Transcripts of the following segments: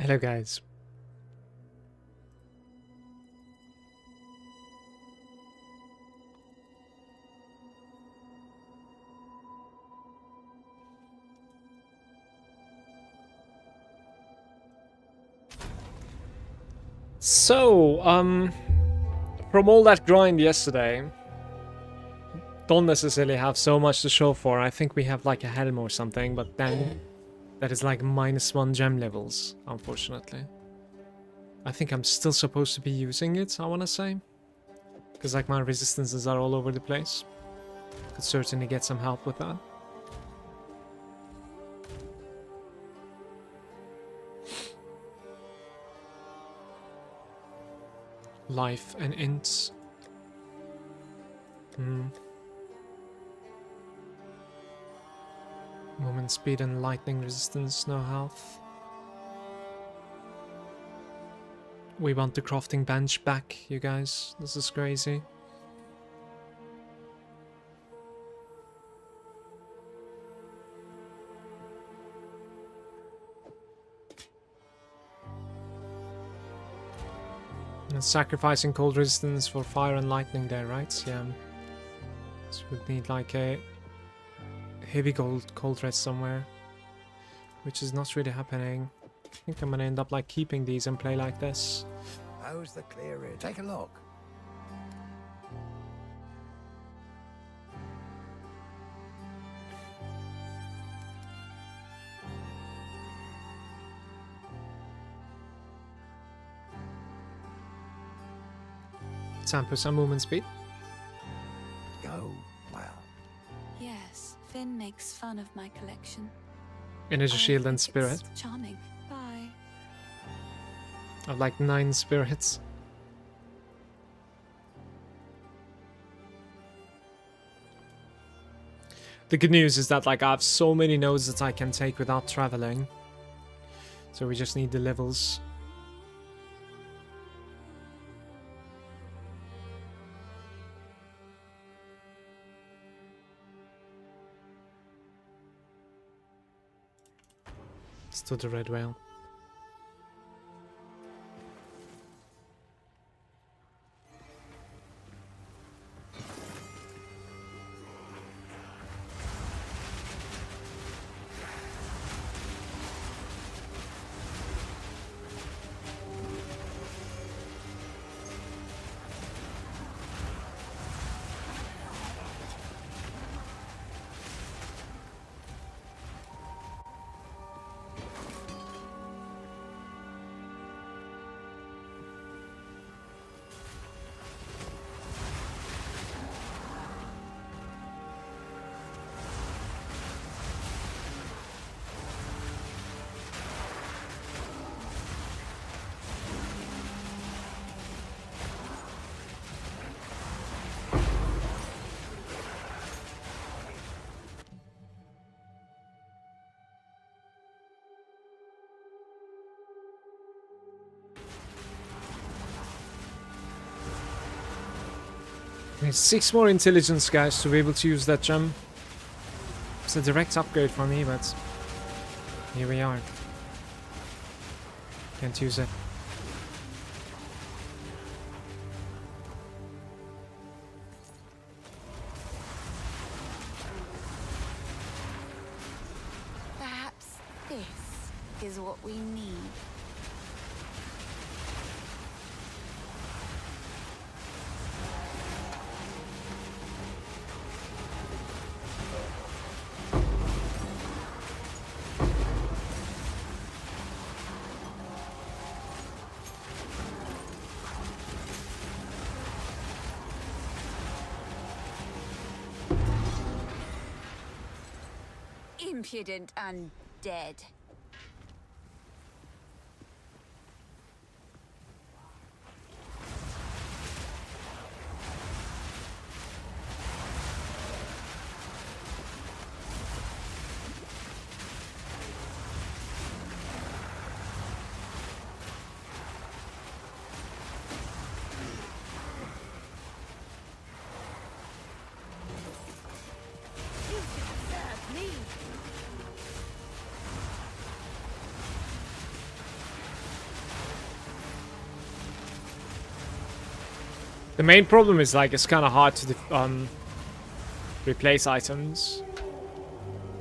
Hello guys. So, from all that grind yesterday, don't necessarily have so much to show for. I think we have like a helm or something, but then that is like -1 gem levels, unfortunately. I think I'm still supposed to be using it, I want to say. Because like my resistances are all over the place. Could certainly get some help with that. Life and ints. Movement speed and lightning resistance, no health. We want the crafting bench back, you guys. This is crazy. And sacrificing cold resistance for fire and lightning there, right? Yeah. So we'd need like a heavy cold rest somewhere, which is not really happening. I think I'm gonna end up like keeping these and play like this. How's the clearing? Take a look. Sample some movement speed. Go. Well. Yes, Finn makes fun of my collection. Energy I shield and think spirit. it's charming. Bye. I have like 9 spirits. The good news is that like I have so many nodes that I can take without traveling. So we just need the levels. It's to the red whale. We need 6 more intelligence, guys, to be able to use that gem. It's a direct upgrade for me, but here we are. Can't use it. Perhaps this is what we need. Impudent undead. You should serve me. The main problem is like it's kind of hard to replace items.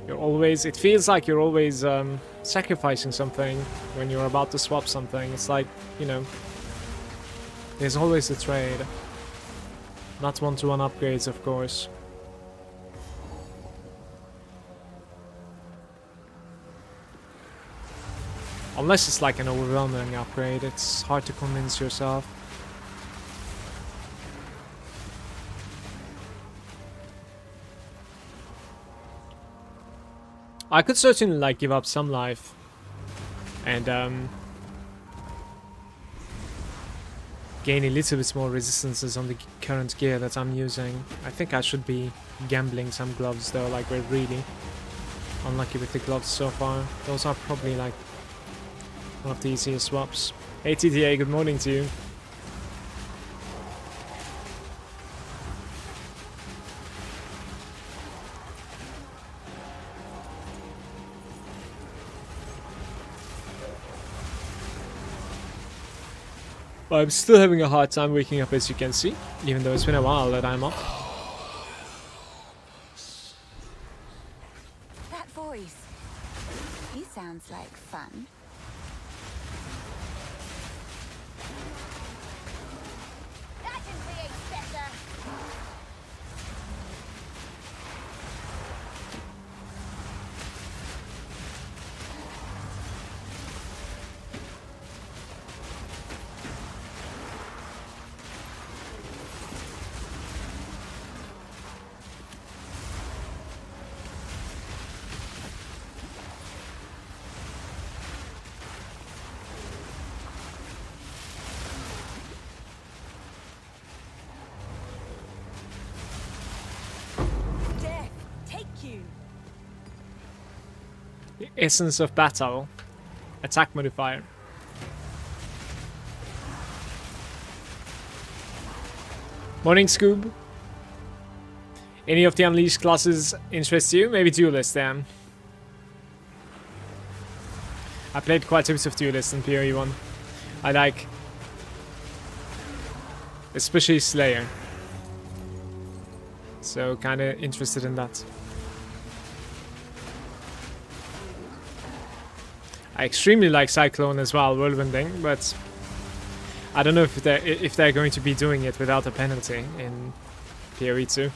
You're always, it feels like you're always sacrificing something when you're about to swap something. It's like, you know, there's always a trade. Not one-to-one upgrades, of course. Unless it's like an overwhelming upgrade, it's hard to convince yourself. I could certainly like give up some life and gain a little bit more resistances on the current gear that I'm using. I think I should be gambling some gloves though, like we're really unlucky with the gloves so far. Those are probably like one of the easiest swaps. Hey TTA, good morning to you. I'm still having a hard time waking up, as you can see, even though it's been a while that I'm up. That voice. He sounds like fun. That can be better. The essence of battle. Attack modifier. Morning, Scoob. Any of the Unleashed classes interest you? Maybe Duelist, then. I played quite a bit of Duelist in PoE 1. I like... especially Slayer. So, kinda interested in that. I extremely like Cyclone as well, Whirlwinding, but I don't know if they're going to be doing it without a penalty in PoE 2.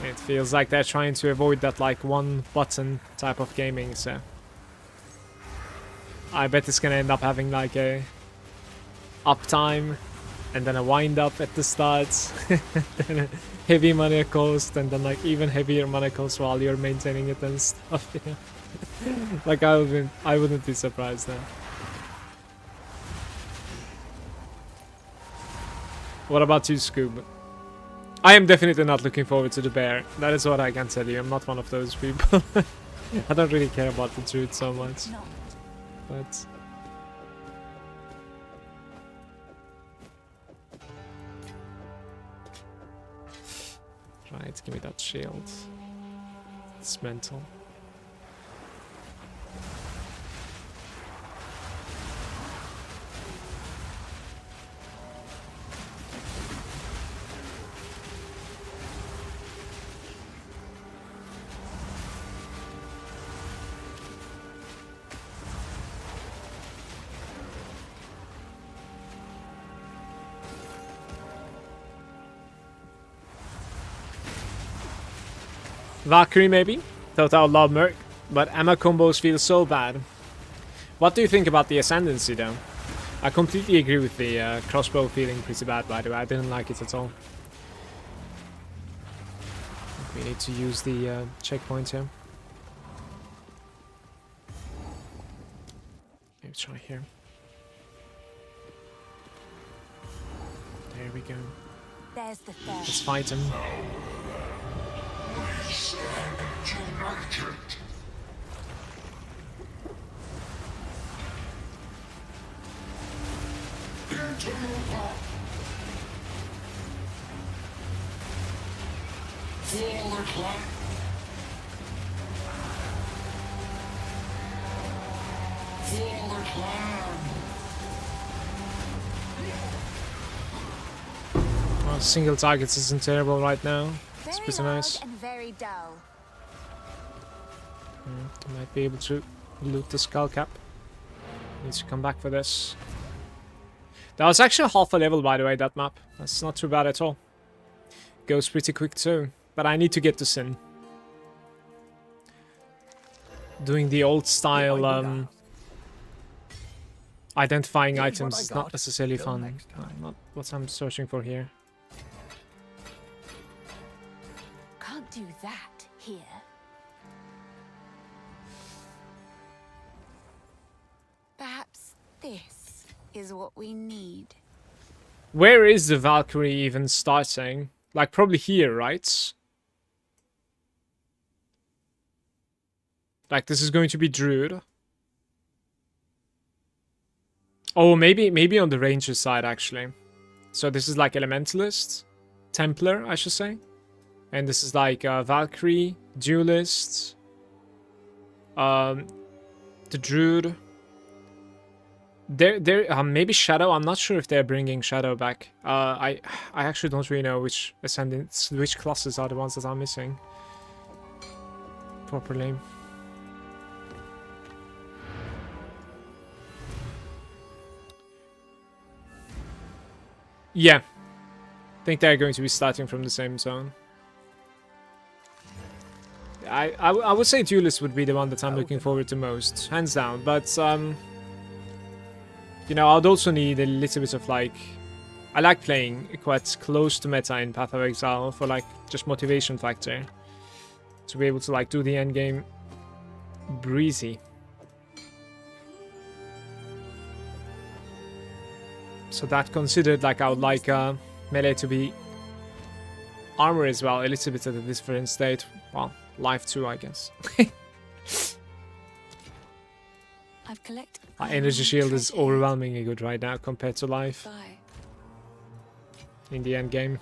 It feels like they're trying to avoid that like one button type of gaming, so I bet it's gonna end up having like a uptime and then a wind up at the start, then a heavy mana cost, and then like even heavier mana cost while you're maintaining it and stuff. Yeah. Like I wouldn't be surprised then. What about you, Scoob? I am definitely not looking forward to the bear. That is what I can tell you. I'm not one of those people. I don't really care about the truth so much. But right, give me that shield. It's mental. Valkyrie maybe? Thought I would love Merc, but Emma combos feel so bad. What do you think about the Ascendancy though? I completely agree with the crossbow feeling pretty bad, by the way. I didn't like it at all. We need to use the checkpoint here. Maybe try here. There we go. There's the third. Let's fight him. We stand united. Into the for the clan. For the clan. Single targets isn't terrible right now. It's Very pretty loud nice. and very dull. Might be able to loot the skull cap. Needs to come back for this. That was actually half a level, by the way, that map. That's not too bad at all. Goes pretty quick too. But I need to get to Sin. Doing the old style identifying Here's what items I is not got. necessarily Till fun. next time. Not what I'm searching for here. Can't do that here. Perhaps this is what we need. Where is the Valkyrie even starting? Like, probably here, right? Like, this is going to be Druid. Oh, maybe on the Ranger side, actually. So this is like Elementalist. Templar, I should say. And this is like Valkyrie, Duelist. The Druid. Maybe Shadow. I'm not sure if they're bringing Shadow back. I actually don't really know which ascendants, which classes are the ones that I'm missing properly. Yeah, I think they're going to be starting from the same zone. I would say Duelist would be the one that I'm looking forward to most, hands down. But you know, I'd also need a little bit of like, I like playing quite close to meta in Path of Exile for like just motivation factor, to be able to like do the end game breezy. So that considered, like, I would like melee to be armor as well, a little bit at a different state. Well, life too, I guess. I've collected. Our energy shield is overwhelmingly good right now compared to life in the end game.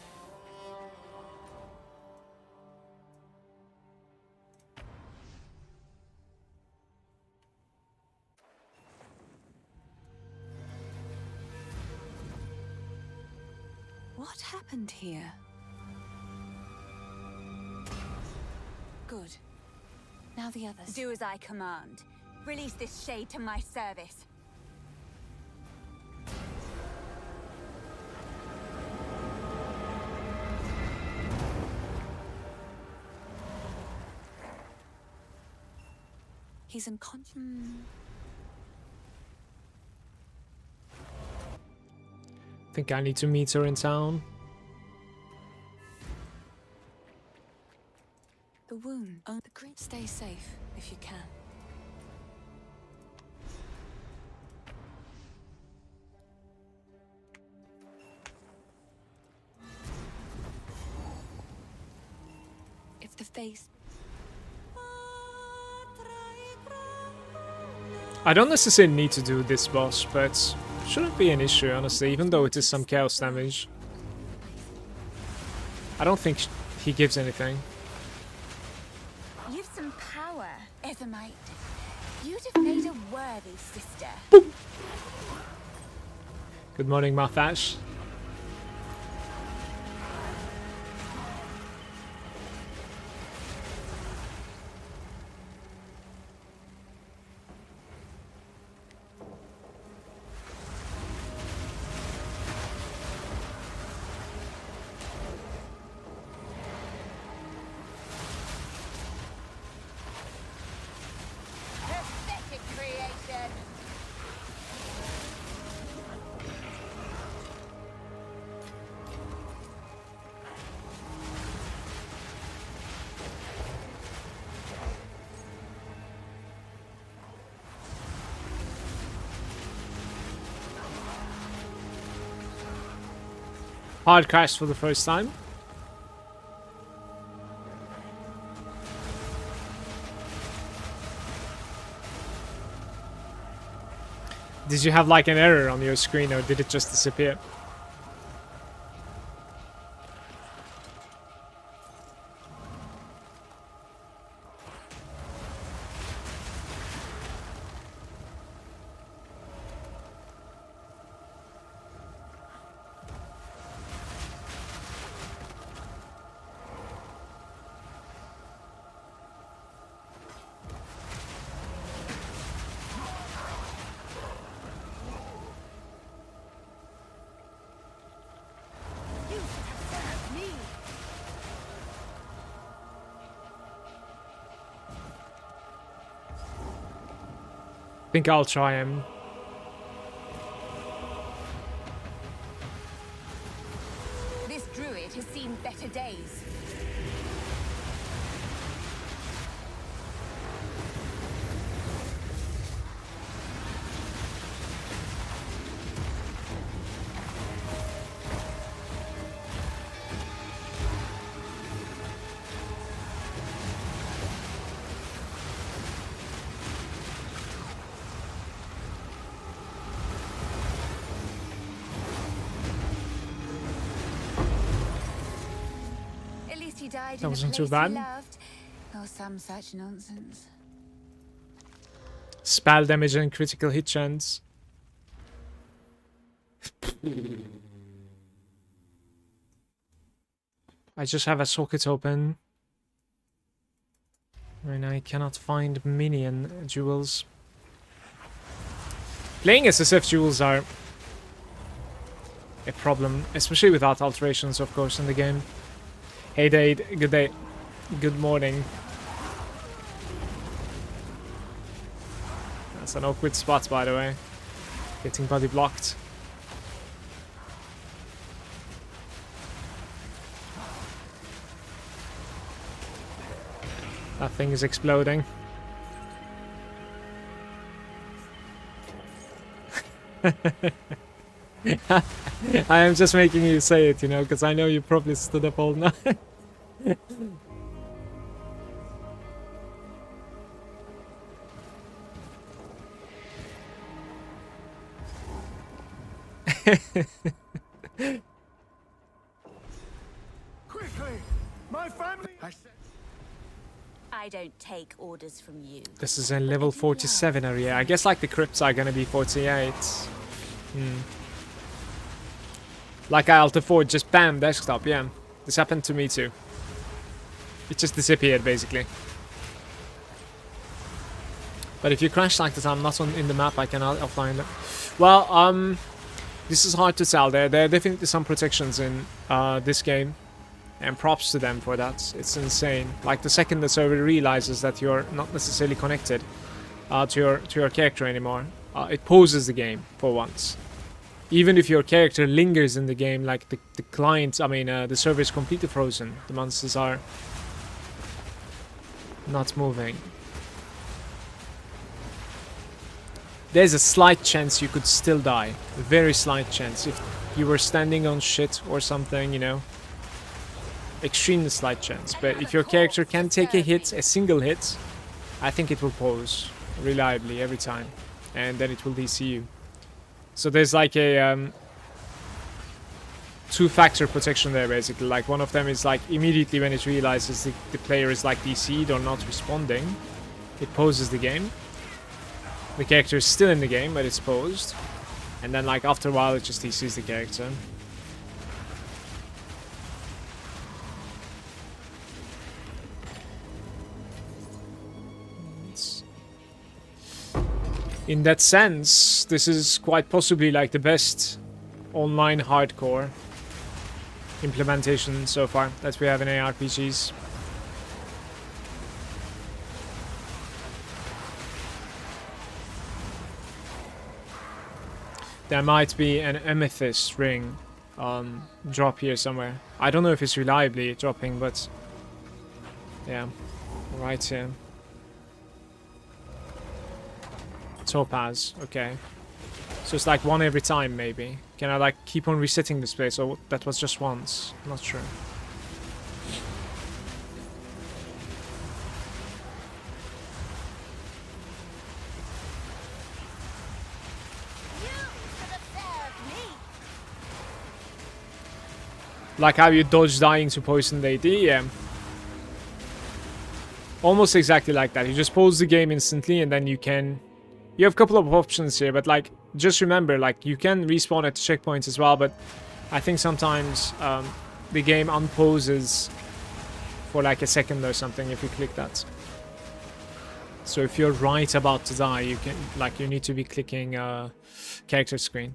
What happened here? Good. Now the others. Do as I command. Release this shade to my service. He's unconscious. Think I need to meet her in town. The wound. Oh, the green. Stay safe if you can. If the face. I don't necessarily need to do this boss, but shouldn't be an issue, honestly, even though it is some chaos damage. I don't think he gives anything. You've some power, Ethermite. You'd have made a worthy sister. Boop. Good morning, Marthash. Pathetic creation. Hard crash for the first time. Did you have like an error on your screen, or did it just disappear? think I'll try him. This druid has seen better days. He died That in wasn't a too place bad. he loved, or some such nonsense. Spell damage and critical hit chance. I just have a socket open. And I cannot find minion jewels. Playing SSF jewels are a problem, especially without alterations, of course, in the game. Hey Dade, good day. Good morning. That's an awkward spot, by the way. Getting body blocked. That thing is exploding. I am just making you say it, you know, because I know you probably stood up all night. Quickly! My family! I don't take orders from you. This is a level 47 area. I guess like the crypts are gonna be 48. Like I Alta 4, just bam, desktop, yeah. This happened to me too. It just disappeared basically. But if you crash like that, I'm not in the map, I can offline it. Well, this is hard to tell. There are definitely some protections in this game. And props to them for that. It's insane. Like the second the server realizes that you're not necessarily connected to your character anymore, it pauses the game for once. Even if your character lingers in the game, like the client, I mean, the server is completely frozen. The monsters are not moving. There's a slight chance you could still die. A very slight chance. If you were standing on shit or something, you know. Extremely slight chance. But if your character can take a hit, a single hit, I think it will pause reliably every time. And then it will DC you. So there's like a two-factor protection there basically. Like one of them is like immediately when it realizes the player is like DC'd or not responding, it pauses the game. The character is still in the game, but it's paused. And then like after a while it just DCs the character. In that sense, this is quite possibly like the best online hardcore implementation so far that we have in ARPGs. There might be an amethyst ring drop here somewhere. I don't know if it's reliably dropping, but yeah, right here. Topaz, okay. So it's like one every time, maybe. Can I like keep on resetting this place, or that was just once? I'm not sure. Like how you dodge dying to poisoned AD, yeah. Almost exactly like that. You just pause the game instantly and then you can... You have a couple of options here, but like, just remember, like, you can respawn at the checkpoints as well, but I think sometimes the game unpauses for like a second or something if you click that. So if you're right about to die, you can, like, you need to be clicking character screen.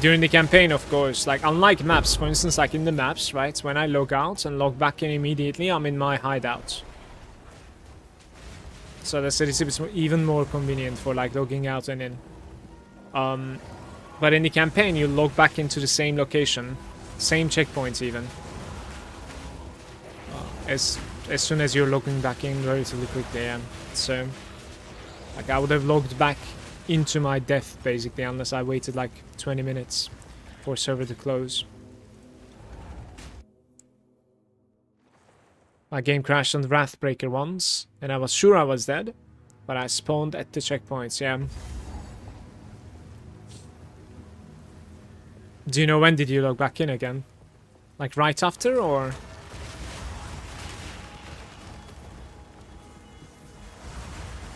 During the campaign, of course, like, unlike maps, for instance, like in the maps, right, when I log out and log back in immediately, I'm in my hideout. So that's a little bit even more convenient for like logging out and in. But in the campaign, you log back into the same location, same checkpoints even. As soon as you're logging back in relatively quickly, yeah. So, like, I would have logged back into my death basically, unless I waited like 20 minutes for server to close. My game crashed on the Wrathbreaker once, and I was sure I was dead, but I spawned at the checkpoints, yeah. Do you know when did you log back in again? Like right after, or?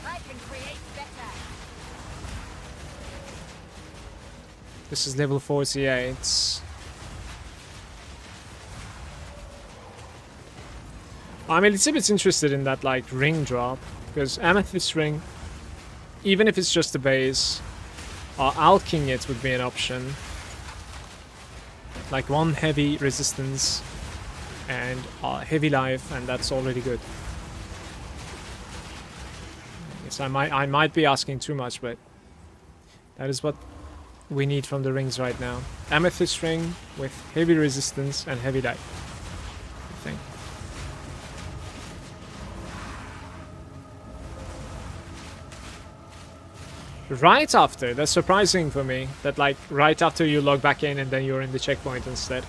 I can create better. This is level 48. I'm a little bit interested in that like ring drop, because Amethyst ring, even if it's just a base, alking it would be an option. Like 1 heavy resistance and heavy life, and that's already good. Yes, I might be asking too much, but that is what we need from the rings right now. Amethyst ring with heavy resistance and heavy life, I think. Right after, that's surprising for me, that like right after you log back in and then you're in the checkpoint instead.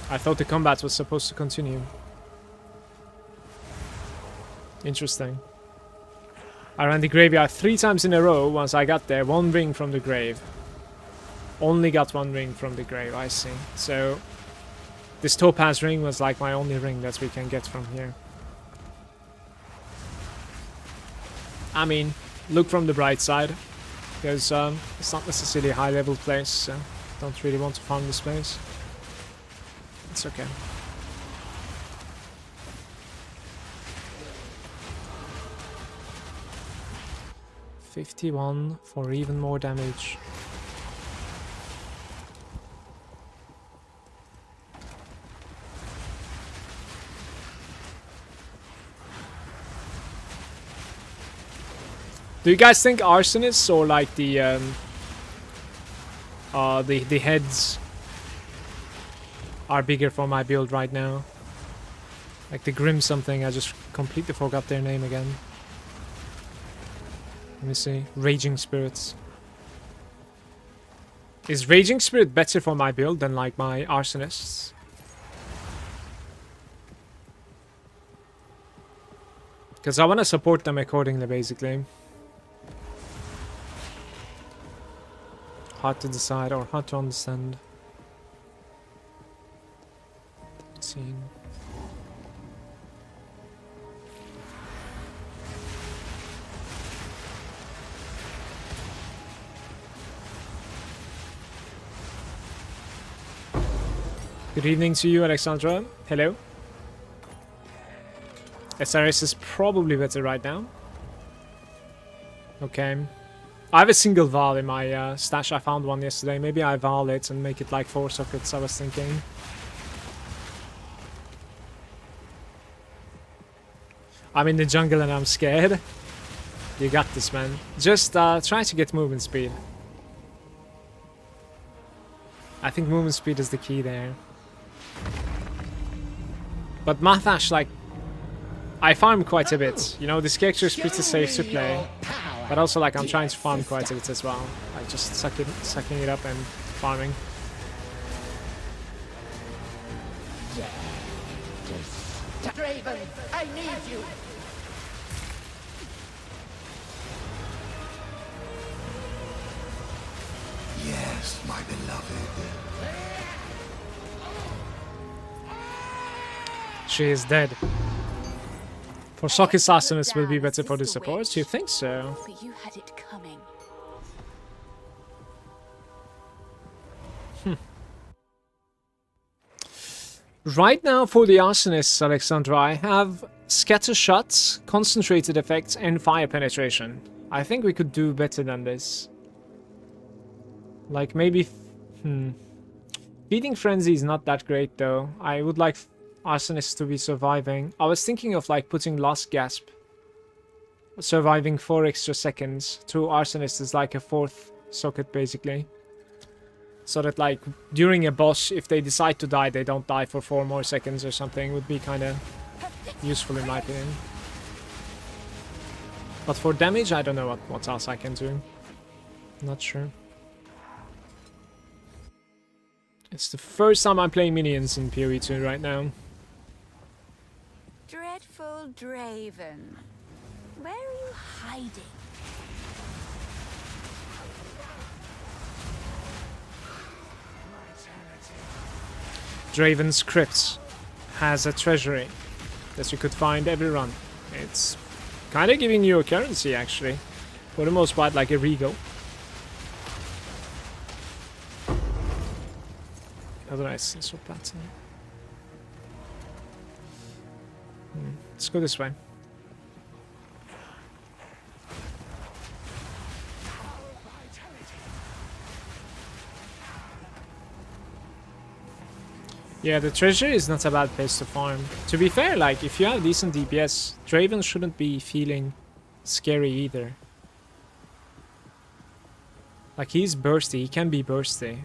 I thought the combat was supposed to continue. Interesting. I ran the graveyard 3 times in a row. Once I got there, 1 ring from the grave. Only got 1 ring from the grave, I see. So this topaz ring was like my only ring that we can get from here. I mean, look from the bright side, because it's not necessarily a high level place, so don't really want to farm this place. It's okay. $51 for even more damage. Do you guys think arsonists or like the heads are bigger for my build right now? Like the Grim something, I just completely forgot their name again. Let me see. Raging Spirits. Is Raging Spirit better for my build than like my arsonists? Because I want to support them accordingly, basically. Hard to decide or hard to understand. 13. Good evening to you, Alexandra. Hello. SRS is probably better right now. Okay. I have a single Val in my stash. I found one yesterday. Maybe I Val it and make it like 4 sockets, I was thinking. I'm in the jungle and I'm scared. You got this, man. Just try to get movement speed. I think movement speed is the key there. But Mathash, like, I farm quite a bit. You know, this character is pretty safe to play. But also, like, I'm trying to farm quite a bit as well. Like, just sucking it up and farming. Draven, I need you. Yes, my beloved. She is dead. For socket arsonists will be better for the supports. You think so? But you had it coming. Right now for the arsonists, Alexandra, I have scatter shots, concentrated effects, and fire penetration. I think we could do better than this. Like maybe... Feeding Frenzy is not that great though. I would like Arsonist to be surviving. I was thinking of like putting Last Gasp, surviving 4 extra seconds to Arsonist is like a 4th socket basically. So that like during a boss, if they decide to die, they don't die for 4 more seconds or something. Would be kind of useful in my opinion. But for damage, I don't know what else I can do. Not sure. It's the first time I'm playing minions in PoE 2 right now. Dreadful Draven. Where are you hiding? Draven's Crypt has a treasury that you could find every run. It's kind of giving you a currency actually. For the most part, like a regal. Otherwise, it's so platinum. Let's go this way. Yeah, the treasure is not a bad place to farm. To be fair, like, if you have decent DPS, Draven shouldn't be feeling scary either. Like, he's bursty, he can be bursty.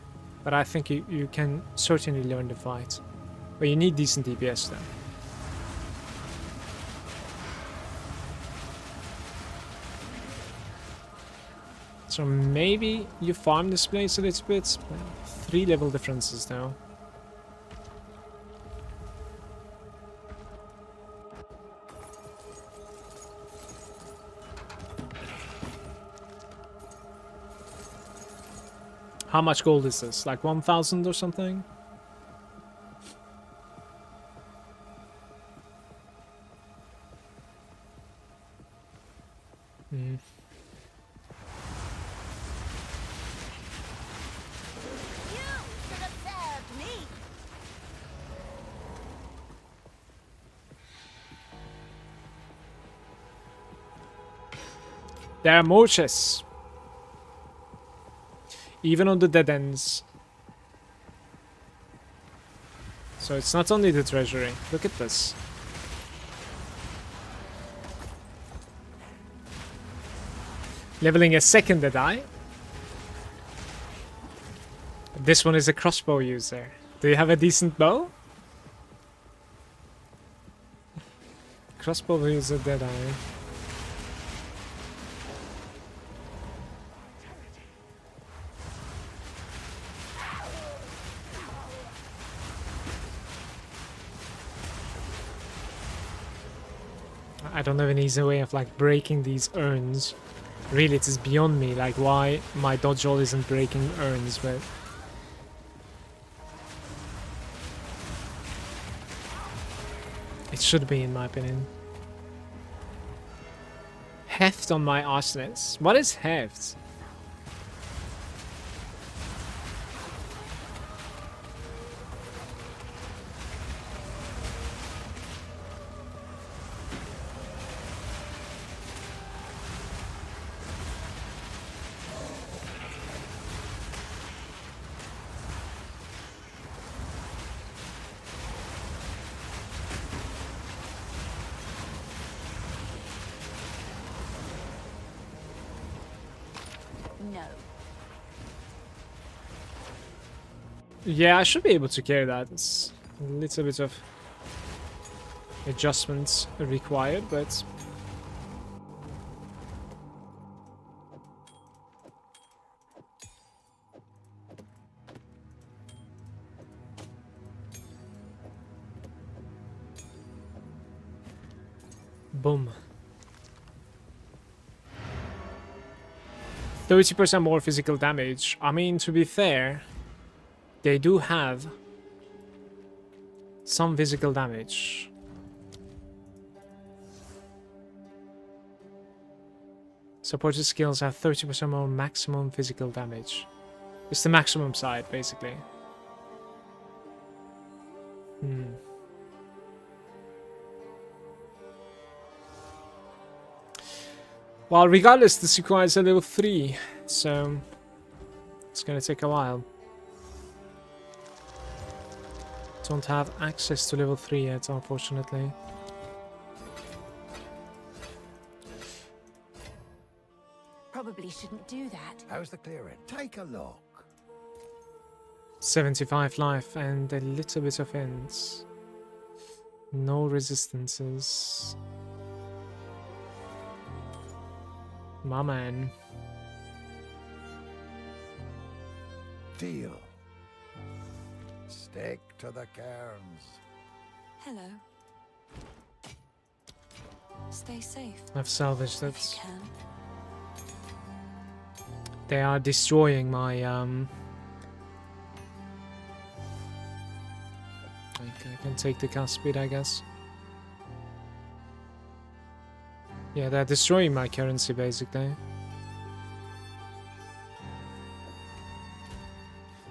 But I think you can certainly learn the fight. But you need decent DPS though. So maybe you farm this place a little bit. 3 level differences now. How much gold is this? Like 1,000 or something? You should have served me. There are more chests. Even on the dead ends. So it's not only the treasury. Look at this. Leveling a second dead eye. This one is a crossbow user. Do you have a decent bow? Crossbow user dead eye. I don't have an easy way of like breaking these urns. Really, it is beyond me, like why my dodge roll isn't breaking urns, but... it should be, in my opinion. Heft on my arsonist. What is heft? No. Yeah, I should be able to carry that. It's a little bit of adjustments required, but... boom. 30% more physical damage. I mean, to be fair, they do have some physical damage. Supported skills have 30% more maximum physical damage. It's the maximum side, basically. Well, regardless, this requires a level 3, so it's gonna take a while. Don't have access to level 3 yet, unfortunately. Probably shouldn't do that. How's the clearing? Take a look. 75 life and a little bit of ends. No resistances. My man. Deal. Stick to the cairns. Hello. Stay safe I've salvaged if it. you can. They are destroying my I can take the cast speed, I guess. Yeah, they're destroying my currency basically.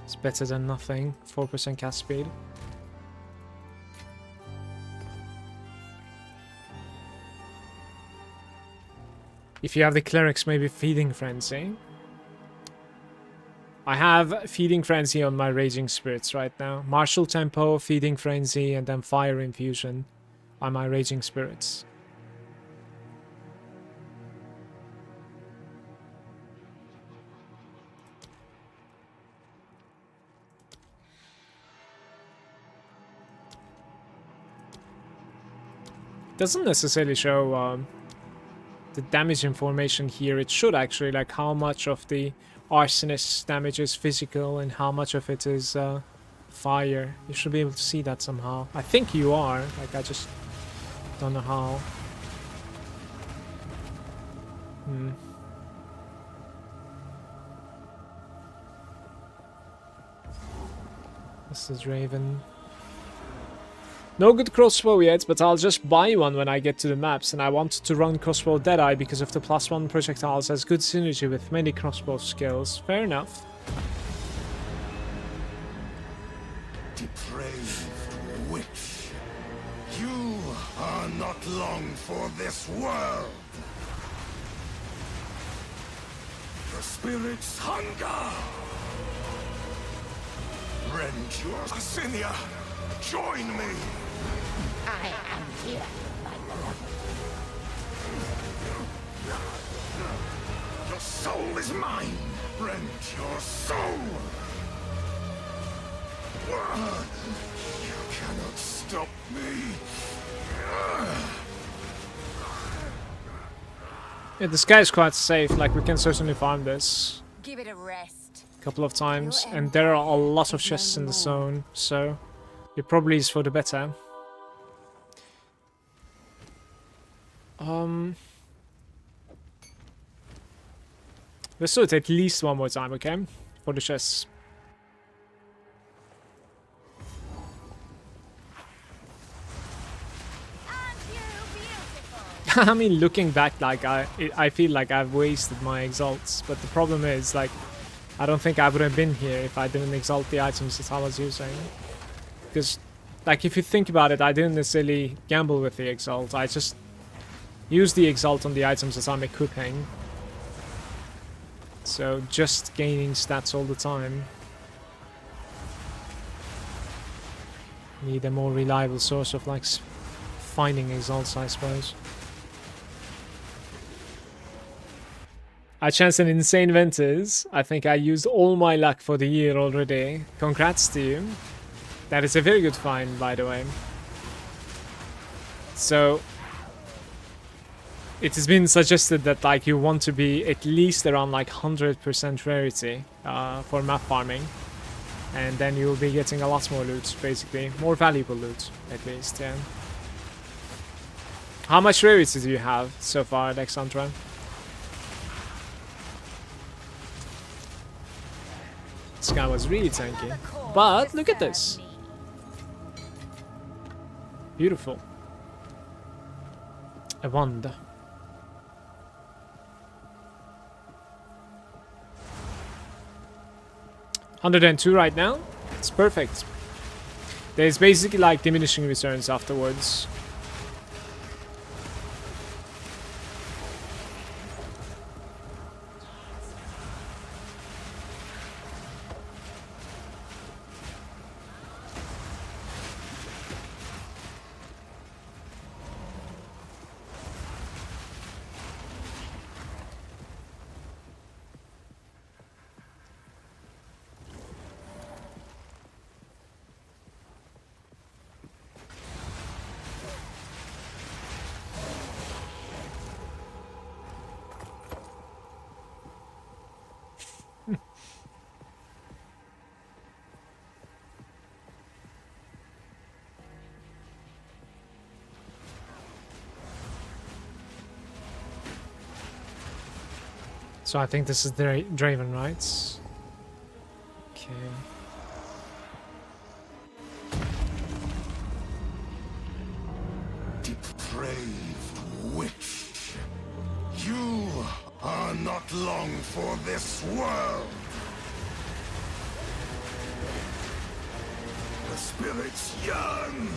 It's better than nothing. 4% cast speed. If you have the clerics, maybe Feeding Frenzy. I have Feeding Frenzy on my Raging Spirits right now. Martial Tempo, Feeding Frenzy, and then Fire Infusion on my Raging Spirits. Doesn't necessarily show the damage information here. It should actually, like how much of the arsonist damage is physical and how much of it is fire. You should be able to see that somehow. I think you are. Like, I just don't know how. This is Raven. No good crossbow yet, but I'll just buy one when I get to the maps, and I wanted to run crossbow Deadeye because of the +1 projectiles has good synergy with many crossbow skills. Fair enough. Depraved witch. You are not long for this world. The spirit's hunger. Rend your Asinia. Join me. I am here, my beloved. Your soul is mine. Rend your soul. You cannot stop me. Yeah, this guy is quite safe. Like, we can certainly farm this Give it a rest. a couple of times, and there are a lot of chests in the zone, so it probably is for the better. Let's do it at least one more time, okay? For the chests. Aren't you beautiful? I mean, looking back, like, I feel like I've wasted my exalts, but the problem is, like, I don't think I would have been here if I didn't exalt the items that I was using. Because, like, if you think about it, I didn't necessarily gamble with the exalt. I just used the exalt on the items that I'm equipping. So, just gaining stats all the time. Need a more reliable source of, like, finding exalts, I suppose. I chanced an insane Ventus. I think I used all my luck for the year already. Congrats to you. That is a very good find, by the way. So, it has been suggested that, like, you want to be at least around, like, 100% rarity for map farming. And then you'll be getting a lot more loot, basically. More valuable loot, at least, yeah. How much rarity do you have so far, Alexandra? This guy was really tanky. But, look at this. Beautiful. A wand. $102 right now. It's perfect. There's basically like diminishing returns afterwards. So I think this is Draven, right? Okay. Depraved witch. You are not long for this world. The spirits yearn.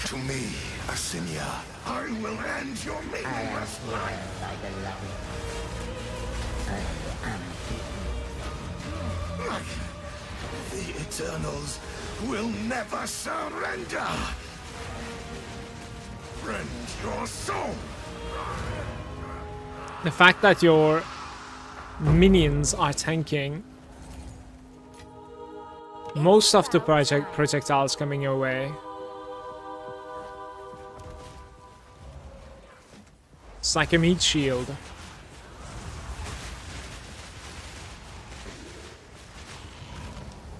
To me, Asinia, I will end your I am meaningless here, life. my beloved. I am here. The Eternals will never surrender. Rend your soul. The fact that your minions are tanking most of the projectiles coming your way. It's like a meat shield.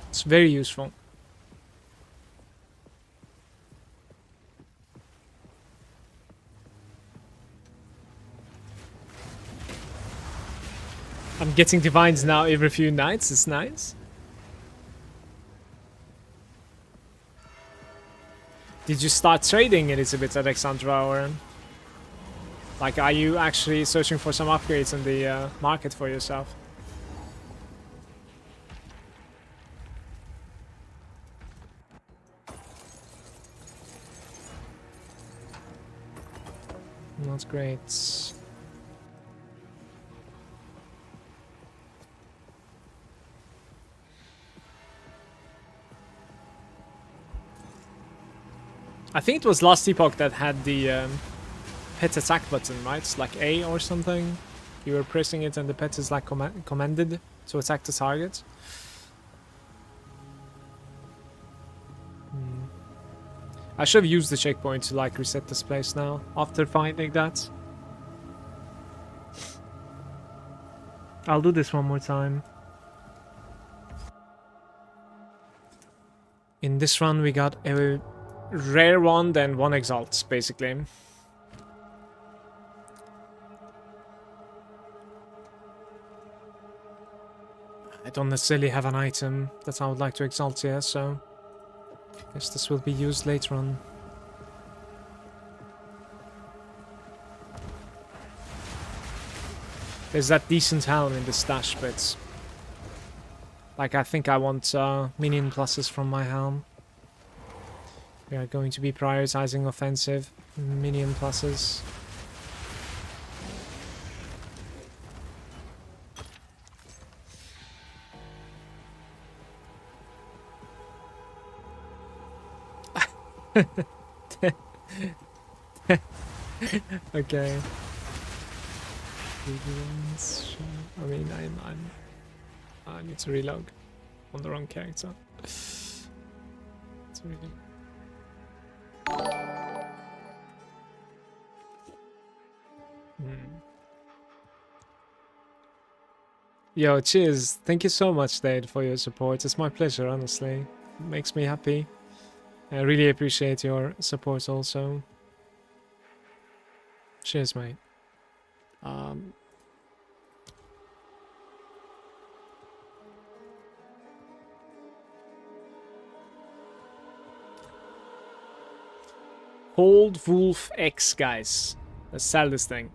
It's very useful. I'm getting divines now every few nights. It's nice. Did you start trading Elizabeth Alexandra, or like, are you actually searching for some upgrades in the market for yourself? Not great. I think it was last epoch that had the pet attack button, right? It's like A or something. You were pressing it and the pet is like commanded to attack the target. I should have used the checkpoint to like reset this place now after finding that. I'll do this one more time. In this run we got a rare one, then one exalt, basically. I don't necessarily have an item that I would like to exalt here, so I guess this will be used later on. There's that decent helm in the stash, but like, I think I want minion pluses from my helm. We are going to be prioritizing offensive minion pluses. Okay. I mean, I need to reload on the wrong character. It's really... Yo, cheers. Thank you so much, Dade, for your support. It's my pleasure, honestly. It makes me happy. I really appreciate your support also. Cheers, mate. Cold Wolf X, guys. Let's sell this thing.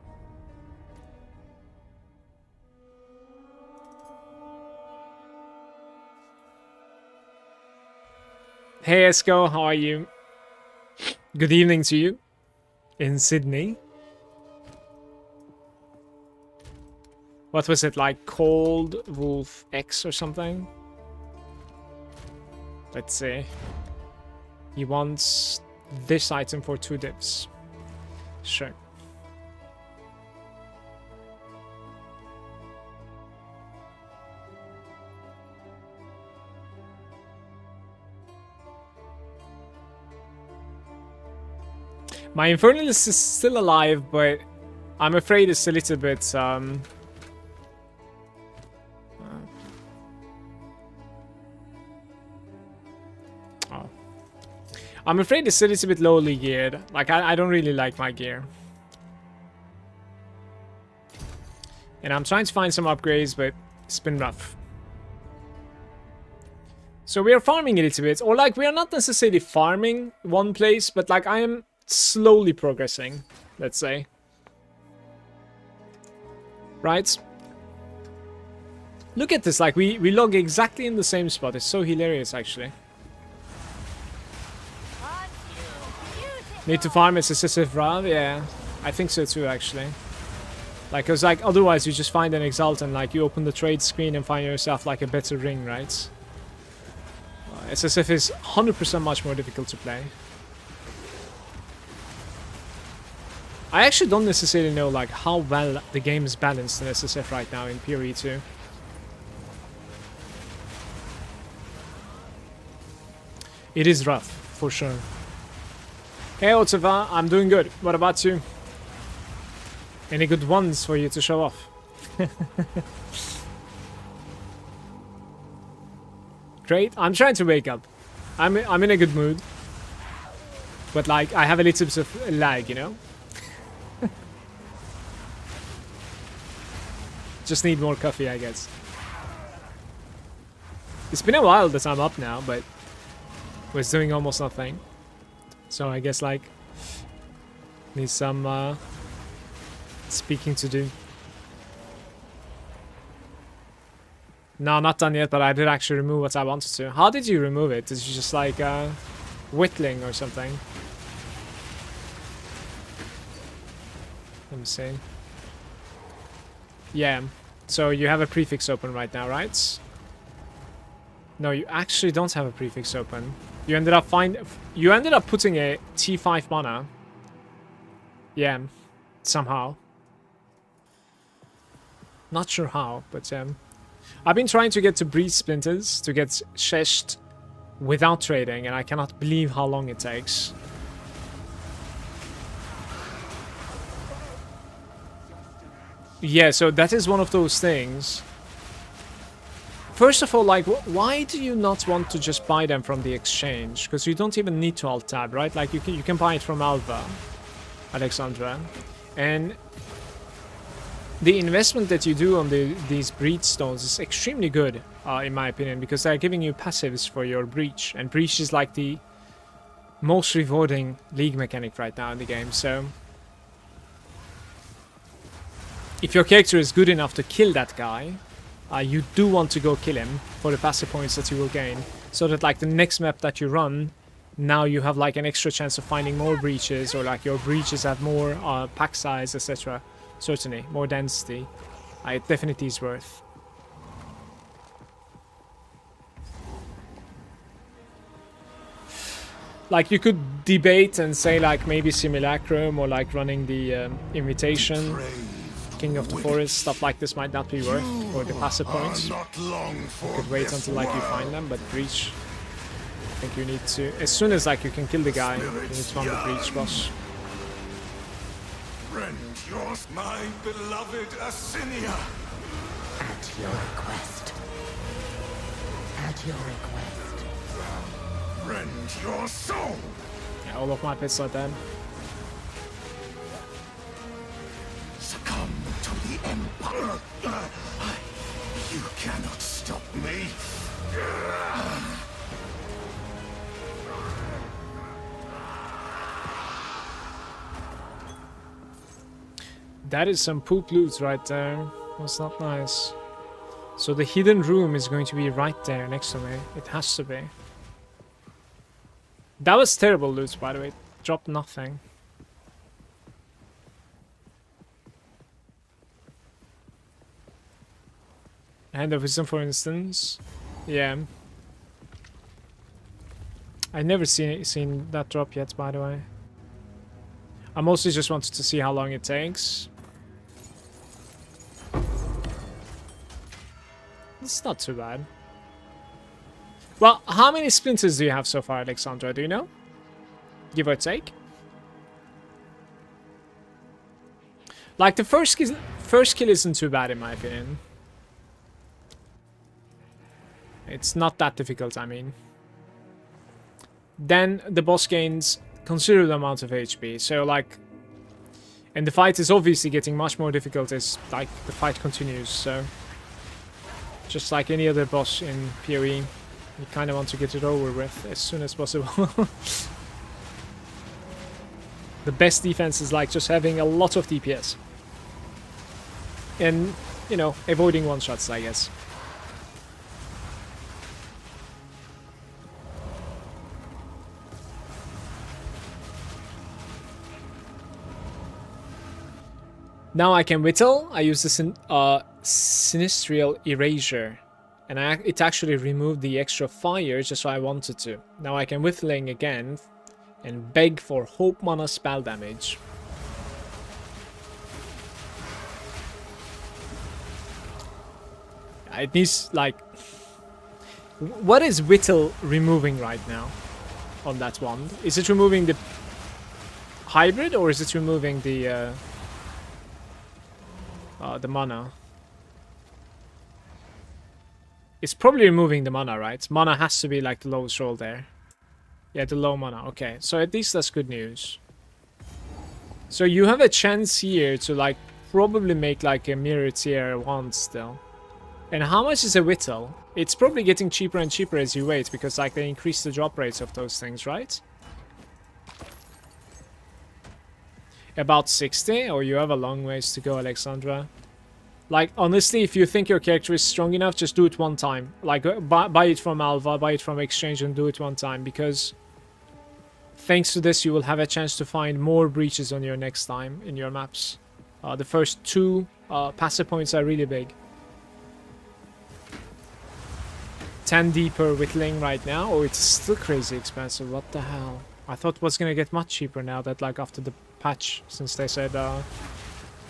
Hey Esco, how are you? Good evening to you in Sydney. What was it, like Cold Wolf X or something? Let's see. He wants this item for 2 divs. Sure. My Infernalist is still alive, but I'm afraid it's a little bit I'm afraid it's a little bit lowly geared. Like, I don't really like my gear. And I'm trying to find some upgrades, but it's been rough. So we are farming a little bit, or like we are not necessarily farming one place, but like I am slowly progressing, let's say. Right? Look at this, like we log exactly in the same spot. It's so hilarious, actually. Need to farm SSF Rav? Yeah, I think so too, actually. Like, cause like otherwise you just find an Exalt and like you open the trade screen and find yourself like a better ring, right? SSF is 100% much more difficult to play. I actually don't necessarily know like how well the game is balanced in SSF right now in PoE 2. It is rough, for sure. Hey Otava, I'm doing good. What about you? Any good ones for you to show off? Great. I'm trying to wake up. I'm in a good mood. But like I have a little bit of lag, you know? Just need more coffee, I guess. It's been a while that I'm up now, but was doing almost nothing. So I guess like need some speaking to do. No, not done yet, but I did actually remove what I wanted to. How did you remove it? Did you just like whittling or something? Let me see. Yeah, so you have a prefix open right now, right? No, you actually don't have a prefix open. You ended up putting a T5 mana. Yeah, somehow. Not sure how, but I've been trying to get to Breeze Splinters to get Sheshed without trading, and I cannot believe how long it takes. Yeah, so that is one of those things. First of all, like, why do you not want to just buy them from the exchange? Because you don't even need to alt tab, right? Like, you can buy it from Alva, Alexandra, and the investment that you do on these breach stones is extremely good, in my opinion, because they're giving you passives for your breach, and breach is like the most rewarding league mechanic right now in the game. So if your character is good enough to kill that guy, you do want to go kill him for the passive points that you will gain, so that like the next map that you run, now you have like an extra chance of finding more breaches, or like your breaches have more pack size, etc. Certainly, more density. It definitely is worth. Like, you could debate and say like maybe Simulacrum or like running the Invitation, King of the Forest, stuff like this might not be worth for the passive points. You could wait until like you find them, but Breach, I think you need to, as soon as like you can kill the guy, you need to run the Breach boss. Rend yours, my beloved Assinia. At your request. At your request. Rend your soul. Yeah, all of my pets are dead. Succumb to the Empire. You cannot stop me. That is some poop loot right there. That's not nice. So the hidden room is going to be right there next to me. It has to be. That was terrible loot, by the way. Dropped nothing. Hand of Wisdom, for instance. Yeah. I've never seen that drop yet, by the way. I mostly just wanted to see how long it takes. It's not too bad. Well, how many splinters do you have so far, Alexandra? Do you know? Give or take? Like, the first kill isn't too bad, in my opinion. It's not that difficult, I mean. Then the boss gains considerable amount of HP. So, like, And the fight is obviously getting much more difficult as like the fight continues, so just like any other boss in PoE, you kind of want to get it over with as soon as possible. The best defense is like just having a lot of DPS. And, you know, avoiding one-shots, I guess. Now I can whittle. I use the Sinistral Erasure. And it actually removed the extra fire just so I wanted to. Now I can whittling again and beg for Hope Mana spell damage. It needs, like... What is Whittle removing right now on that wand? Is it removing the hybrid or is it removing the mana? It's probably removing the mana, right? Mana has to be like the lowest roll there. Yeah, the low mana. Okay, so at least that's good news. So you have a chance here to like probably make like a mirror tier wand still. And how much is a whittle? It's probably getting cheaper and cheaper as you wait because like they increase the drop rates of those things, right? About 60? Or you have a long ways to go, Alexandra. Like, honestly, if you think your character is strong enough, just do it one time. Like, buy it from Alva, buy it from Exchange and do it one time. Because thanks to this, you will have a chance to find more breaches on your next time in your maps. The first 2 passive points are really big. 10 deeper whittling right now. Oh, it's still crazy expensive. What the hell? I thought it was gonna get much cheaper now that, like, after the patch, since they said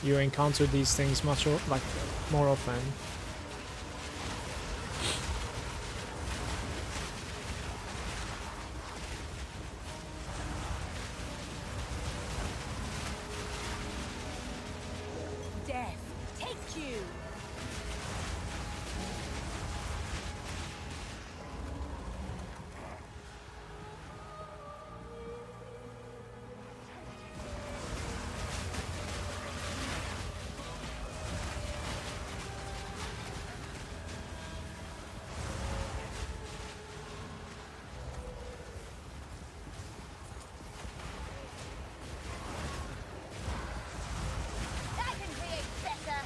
you encounter these things much more often. Death, take you! I can create better!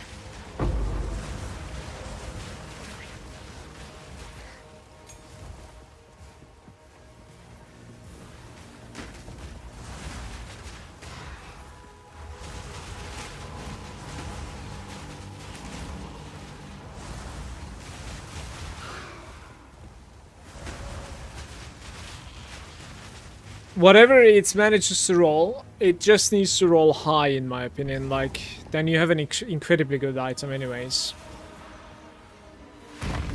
Whatever it manages to roll, it just needs to roll high, in my opinion. Like, then you have an incredibly good item anyways.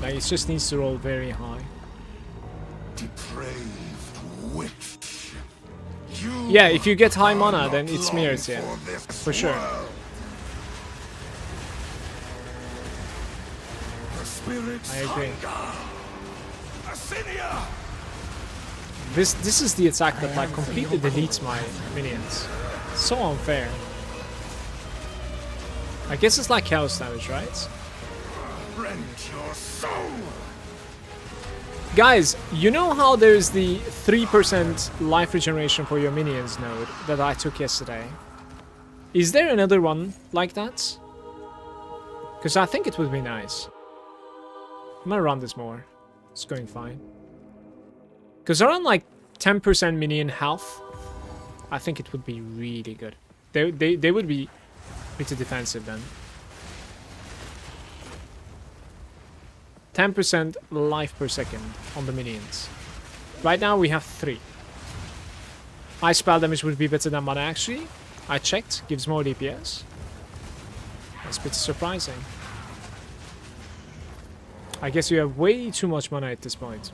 Like, it just needs to roll very high. Depraved witch. You Yeah, if you get high mana, are then not it's long mirrors, yeah. for this For sure. world. The spirits I agree. hunger. Assinia! This is the attack that like completely deletes my minions. So unfair. I guess it's like chaos damage, right? Rend your soul. Guys, you know how there's the 3% life regeneration for your minions node that I took yesterday? Is there another one like that? Because I think it would be nice. I'm gonna run this more. It's going fine. Because around like 10% minion health, I think it would be really good. They would be pretty defensive then. 10% life per second on the minions. Right now we have 3. Ice spell damage would be better than mana actually. I checked, gives more DPS. That's pretty surprising. I guess you have way too much mana at this point.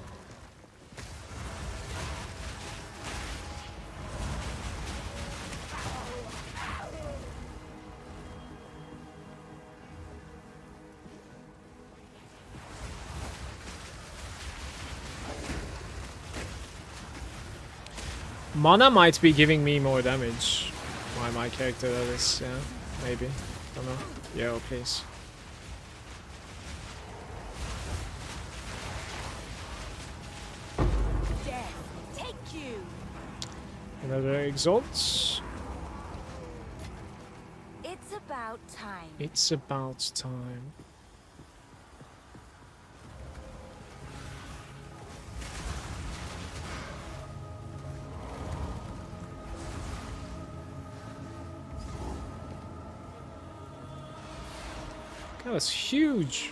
Mana might be giving me more damage. Why my character that is, yeah, maybe. Don't know. Yo, please. Death, take you. Another exalt. It's about time. It's about time. That was huge.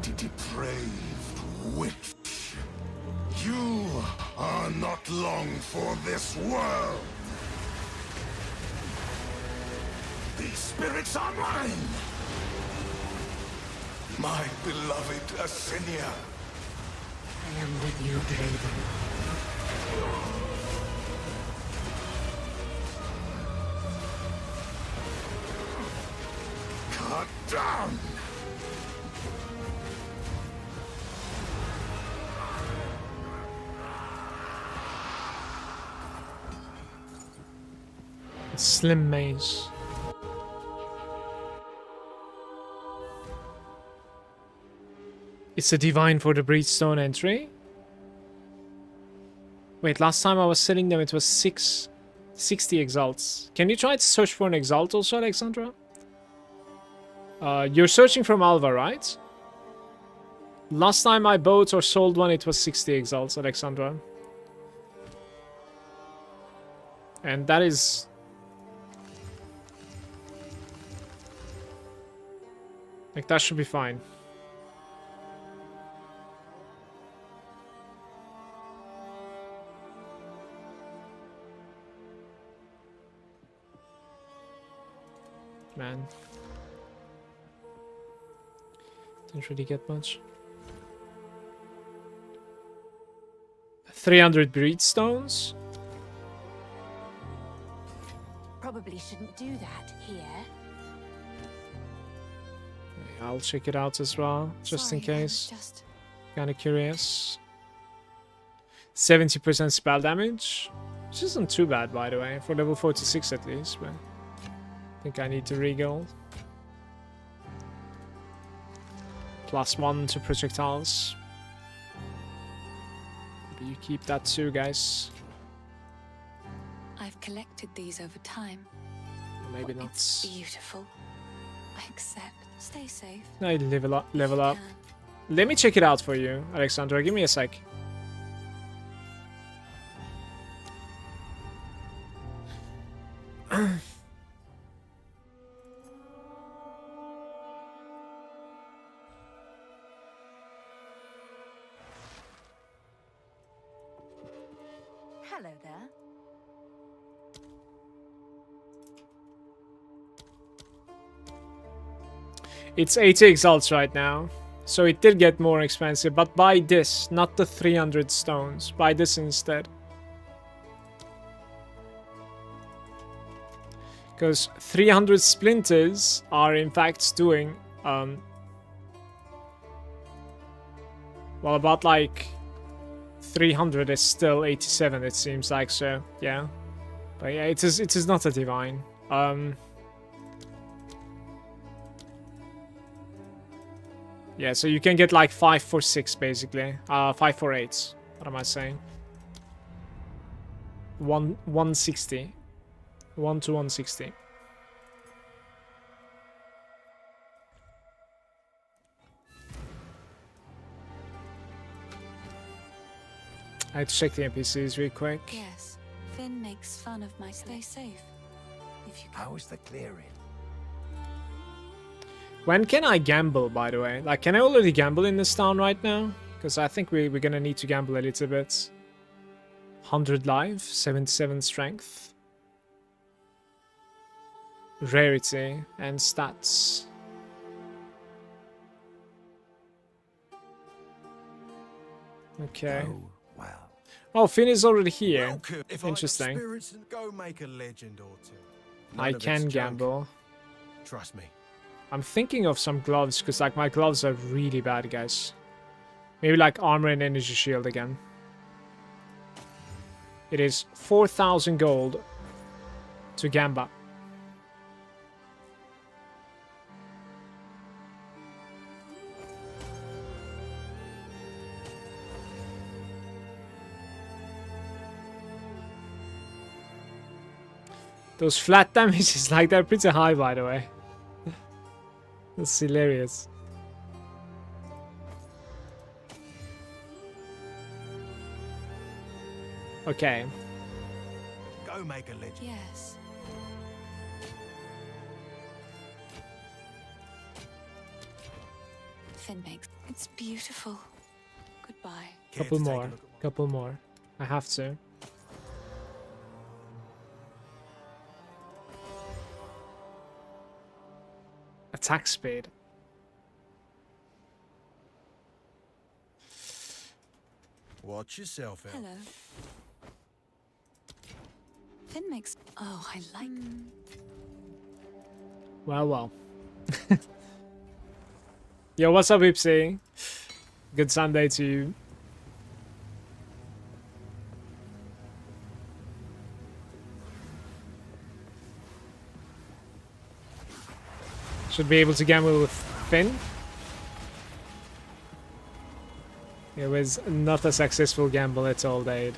Depraved witch. You are not long for this world. These spirits are mine. My beloved Asinia. I am with you, Draven. Cut down. Slim maze. It's a divine for the Breedstone entry. Wait, last time I was selling them it was 60 exalts. Can you try to search for an exalt also, Alexandra? You're searching from Alva, right? Last time I bought or sold one it was 60 exalts, Alexandra. And that is... like, that should be fine. Man. Didn't really get much. 300 breedstones? Probably shouldn't do that here. I'll check it out as well, just in case. Just Kinda curious. 70% spell damage, which isn't too bad, by the way, for level 46 at least, but I think I need to regold. +1 to projectiles. But you keep that too, guys. I've collected these over time. Maybe not. It's beautiful. I accept. Stay safe. I level up. If you Level up. Let me check it out for you, Alexandra. Give me a sec. Hello there. It's 80 exalts right now, so it did get more expensive, but buy this, not the 300 stones. Buy this instead. Because 300 splinters are in fact doing, well, about like 300 is still 87, it seems like, so yeah. But yeah, it is not a divine. Yeah, so you can get like 5 for 6 basically. 5 for 8. What am I saying? 160. 1 to 160. I had to check the NPCs real quick. Yes. Finn makes fun of my stay safe. If you How is the clearing? When can I gamble, by the way? Like, can I already gamble in this town right now? Because I think we're gonna need to gamble a little bit. 100 life, 77 strength. Rarity and stats. Okay. Oh, well. Oh, Finn is already here. Welcome. If Interesting. I got spirits, go make a legend or two. I None of can it's junk. gamble. Trust me. I'm thinking of some gloves, because like my gloves are really bad, guys. Maybe like armor and energy shield again. It is 4,000 gold to Gamba. Those flat damages, like, they're pretty high, by the way. That's hilarious. Okay. Go make a legend. Yes. Finn makes it's beautiful. Goodbye. Care Couple to take a more. look at Couple more. I have to. Attack speed. Watch yourself, Elf. Hello. Finn makes. Oh, I like. Well, well. Yo, what's up, Ipsy? Good Sunday to you. Should be able to gamble with Finn. It was not a successful gamble at all, Dade.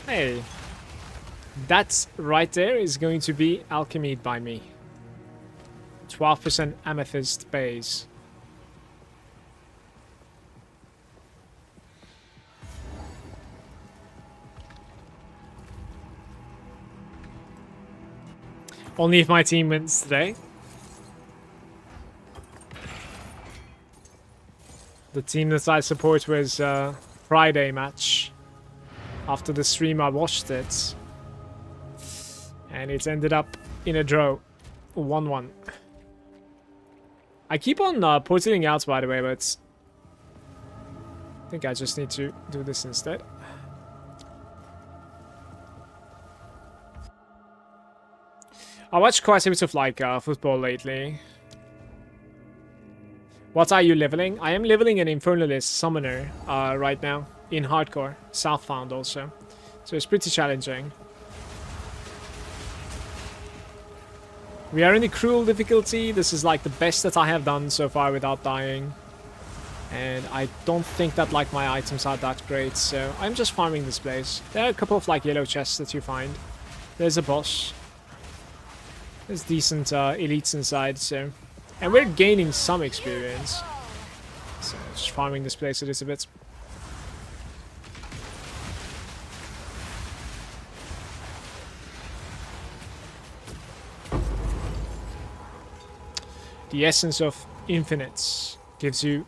Hey, that right there is going to be alchemied by me. 12% amethyst base. Only if my team wins today. The team that I support was Friday match. After the stream I watched it. And it ended up in a draw. 1-1. I keep on portaling out, by the way, but I think I just need to do this instead. I watched quite a bit of like football lately. What are you leveling? I am leveling an Infernalist summoner right now in hardcore, Southbound also. So it's pretty challenging. We are in the cruel difficulty. This is like the best that I have done so far without dying. And I don't think that like my items are that great, so I'm just farming this place. There are a couple of like yellow chests that you find. There's a boss. There's decent elites inside, so... And we're gaining some experience. So just farming this place a little bit. The essence of infinites gives you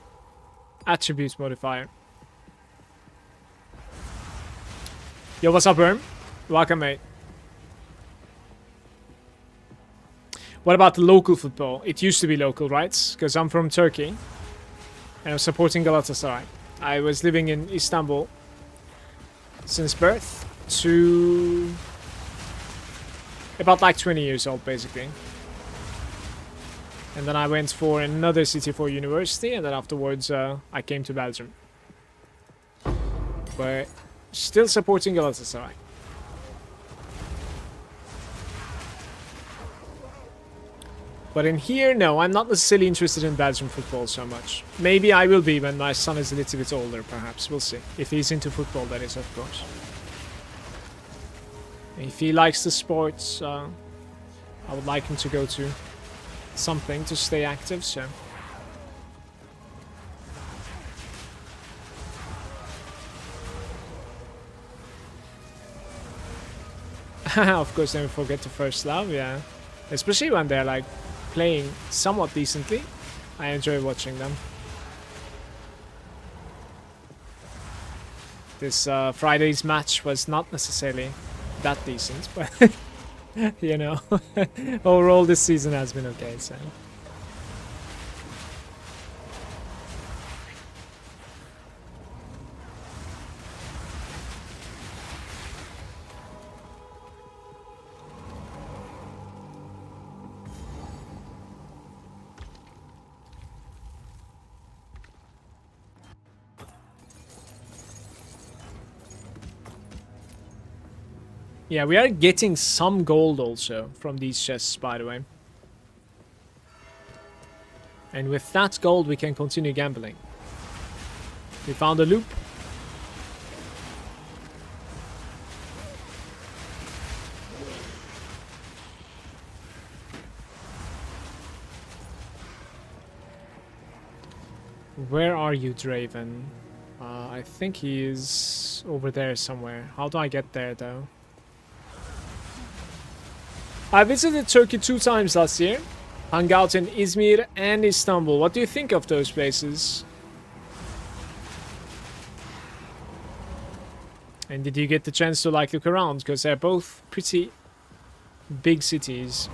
attribute modifier. Yo, what's up, Worm? Welcome, mate. What about the local football? It used to be local, right? Because I'm from Turkey. And I'm supporting Galatasaray. I was living in Istanbul since birth to about like 20 years old, basically. And then I went for another city for university, and then afterwards I came to Belgium. But still supporting Galatasaray. But in here, no, I'm not necessarily interested in Belgian football so much. Maybe I will be when my son is a little bit older, perhaps. We'll see. If he's into football, that is, of course. If he likes the sports, I would like him to go to something to stay active, so... Of course, never forget the first love, yeah. Especially when they're like playing somewhat decently. I enjoy watching them. This Friday's match was not necessarily that decent, but you know, overall this season has been okay, so. Yeah, we are getting some gold also from these chests, by the way. And with that gold, we can continue gambling. We found a loop. Where are you, Draven? I think he is over there somewhere. How do I get there, though? I visited Turkey 2 times last year. Hung out in Izmir and Istanbul. What do you think of those places? And did you get the chance to like look around? Because they're both pretty big cities.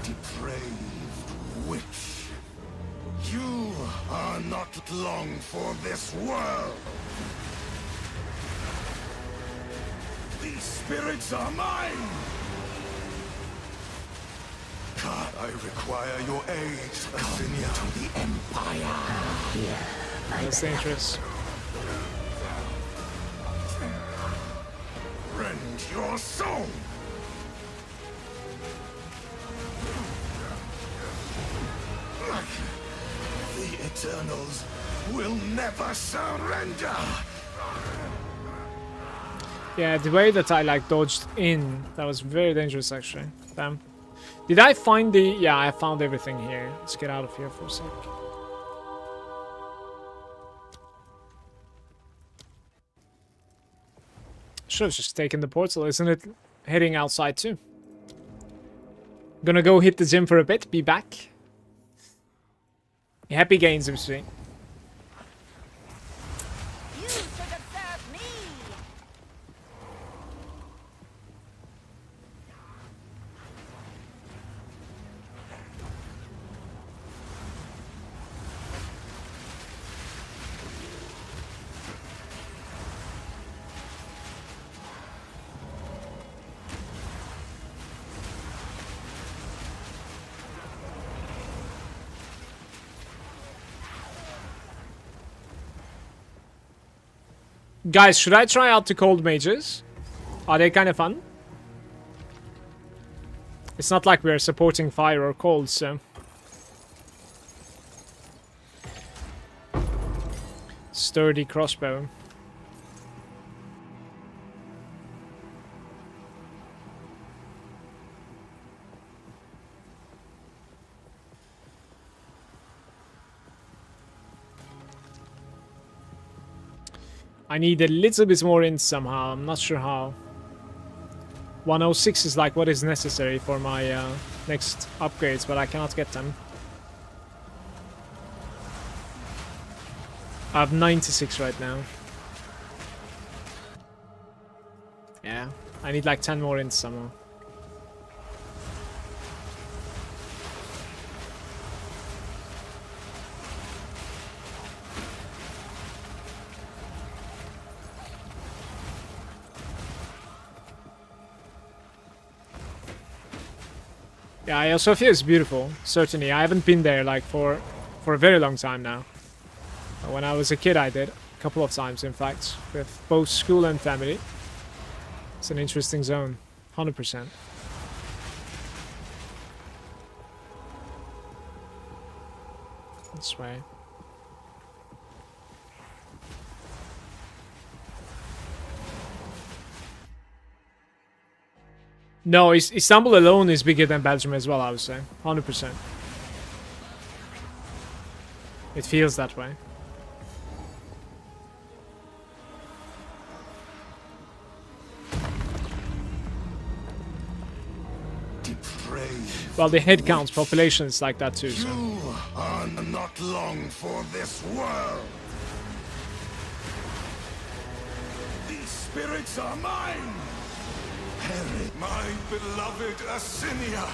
Depraved witch. You are not long for this world. These spirits are mine. God, I require your aid, Assinia. To the Empire. That's dangerous. Rend your soul. The Eternals will never surrender. Yeah, the way that I like dodged in, that was very dangerous actually. Damn. Did I find the... Yeah, I found everything here. Let's get out of here for a sec. Should have just taken the portal, isn't it? Heading outside too. Gonna go hit the gym for a bit, be back. Happy gains, MC. You should have served me. Guys, should I try out the cold mages? Are they kind of fun? It's not like we're supporting fire or cold, so... Sturdy crossbow. I need a little bit more in somehow. I'm not sure how. 106 is like what is necessary for my next upgrades, but I cannot get them. I have 96 right now. Yeah, I need like 10 more in somehow. Yeah, Hagia Sophia is beautiful, certainly. I haven't been there like for a very long time now. When I was a kid I did, a couple of times in fact, with both school and family. It's an interesting zone, 100%. This way. No, Istanbul alone is bigger than Belgium as well, I would say. 100%. It feels that way. Well, the head count population is like that too, so... You are not long for this world. These spirits are mine. Perish, my beloved Assinia.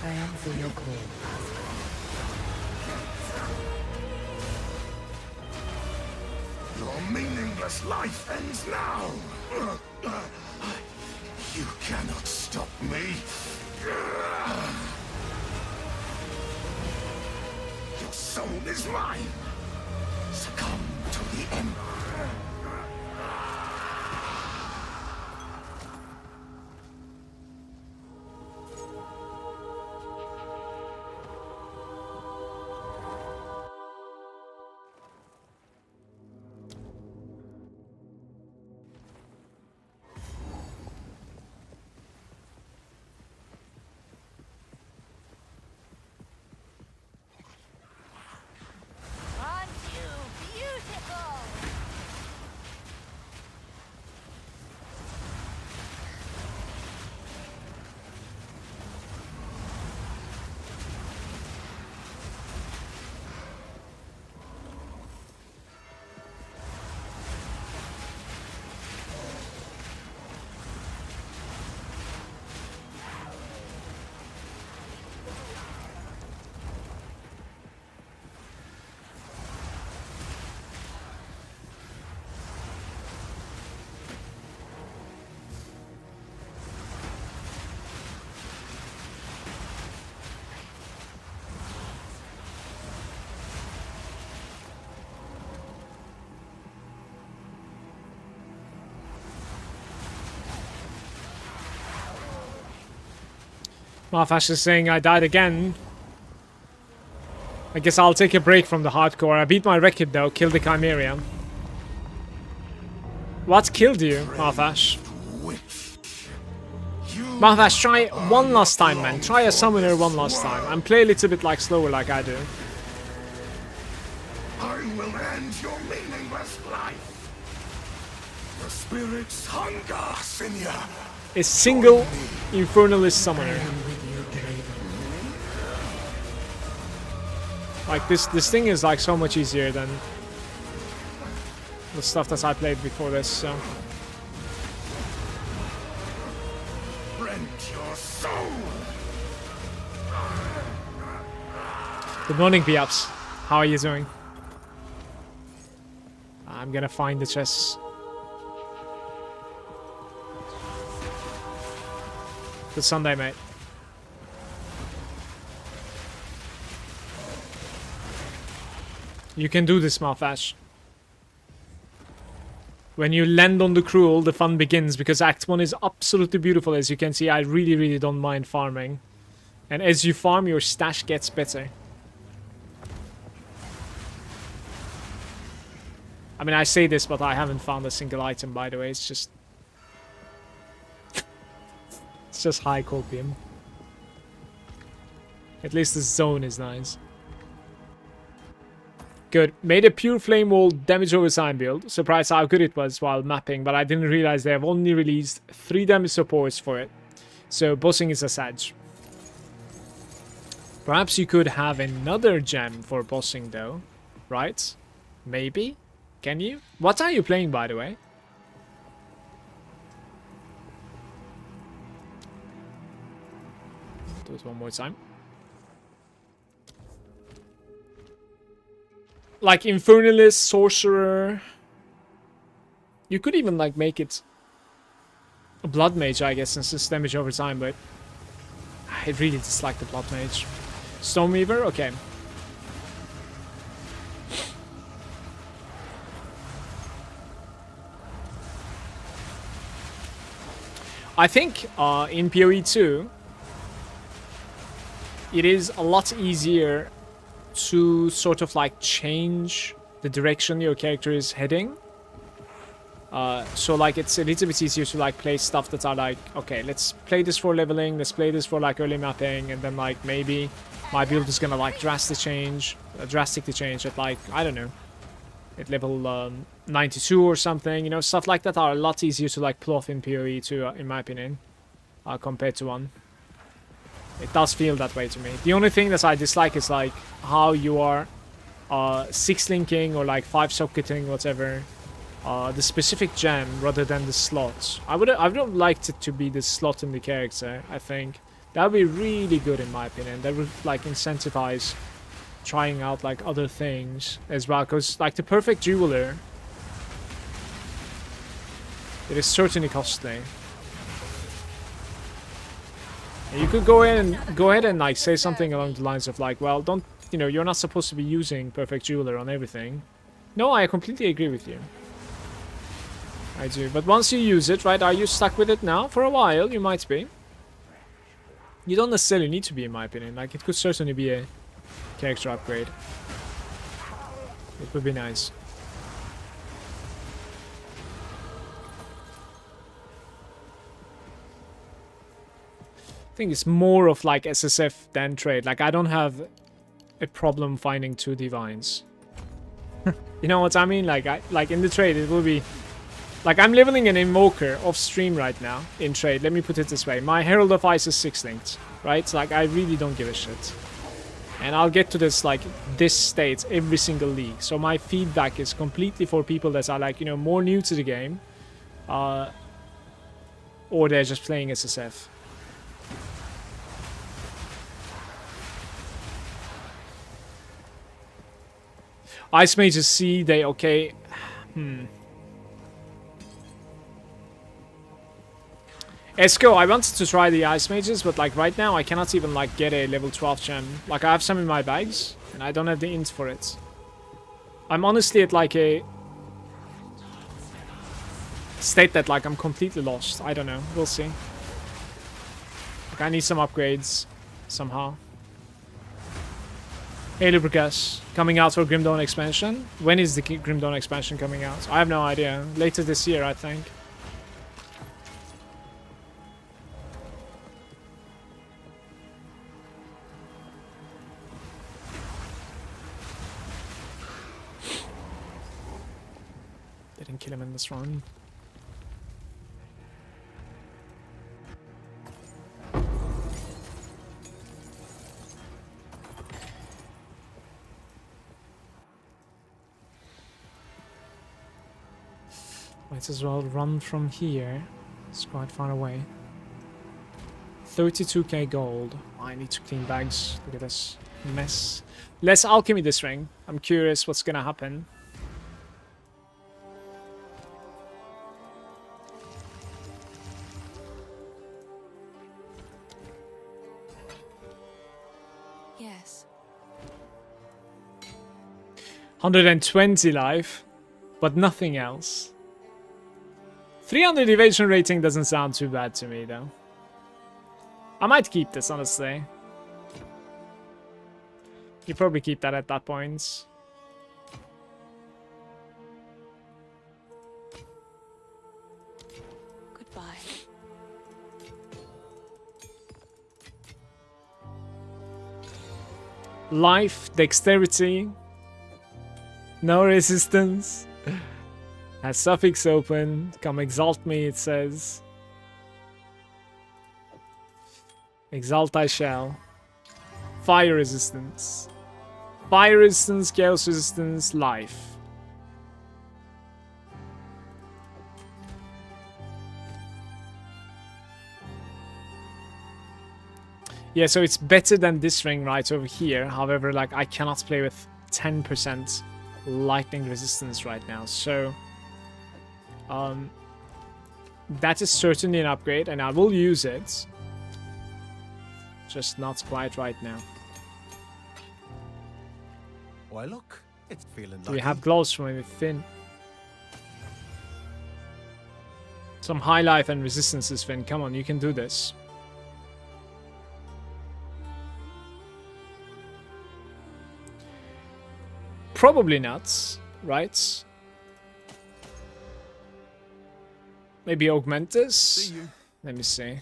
I answer your call. Your meaningless life ends now. You cannot stop me. Your soul is mine. Succumb to the Emperor. Aren't you beautiful? Marfash is saying I died again. I guess I'll take a break from the hardcore. I beat my record though, killed the Chimera. What killed you, Marfash? Marfash, try one last time, man. Try a summoner one last time. And play a little bit like slower like I do. I will end your meaningless life. The spirit's hunger, Senior. A single Infernalist summoner. Like this thing is like so much easier than the stuff that I played before this, so. Rent your soul. Good morning, Piaps. How are you doing? I'm gonna find the chest. Good Sunday, mate. You can do this, Marfash. When you land on the cruel, the fun begins, because Act 1 is absolutely beautiful. As you can see, I really don't mind farming. And as you farm, your stash gets better. I mean, I say this, but I haven't found a single item, by the way. It's just... it's just high copium. At least the zone is nice. Good. Made a pure flame wall damage over time build. Surprised how good it was while mapping, but I didn't realize they have only released 3 damage supports for it. So bossing is a sag. Perhaps you could have another gem for bossing though, right? Maybe? Can you? What are you playing, by the way? Do it one more time. Like Infernalist, Sorcerer. You could even like make it a Blood Mage, I guess, since it's damage over time, but I really dislike the Blood Mage. Stoneweaver? Okay. I think in PoE 2, it is a lot easier to sort of like change the direction your character is heading. So like it's a little bit easier to like play stuff that are like, okay, let's play this for leveling, let's play this for like early mapping, and then like maybe my build is gonna like drastically change at like, I don't know, at level 92 or something, you know, stuff like that are a lot easier to like pull off in PoE 2, in my opinion, compared to 1. It does feel that way to me. The only thing that I dislike is like how you are 6-linking or like 5-socketing, whatever, the specific gem rather than the slot. I would have liked it to be the slot in the character, I think. That would be really good in my opinion. That would like incentivize trying out like other things as well, because like the perfect jeweler, it is certainly costly. And you could go ahead and like say something along the lines of like, well, don't you know, you're not supposed to be using Perfect Jeweler on everything. No, I completely agree with you. I do. But once you use it, right, are you stuck with it now? For a while, you might be. You don't necessarily need to be, in my opinion. Like, it could certainly be a character upgrade. It would be nice. I think it's more of like SSF than trade. Like, I don't have a problem finding 2 divines. You know what I mean? Like, like in the trade, it will be... Like, I'm leveling an Invoker off stream right now in trade. Let me put it this way. My Herald of Ice is 6 linked, right? Like, I really don't give a shit. And I'll get to this, like, this state every single league. So my feedback is completely for people that are, like, you know, more new to the game. Or they're just playing SSF. Ice Mages C, they okay. Esco, I wanted to try the Ice Mages, but like right now I cannot even like get a level 12 gem. Like I have some in my bags, and I don't have the int for it. I'm honestly at like a state that like I'm completely lost. I don't know. We'll see. Like I need some upgrades somehow. Hey Lubricus, coming out for Grim Dawn expansion. When is the Grim Dawn expansion coming out? I have no idea. Later this year, I think. Didn't kill him in this run. Might as well run from here. It's quite far away. 32k gold. I need to clean bags. Look at this mess. Less alchemy this ring. I'm curious what's gonna happen. Yes. 120 life, but nothing else. 300 evasion rating doesn't sound too bad to me, though. I might keep this, honestly. You probably keep that at that point. Goodbye. Life, dexterity, no resistance. Has suffix open. Come exalt me, it says. Exalt I shall. Fire resistance. Fire resistance, chaos resistance, life. Yeah, so it's better than this ring right over here. However, like I cannot play with 10% lightning resistance right now. So that is certainly an upgrade, and I will use it. Just not quite right now. Why look, it's feeling Do we lucky. have gloves from Finn? Some high life and resistances, Finn. Come on, you can do this. Probably not, right? Maybe Augmentus? See you. Let me see.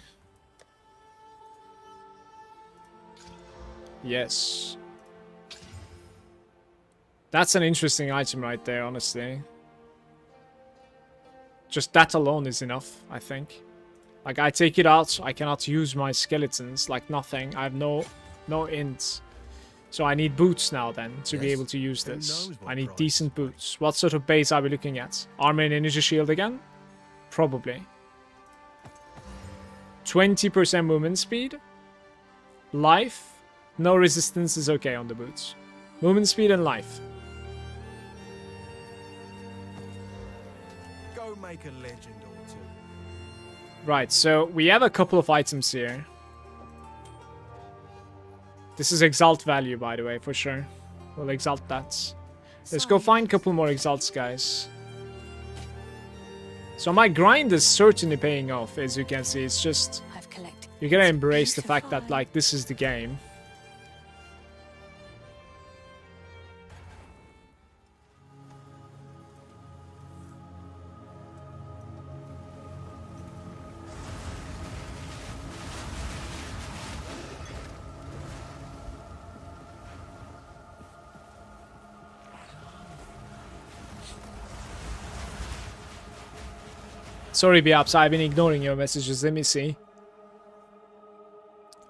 Yes. That's an interesting item right there, honestly. Just that alone is enough, I think. Like, I take it out, I cannot use my skeletons, like nothing. I have no int. So I need boots now then, to be Yes. able to use Who this. knows what I need price? decent boots. What sort of base are we looking at? Armor and energy shield again? Probably. 20% movement speed. Life. No resistance is okay on the boots. Movement speed and life. Go make a legend or two. Right, so we have a couple of items here. This is exalt value, by the way, for sure. We'll exalt that. Let's go find a couple more exalts, guys. So my grind is certainly paying off, as you can see. It's just... I've collected. You gotta embrace the fact that, like, this is the game. Sorry, Biaps, I've been ignoring your messages. Let me see.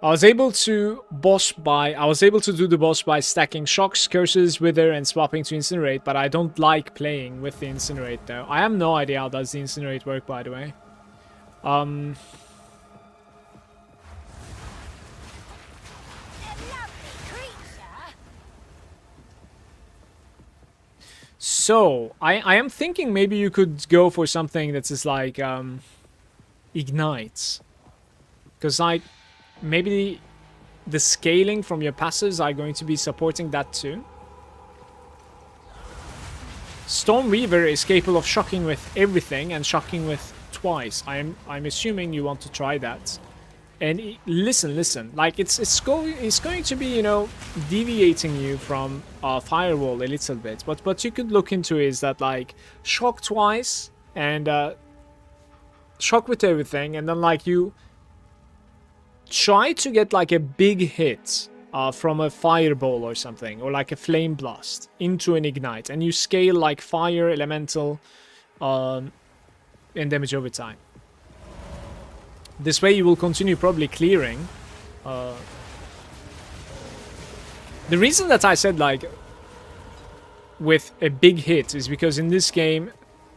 I was able to do the boss by stacking shocks, curses, wither, and swapping to incinerate, but I don't like playing with the incinerate though. I have no idea how does the incinerate work, by the way. So, I am thinking maybe you could go for something that is like, ignites. Because, like, maybe the scaling from your passives are going to be supporting that too. Stormweaver is capable of shocking with everything and shocking with twice. I'm assuming you want to try that. And listen, like it's going to be, you know, deviating you from firewall a little bit. But what you could look into is that, like, shock twice and shock with everything, and then like you try to get like a big hit from a fireball or something, or like a flame blast into an ignite, and you scale like fire, elemental, and damage over time. This way you will continue probably clearing. The reason that I said like with a big hit is because in this game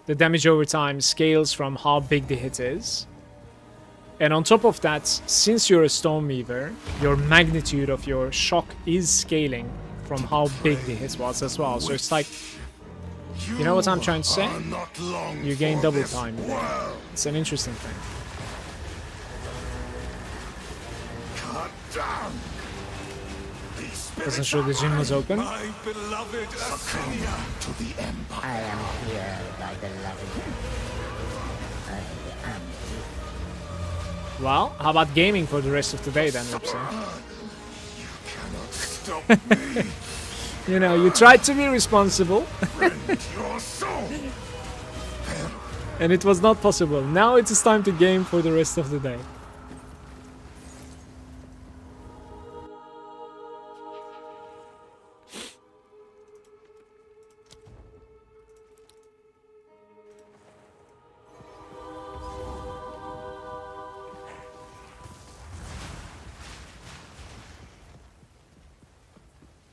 the damage over time scales from how big the hit is. And on top of that, since you're a Stormweaver, your magnitude of your shock is scaling from how big the hit was as well. So it's like, you know what I'm trying to say? You gain double time. It's an interesting thing. Wasn't sure the gym was open. My beloved Assyria to the Empire. I am here, my beloved. I am here. Well, how about gaming for the rest of the day then, Lipson? You cannot stop me. You know, you tried to be responsible, Rend your soul. and it was not possible. Now it is time to game for the rest of the day.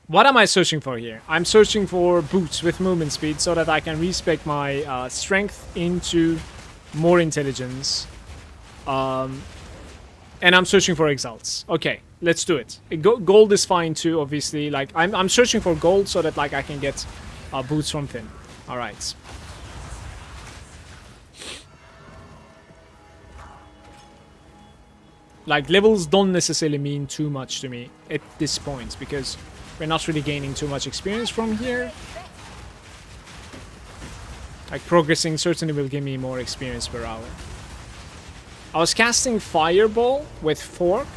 What am I searching for here? I'm searching for boots with movement speed so that I can respec my strength into more intelligence. And I'm searching for exalts. Okay, let's do it. Gold is fine too, obviously. Like I'm searching for gold so that like I can get boots from Finn. All right. Like levels don't necessarily mean too much to me at this point because we're not really gaining too much experience from here. Like progressing certainly will give me more experience per hour. I was casting Fireball with Fork,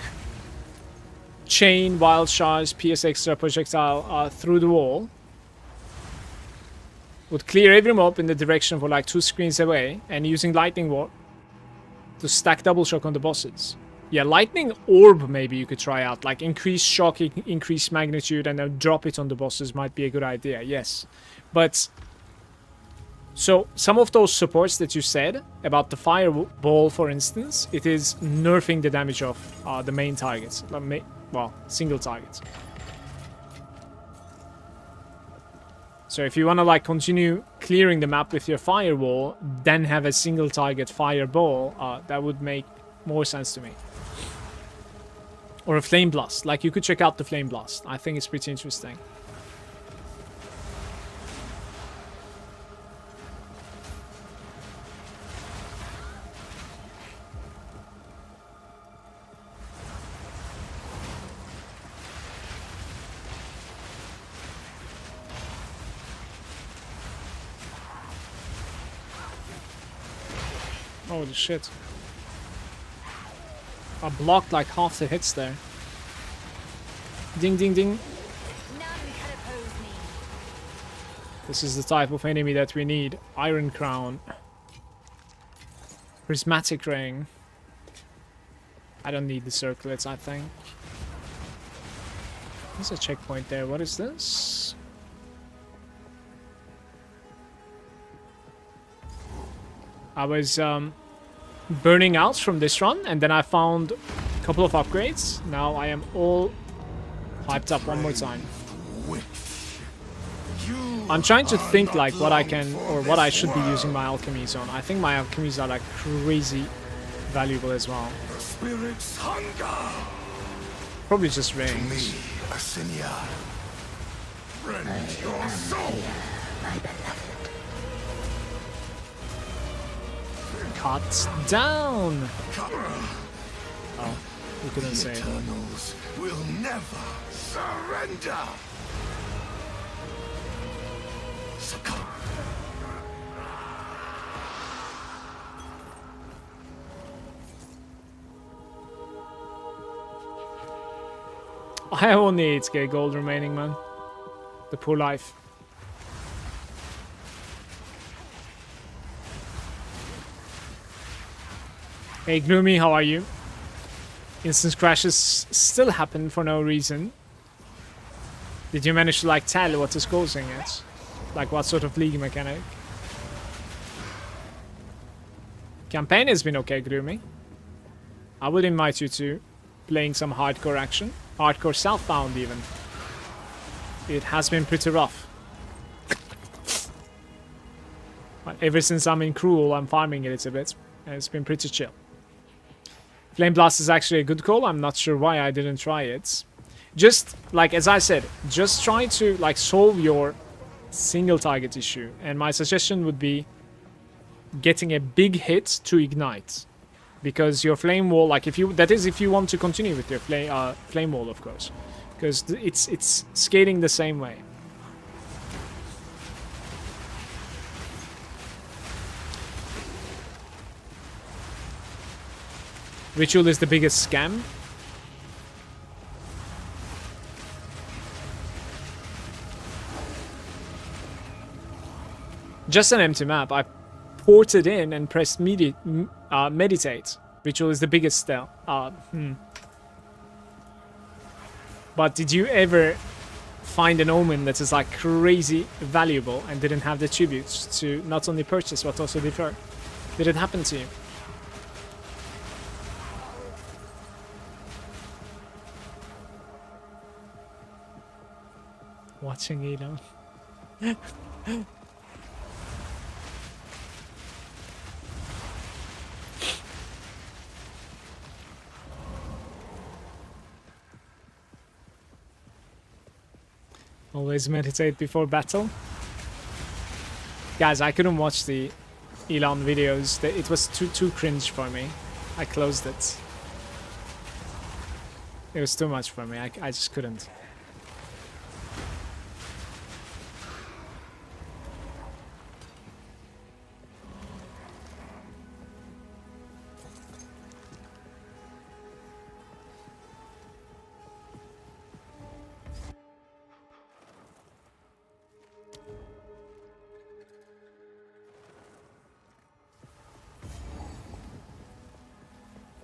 Chain, Wild Charge, PS Extra projectile through the wall. Would clear every mob in the direction for like 2 screens away, and using Lightning Warp to stack double shock on the bosses. Yeah, Lightning Orb maybe you could try out. Like increase shock, increase magnitude, and then drop it on the bosses might be a good idea, yes. But, so some of those supports that you said about the Fireball, for instance, it is nerfing the damage of the main targets. Well, single targets. So if you want to like continue clearing the map with your Firewall, then have a single target Fireball, that would make more sense to me. Or a Flame Blast. Like, you could check out the Flame Blast. I think it's pretty interesting. Holy shit. I blocked like half the hits there. Ding ding ding. None can oppose me. This is the type of enemy that we need. Iron Crown. Prismatic Ring. I don't need the circlets, I think. There's a checkpoint there. What is this? I was burning out from this run, and then I found a couple of upgrades. Now I am all hyped up one more time. I'm trying to think like what I can or what I should be using my alchemies on. I think my alchemies are like crazy valuable as well. Spirit's hunger. Probably just To me, rings. Asynia. Rend your soul. My beloved. Cut down. Oh, you couldn't The say it. Eternals will never surrender. Succumb. I have only 8k gold remaining, man. The poor life. Hey Gloomy, how are you? Instance crashes still happen for no reason. Did you manage to like tell what is causing it? Like what sort of league mechanic? Campaign has been okay, Gloomy. I would invite you to playing some hardcore action. Hardcore Southbound even. It has been pretty rough. But ever since I'm in Cruel, I'm farming it a bit. And it's been pretty chill. Flame Blast is actually a good call. I'm not sure why I didn't try it. Just, like, as I said, just try to, like, solve your single target issue. And my suggestion would be getting a big hit to ignite. Because your flame wall, like, if you, that is if you want to continue with your flame wall, of course. Because it's scaling the same way. Ritual is the biggest scam. Just an empty map. I ported in and pressed meditate. Ritual is the biggest spell. But did you ever find an omen that is like crazy valuable and didn't have the tributes to not only purchase but also defer? Did it happen to you? Watching Elon. Always meditate before battle. Guys, I couldn't watch the Elon videos. It was too cringe for me. I closed it. It was too much for me. I just couldn't.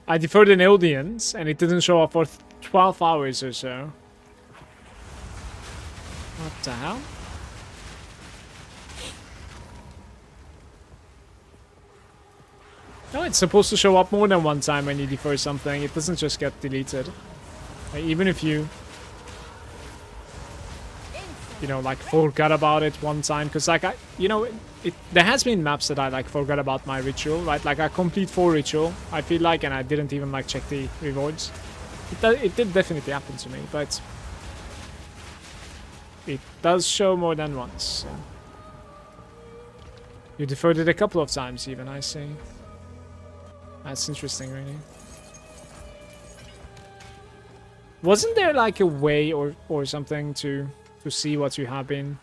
I deferred an audience and it didn't show up for 12 hours or so. What the hell? No, it's supposed to show up more than one time when you defer something. It doesn't just get deleted. Like, even if you know, like, forgot about it one time. Because, like, there has been maps that I, like, forgot about my ritual, right? Like, I complete 4 ritual, I feel like, and I didn't even, like, check the rewards. It did definitely happen to me, but it does show more than once. So. You deferred it a couple of times even, I see. That's interesting, really. Wasn't there, like, a way or something to see what you have been,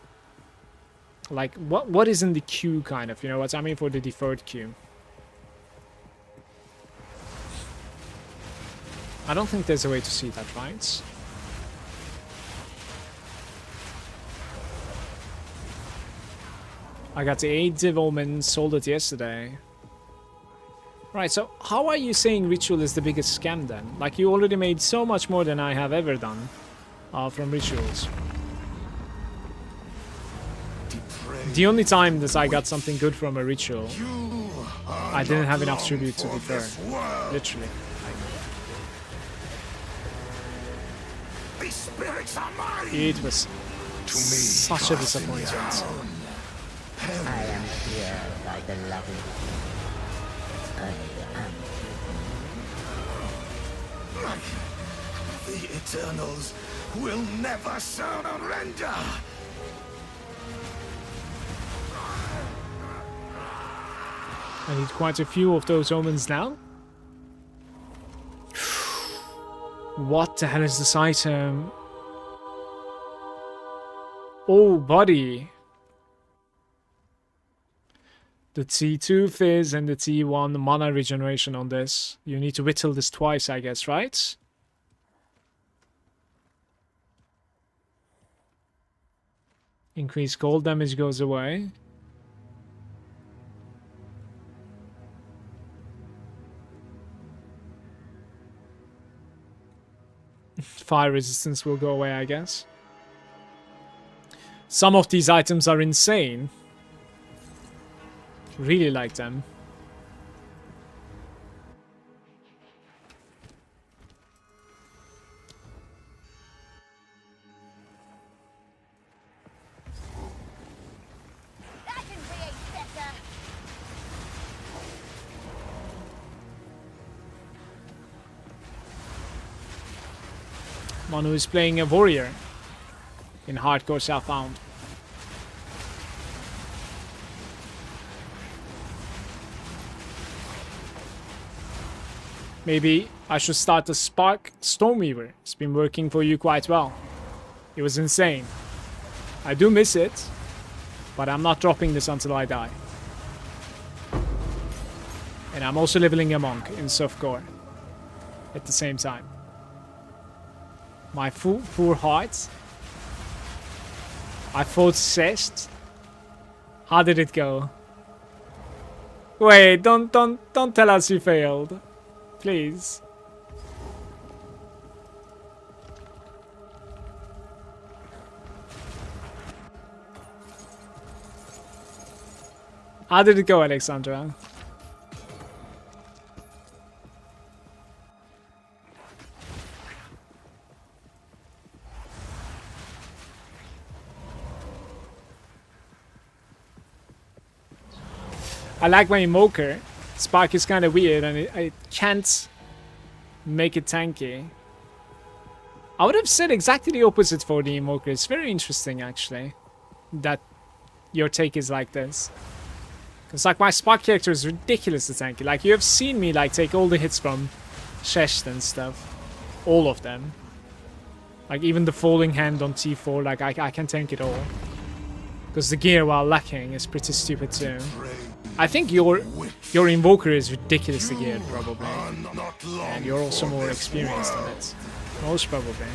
like, what is in the queue, kind of, you know what I mean, for the deferred queue? I don't think there's a way to see that, right? I got the 8 Devilman, sold it yesterday. Right, so how are you saying Ritual is the biggest scam then? Like, you already made so much more than I have ever done from Rituals. The only time that I got something good from a Ritual, I didn't have enough tribute, to be fair. Literally. These spirits are mine. It was such a disappointment. I am here by the loving. I am. The Eternals will never surrender. I need quite a few of those omens now. What the hell is this item? Oh, buddy. The T2 Fizz and the T1 mana regeneration on this. You need to whittle this twice, I guess, right? Increased gold damage goes away. Fire resistance will go away, I guess. Some of these items are insane. Really like them. I can create better. Manu is playing a warrior in hardcore Southbound. Maybe I should start the Spark Stormweaver. It's been working for you quite well. It was insane. I do miss it, but I'm not dropping this until I die. And I'm also leveling a monk in softcore at the same time. My poor heart. I fought Cest. How did it go? Wait, don't tell us you failed. Please. How did it go, Alexandra? I like my Invoker. Spark is kind of weird and I can't make it tanky. I would have said exactly the opposite for the Invoker. It's very interesting, actually, that your take is like this. Because, like, my Spark character is ridiculously tanky. Like, you have seen me, like, take all the hits from Shesh and stuff. All of them. Like, even the Falling Hand on T4, like, I can tank it all. Because the gear, while lacking, is pretty stupid too. I think your Invoker is ridiculously geared, probably. And you're also more experienced in it. Most probably.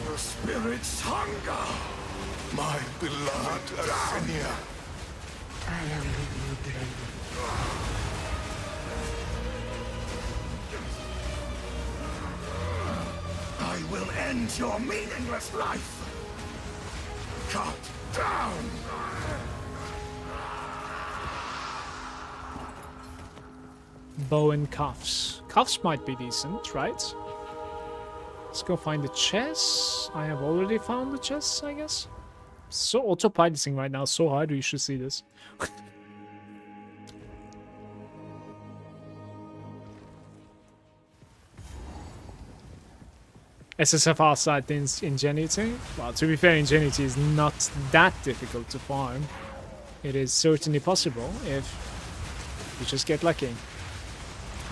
The spirits hunger. My beloved Arania. I am with you, Draven. I will end your meaningless life. Cut down. Bow and cuffs. Cuffs might be decent, right? Let's go find the chest. I have already found the chest, I guess. So autopiloting right now, so hard, you should see this. SSF outside Ingenuity. Well, to be fair, Ingenuity is not that difficult to farm. It is certainly possible if you just get lucky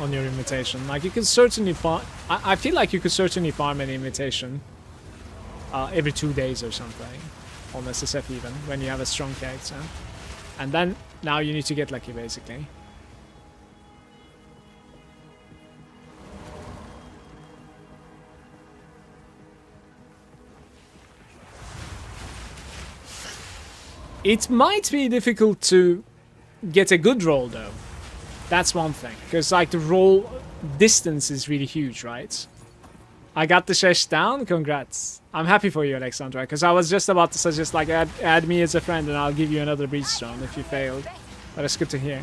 on your invitation. Like, you can certainly farm... I feel like you could certainly farm an invitation every 2 days or something. On SSF even, when you have a strong character. And then, now you need to get lucky, basically. It might be difficult to get a good roll though. That's one thing. Because like the roll distance is really huge, right? I got the shesh down. Congrats. I'm happy for you, Alexandra. Because I was just about to suggest like add me as a friend and I'll give you another breach stone if you failed. But it's good to hear.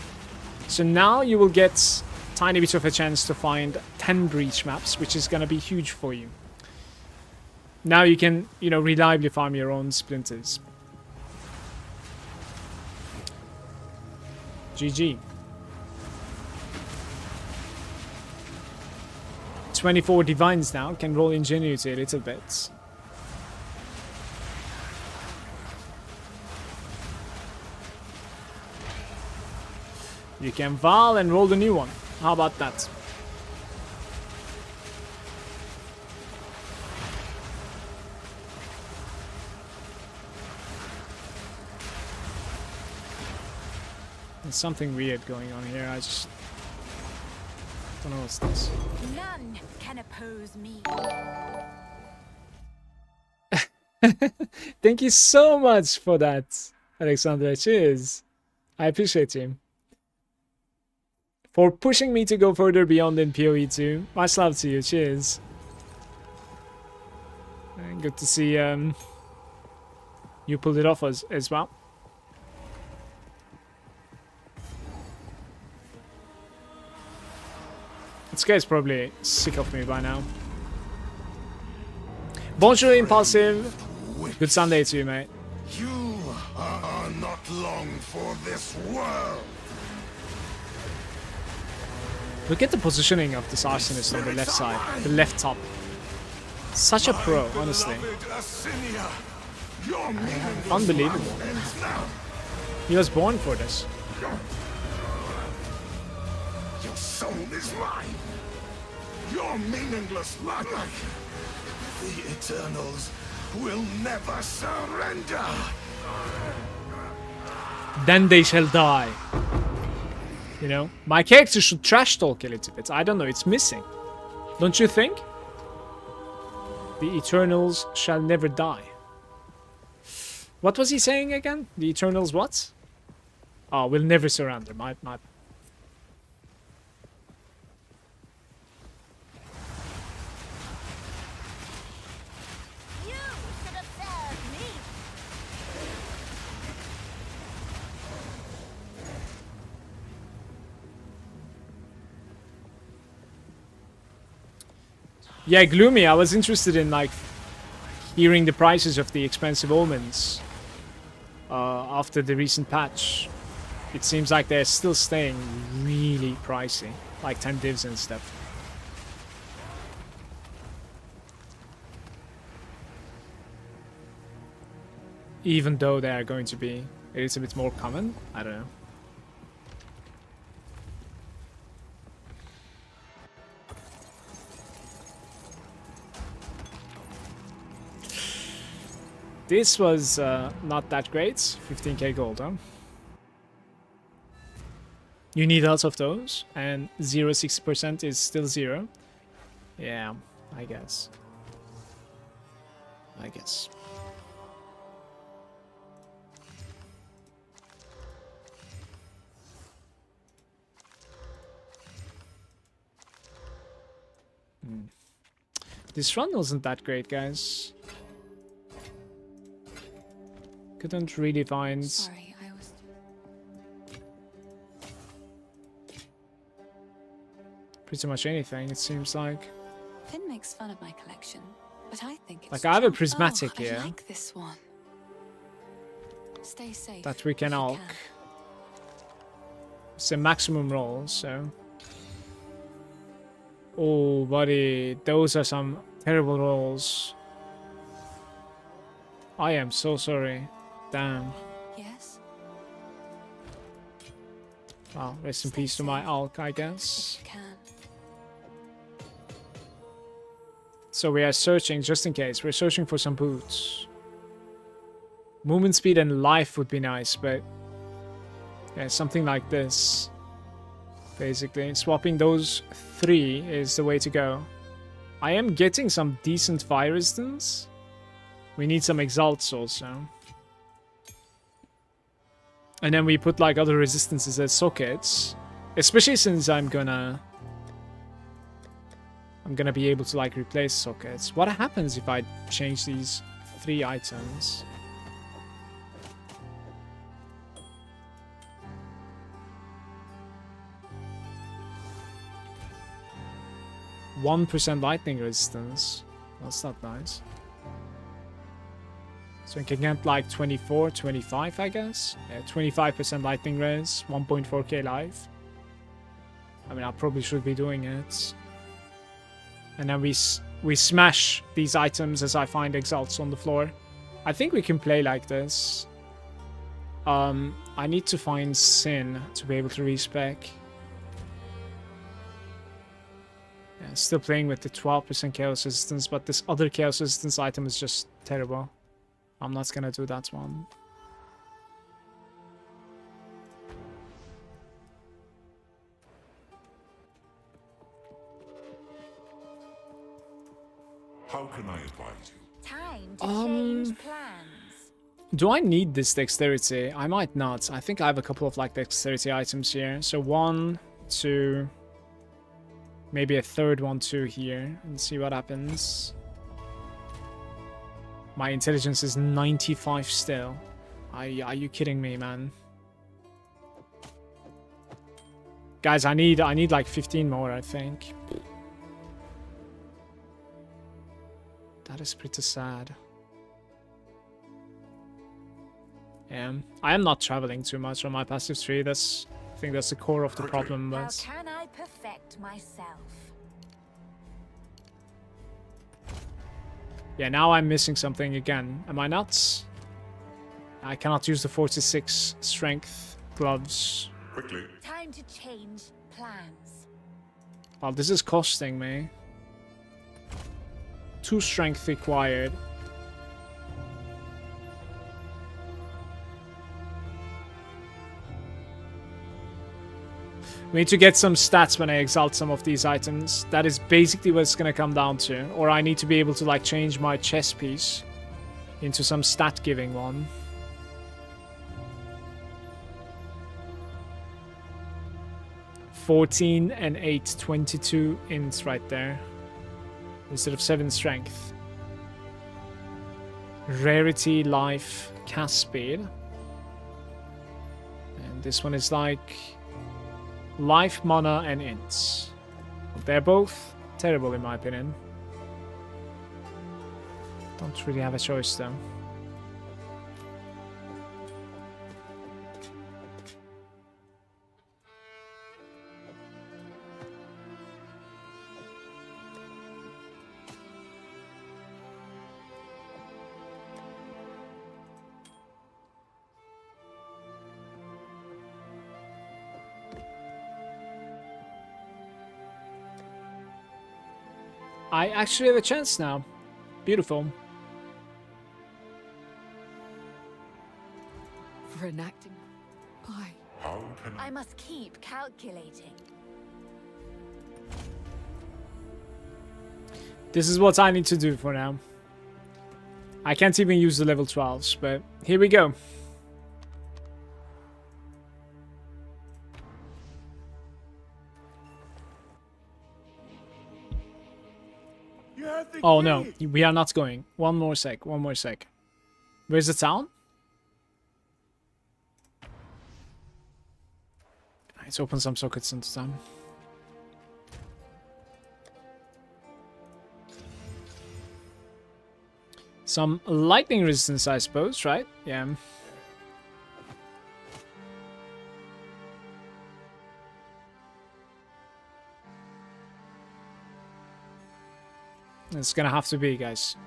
So now you will get tiny bit of a chance to find 10 breach maps, which is going to be huge for you. Now you can, you know, reliably farm your own splinters. GG. 24 divines now, can roll ingenuity a little bit. You can Val and roll the new one. How about that? There's something weird going on here. I just don't know what's this. None can oppose me. Thank you so much for that, Alexandra. Cheers. I appreciate you. For pushing me to go further beyond in PoE 2. Much love to you. Cheers. And good to see you pulled it off as well. This guy's probably sick of me by now. Bonjour, Impulsive. Good Sunday to you, mate. You are not long for this world. Look at the positioning of this arsonist on the left side, the left top. Such a pro, honestly. Unbelievable. He was born for this. Your soul is mine. Your meaningless life. The Eternals will never surrender. Then they shall die. You know, my character should trash talk a little bit. I don't know, it's missing. Don't you think? The Eternals shall never die. What was he saying again? The Eternals what? Oh, will never surrender. My. You should have served me. Yeah, Gloomy, I was interested in like hearing the prices of the expensive omens after the recent patch. It seems like they're still staying really pricey, like 10 divs and stuff. Even though they are going to be a little bit more common, I don't know. This was not that great. 15k gold, huh? You need lots of those, and 0.60% is still 0. Yeah, I guess. This run wasn't that great, guys. Couldn't really find... Sorry, I was... pretty much anything, it seems like. Finn makes fun of my collection, but I think it's Like, I have a charming. prismatic Oh, here. I like this one. Stay safe. That we can if you alk. It's a maximum roll, so... Oh, buddy, those are some terrible rolls. I am so sorry. Damn. Yes. Well, rest in peace to my alk, I guess. If you can. So we are searching, just in case, we're searching for some boots. Movement speed and life would be nice, but... yeah, something like this. Basically, swapping those 3 is the way to go. I am getting some decent fire resistance. We need some exalts also. And then we put like other resistances as sockets. Especially since I'm gonna be able to like replace sockets. What happens if I change these 3 items? %1 lightning resistance. That's not nice. So we can get like 24, 25, I guess. Yeah, 25% lightning res, 1.4k life. I mean, I probably should be doing it. And then we smash these items as I find exalts on the floor. I think we can play like this. I need to find Sin to be able to respec. Yeah, still playing with the 12% chaos resistance, but this other chaos resistance item is just terrible. I'm not gonna do that one. How can I advise you? Time to change plans. Do I need this dexterity? I might not. I think I have a couple of like dexterity items here. So 1, 2, maybe a third one too here, and see what happens. My intelligence is 95 still. Are you kidding me, man? Guys, I need like 15 more, I think. That is pretty sad. Yeah, I am not traveling too much on my passive tree. I think that's the core of the problem. How But can I perfect myself? yeah, now I'm missing something again. Am I nuts? I cannot use the 46 strength gloves. Quickly. Time to change plans. Well, this is costing me. 2 strength required. We need to get some stats when I exalt some of these items. That is basically what it's gonna come down to. Or I need to be able to like change my chess piece into some stat giving one. (14 and 8, 22 ints right there. Instead of 7 strength. Rarity, life, cast speed. And this one is like life, mana, and ints. They're both terrible in my opinion. Don't really have a choice though. I actually have a chance now. Beautiful. For enacting. Why? How can I must keep calculating. This is what I need to do for now. I can't even use the level 12s, but here we go. Oh no, we are not going. One more sec. Where's the town? Let's open some sockets into town. Some lightning resistance, I suppose, right? Yeah. It's gonna have to be, guys.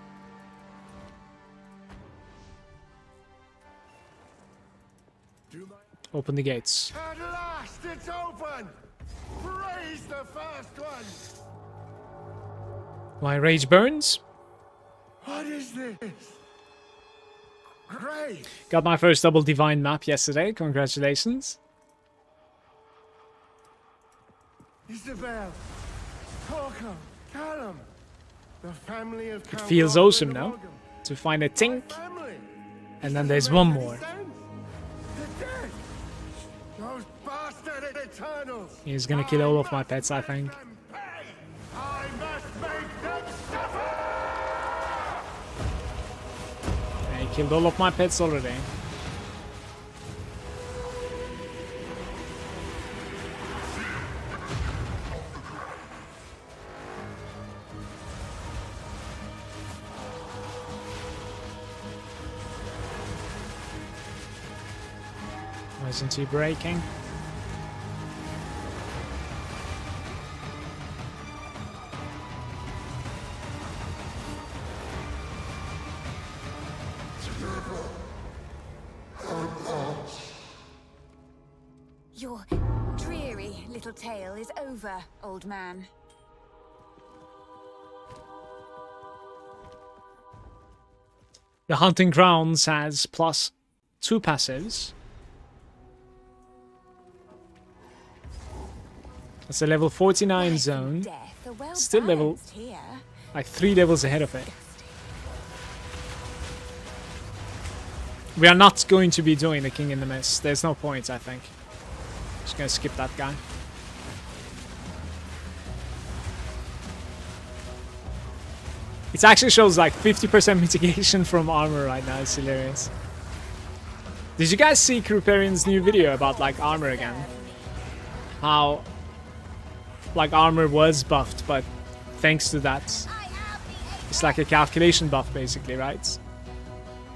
Open the gates. At last, it's open! Praise the first one! My rage burns. What is this? Great! Got my first double divine map yesterday. Congratulations. Isabel, Torko, Callum, the family of It feels awesome now to find a tink, Family. and then there's one more. The dead. Those bastard Eternals! He's gonna kill all of my pets, I think. I must make them suffer! Yeah, he killed all of my pets already. Why isn't he breaking? Your dreary little tale is over, old man. The Hunting Grounds has +2 passives. That's a level 49 zone. Death, a well Still level balanced here. like 3 levels ahead of it. We are not going to be doing the King in the Mist. There's no point, I think. Just gonna skip that guy. It actually shows like 50% mitigation from armor right now. It's hilarious. Did you guys see Kruperian's new video about like armor again? How like armor was buffed, but thanks to that, it's like a calculation buff basically, right?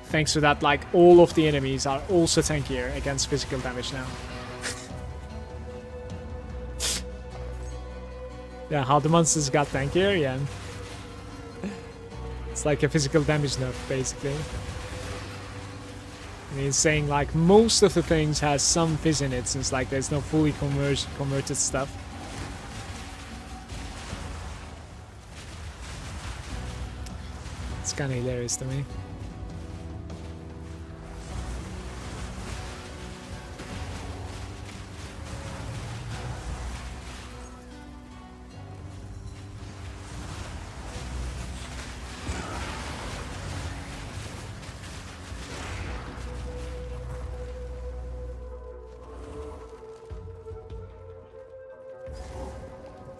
Thanks to that, like all of the enemies are also tankier against physical damage now. Yeah, how the monsters got tankier, yeah. It's like a physical damage nerf, basically. And he's saying like most of the things has some fizz in it, since like there's no fully converted stuff. It's kind of hilarious to me.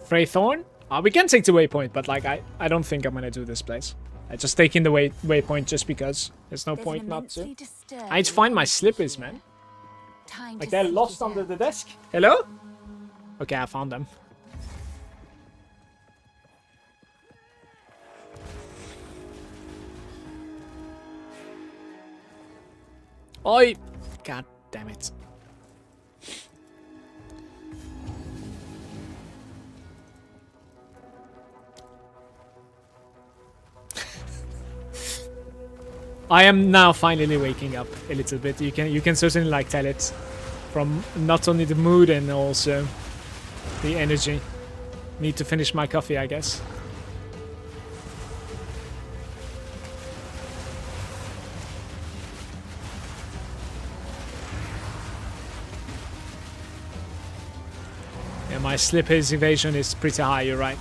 Freythorn? We can take the waypoint, but like I don't think I'm gonna do this place. I just taking the waypoint just because. There's no point not to. I need to find my slippers, man. Like they're lost under the desk. Hello? Okay, I found them. Oi! God damn it. I am now finally waking up a little bit. You can certainly like tell it from not only the mood and also the energy. Need to finish my coffee, I guess. Yeah, my slippers evasion is pretty high, you're right.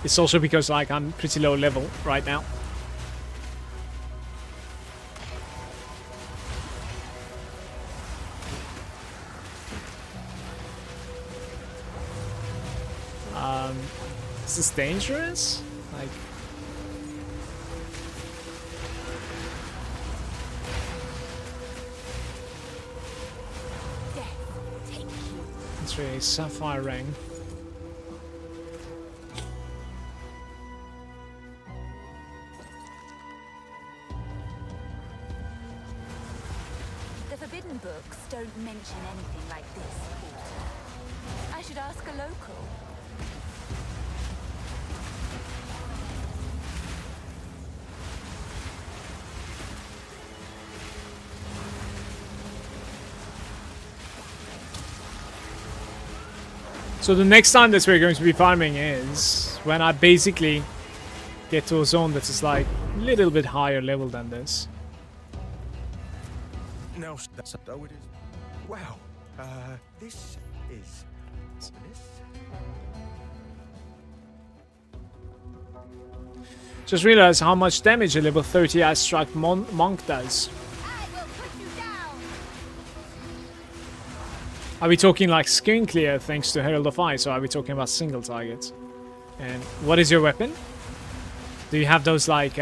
It's also because like I'm pretty low level right now. Is this dangerous? Like... It's really sapphire ring. The forbidden books don't mention anything like this. I should ask a local. So the next time that we're going to be farming is when I basically get to a zone that is like a little bit higher level than this. No, that's how it is. Wow. This is ominous. Just realized how much damage a level 30 ice strike monk does. I will put you down. Are we talking like skin clear thanks to Herald of Ice, or are we talking about single targets? And what is your weapon? Do you have those like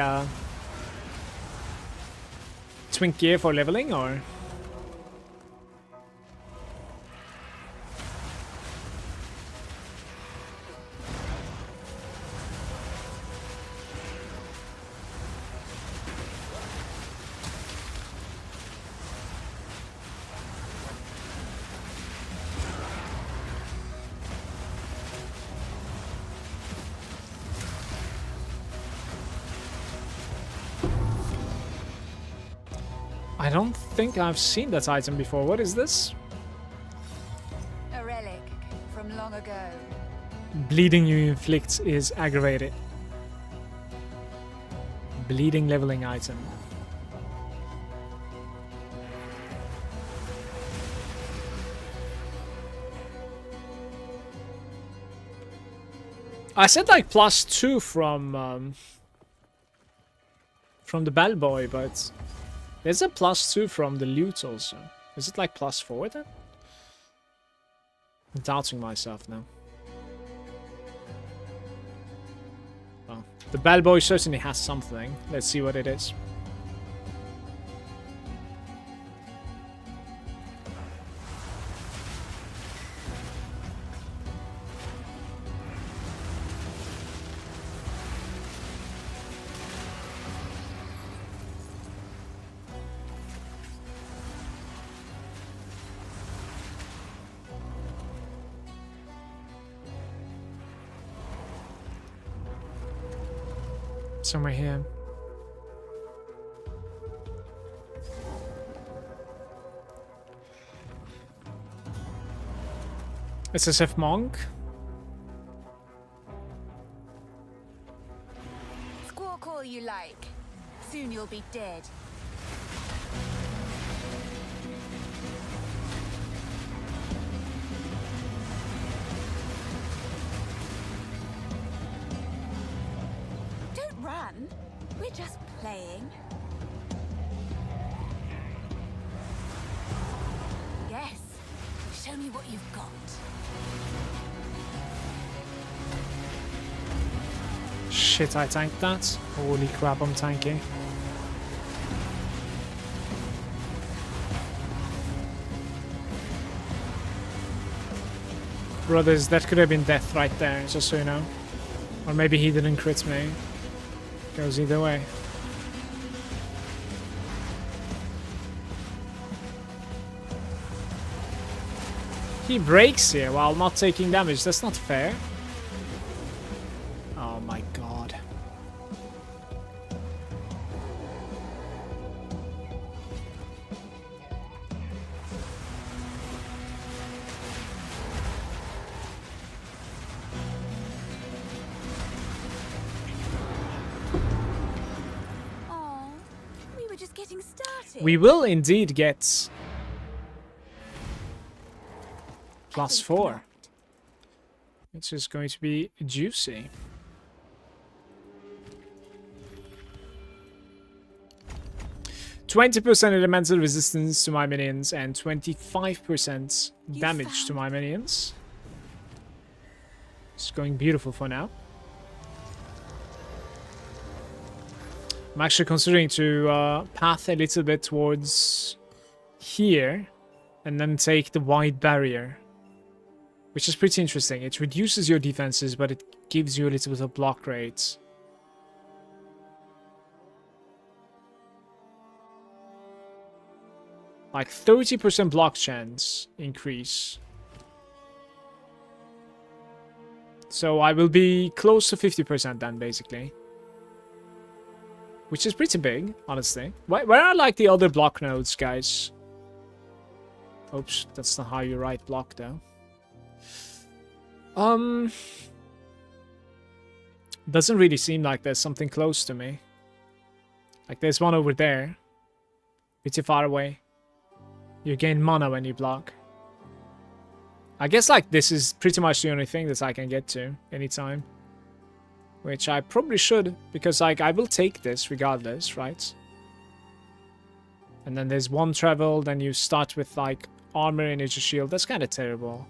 twink gear for leveling, or? I don't think I've seen that item before. What is this? A relic from long ago. Bleeding you inflict is aggravated. Bleeding leveling item. I said like +2 from the bellboy, but there's a +2 from the loot also. Is it like +4 then? I'm doubting myself now. Well, the bellboy certainly has something. Let's see what it is. Somewhere here. SSF monk. Squawk all you like. Soon you'll be dead. Run? We're just playing. Yes. Show me what you've got. Shit, I tanked that. Holy crap, I'm tanking. Brothers, that could have been death right there, just so you know. Or maybe he didn't crit me. Goes either way. He breaks here while not taking damage. That's not fair. Oh my god. We will indeed get +4, which is going to be juicy. %20 elemental resistance to my minions and 25% damage to my minions. It's going beautiful for now. I'm actually considering to path a little bit towards here and then take the wide barrier, which is pretty interesting. It reduces your defenses, but it gives you a little bit of block rates. Like 30% block chance increase. So I will be close to 50% then, basically. Which is pretty big, honestly. Where are like the other block nodes, guys? Oops, that's not how you write block, though. Doesn't really seem like there's something close to me. Like there's one over there. Pretty far away. You gain mana when you block. I guess like this is pretty much the only thing that I can get to anytime. Which I probably should, because like I will take this regardless, right? And then there's one travel, then you start with like armor, energy shield. That's kind of terrible.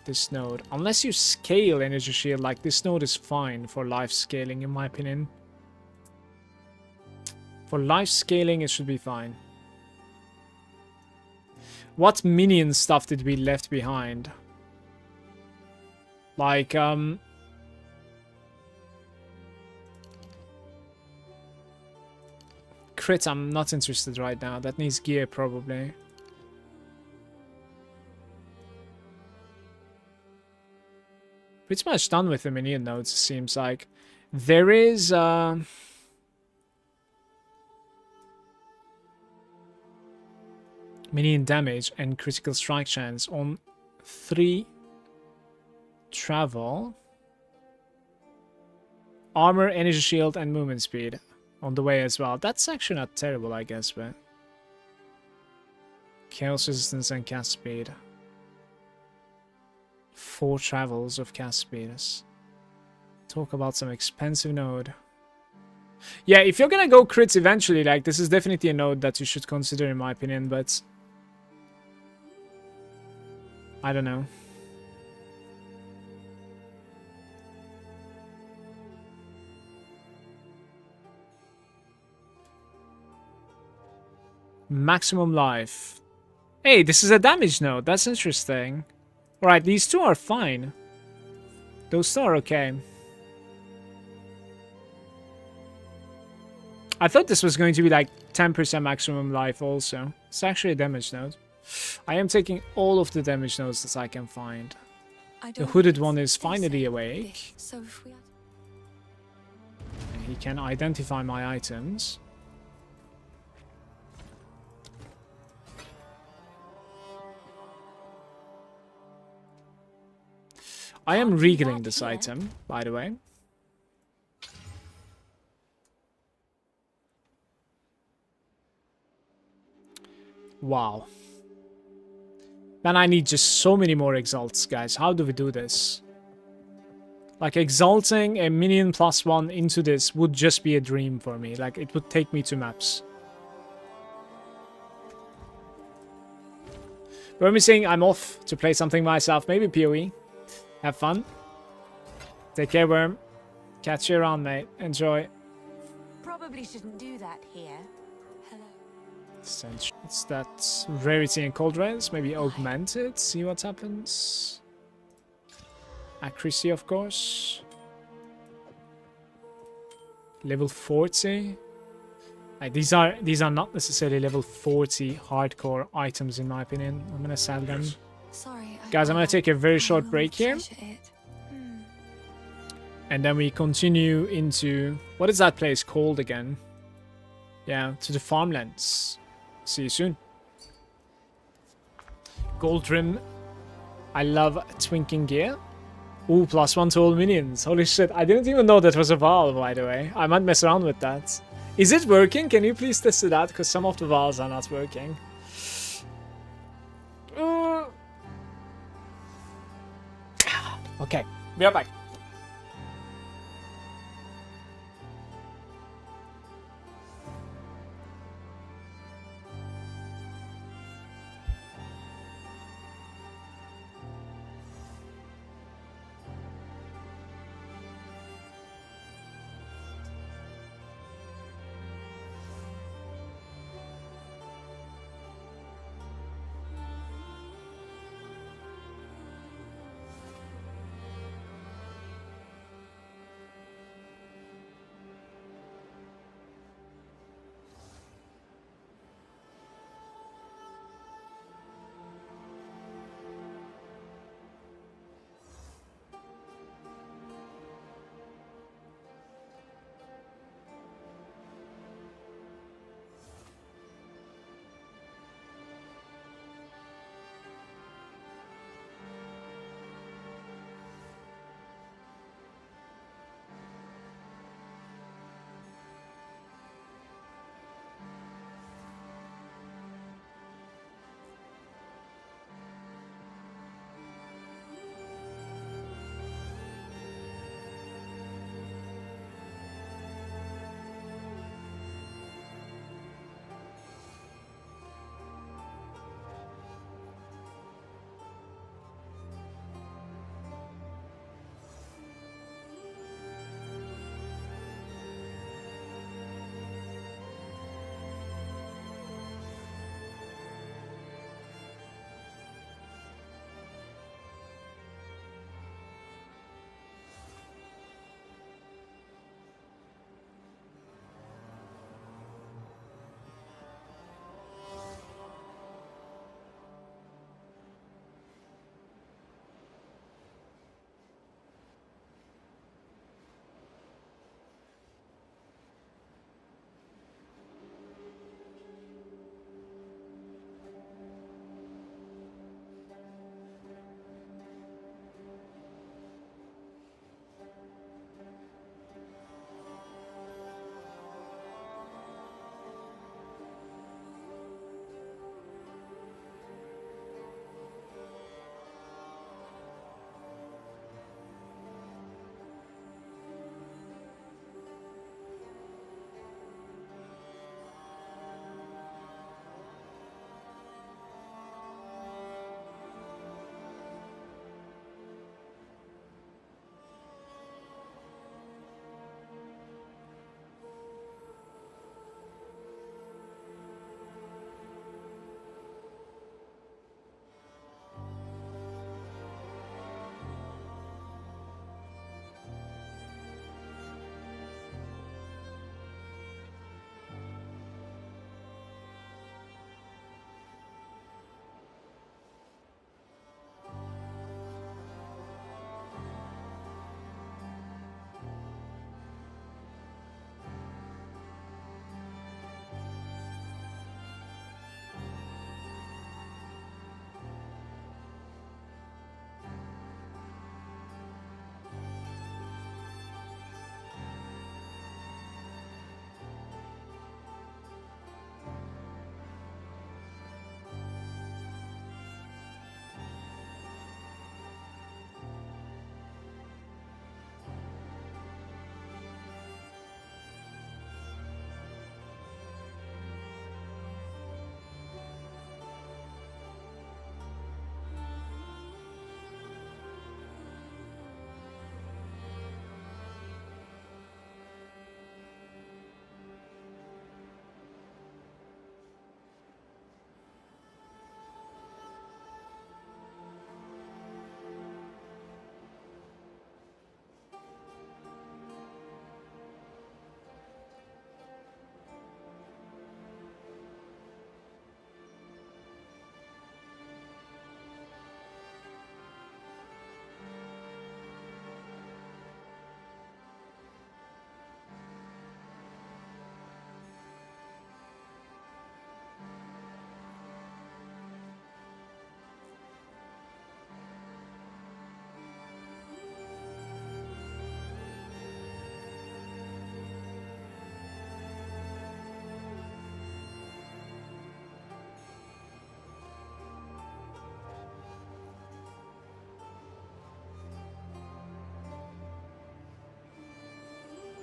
This node. Unless you scale energy shield, like this node is fine for life scaling in my opinion. For life scaling, it should be fine. What minion stuff did we left behind? Like, crit, I'm not interested right now. That needs gear, probably. Pretty much done with the minion nodes, it seems like. There is, minion damage and critical strike chance on 3 travel, armor, energy shield, and movement speed on the way as well. That's actually not terrible, I guess, but chaos resistance and cast speed. 4 travels of cast speeds. Talk about some expensive node. Yeah, if you're gonna go crits eventually, like, this is definitely a node that you should consider in my opinion, but I don't know. Maximum life. Hey, this is a damage node. That's interesting. Alright, these two are fine. Those two are okay. I thought this was going to be like 10% maximum life also. It's actually a damage node. I am taking all of the damage nodes that I can find. The hooded one is finally awake. So if we He can identify my items. I am regaling this item, by the way. Wow. Man, I need just so many more exalts, guys. How do we do this? Like, exalting a minion +1 into this would just be a dream for me. Like, it would take me to maps. Promising I'm off to play something myself. Maybe PoE. Have fun. Take care, Worm. Catch you around, mate. Enjoy. Probably shouldn't do that here. Hello. It's that rarity and cold rays. Maybe augment it. See what happens. Accuracy, of course. Level 40. Like, these are not necessarily level 40 hardcore items in my opinion. I'm gonna sell them. sorry, Guys, I'm gonna take a very short break here. And then we continue into... What is that place called again? Yeah, to the farmlands. See you soon. Gold trim. I love twinking gear. Ooh, +1 to all minions. Holy shit, I didn't even know that was a Val, by the way. I might mess around with that. Is it working? Can you please test it out? Because some of the Vals are not working. Okay, we are back.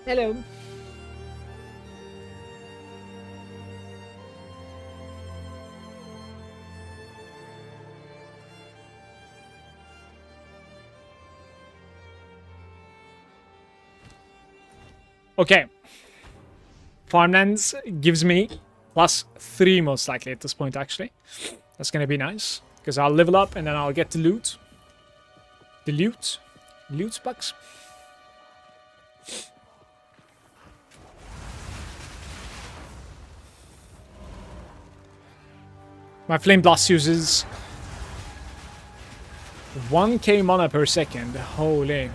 Hello. Okay. Farmlands gives me +3 most likely at this point, actually. That's gonna be nice. Because I'll level up and then I'll get the loot. The loot. Loot bucks. My Flame Blast uses 1k mana per second. Holy.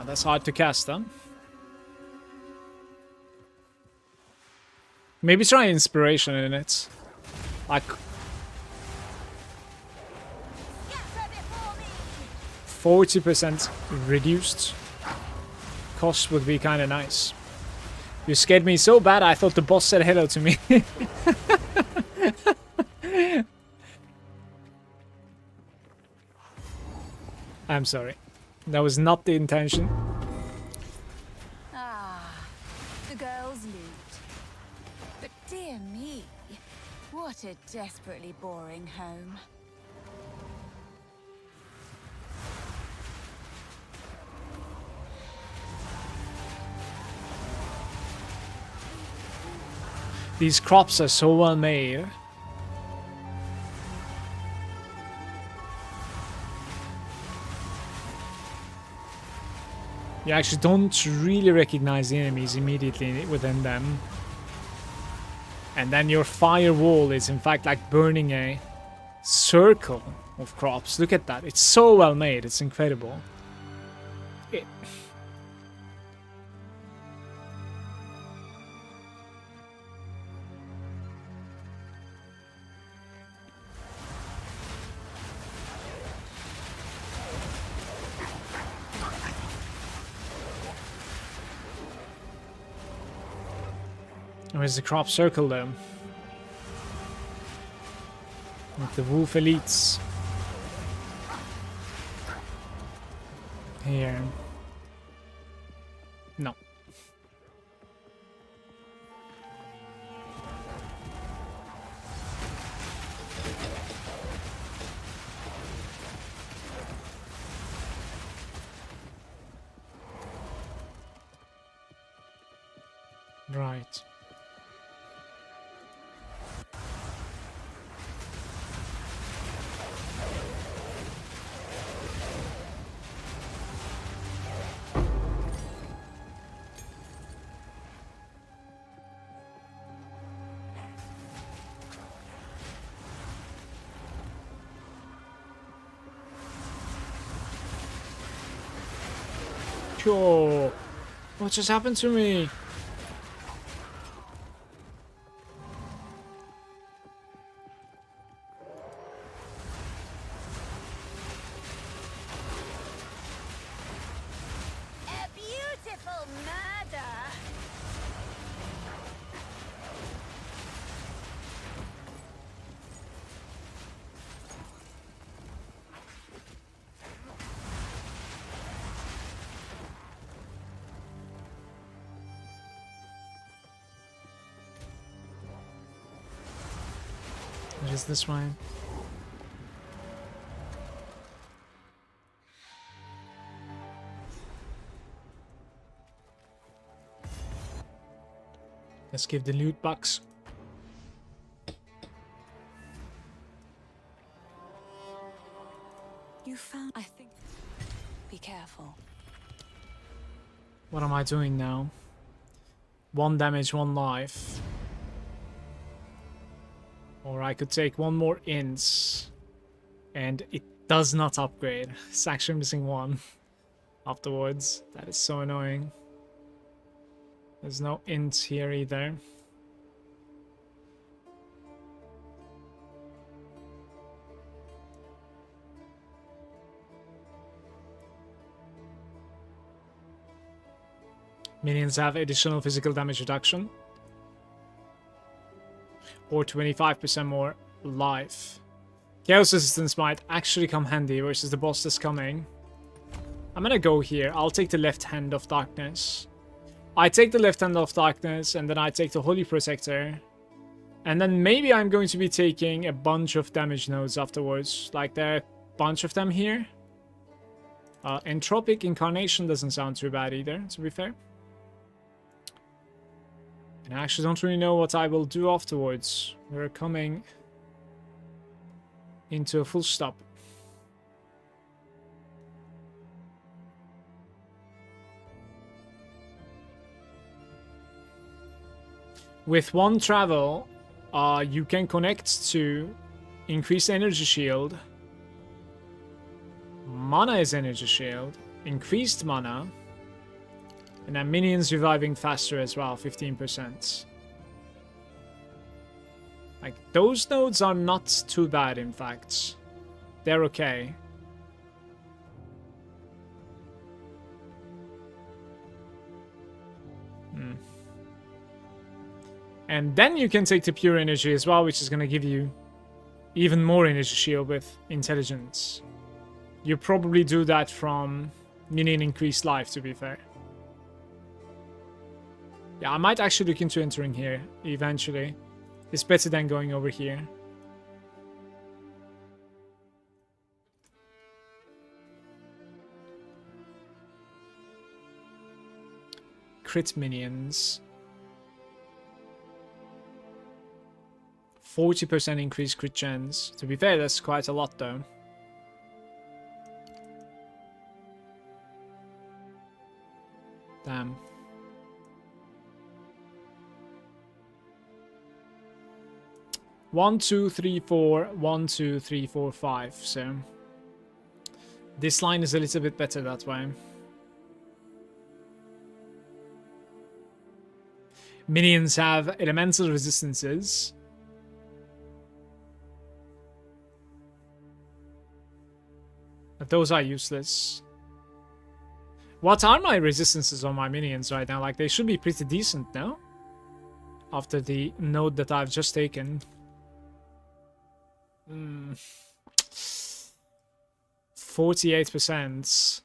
That's hard to cast, huh? Maybe try Inspiration in it. Like 40% reduced cost would be kind of nice. You scared me so bad I thought the boss said hello to me. I'm sorry. That was not the intention. Ah, the girls' loot. But dear me, what a desperately boring home. These crops are so well made. You actually don't really recognize the enemies immediately within them. And then your firewall is in fact like burning a circle of crops. Look at that. It's so well made. It's incredible. Where's the crop circle though? With the wolf elites. Here. No. Right. Sure. What just happened to me? A beautiful murder. What is this one? Let's give the loot box. You found, I think. Be careful. What am I doing now? 1 damage, 1 life. Or I could take 1 more int. And it does not upgrade. It's actually missing 1 afterwards. That is so annoying. There's no int here either. Minions have additional physical damage reduction. Or 25% more life. Chaos Resistance might actually come handy versus the boss that's coming. I'm gonna go here. I'll take the left hand of darkness. I take the left hand of darkness, and then I take the Holy Protector. And then maybe I'm going to be taking a bunch of damage nodes afterwards. Like, there are a bunch of them here. Entropic Incarnation doesn't sound too bad either, to be fair. And I actually don't really know what I will do afterwards. We're coming into a full stop. With one travel, you can connect to increased energy shield. Mana is energy shield. Increased mana. And then minions reviving faster as well, 15%. Like, those nodes are not too bad, in fact. They're okay. And then you can take the pure energy as well, which is going to give you even more energy shield with intelligence. You probably do that from minion increased life, to be fair. Yeah, I might actually look into entering here eventually. It's better than going over here. Crit minions. 40% increased crit chance. To be fair, that's quite a lot though. Damn. One, two, three, four. 1, 2, 3, 4, 5. So this line is a little bit better that way. Minions have elemental resistances. But those are useless. What are my resistances on my minions right now? Like, they should be pretty decent now. After the node that I've just taken. 48%.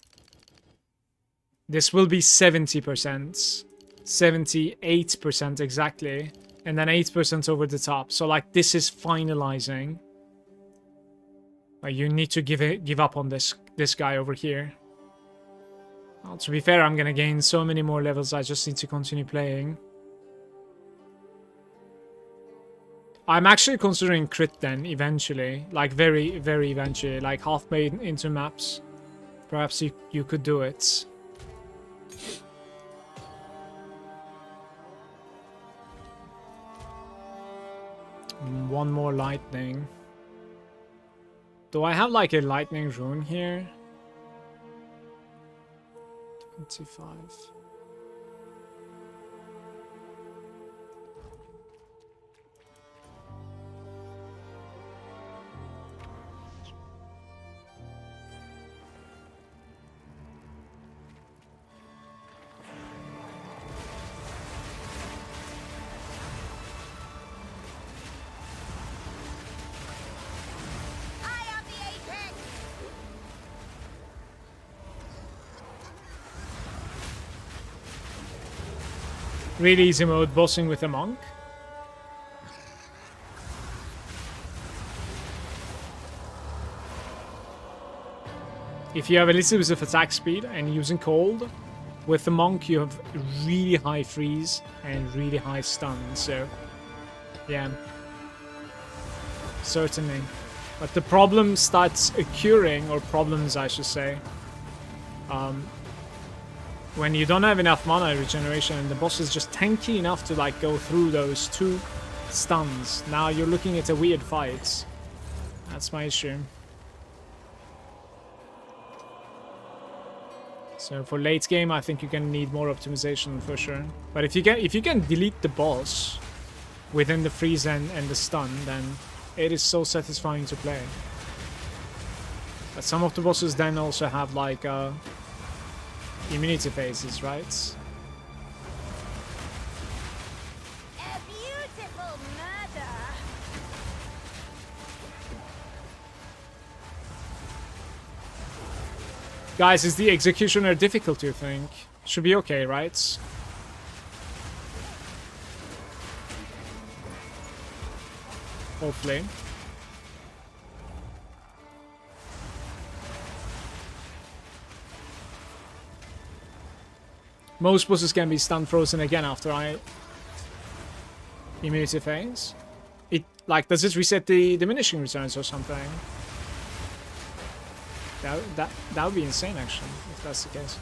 This will be 70%. 78% exactly. And then 8% over the top. So, like, this is finalizing. You need to give up on this guy over here. Well, to be fair, I'm gonna gain so many more levels. I just need to continue playing. I'm actually considering crit then, eventually. Like, very, very eventually. Like, halfway into maps. Perhaps you could do it. One more lightning. Do I have, like, a lightning rune here? 25. Really easy mode, bossing with a monk. If you have a little bit of attack speed and using cold, with the monk you have really high freeze and really high stun, so yeah. Certainly. But the problem starts occurring, or problems I should say, when you don't have enough mana regeneration and the boss is just tanky enough to, like, go through those 2 stuns. Now you're looking at a weird fight. That's my issue. So for late game, I think you're gonna need more optimization for sure. But if you can delete the boss within the freeze and the stun, then it is so satisfying to play. But some of the bosses then also have, like, immunity phases, right? A beautiful murder. Guys, is the Executioner difficult, you think? Should be okay, right? Hopefully. Most bosses can be stun frozen again after I immunity phase. It like does it reset the diminishing returns or something? That would be insane actually, if that's the case.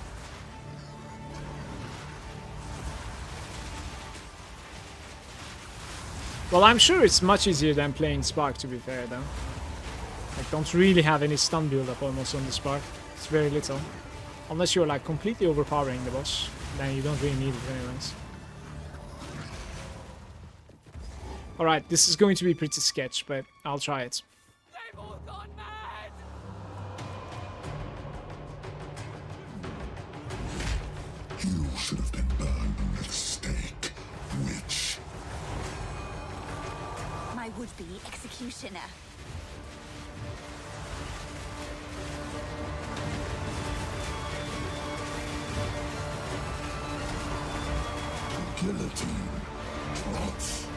Well, I'm sure it's much easier than playing Spark, to be fair though. Like, don't really have any stun build up almost on the Spark. It's very little. Unless you're like completely overpowering the boss, then you don't really need it anyways. Alright, this is going to be pretty sketch, but I'll try it. They've all gone mad! You should have been burned at the stake, witch. My would-be executioner. Guillotine drops.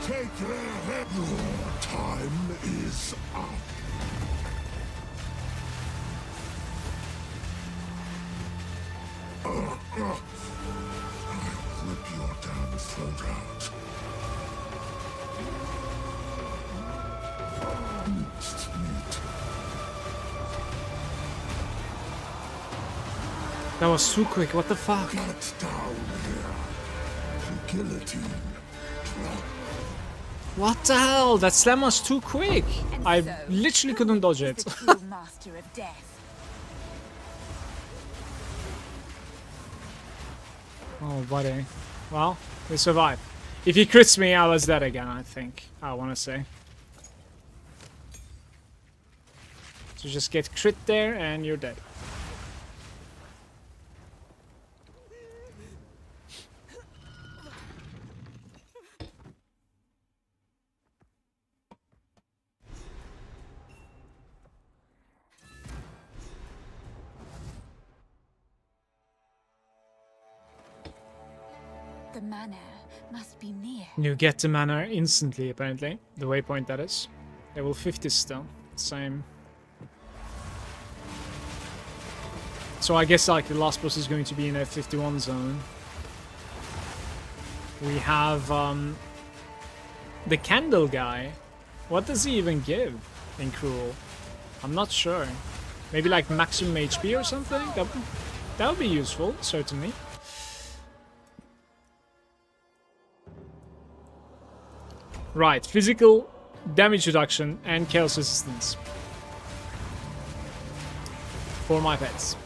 Take their head. Your time is up. I'll rip your damn throat out. Minced meat. That was too quick, what the fuck? Get down here. The guillotine drop. What the hell? That slam was too quick. And I so, literally who couldn't dodge is it. the true master of death? Oh, buddy. Well, we survived. If he crits me, I was dead again, I think. I want to say. So just get crit there and you're dead. The manor must be near. You get the mana instantly, apparently. The waypoint, that is. Level 50 still. Same. So I guess like the last boss is going to be in a 51 zone. We have the candle guy. What does he even give in Cruel? I'm not sure. Maybe like maximum HP or something? That would be useful, certainly. Right, physical damage reduction and chaos resistance for my pets.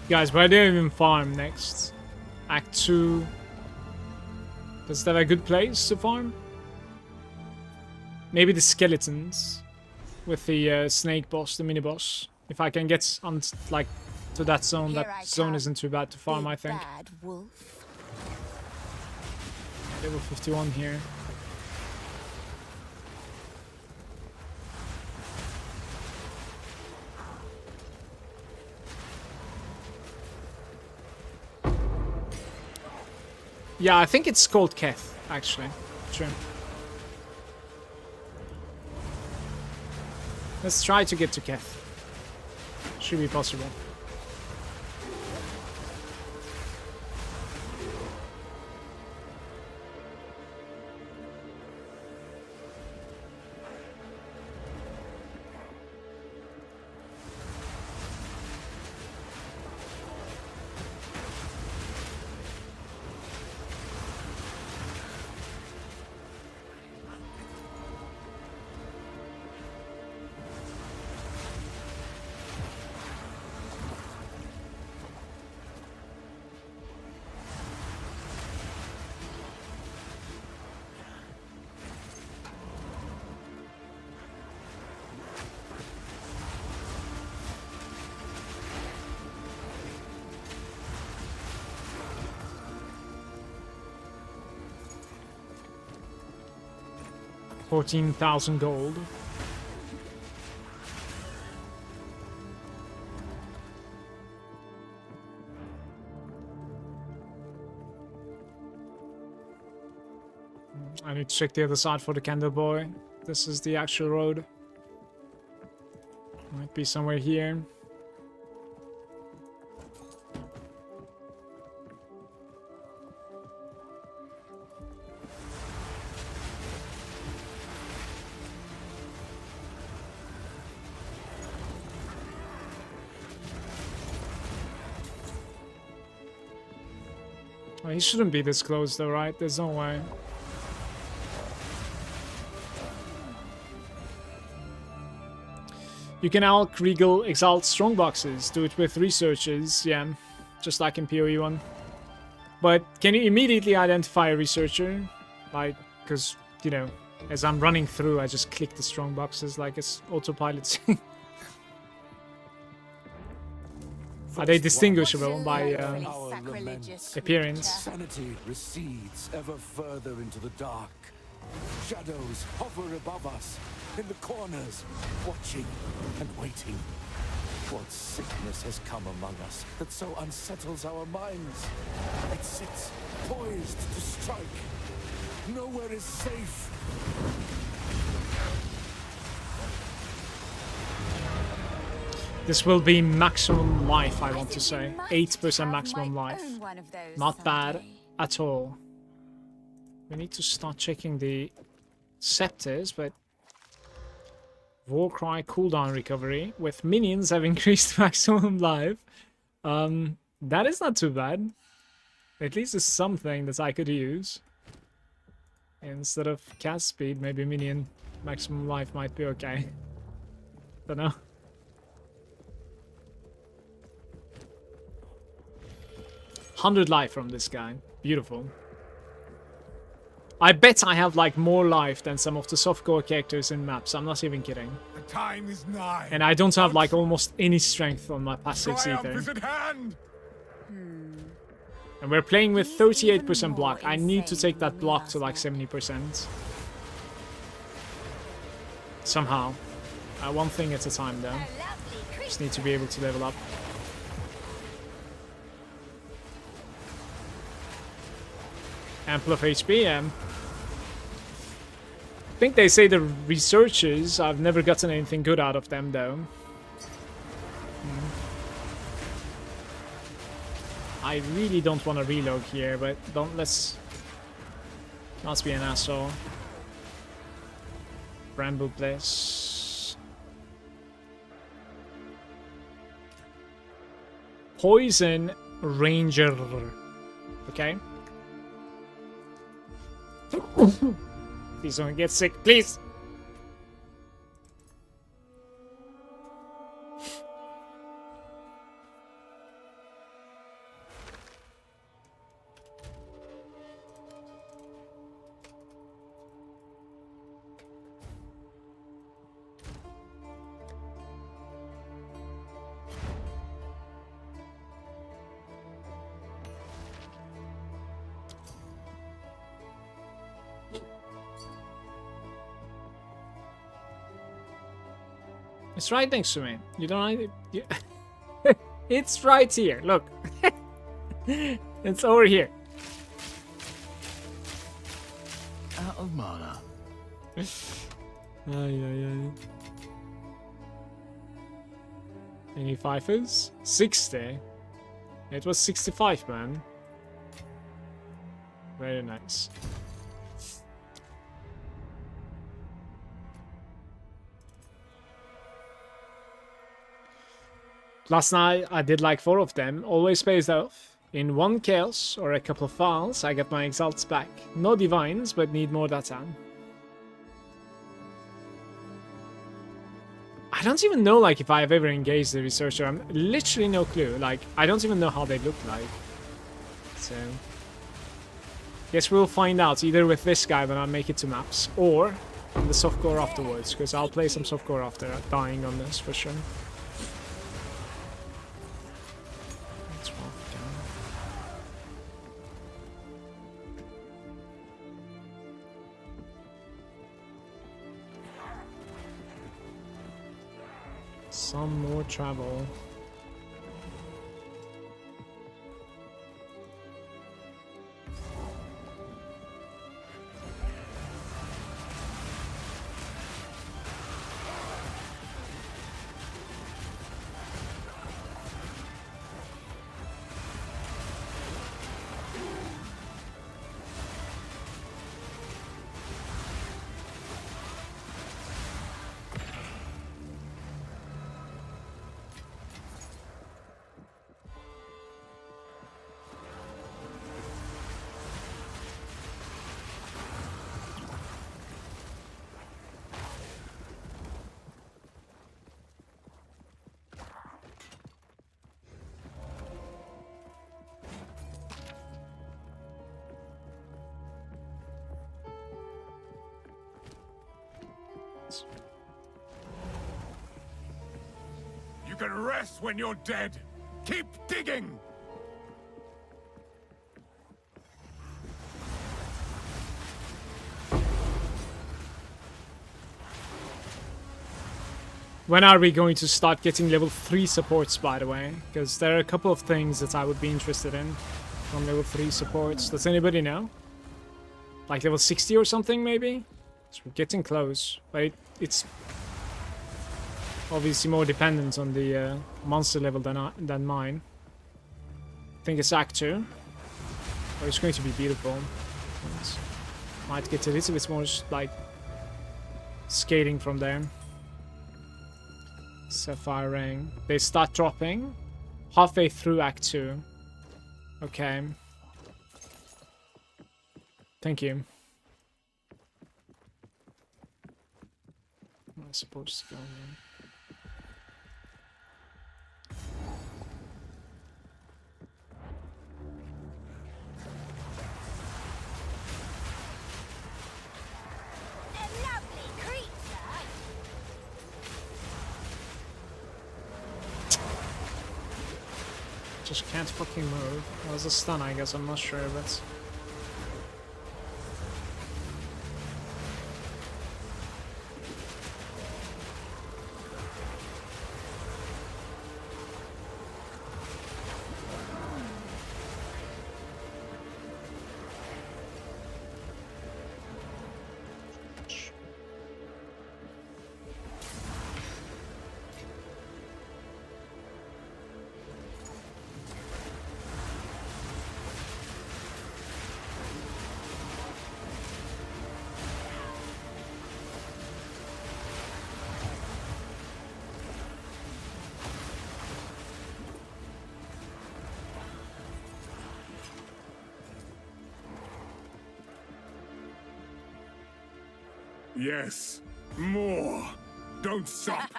Guys, where do I even farm next? Act 2. Does that have a good place to farm? Maybe the skeletons with the snake boss, the mini boss. If I can get on like to that zone, Here that I zone come, isn't too bad to farm, big I think. bad wolf. Level 51 here. Yeah, I think it's called Keth, actually. True. Let's try to get to Keth. Should be possible. $14,000 gold. I need to check the other side for the candle boy. This is the actual road. Might be somewhere here. Well, he shouldn't be this close though, right? There's no way. You can Alk, Regal, Exalt strongboxes. Do it with researchers, yeah. Just like in PoE 1. But can you immediately identify a researcher? Like, because, you know, as I'm running through, I just click the strongboxes like it's autopilot. Are they distinguishable by appearance? Sanity recedes ever further into the dark. Shadows hover above us, in the corners, watching and waiting. What sickness has come among us that so unsettles our minds? It sits poised to strike. Nowhere is safe. This will be maximum life, I want to say. 8% maximum life. Not bad at all. We need to start checking the scepters, but Warcry cooldown recovery with minions have increased maximum life. That is not too bad. At least it's something that I could use. Instead of cast speed, maybe minion maximum life might be okay. Don't know. $100 life from this guy. Beautiful. I bet I have like more life than some of the softcore characters in maps. I'm not even kidding. The time is nigh. And I don't have like almost any strength on my passives Triumph either. is at hand. And we're playing with 38% block. I need to take that block to like 70%. Somehow. One thing at a time though. Just need to be able to level up. Ample of HP, I think they say the researchers, I've never gotten anything good out of them though. I really don't want to reload here, but let's not be an asshole. Bramble Bliss. Poison Ranger. Okay. Please don't get sick, please. It's right next to me. You don't. It's right here. Look. It's over here. Out of mana. Ay, ay, ay. Any fifers? 60. It was 65, man. Very nice. Last night I did like 4 of them, always spaced off. In 1 chaos or a couple of files, I get my exalts back. No divines, but need more data. I don't even know like if I have ever engaged the researcher. I'm literally no clue. Like I don't even know how they look like. So guess we'll find out either with this guy when I make it to maps or in the softcore afterwards, because I'll play some softcore after dying on this for sure. That's rough, damn. Some more travel. You can rest when you're dead. Keep digging! When are we going to start getting level 3 supports, by the way? Because there are a couple of things that I would be interested in from level 3 supports. Does anybody know? Like level 60 or something, maybe? So we're getting close. But it's obviously more dependent on the monster level than mine. I think it's Act 2. But it's going to be beautiful. Might get a little bit more, like, skating from there. Sapphire Ring. They start dropping halfway through Act 2. Okay. Thank you. Am I supposed to go in? Just can't fucking move. That was a stun, I guess. I'm not sure, but Yes, more. Don't stop.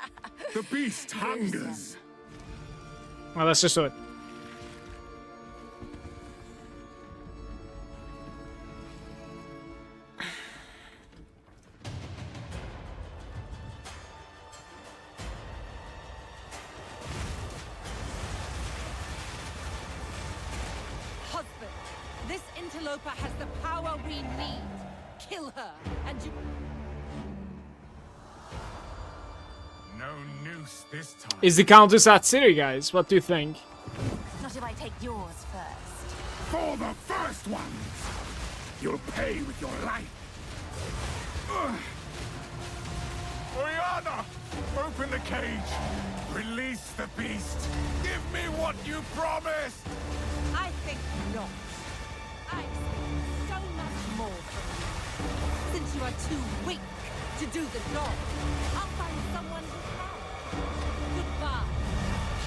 The beast hungers. well, let's just do it. Husband, this interloper has the power we need. Kill her, and you... No No noose this time. Is the Countess at City, guys? What do you think? Not if I take yours first. For the first one, you'll pay with your life. Oriana! Open the cage! Release the beast! Give me what you promised! I think not. I expect so much more from you. Since you are too weak to do the job, I'll find someone who can. Goodbye,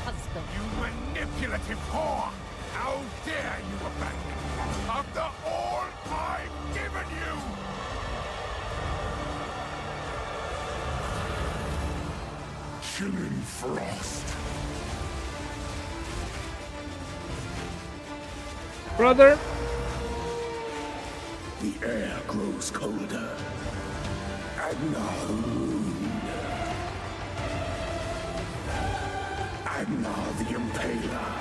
husband. You manipulative whore! How dare you abandon me after all I've given you! Chilling frost. Brother? The air grows colder. Agna the wound. Agna the impaler.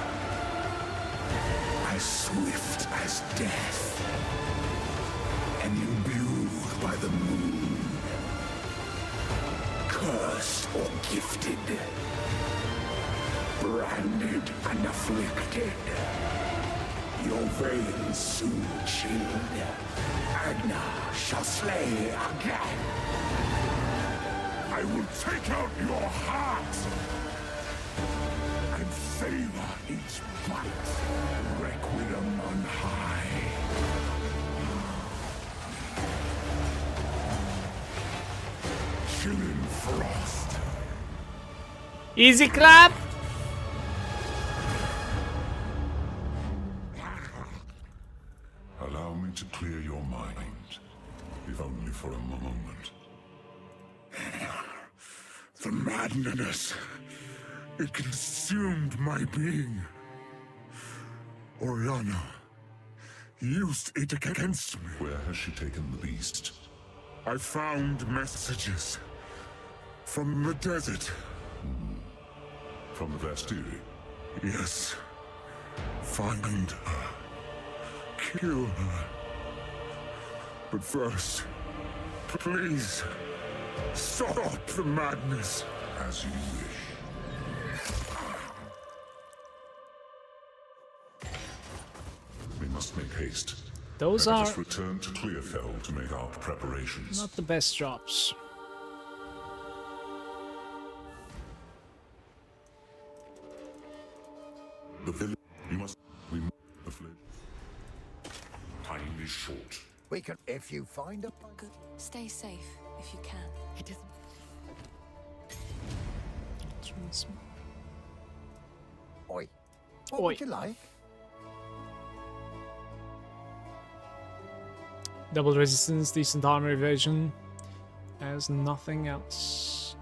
As swift as death. And imbued by the moon. Cursed or gifted. Branded and afflicted. Your veins soon chilled. Agna shall slay again. I will take out your heart and savor each bite. Requiem on high. Chilling frost. Easy clap! Allow me to clear your mind, if only for a moment. The madness. It consumed my being. Oriana used it against me. Where has she taken the beast? I found messages from the desert. From the Vastiri? Yes. Find her. Kill her. But first, please, stop the madness. As you wish. We must make haste. Those Let are us return to Clearfell to make our preparations. not the best drops. The village. You must. We must. The village. Time is short. We can, if you find a... Good. Stay safe if you can. It isn't. Oi. What Oi. would you like? Double resistance, decent armor evasion. There's nothing else.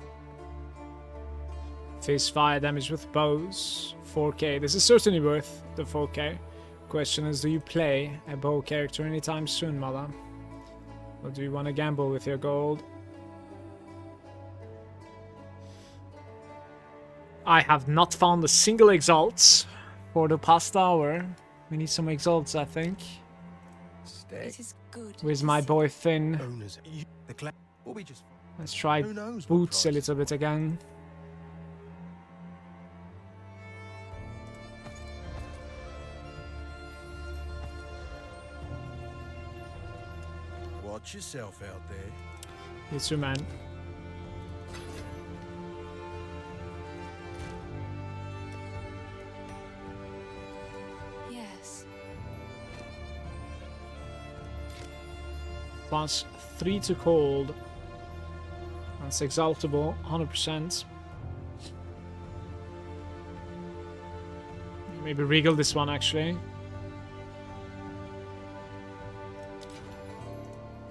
Face fire damage with bows. 4k. This is certainly worth the 4k. Question is, do you play a bow character anytime soon, Mala? Or do you want to gamble with your gold? I have not found a single exalt for the past hour. We need some exalts, I think. Stay. It is good. Where's to my see. boy Finn? Owners. The clan. Will we just... Let's try Who knows what boots a price? little bit again. Watch yourself out there. You too, man. Yes. Plus 3 to cold. That's exaltable, 100%. Maybe regal this one actually.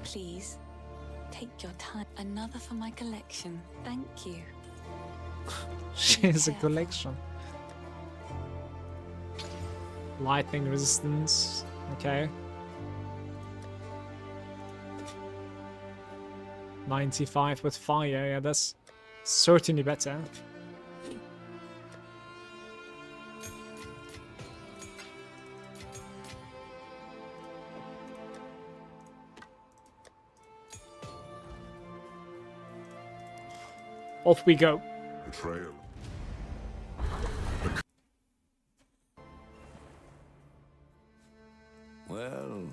Please, take your time. Another for my collection. Thank you. She has a collection. Lightning resistance. Okay. 95 with fire. Yeah, that's certainly better. Off we go. betrayal. Well,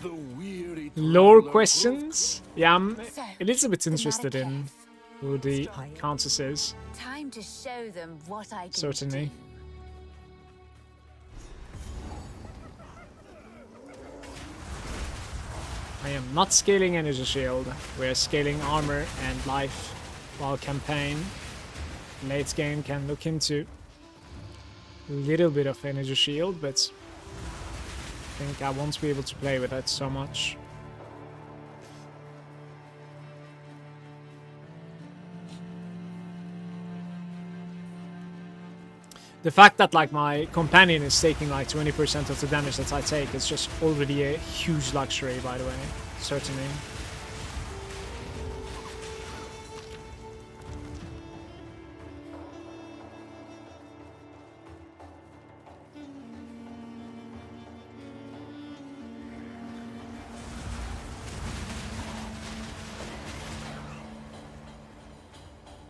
the weary Lore traveler questions? Yeah, I'm So, a little bit the interested in Malagant. who the Countess is. Time to show them what I can Certainly. do. I am not scaling energy shield. We're scaling armor and life, while campaign late game can look into a little bit of energy shield, but I think I won't be able to play with that so much. The fact that like my companion is taking like 20% of the damage that I take is just already a huge luxury, by the way. Certainly.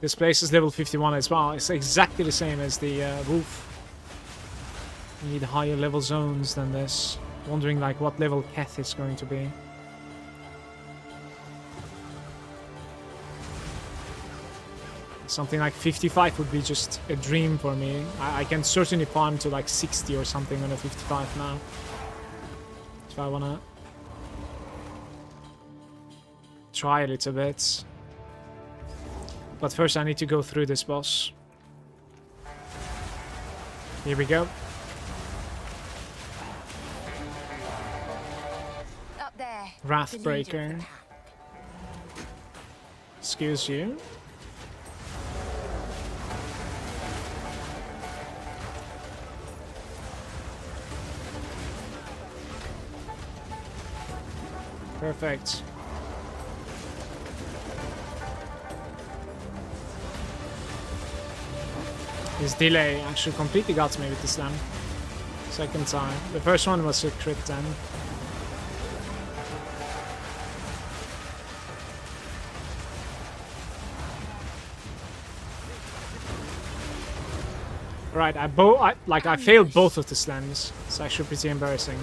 This place is level 51 as well. It's exactly the same as the Wolf. You need higher level zones than this. Wondering like what level Keth is going to be. Something like 55 would be just a dream for me. I can certainly farm to like 60 or something on a 55 now. If I wanna try a little bit. But first I need to go through this boss. Here we go. Up there. Wrathbreaker. Excuse you. Perfect. His delay actually completely got me with the slam. Second time. The first one was a crit then. Right, I failed both of the slams. It's actually pretty embarrassing.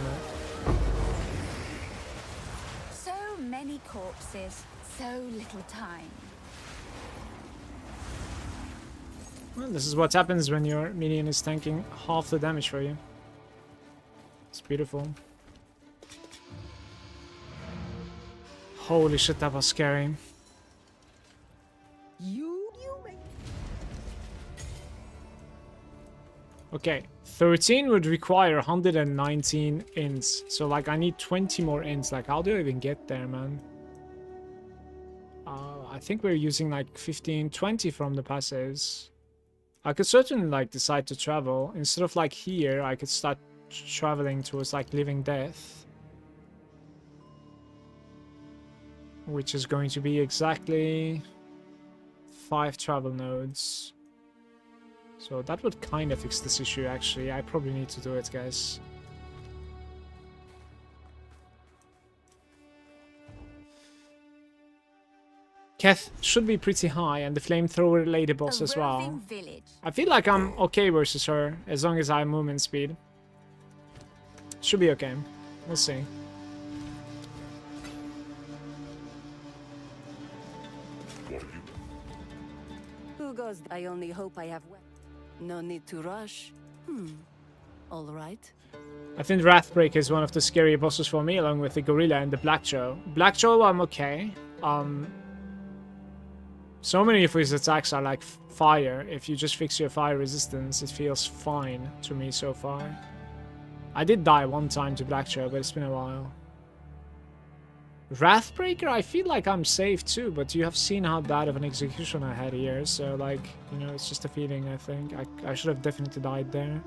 So many corpses, so little time. Well, this is what happens when your minion is tanking half the damage for you. It's beautiful. Holy shit, that was scary. Okay, 13 would require 119 ints. So like I need 20 more ints. Like how do I even get there, man? I think we're using like 15, 20 from the passes. I could certainly like decide to travel. Instead of like here, I could start traveling towards like Living Death. Which is going to be exactly 5 travel nodes. So that would kind of fix this issue actually. I probably need to do it, guys. Keth should be pretty high, and the flamethrower lady boss as well. Village. I feel like I'm okay versus her, as long as I have movement speed. Should be okay. We'll see. What are you? Who goes? I only hope I have no need to rush. All right. I think Wrathbreaker is one of the scary bosses for me, along with the Gorilla and the Black Joe. Black Joe, I'm okay. So many of his attacks are like fire. If you just fix your fire resistance, it feels fine to me so far. I did die one time to Black Joe, but it's been a while. Wrathbreaker, I feel like I'm safe too, but you have seen how bad of an execution I had here, so like, you know, it's just a feeling, I think. I should have definitely died there.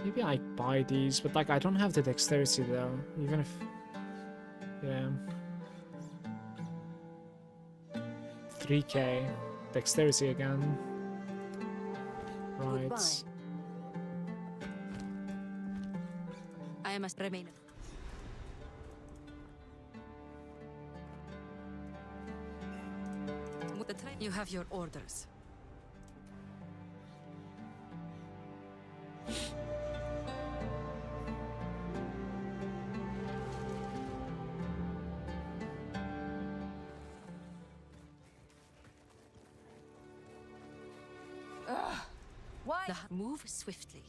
Maybe I buy these, but like I don't have the dexterity though, even if... Yeah. 3k. Dexterity again. Right. I must remain. You have your orders. Why? Move swiftly.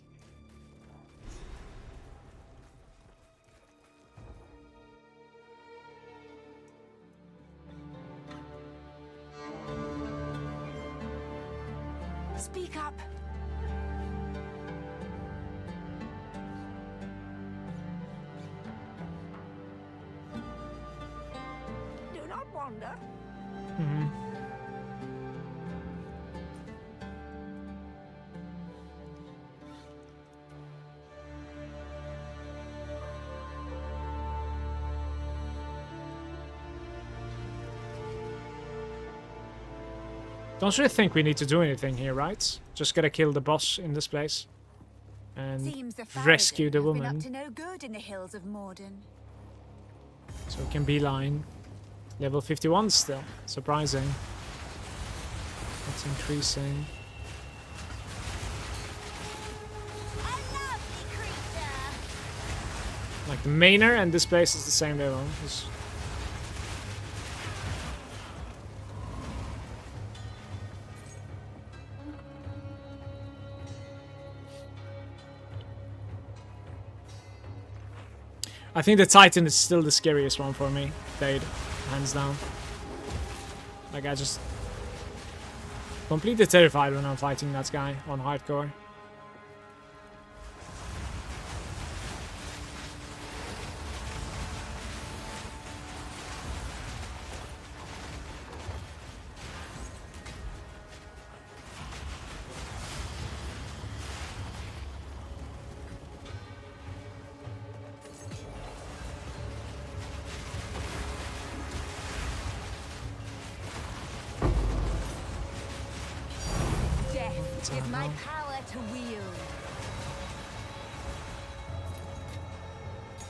Speak up. Do not wander. Don't you think we need to do anything here, right? Just gotta kill the boss in this place. And Seems the rescue the Farragut have been woman. up to no good in the hills of Morden. So we can beeline. Level 51 still. Surprising. It's increasing. A lovely creature. Like the Mainer and this place is the same level. I think the Titan is still the scariest one for me. Blade, hands down. Like I just completely terrified when I'm fighting that guy on hardcore. Death is my power to wield.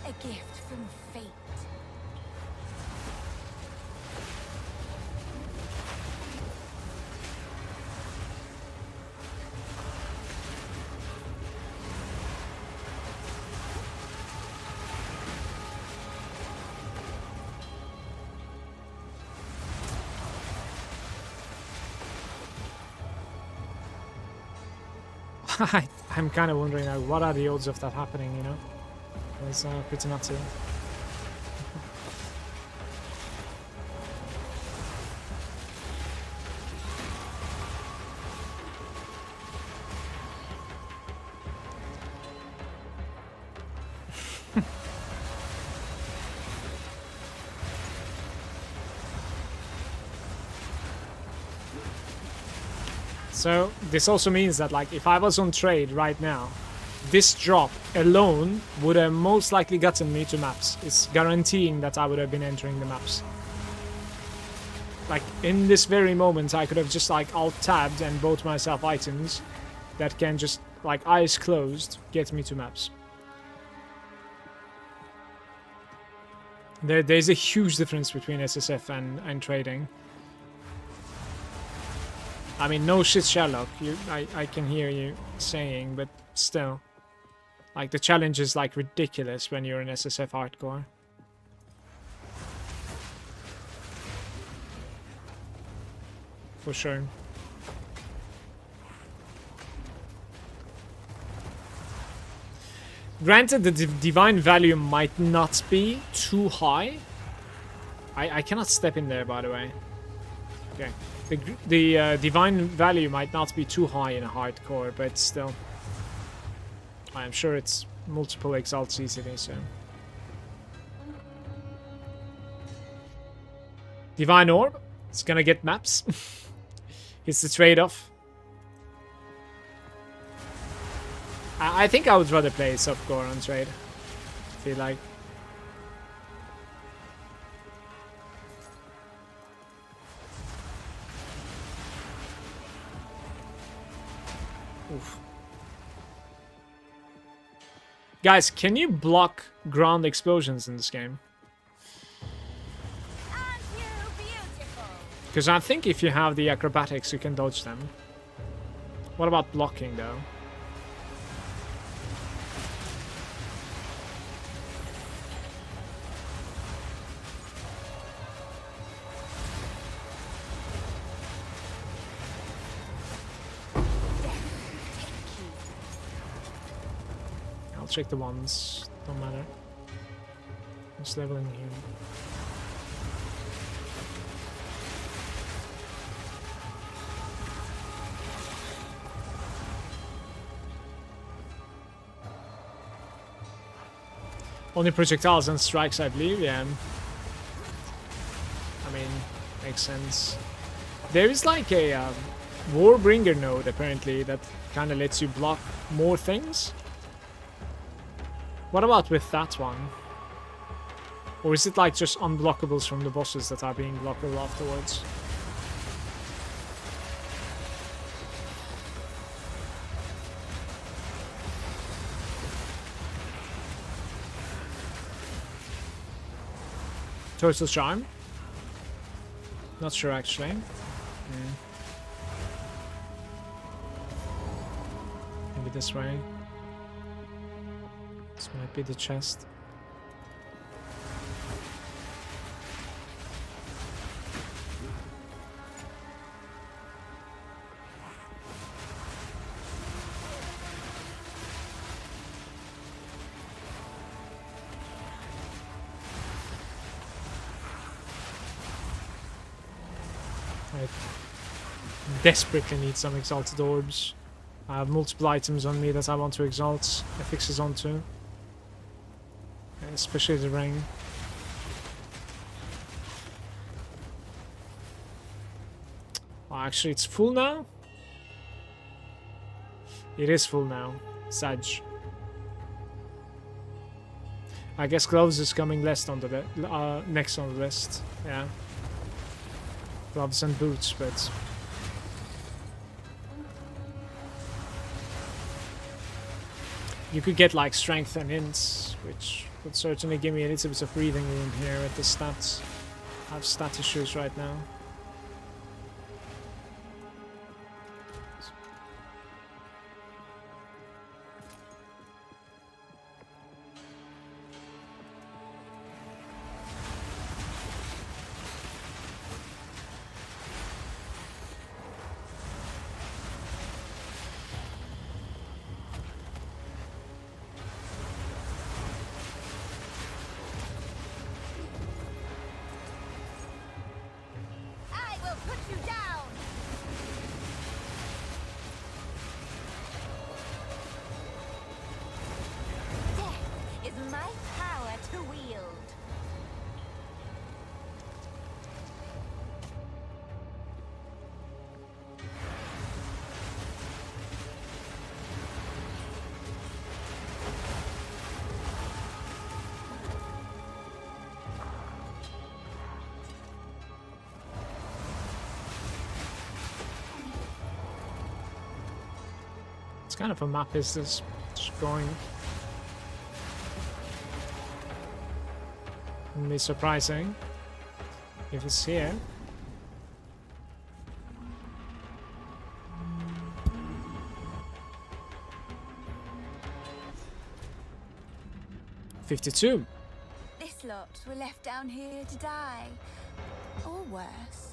A gift from fate. I'm kind of wondering now, what are the odds of that happening, you know? It's pretty nutty. So this also means that like if I was on trade right now, this drop alone would have most likely gotten me to maps. It's guaranteeing that I would have been entering the maps. Like in this very moment I could have just like alt-tabbed and bought myself items that can just like eyes closed get me to maps. There's a huge difference between SSF and trading. I mean, no shit, Sherlock. I can hear you saying, but still. Like, the challenge is, like, ridiculous when you're in SSF hardcore. For sure. Granted, the divine value might not be too high. I cannot step in there, by the way. Okay. The divine value might not be too high in a hardcore, but still. I'm sure it's multiple exalts easily, so. Divine Orb. It's gonna get maps. It's the trade-off. I think I would rather play softcore on trade. I feel like. Oof. Guys, can you block ground explosions in this game? Aren't you beautiful? Because I think if you have the acrobatics, you can dodge them. What about blocking, though? I'll check the ones. Don't matter. Just leveling here. Only projectiles and strikes, I believe, yeah. I mean, makes sense. There is like a Warbringer node, apparently, that kind of lets you block more things. What about with that one? Or is it like just unblockables from the bosses that are being blockable afterwards? Total Charm? Not sure actually. Maybe this way. This might be the chest. I desperately need some exalted orbs. I have multiple items on me that I want to exalt affixes onto. Especially the ring. Oh, actually, it's full now? It is full now. Sag. I guess gloves is coming next on the list. Yeah. Gloves and boots, but you could get like strength and hints, which would certainly give me a little bit of breathing room here with the stats. I have stat issues right now. I will put you down. Death is my power to wield. What kind of a map is this? Just going. Wouldn't be surprising if it's here. $52. This lot were left down here to die. Or worse.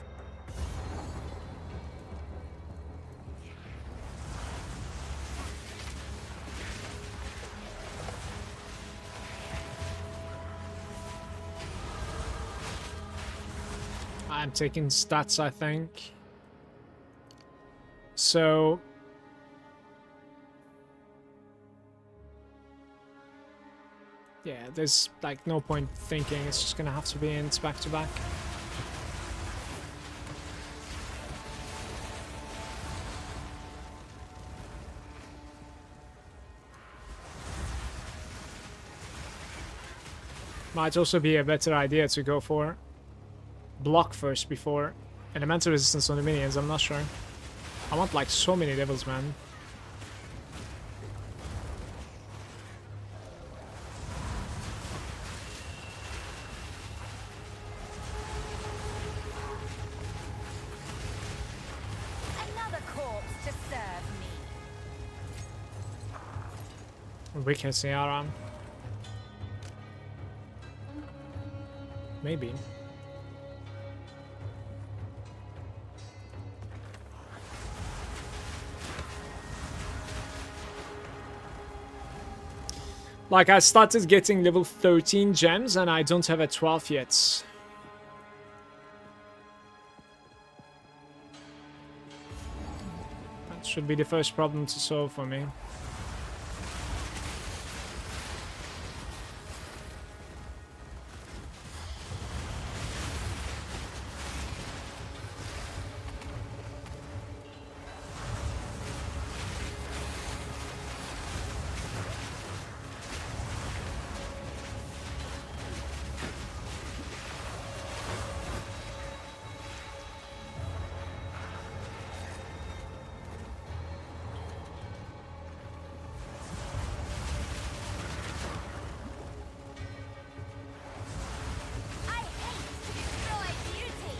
I'm taking stats, I think. So yeah, there's like no point thinking. It's just gonna have to be in back to back. Might also be a better idea to go for block first before elemental resistance on the minions. I'm not sure. I want like so many levels, man. Wicked Ciara. Maybe. Like, I started getting level 13 gems and I don't have a 12 yet. That should be the first problem to solve for me. I hate to destroy beauty.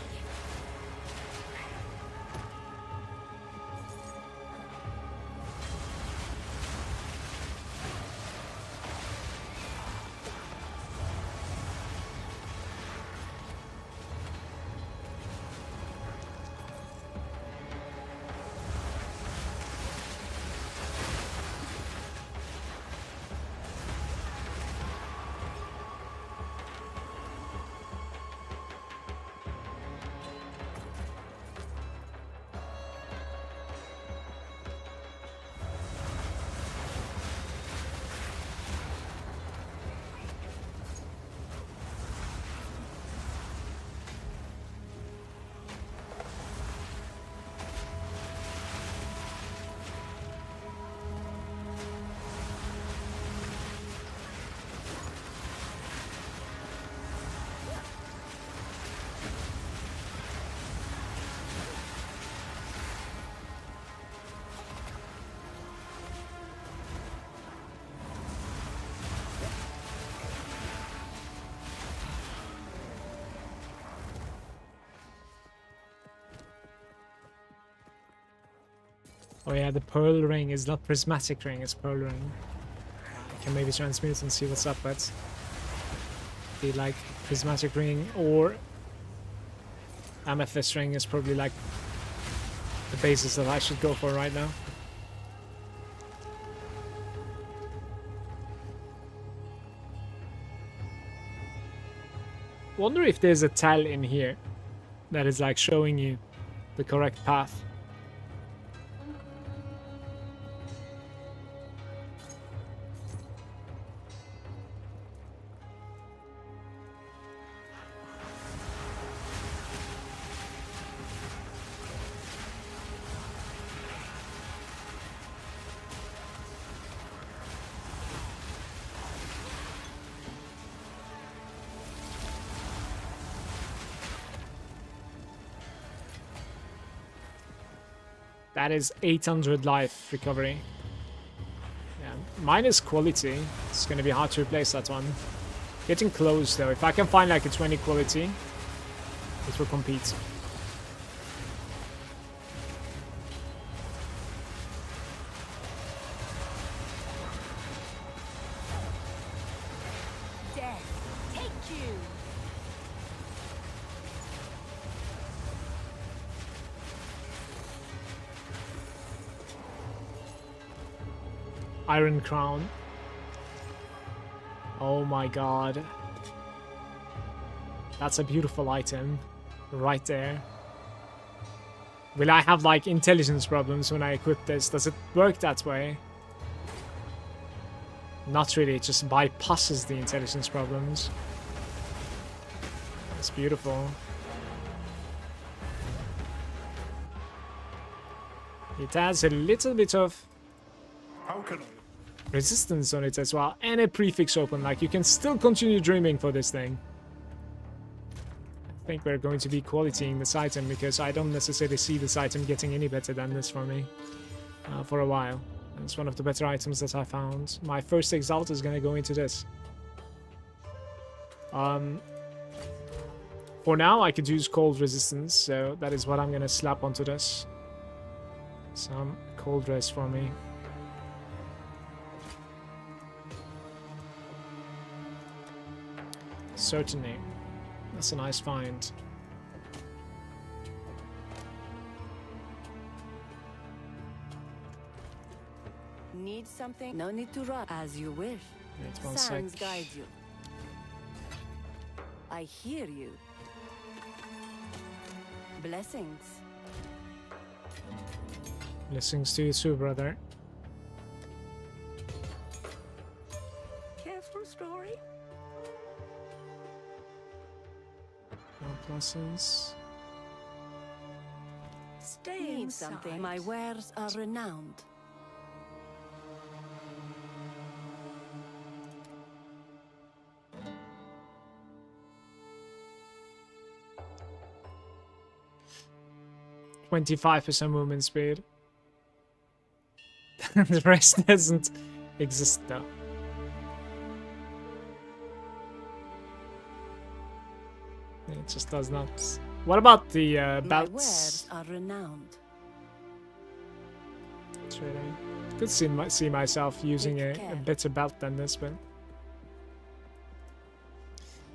Oh yeah, the pearl ring is not prismatic ring, it's pearl ring. I can maybe transmute and see what's up, but the like prismatic ring or amethyst ring is probably like the basis that I should go for right now. Wonder if there's a tell in here that is like showing you the correct path. That is 800 life recovery. Yeah, minus quality. It's gonna be hard to replace that one. Getting close though. If I can find like a 20 quality, it will compete. Death, take you. Iron Crown. Oh my god. That's a beautiful item. Right there. Will I have like intelligence problems when I equip this? Does it work that way? Not really, it just bypasses the intelligence problems. It's beautiful. It has a little bit of How can I? resistance on it as well, and a prefix open. Like, you can still continue dreaming for this thing. I think we're going to be qualitying this item because I don't necessarily see this item getting any better than this for me for a while. It's one of the better items that I found. My first exalt is going to go into this. For now, I could use cold resistance, so that is what I'm going to slap onto this. Some cold res for me. Certainly. That's a nice find. Need something? No need to rush. As you wish. Wait one Sands sec. guide you. I hear you. Blessings. Blessings to you too, brother. Careful story. No pluses. Stay Need something. My wares are renowned. %25 movement speed. The rest doesn't exist though. It just does not. What about the My belts? wares are renowned. Trading. Could see myself using Take a care. better belt than this, but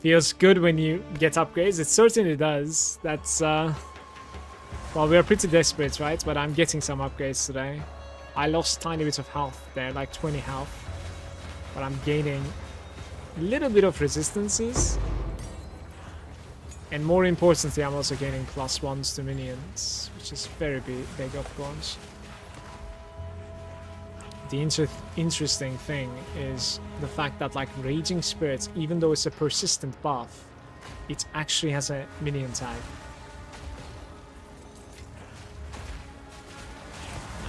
feels good when you get upgrades. It certainly does. That's well, we're pretty desperate, right? But I'm getting some upgrades today. I lost tiny bit of health there, like 20 health, but I'm gaining a little bit of resistances, and more importantly, I'm also gaining +1s to minions, which is very big, of course. The interesting thing is the fact that, like, Raging Spirits, even though it's a persistent buff, it actually has a minion tag.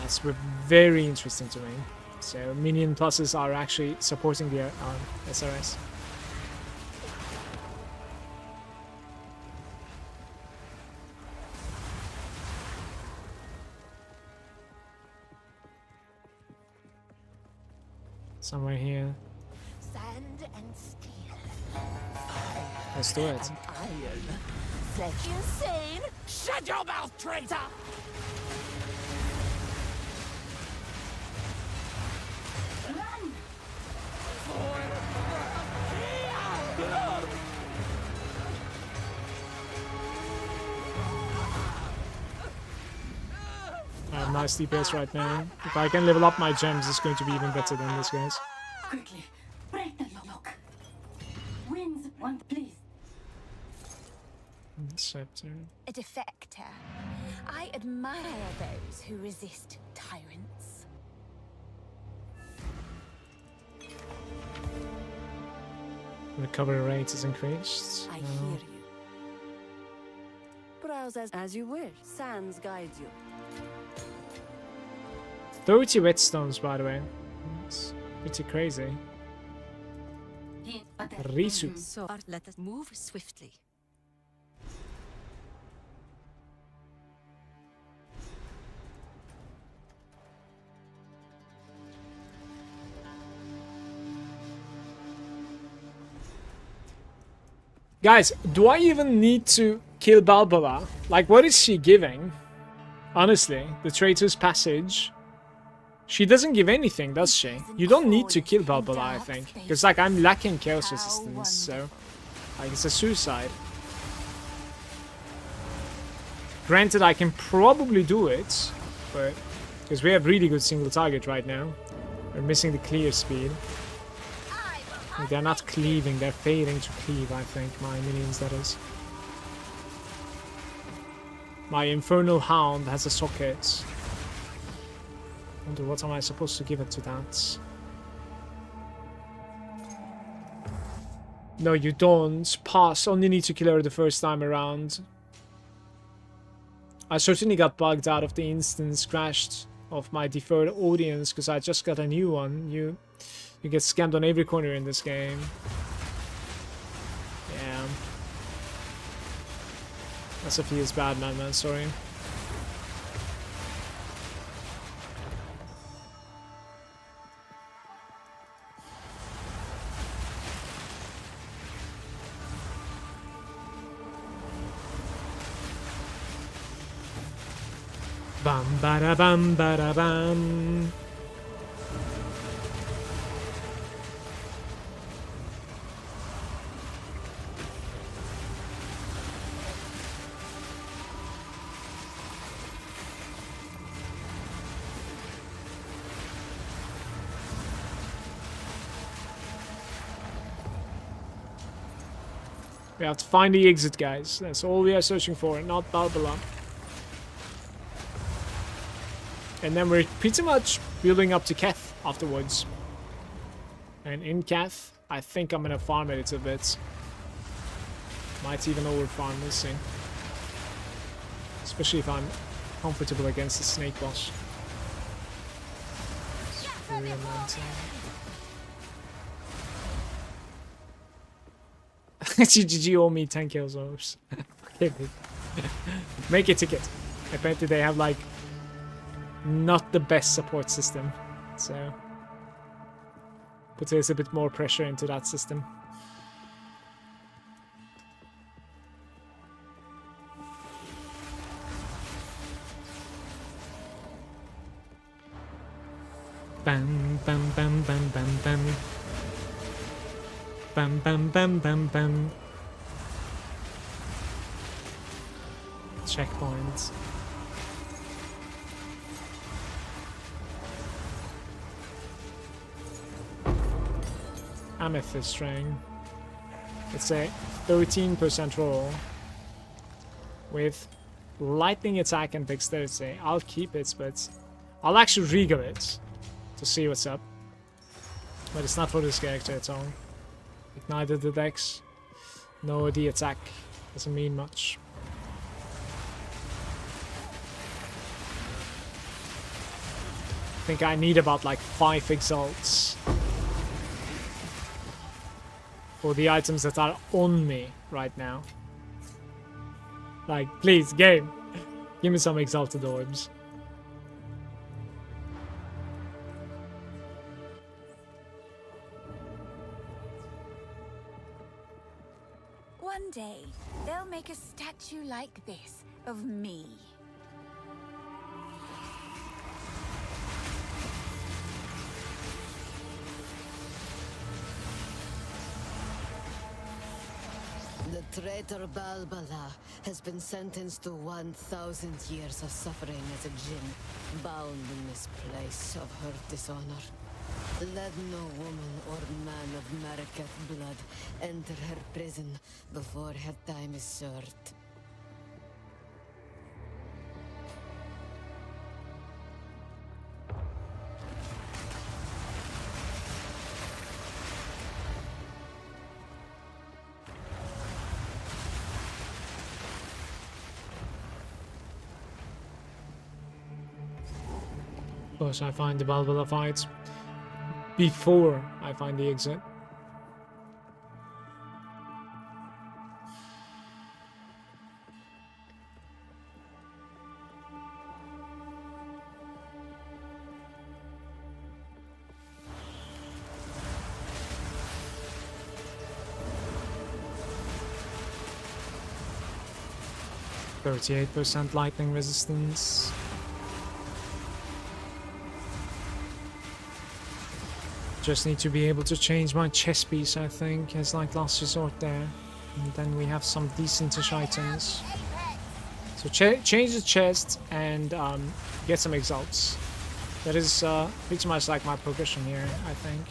That's very interesting to me. So minion pluses are actually supporting the SRS. Somewhere here. Sand and steel. Let's do it. Iron. Flesh insane. Shut your mouth, traitor! Run! I have nice DPS right now. If I can level up my gems, it's going to be even better than this, guys. Quickly, break the lock. Wins one, please. Scepter. A defector. I admire those who resist tyrants. Recovery rate is increased. I hear you. Browse as you wish. Sands guide you. 30 whetstones, by the way. It's pretty crazy. Risu. So let us move swiftly. Guys, do I even need to kill Balboa? Like, what is she giving? Honestly, the Traitor's Passage. She doesn't give anything, does she? You don't need to kill Balboa, I think. Because, like, I'm lacking Chaos Resistance, so... Like, it's a suicide. Granted, I can probably do it, but... Because we have really good single target right now. We're missing the clear speed. Like, they're not cleaving, they're failing to cleave, I think. My minions, that is. My Infernal Hound has a socket. Wonder what am I supposed to give it to that? No, you don't. Pass. Only need to kill her the first time around. I certainly got bugged out of the instance crashed of my deferred audience because I just got a new one. You get scammed on every corner in this game. Yeah. SSF is bad, man, sorry. Bam bada bam bada bam. We have to find the exit, guys. That's all we are searching for, not Balbala. And then we're pretty much building up to Keth afterwards. And in Keth, I think I'm gonna farm it a bit. Might even over farm this thing. Especially if I'm comfortable against the snake boss. GG owe me 10 kills, Orbs. Okay, make a ticket. Apparently they have like not the best support system, so puts a bit more pressure into that system. Bam bam bam bam bam bam. Bam bam bam bam bam. Checkpoints. Amethyst ring. It's a 13% roll with lightning attack and dexterity. I'll keep it, but I'll actually regal it to see what's up. But it's not for this character at all. Ignited the dex. No, the attack doesn't mean much. I think I need about like 5 exalts for the items that are on me right now. Like, please, game, give me some exalted orbs. One day, they'll make a statue like this of me. The traitor Balbala has been sentenced to 1,000 years of suffering as a djinn, bound in this place of her dishonor. Let no woman or man of Malagant blood enter her prison before her time is served. Of course, I find the Balbala fights before I find the exit. %38 lightning resistance. Just need to be able to change my chest piece, I think, as like last resort there. And then we have some decentish items. So change the chest and get some exalts. That is pretty much like my progression here, I think.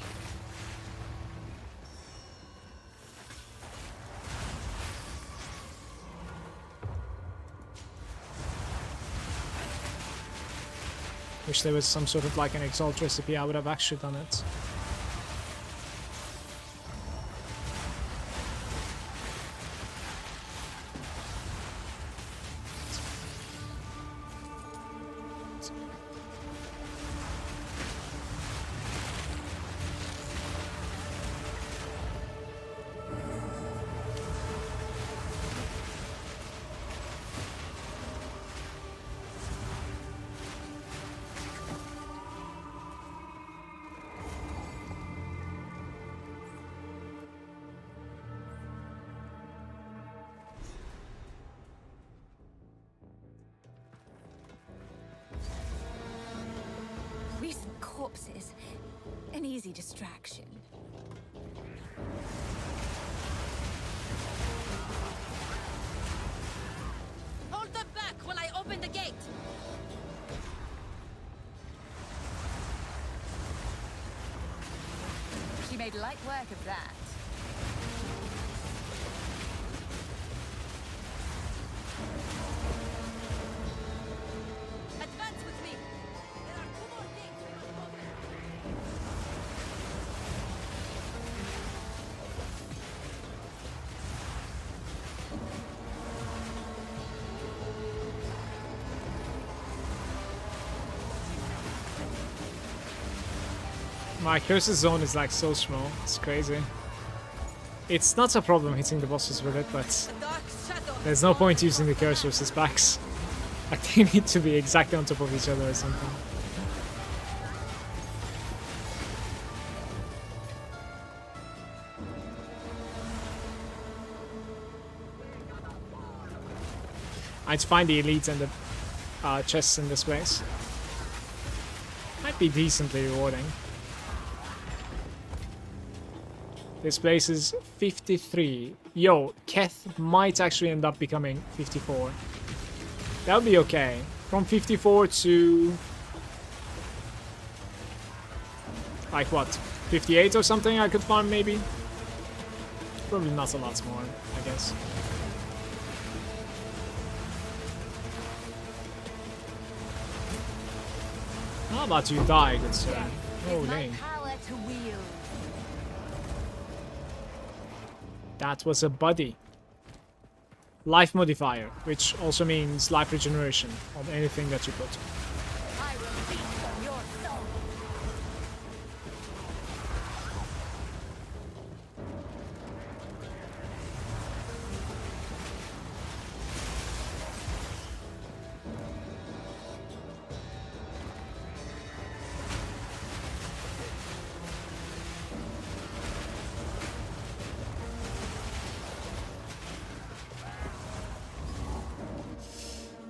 Wish there was some sort of like an exalt recipe, I would have actually done it. Recent corpses, an easy distraction. Hold them back while I open the gate! She made light work of that. My cursor zone is like so small. It's crazy. It's not a problem hitting the bosses with it, but A dark shadow. there's no point using the cursors as backs. Like they need to be exactly on top of each other or something. I'd find the elites and the chests in this place. Might be decently rewarding. This place is 53. Yo, Keth might actually end up becoming 54. That would be okay. From 54 to... like what? 58 or something I could farm maybe? Probably not a lot more, I guess. How about you die, good sir? Oh, dang. Power to wield. That was a buddy. Life modifier, which also means life regeneration on anything that you put. I will feast on your soul.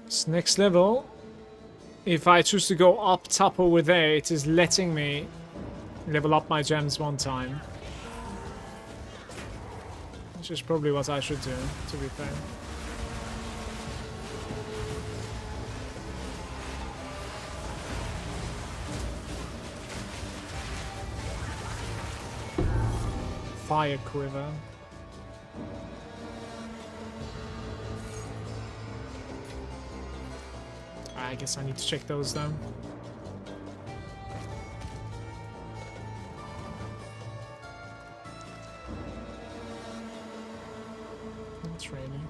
This next level, if I choose to go up top over there, it is letting me level up my gems one time. Which is probably what I should do, to be fair. Fire quiver. I guess I need to check those down. It's raining.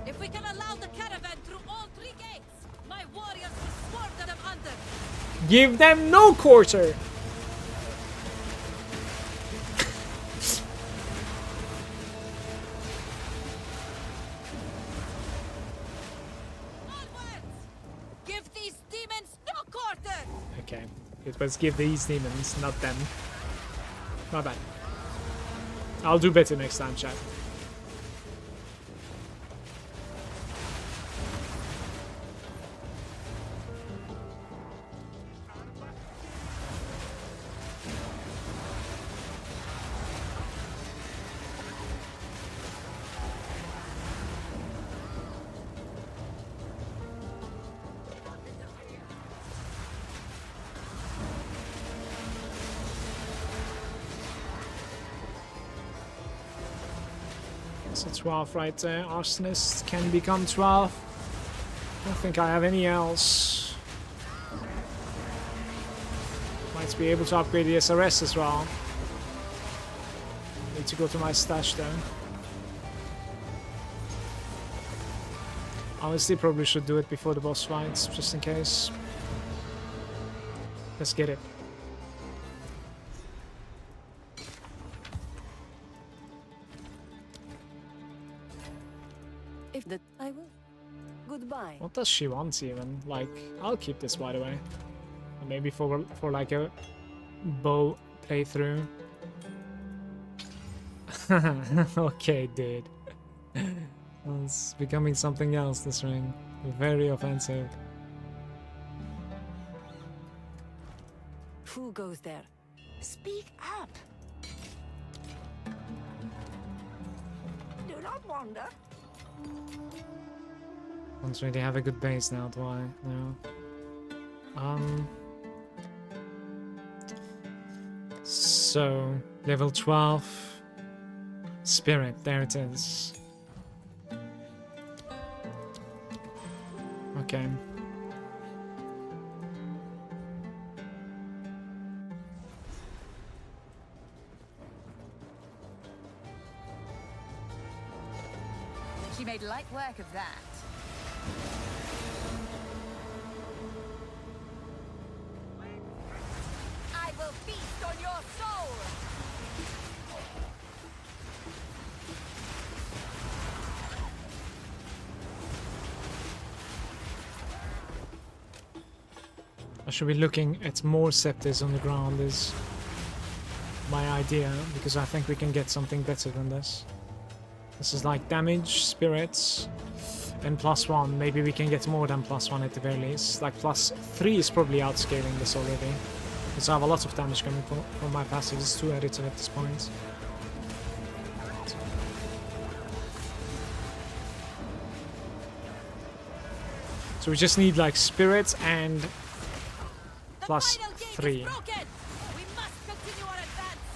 If we can allow the caravan through all 3 gates, my warriors will swarm them under. Give them no quarter! Onwards! Give these demons no quarter! Okay, it was give these demons, not them. My bad. I'll do better next time, chat. So 12 right there. Arsonist can become 12. I don't think I have any else. Might be able to upgrade the SRS as well. Need to go to my stash though. Honestly, probably should do it before the boss fights, just in case. Let's get it. If the I will. Goodbye. What does she want even? Like, I'll keep this by the way. Or maybe for like a bow playthrough. Okay, dude. It's becoming something else, this ring. Very offensive. Who goes there? Speak up! Do not wander. Don't really have a good base now, do I? No. So, level 12. Spirit, there it is. Okay. She made light work of that. I will feast on your soul! I should be looking at more scepters on the ground is my idea, because I think we can get something better than this. This is like damage, spirits, and +1. Maybe we can get more than +1 at the very least. Like +3 is probably outscaling this already. Because I have a lot of damage coming from my passive. It's too additive at this point. So we just need like spirits and +3. We must continue our advance.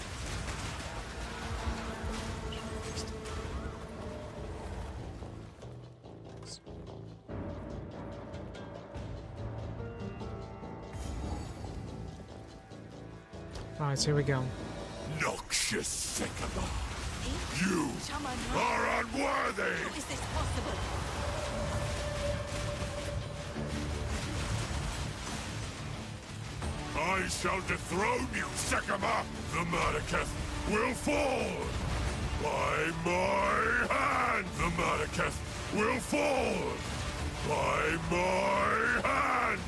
Alright, here we go. Noxious Sycamore, you are unworthy! How is this possible? I shall dethrone you, Sycamore! The Malagant will fall! By my hand! The Malagant will fall! By my hand!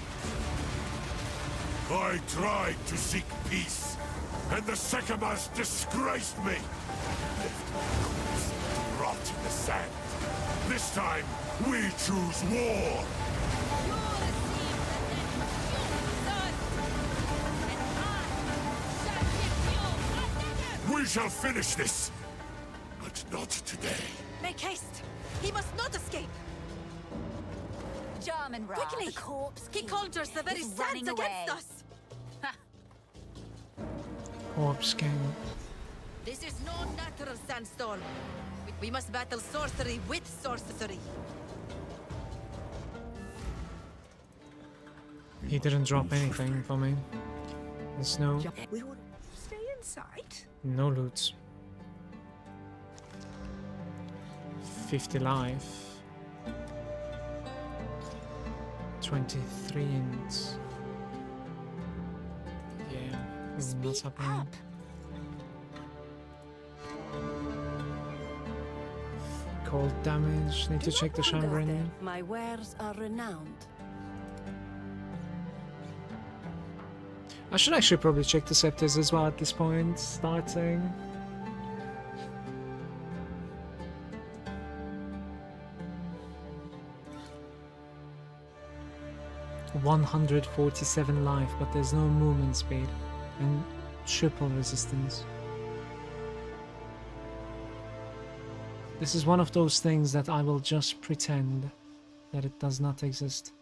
I tried to seek peace, and the Sycamores disgraced me! Left my corpse to rot in the sand. This time, we choose war! We shall finish this, but not today. Make haste! He must not escape! Jarman Ra, Quickly! the corpse He king conjures the very is sands running against away. us! Corpse King. This is no natural sandstorm. We must battle sorcery with sorcery. He didn't drop anything for me. There's no We will stay inside. no loot. 50 life. 23 int. Yeah, what's happening? Cold damage. Need to check the Shambrin. My wares are renowned. I should actually probably check the scepters as well at this point. Starting. $147 life, but there's no movement speed and triple resistance. This is one of those things that I will just pretend that it does not exist.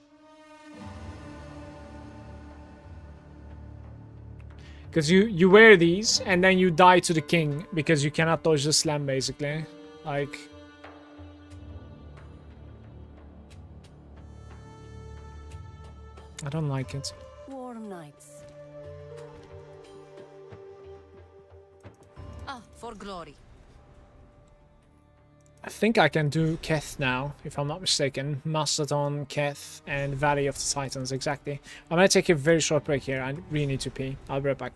Because you wear these and then you die to the king because you cannot dodge the slam basically. Like... I don't like it. Warm nights. Ah, for glory. I think I can do Keth now, if I'm not mistaken. Mastodon, Keth, and Valley of the Titans, exactly. I'm gonna take a very short break here. I really need to pee. I'll be right back.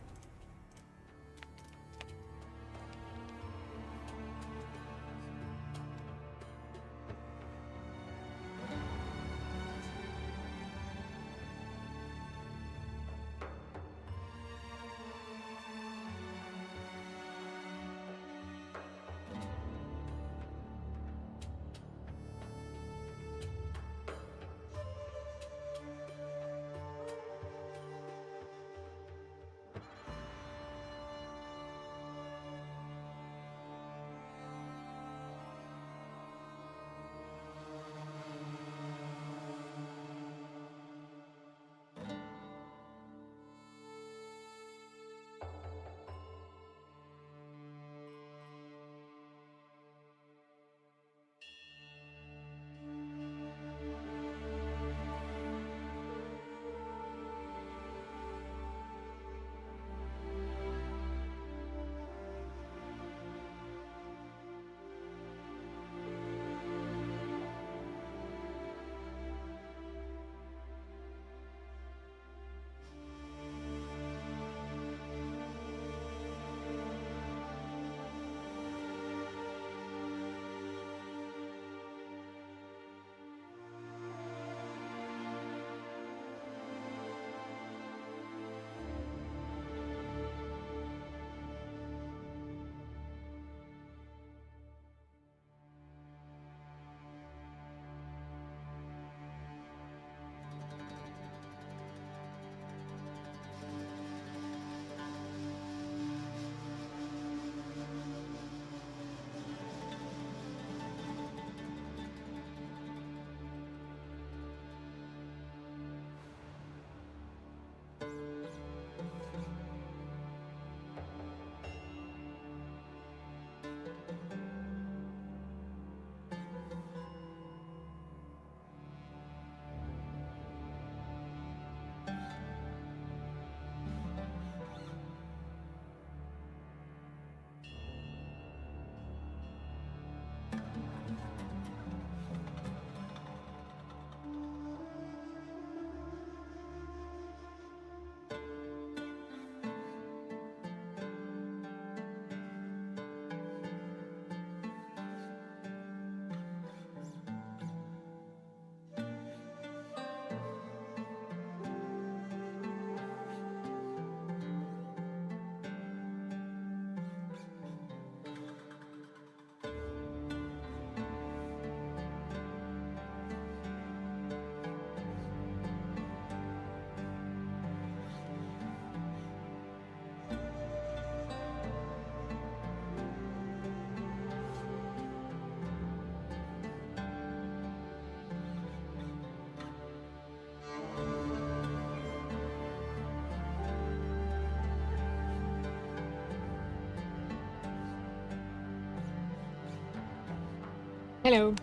Hello.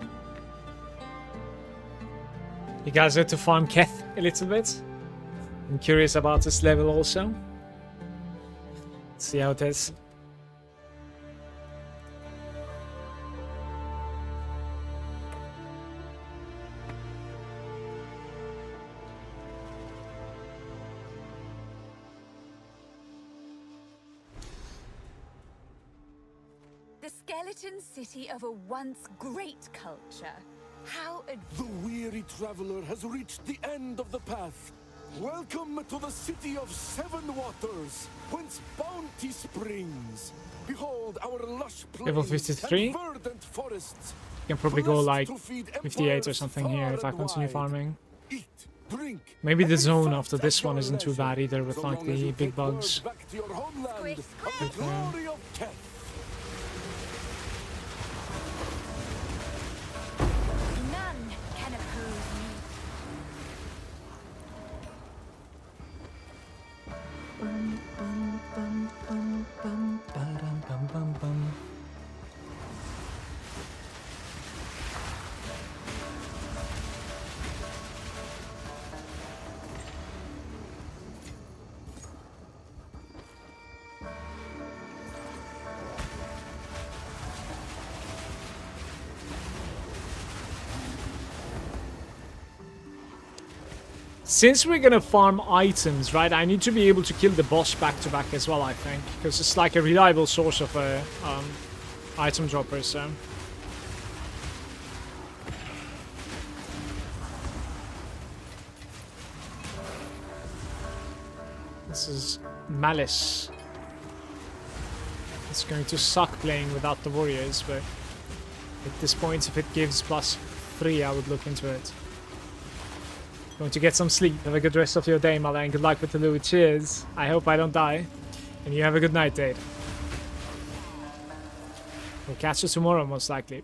You guys have to farm Keth a little bit. I'm curious about this level also. Let's see how it is. The skeleton city of a once great culture. How The weary traveler has reached the end of the path. Welcome to the city of 7 waters, whence bounty springs. Behold our lush plains Level 53? and verdant forests. You can probably go blessed like to feed 58 or empires something here if I far and continue wide. farming. Eat, drink, Maybe the and zone fight after at this one your isn't too leisure, bad either with so like long as the you big take word bugs. back to your homeland Squish, of the squish. glory of Keth. none can oppose me. Since we're gonna farm items, right, I need to be able to kill the boss back to back as well, I think. Because it's like a reliable source of item droppers, so. This is Malice. It's going to suck playing without the warriors, but at this point, if it gives +3, I would look into it. Going to get some sleep. Have a good rest of your day, Mala, and good luck with the loot. Cheers. I hope I don't die. And you have a good night, Dade. We'll catch you tomorrow, most likely.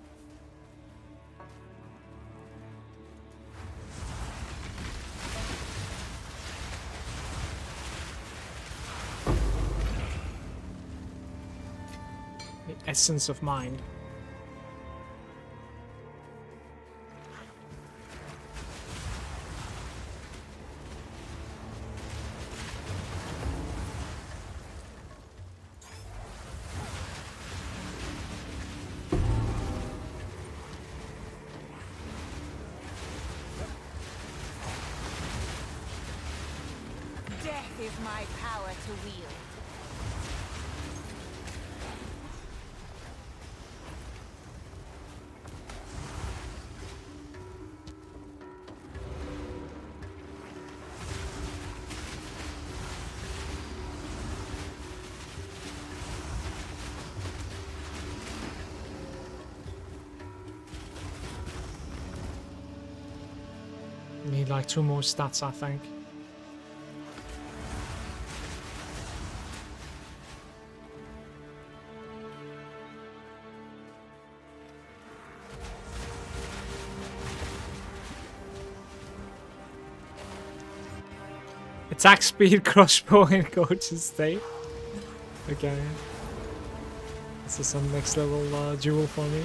The essence of mind. Death is my power to wield. Need like 2 more stats, I think. Attack speed, crossbow, and gorgeous state. Okay. This is some next level jewel for me.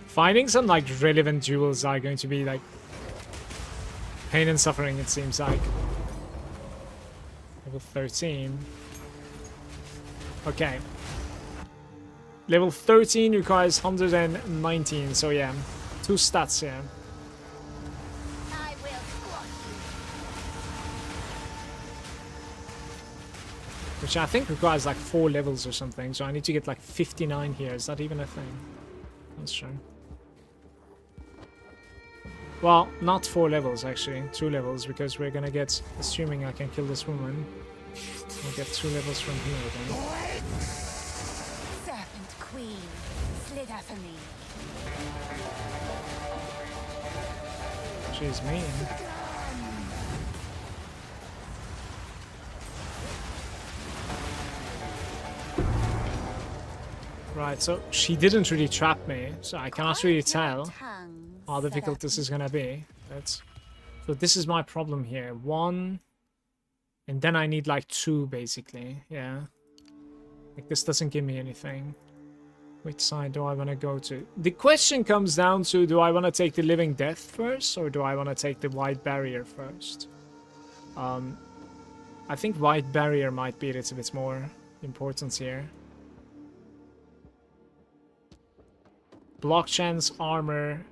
Finding some like relevant jewels are going to be like pain and suffering, it seems like. Level 13. Okay. Level 13 requires 119, so yeah. 2 stats here. I will squash you. Which I think requires like 4 levels or something, so I need to get like 59 here. Is that even a thing? That's true. Well, not 4 levels actually, 2 levels, because we're gonna get, assuming I can kill this woman, we'll get 2 levels from here again. Serpent Queen, slither for me. She's mean. Right, so she didn't really trap me, so I cannot really tell how difficult this is gonna be. So this is my problem here. 1, And then I need like 2 basically, yeah. Like this doesn't give me anything. Which side do I want to go to? The question comes down to, do I want to take the Living Death first, or do I want to take the White Barrier first? I think White Barrier might be a little bit more important here. Block chance, armor,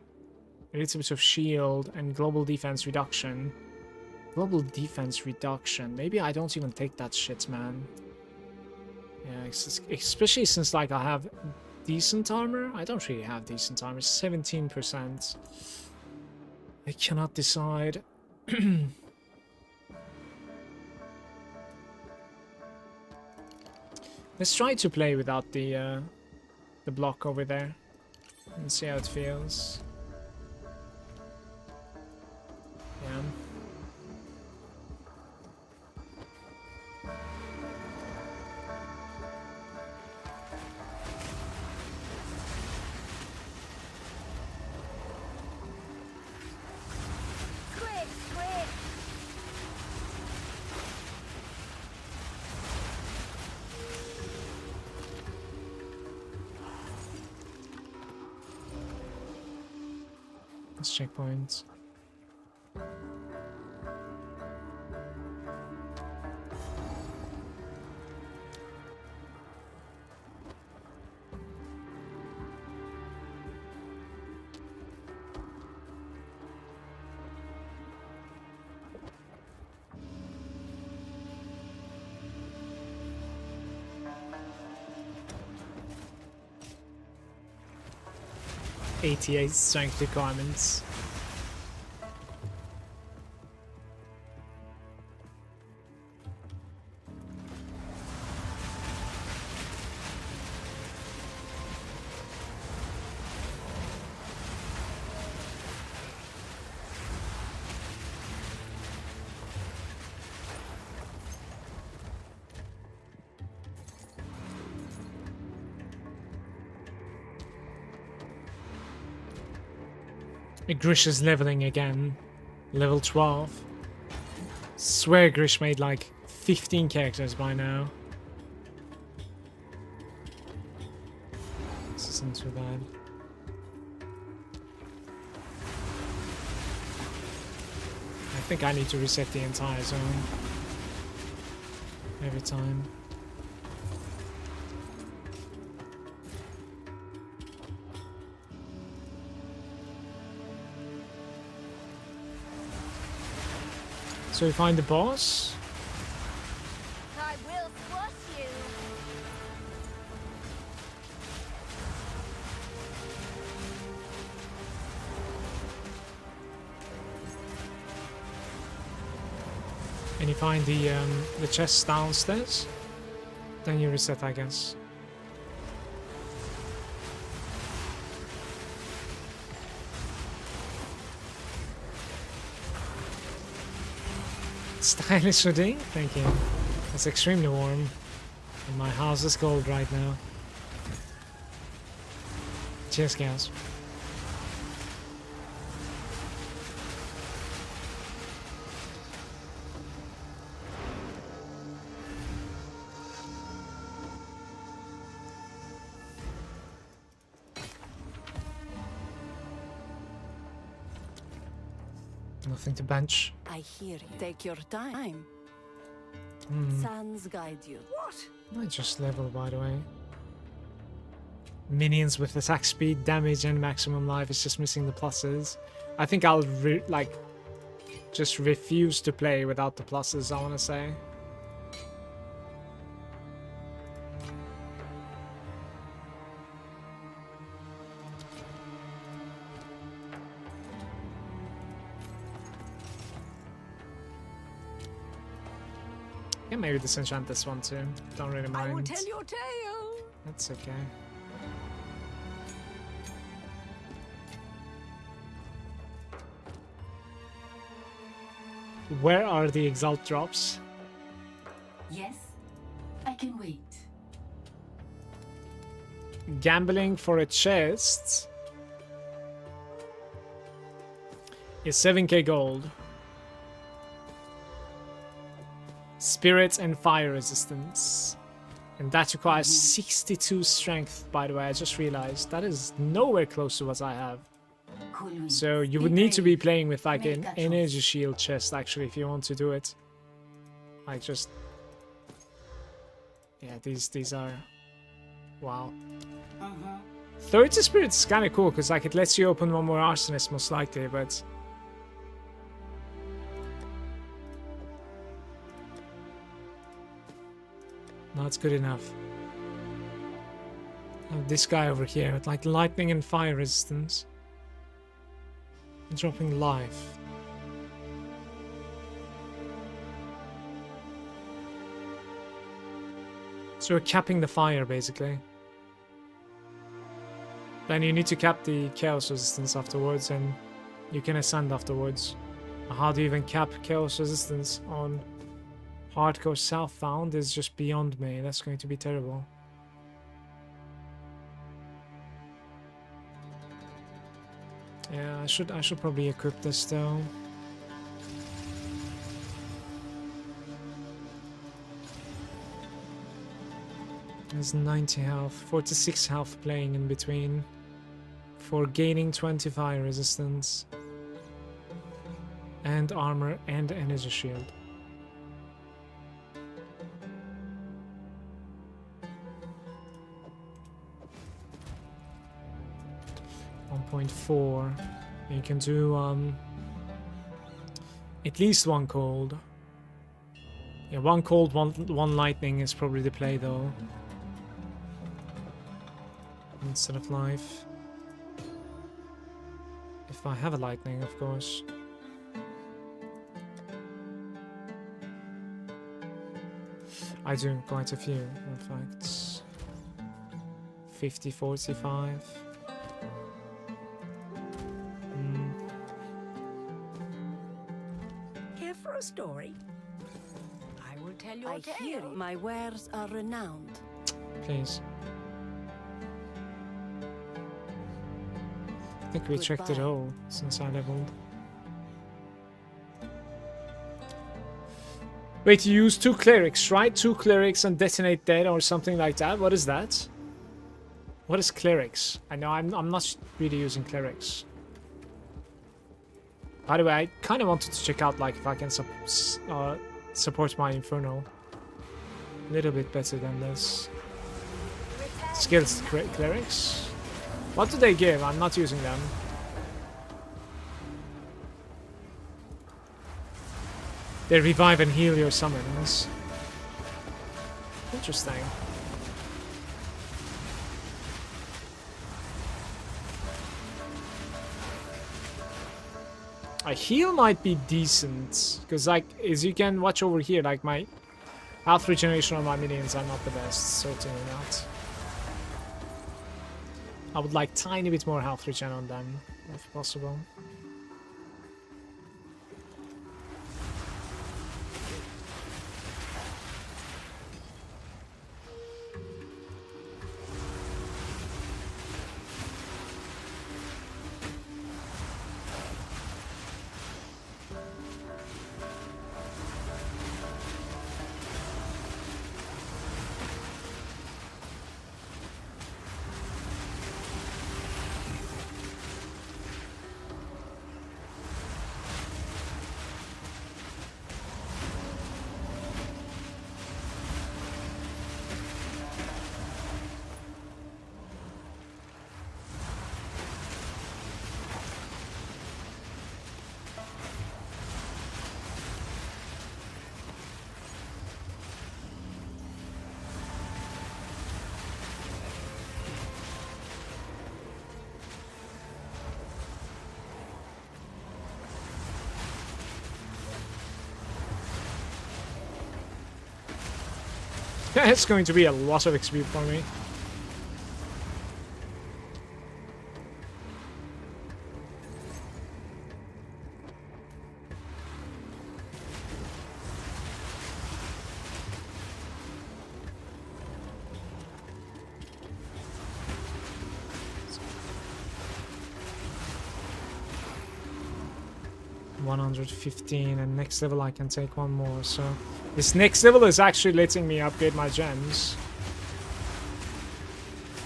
a little bit of shield, and global defense reduction. Global defense reduction. Maybe I don't even take that shit, man. Yeah, especially since like I have decent armor. I don't really have decent armor. 17%. I cannot decide. Let's try to play without the block over there and see how it feels. Yeah. Quick, quick! Let's checkpoint. .88 strength requirements. Grish is leveling again. Level 12. Swear Grish made like 15 characters by now. This isn't too bad. I think I need to reset the entire zone. Every time. So we find the boss. I will squash you! And you find the chest downstairs. Then you reset, I guess. Stylish hoodie, thank you. It's extremely warm. And my house is cold right now. Cheers, guys. Nothing to bench. I hear you. Take your time. Sans guide you. I just level, by the way. Minions with attack speed, damage, and maximum life is just missing the pluses. I think I'll just refuse to play without the pluses, I want to say. Yeah, maybe disenchant this one too. Don't really mind. I will tell your tale. That's okay. Where are the exalt drops? Yes, I can wait. Gambling for a chest is 7k gold. Spirit and fire resistance. And that requires 62 strength, by the way. I just realized that is nowhere close to what I have. So you would need to be playing with like an energy shield chest actually if you want to do it. Like just... Yeah, these are... Wow. 30 spirits is kind of cool because like it lets you open one more arsonist most likely, but... Not good enough. This guy over here with like lightning and fire resistance. Dropping life. So we're capping the fire basically. Then you need to cap the chaos resistance afterwards and you can ascend afterwards. How do you even cap chaos resistance on hardcore southbound is just beyond me. That's going to be terrible. Yeah, I should probably equip this though. There's 90 health, 46 health playing in between for gaining 20 fire resistance and armor and energy shield. 1.4. You can do at least one cold. Yeah, one cold, one lightning is probably the play though. Instead of life. If I have a lightning, of course. I do quite a few, in fact. 50, 45. Care for a story? I will tell you a tale. I hear my wares are renowned. Please. I think we checked it all since I leveled. Wait, you use 2 clerics, right? 2 clerics and detonate dead or something like that? What is that? What is clerics? I know I'm not really using clerics. By the way, I kind of wanted to check out like if I can support my Infernal a little bit better than this. Skills clerics. What do they give? I'm not using them. They revive and heal your summons. Interesting. A heal might be decent, because like, as you can watch over here, like my health regeneration on my minions are not the best, certainly not. I would like tiny bit more health regen on them, if possible. Yeah, it's going to be a lot of XP for me. 115, and next level I can take one more. So this next level is actually letting me upgrade my gems.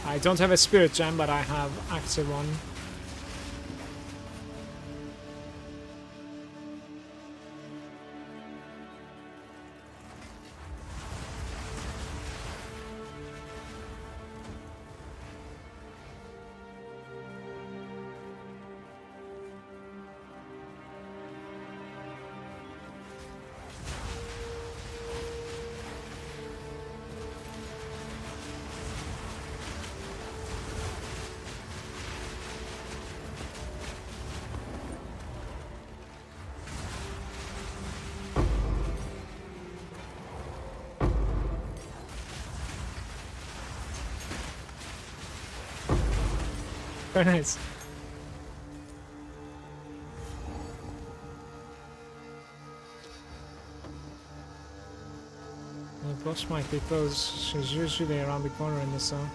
I don't have a spirit gem, but I have active one. Very nice. The boss might be close. She's usually around the corner in the zone.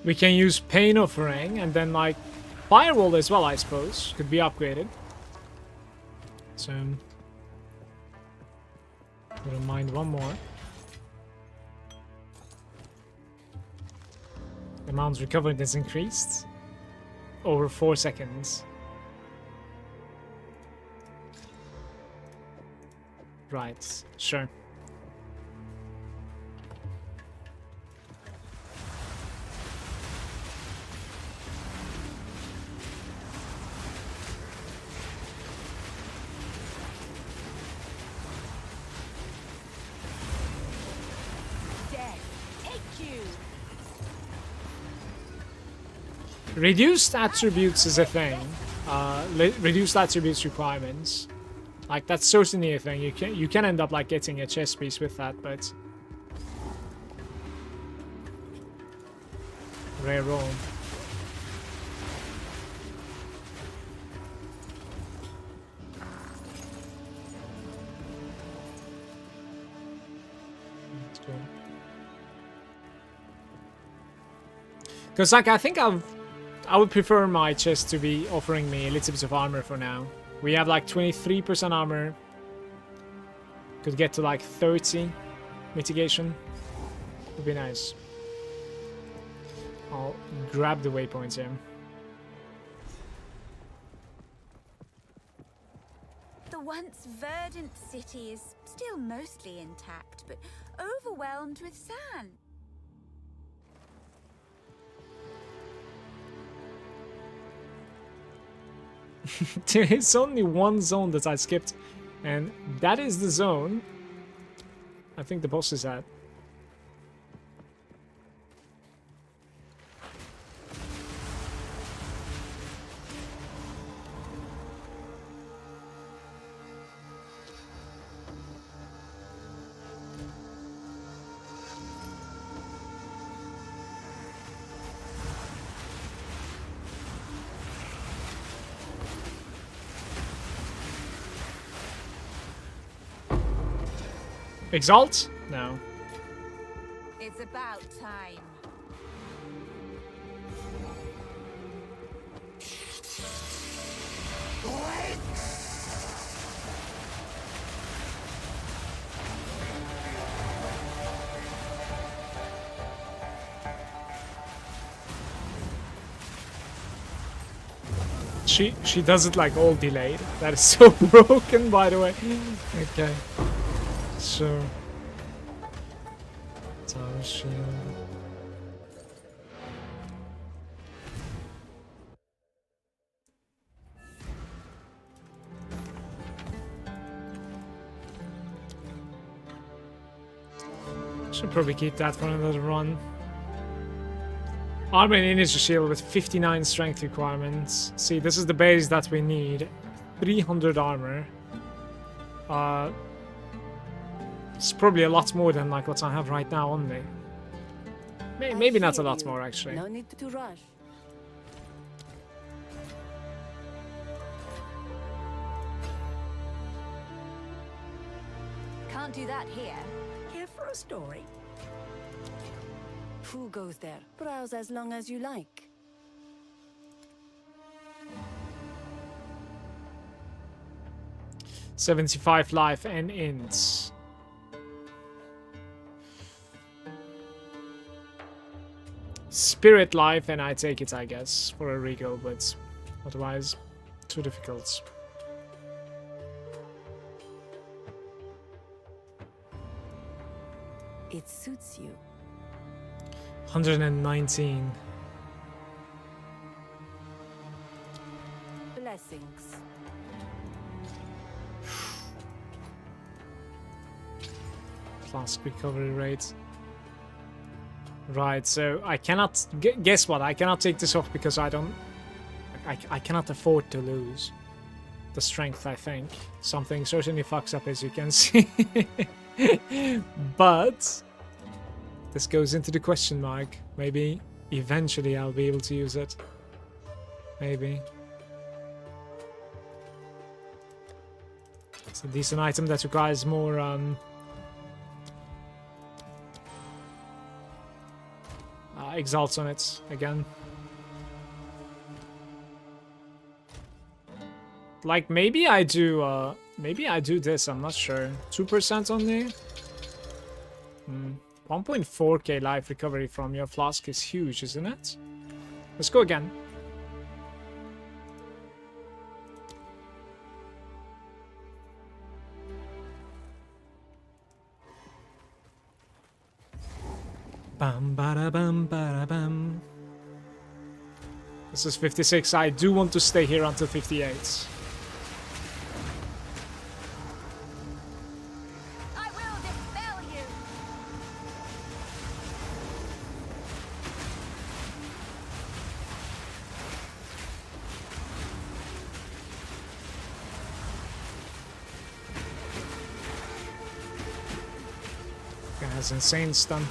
We can use Pain Offering and then like Firewall as well, I suppose. Could be upgraded. So wouldn't mind one more. The amount recovered is increased over 4 seconds. Right, sure. Reduced attributes is a thing. Reduced attributes requirements. Like that's certainly a thing. You can end up like getting a chest piece with that, but rare roll. Because like I think I would prefer my chest to be offering me a little bit of armor for now. We have like 23% armor. Could get to like 30 mitigation. Would be nice. I'll grab the waypoints here. The once verdant city is still mostly intact, but overwhelmed with sand. There is only one zone that I skipped, and that is the zone I think the boss is at. Exalt? No. It's about time. She does it like all delayed. That is so broken, by the way. Okay. So. Tower shield. Should probably keep that for another run. Armor and energy shield with 59 strength requirements. See, this is the base that we need. 300 armor. It's probably a lot more than like what I have right now on me. Maybe not a lot more actually. No need to rush. Can't do that here. Here for a story? Who goes there? Browse as long as you like. $75 life and ints. Spirit life, and I take it, I guess, for a regal, but otherwise, too difficult. It suits you. 119. Blessings. Flask recovery rate. Right, so I cannot... guess what? I cannot take this off because I don't... I cannot afford to lose the strength, I think. Something certainly fucks up, as you can see. But... this goes into the question mark. Maybe eventually I'll be able to use it. Maybe. It's a decent item that requires more... exalts on it again. Like maybe I do this, I'm not sure. 2% only? 1.4k life recovery from your flask is huge, isn't it? Let's go again. Bam, bada, bam, bada, bam. This is 56. I do want to stay here until 58. I will dispel you. Guy has insane stun.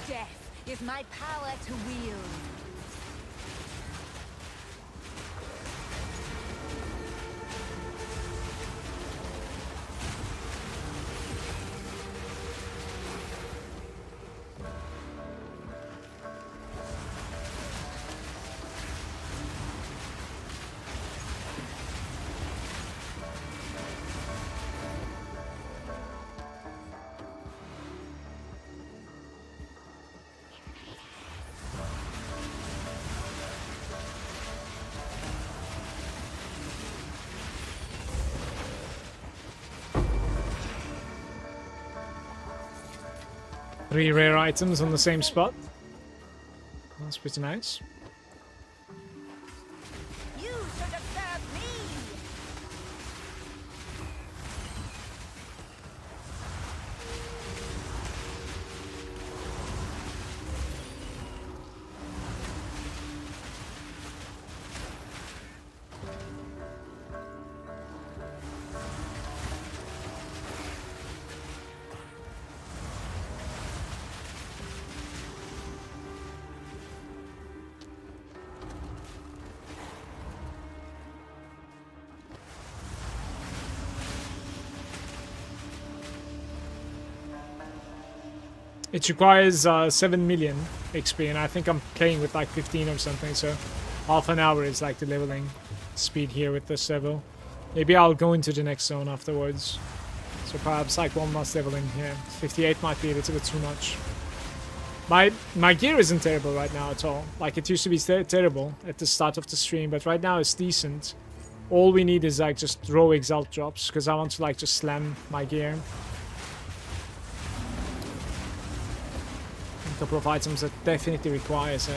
Death is my power to wield. 3 rare items on the same spot. That's pretty nice. You should have served me. It requires 7 million XP, and I think I'm playing with like 15 or something, so half an hour is like the leveling speed here with this level. Maybe I'll go into the next zone afterwards. So perhaps like one last level in here. 58 might be a little bit too much. My gear isn't terrible right now at all. Like it used to be terrible at the start of the stream, but right now it's decent. All we need is like just raw exalt drops, because I want to like just slam my gear. A couple of items that definitely requires it.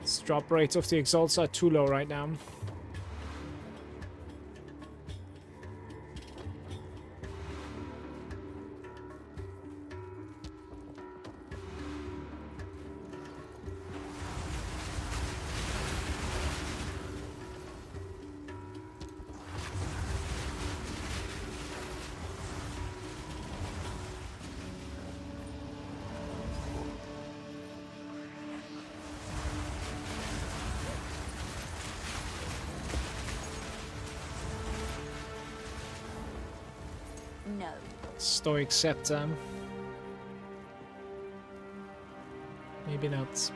This drop rate of the exalts are too low right now. No. Stoic Scepter. Maybe not.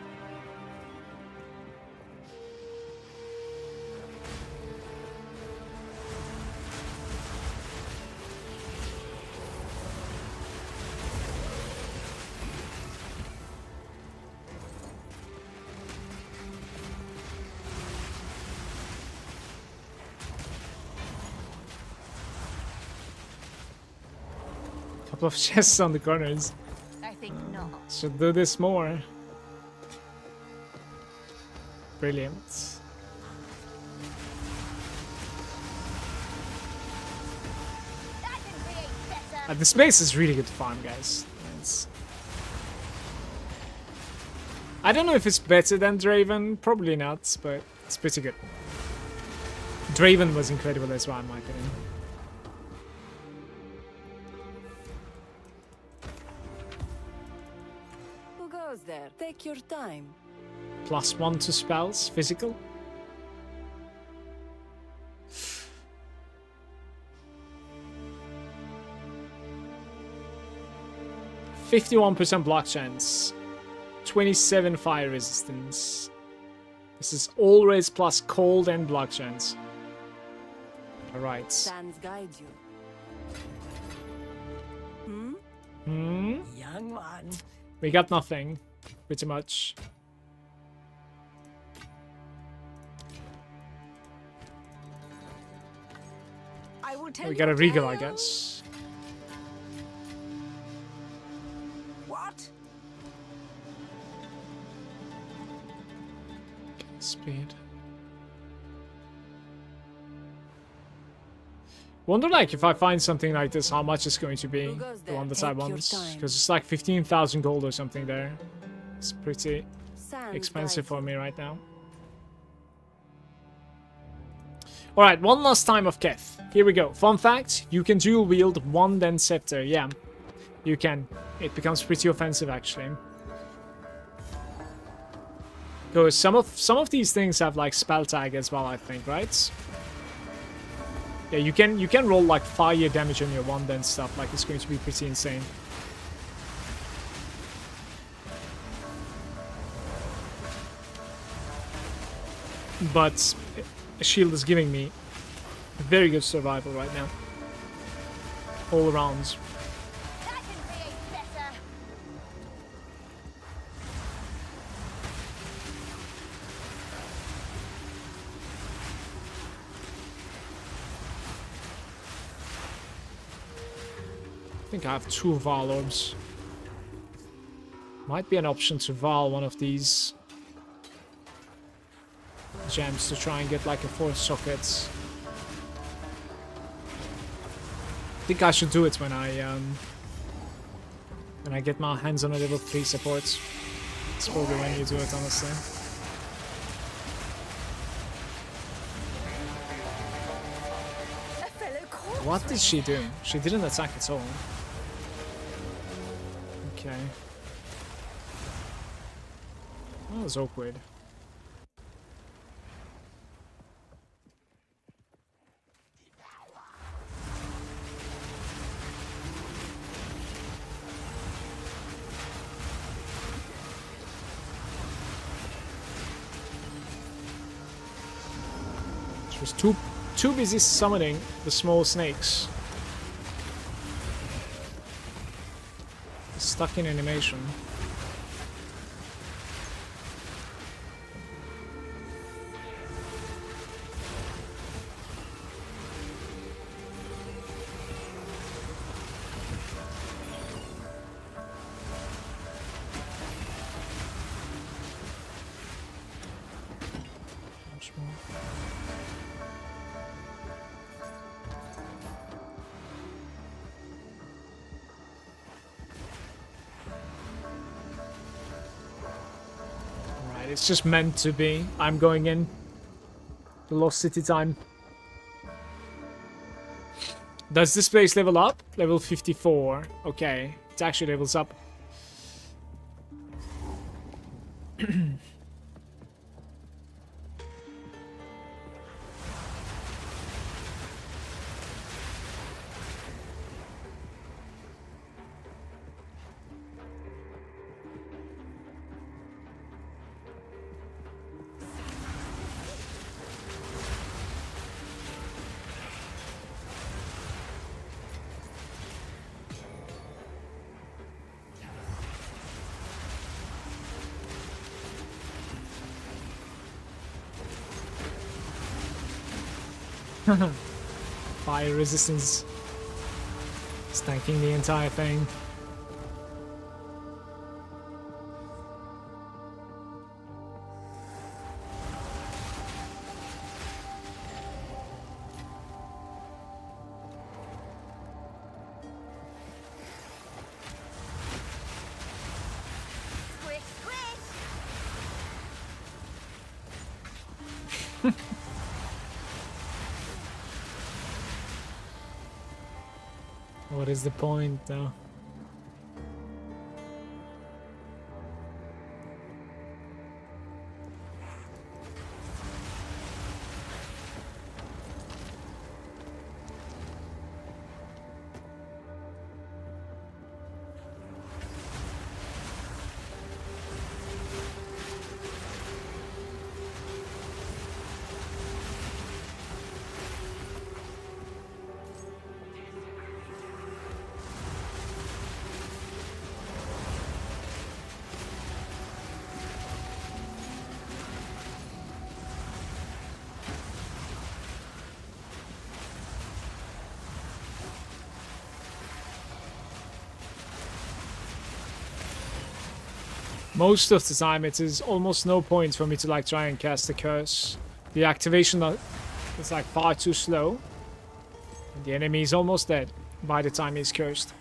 Couple of chests on the corners. I think not. Should do this more. Brilliant. I can create better. This base is really good to farm, guys. I don't know if it's better than Draven, probably not, but it's pretty good. Draven was incredible as well, in my opinion. Who goes there? Take your time. +1 to spells, physical. %51% block chance. 27 fire resistance. This is always plus cold and block chance. Alright. Sands guide you. Young one. We got nothing, pretty much. I will tell We you got a regal, I tale. guess. What? Speed. Wonder like if I find something like this, how much it's going to be, the one that I want, because it's like 15,000 gold or something there. It's pretty Sands expensive guide for you. me right now. Alright, one last time of Keth. Here we go. Fun fact, you can dual wield wand and scepter. Yeah, you can. It becomes pretty offensive actually. Because some of these things have like spell tag as well, I think, right? Yeah, you can roll like fire damage on your wand and stuff. Like it's going to be pretty insane. But a shield is giving me very good survival right now. All around. I can create better. think I have 2 Val orbs. Might be an option to Val one of these gems to try and get like a 4 sockets. I think I should do it when I get my hands on a level 3 support. It's probably when you do it, honestly. What did she do? She didn't attack at all. Okay. That was awkward. She was too busy summoning the small snakes. Stuck in animation. Much more. It's just meant to be. I'm going in. The Lost City time. Does this place level up? Level 54. Okay. It actually levels up. Fire resistance. Stanking the entire thing. Squish, squish! What is the point, though? Most of the time it is almost no point for me to like try and cast the curse. The activation is like far too slow. And the enemy is almost dead by the time he's cursed.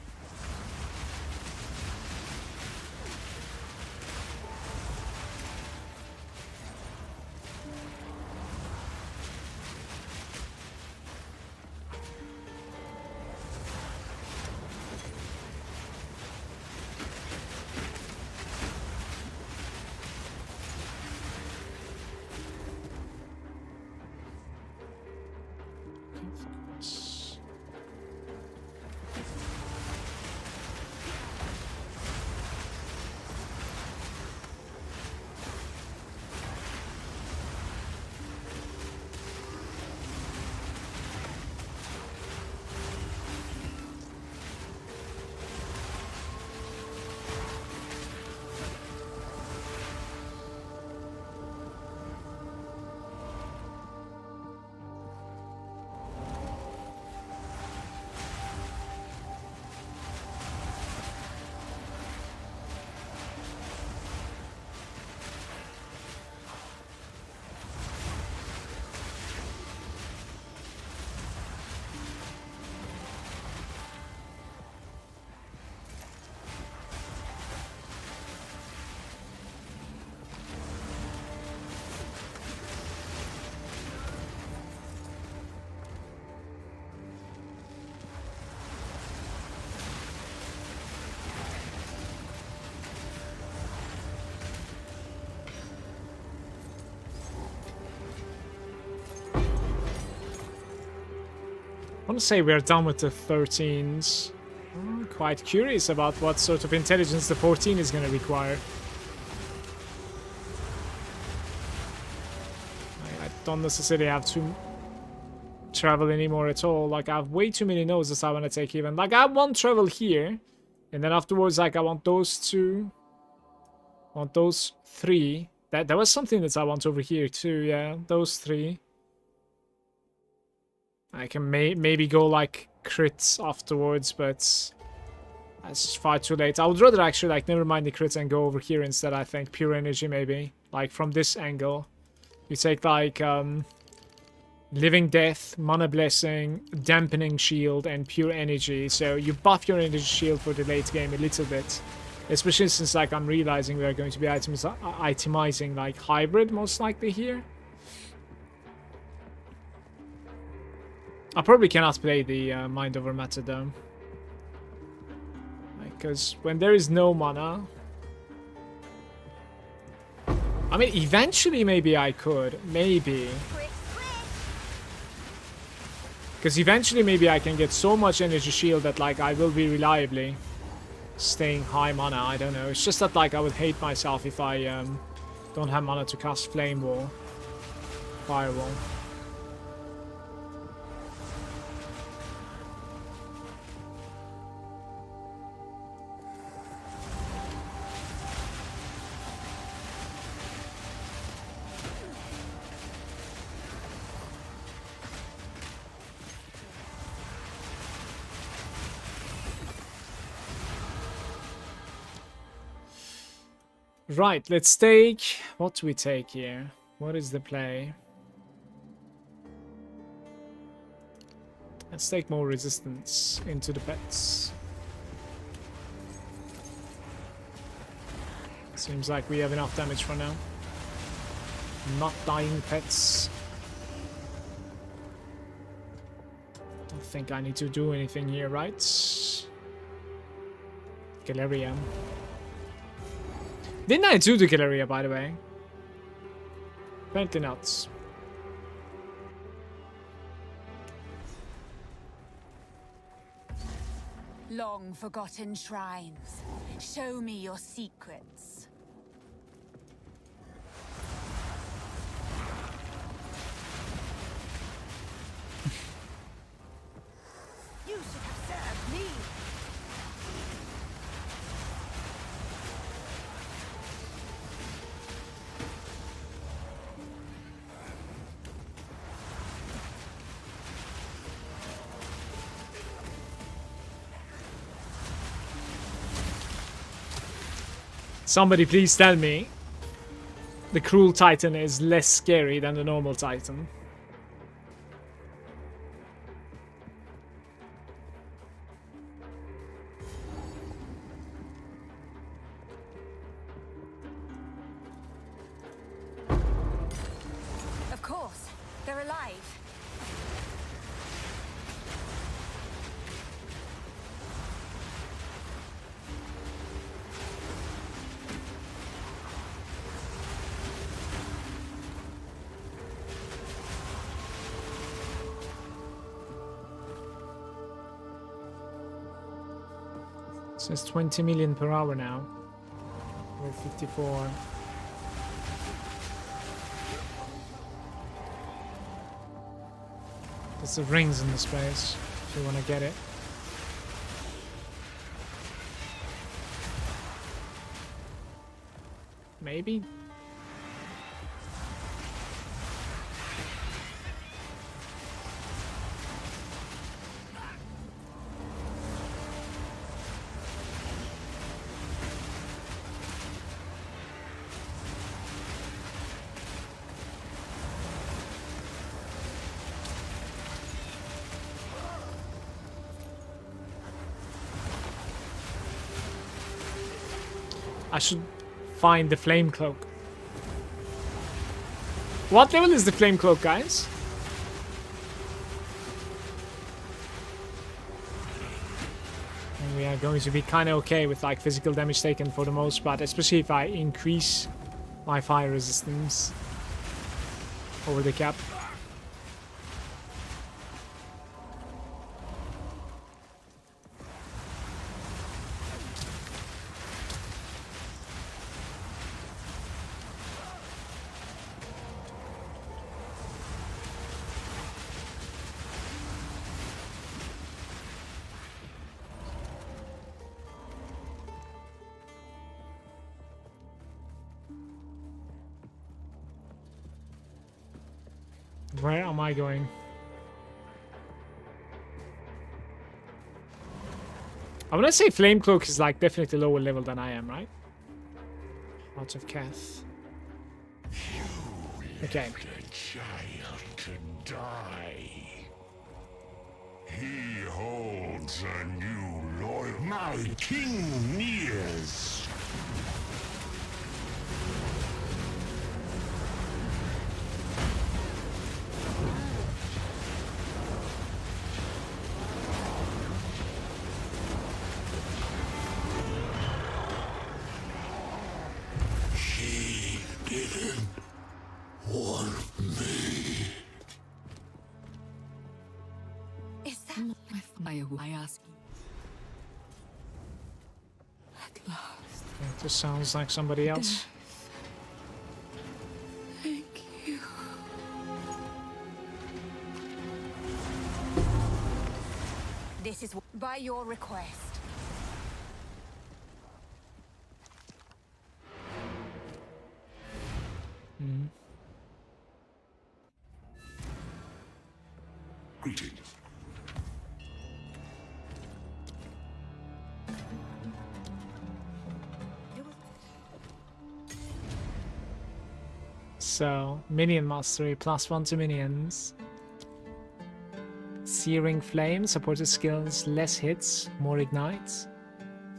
want to say we're done with the 13s. I'm quite curious about what sort of intelligence the 14 is going to require. I don't necessarily have to travel anymore at all. Like, I have way too many nodes that I want to take even. Like, I want travel here. And then afterwards, like, I want those two. I want those three. There was something that I want over here too, yeah. Those three. I can maybe go, like, crits afterwards, but that's just far too late. I would rather actually, like, never mind the crits and go over here instead, I think. Pure energy, maybe. Like, from this angle. You take, like, Living Death, Mana Blessing, Dampening Shield, and Pure Energy. So you buff your energy shield for the late game a little bit. Especially since, like, I'm realizing we are going to be itemizing, like, hybrid most likely here. I probably cannot play the Mind Over Matter though. Because when there is no mana... I mean, eventually maybe I could. Maybe. Because eventually maybe I can get so much energy shield that, like, I will be reliably staying high mana. I don't know. It's just that, like, I would hate myself if I don't have mana to cast Flame Wall. Firewall. Right, let's take... What do we take here? What is the play? Let's take more resistance into the pets. Seems like we have enough damage for now. Not dying pets. Don't think I need to do anything here, right? Galerium. Didn't I do the Galeria, by the way? Apparently not. Long forgotten shrines. Show me your secrets. You should have served me. Somebody please tell me the Cruel Titan is less scary than the normal Titan. Of course, they're alive. It says 20 million per hour now. We're 54. There's the rings in the space, if you want to get it. Maybe? I should find the flame cloak. What level is the flame cloak, guys? And we are going to be kind of okay with, like, physical damage taken for the most part, especially if I increase my fire resistance over the cap. Where am I going? I want to say Flame Cloak is like definitely lower level than I am, right? Out of Keth. Okay. The child to die. He holds a new loyal. My king nears. He didn't want me. Is that my fire? I ask you. At last. It just sounds like somebody else. Thank you. This is by your request. Greetings. So, minion mastery, +1 to minions. Searing Flame, supported skills, less hits, more ignites.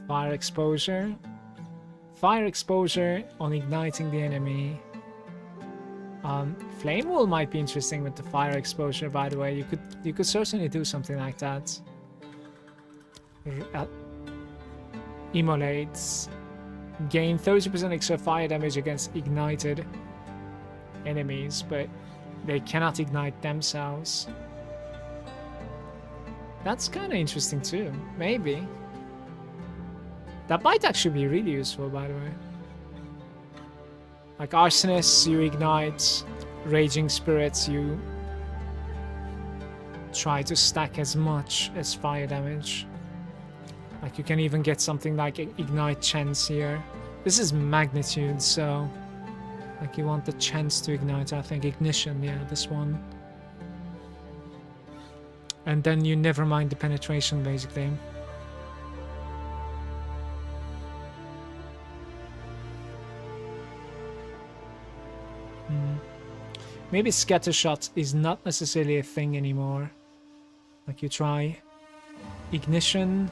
Fire exposure. Fire exposure on igniting the enemy. Flame Wall might be interesting with the fire exposure, by the way. You could certainly do something like that. Immolates. Gain 30% extra fire damage against ignited enemies, but they cannot ignite themselves. That's kind of interesting too. Maybe. That might actually be really useful, by the way. Like Arsonist, you ignite. Raging Spirits, you try to stack as much as fire damage. Like you can even get something like Ignite Chance here. This is Magnitude, so like you want the chance to ignite, I think. Ignition, yeah, this one. And then you never mind the penetration, basically. Maybe Scattershot is not necessarily a thing anymore. Like you try Ignition,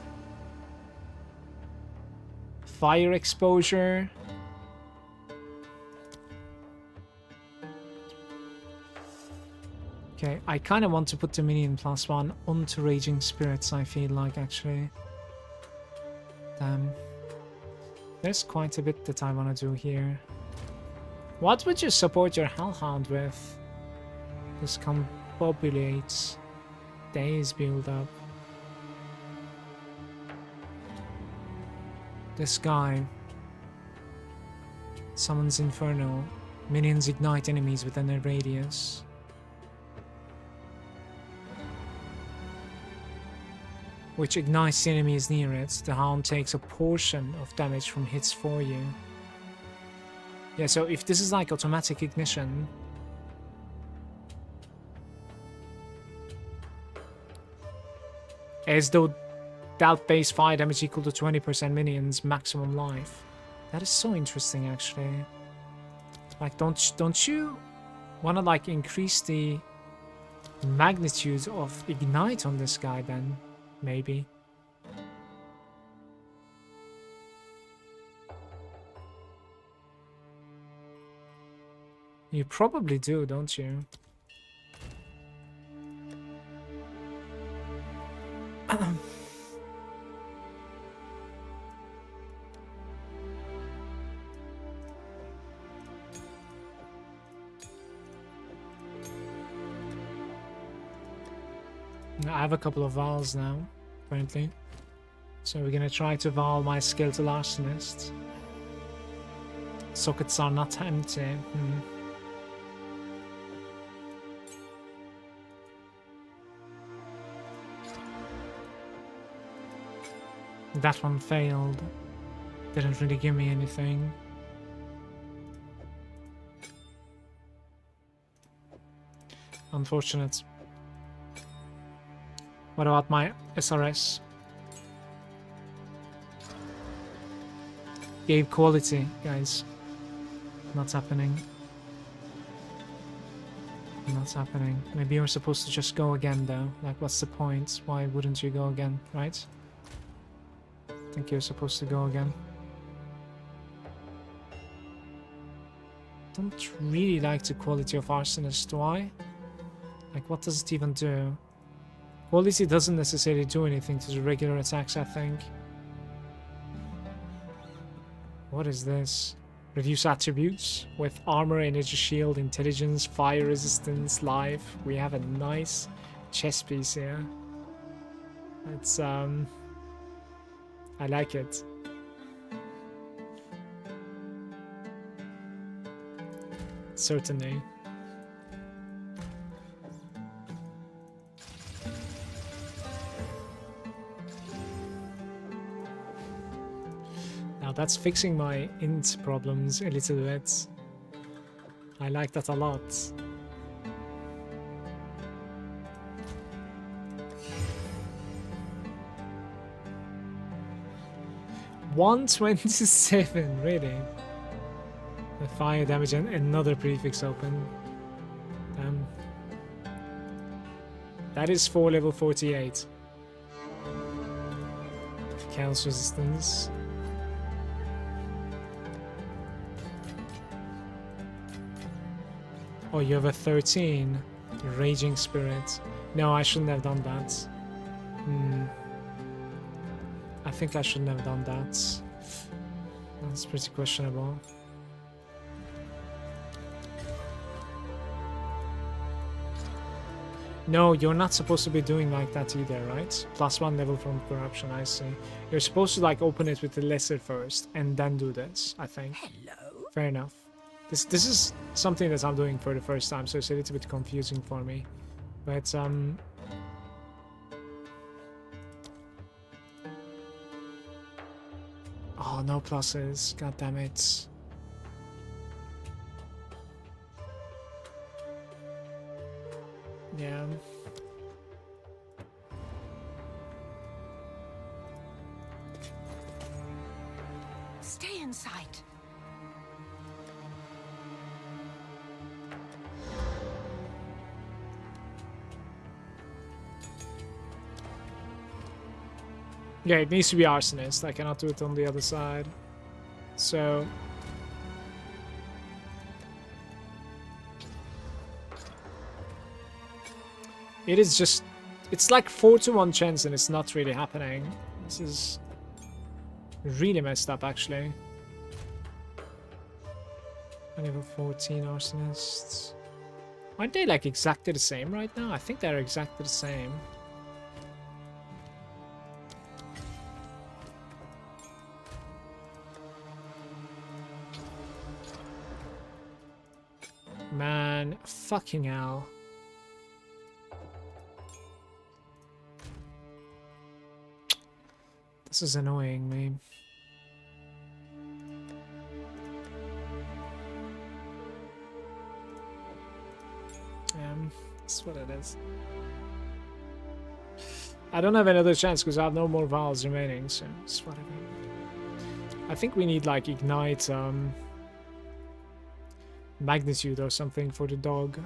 Fire Exposure. Okay, I kind of want to put the minion +1 onto Raging Spirits, I feel like, actually. Damn. There's quite a bit that I want to do here. What would you support your Hellhound with? This combobulates. Days build up. This guy summons Inferno. Minions ignite enemies within a radius. Which ignites the enemies near it. The Hound takes a portion of damage from hits for you. Yeah, so if this is like automatic ignition, as though that base fire damage equal to 20% minions maximum life. That is so interesting, actually. Like, don't you want to like increase the magnitude of ignite on this guy then? Maybe. You probably do, don't you? I have a couple of Vals now, apparently. So we're gonna try to Val my skill to Arsonist. Sockets are not empty. That one failed. Didn't really give me anything. Unfortunate. What about my SRS? Gave quality, guys. Not happening. Not happening. Maybe you're supposed to just go again though. Like, what's the point? Why wouldn't you go again, right? I think you're supposed to go again. Don't really like the quality of Arsonist, do I? Like, what does it even do? Quality doesn't necessarily do anything to the regular attacks, I think. What is this? Reduce attributes with armor, energy shield, intelligence, fire resistance, life. We have a nice chess piece here. It's I like it. Certainly. Now that's fixing my int problems a little bit. I like that a lot. $127, really? The fire damage and another prefix open. Damn. That is for level 48. Chaos resistance. Oh, you have a 13. Raging Spirit. No, I shouldn't have done that. I think I shouldn't have done that. That's pretty questionable. No, you're not supposed to be doing like that either, right? +1 level from corruption, I see. You're supposed to like open it with the lesser first and then do this, I think. Hello. Fair enough. This is something that I'm doing for the first time, so it's a little bit confusing for me. But oh, no pluses. God damn it. Yeah. Stay in sight. Yeah, it needs to be Arsonist. I cannot do it on the other side. So it is just, it's like 4-1 chance and it's not really happening. This is really messed up, actually. Level 14 Arsonists. Aren't they like exactly the same right now? I think they're exactly the same. Man, fucking hell. This is annoying me. That's what it is. I don't have another chance because I have no more vials remaining, so it's whatever. I think we need like ignite magnitude or something for the dog.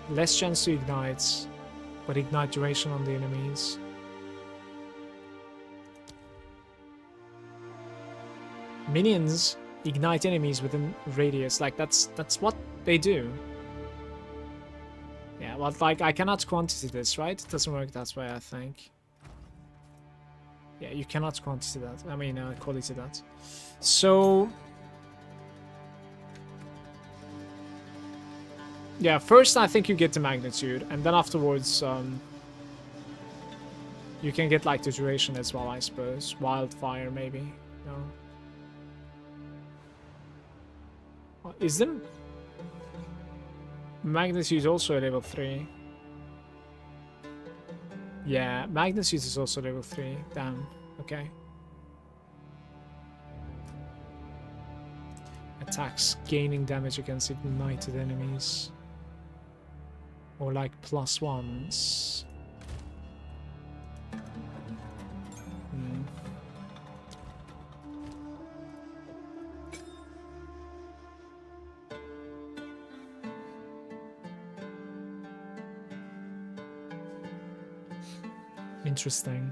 Less chance to ignite, but ignite duration on the enemies. Minions ignite enemies within radius, like that's what they do. Yeah, well, like I cannot quantity this, right? It doesn't work that way, I think. Yeah, you cannot quantity that. I mean, quality that. So yeah, first I think you get the magnitude, and then afterwards you can get like the duration as well, I suppose. Wildfire, maybe. No. Is them magnitude also a level 3? Yeah, magnitude is also level 3. Damn. Okay. attacks gaining damage against ignited enemies. Or like +1s. Hmm. Interesting.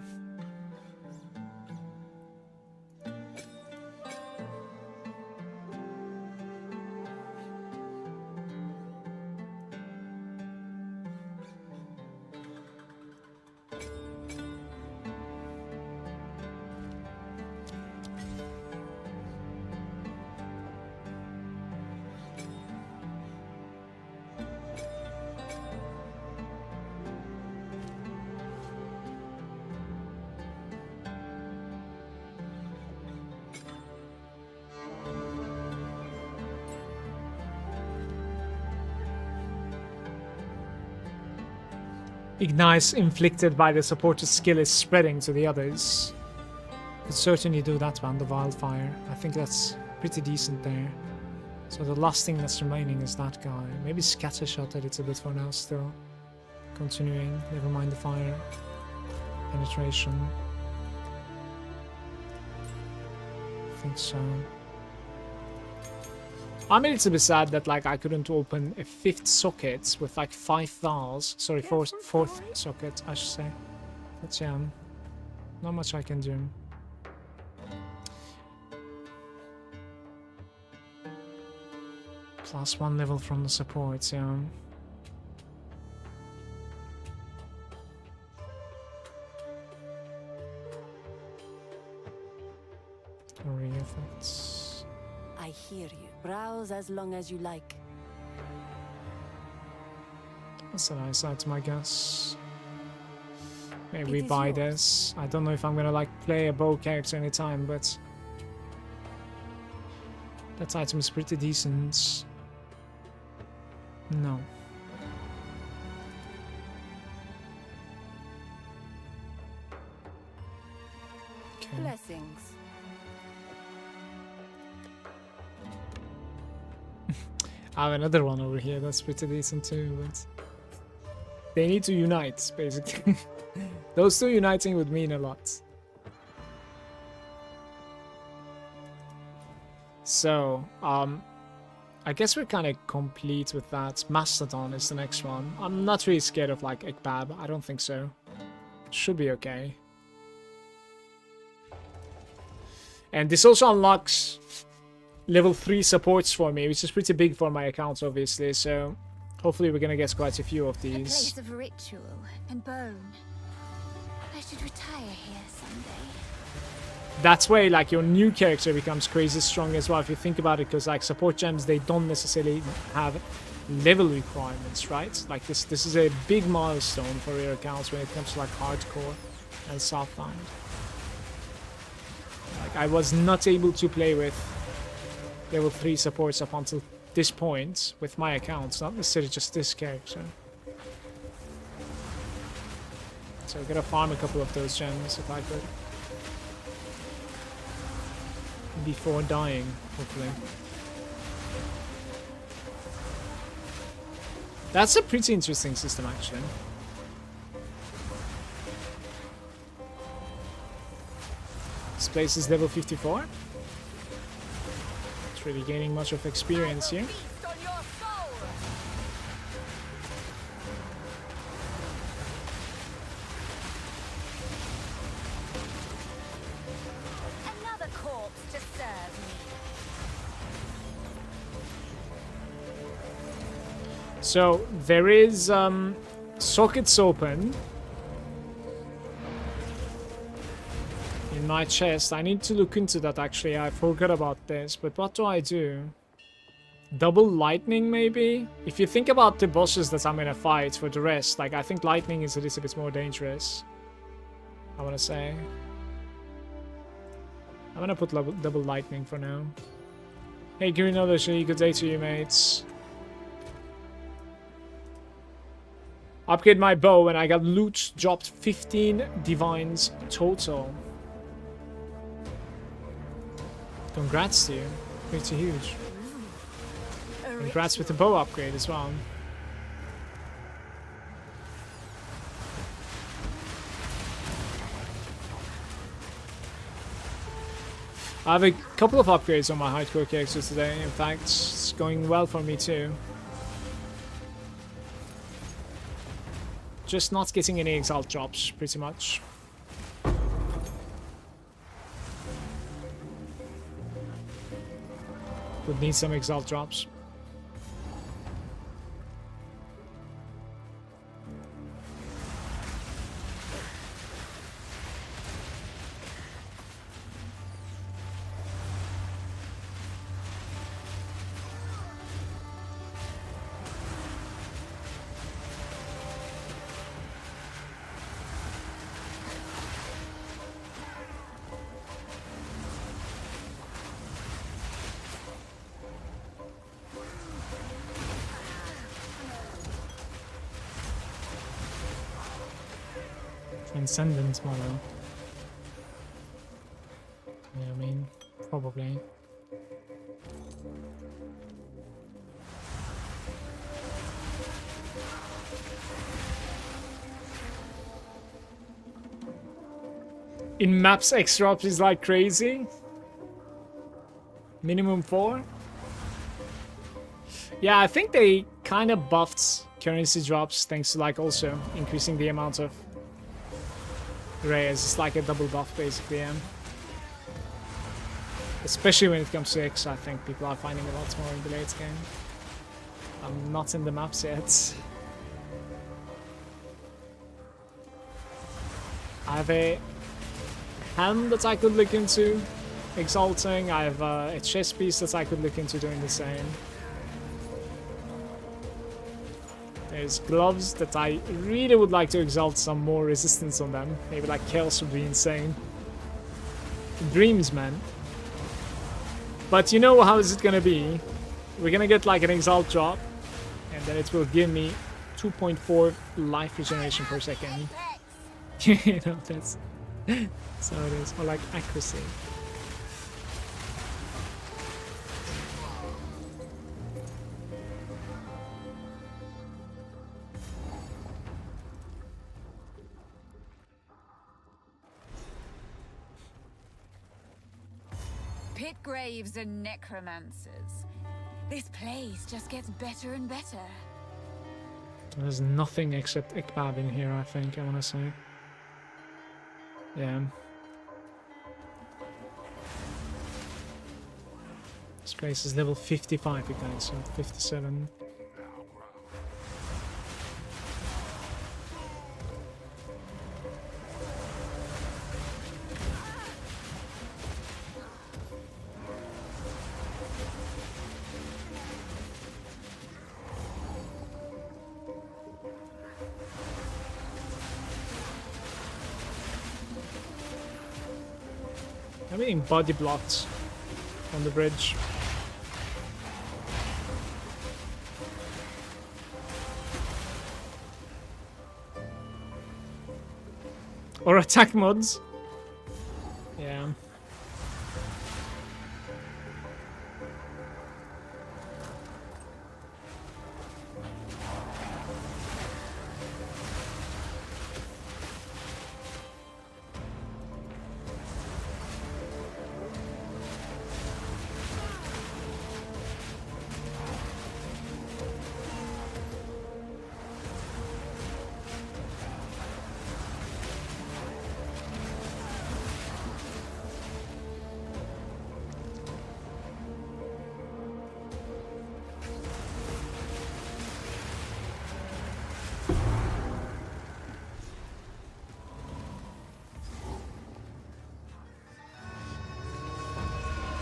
Ignite inflicted by the supporter's skill is spreading to the others. Could certainly do that one, the wildfire. I think that's pretty decent there. So the last thing that's remaining is that guy. Maybe scattershot at it a bit for now still. Continuing, never mind the fire. Penetration. I think so. I mean, it's a bit sad that like I couldn't open a 5th socket with like 5 valves. Sorry, 4th socket, I should say. But yeah, not much I can do. +1 level from the support, yeah. Array effects. I hear you. Browse as long as you like. That's a nice item, I guess. Maybe It we is buy yours. this. I don't know if I'm gonna like play a bow character anytime, but that item is pretty decent. No. Okay. Blessings. I have another one over here that's pretty decent too, but they need to unite, basically. Those two uniting would mean a lot. So, I guess we're kind of complete with that. Mastodon is the next one. I'm not really scared of like Ekbab. I don't think so. Should be okay. And this also unlocks level 3 supports for me, which is pretty big for my accounts, obviously. So hopefully we're gonna get quite a few of A these. place of ritual and bone. I should retire here someday. That's where like your new character becomes crazy strong as well, if you think about it, because like support gems, they don't necessarily have level requirements, right? Like this is a big milestone for your accounts when it comes to like hardcore and Southbound. Like I was not able to play with level 3 supports up until this point with my accounts, not necessarily just this character. So I gotta farm a couple of those gems if I could. Before dying, hopefully. That's a pretty interesting system, actually. This place is level 54. It's really gaining much of experience here. Another corpse to serve me. So there is sockets open in my chest. I need to look into that actually. I forgot about this, but what do I do? Double lightning maybe? If you think about the bosses that I'm gonna fight for the rest, like I think lightning is a little bit more dangerous. I wanna say. I'm gonna put double lightning for now. Hey Green, good day to you, mates. Upgrade my bow and I got loot, dropped 15 divines total. Congrats to you. Pretty huge. Congrats with the bow upgrade as well. I have a couple of upgrades on my hardcore characters today. In fact, it's going well for me too. Just not getting any exalt drops, pretty much. Would need some exalt drops. Transcendence model. Yeah, I mean, probably. In maps, X drops is like crazy. Minimum 4. Yeah, I think they kind of buffed currency drops thanks to like also increasing the amount of rares. It's like a double buff basically, yeah. Especially when it comes to X, I think people are finding a lot more in the late game. I'm not in the maps yet. I have a hand that I could look into exalting. I have a chest piece that I could look into doing the same. There's gloves that I really would like to exalt some more resistance on them. Maybe like Chaos would be insane. Dreams, man. But you know how is it gonna be? We're gonna get like an exalt drop, and then it will give me 2.4 life regeneration per second. You know, that's how it is. Or like accuracy. Pit graves and necromancers. This place just gets better and better. There's nothing except Ikbab in here, I think, I want to say. Yeah. This place is level 55, you guys, so 57. I'm being body blocked on the bridge. Or attack mods. Yeah.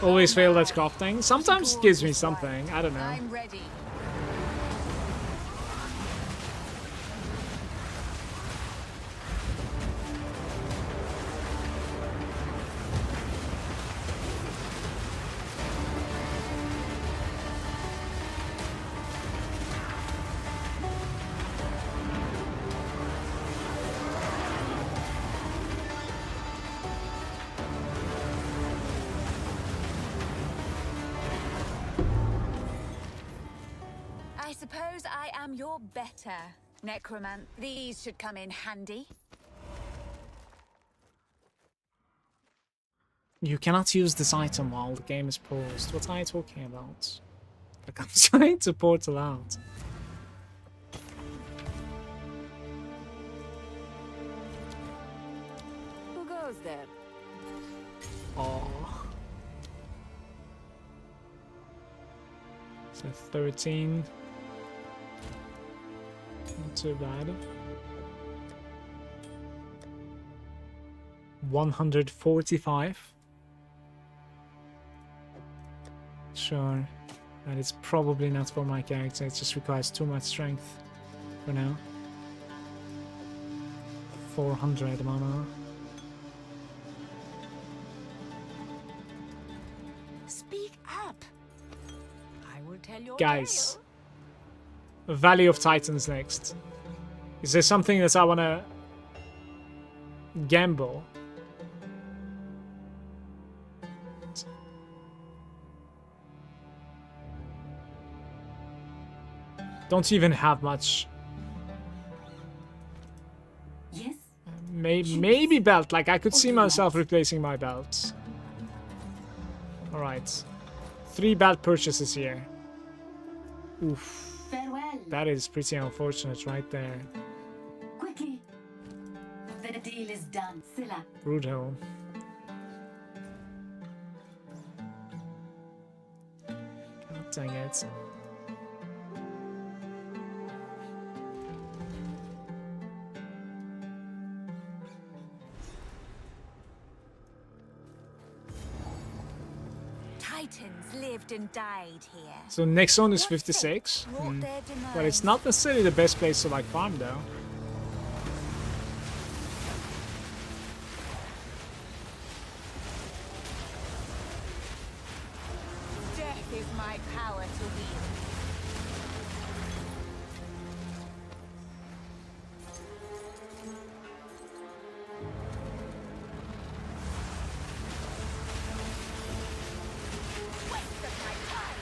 Always fail at crafting. Sometimes it gives me something. I don't know. I'm ready. suppose I am your better necromant. These should come in handy. You cannot use this item while the game is paused. What are you talking about? Like, I'm trying to portal out. Who goes there? Oh. So 13. Not too bad. 145. Sure. That is probably not for my character. It just requires too much strength for now. 400 mana. Speak up. I will tell your Guys. Valley of Titans next. Is there something that I want to gamble? Don't even have much. Yes? Maybe belt. Like, I could see myself replacing my belt. Alright. 3 belt purchases here. Oof. Farewell. That is pretty unfortunate right there. Quickly. The deal is done. Scylla. Brutal. God dang it. Titans lived and died here. So next zone is What 56. fate wrought their But it's demise? not necessarily the best place to like farm though. Death is my power to wield. Waste of my time.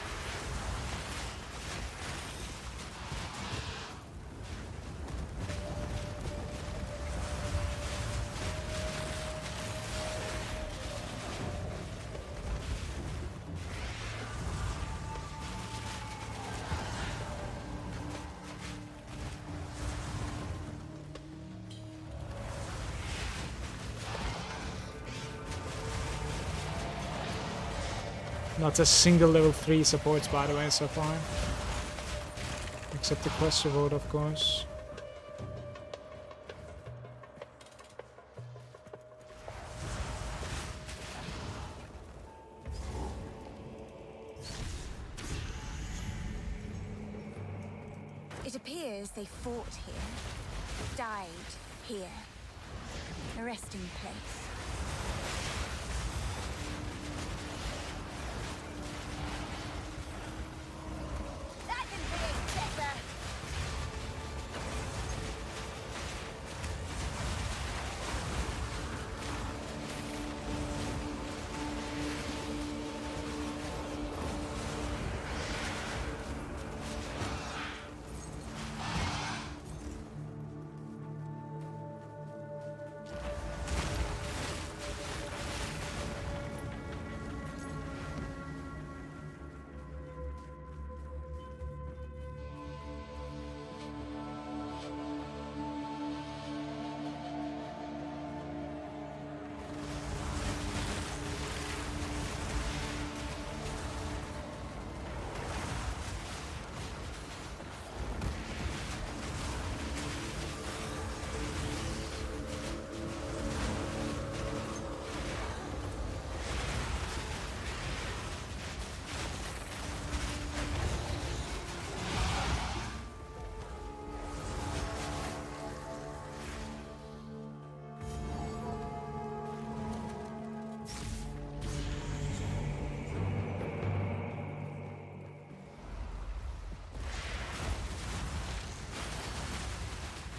Not a single level 3 supports by the way so far. Except the quest reward of course. It appears they fought here, died here, a resting place. That can be better.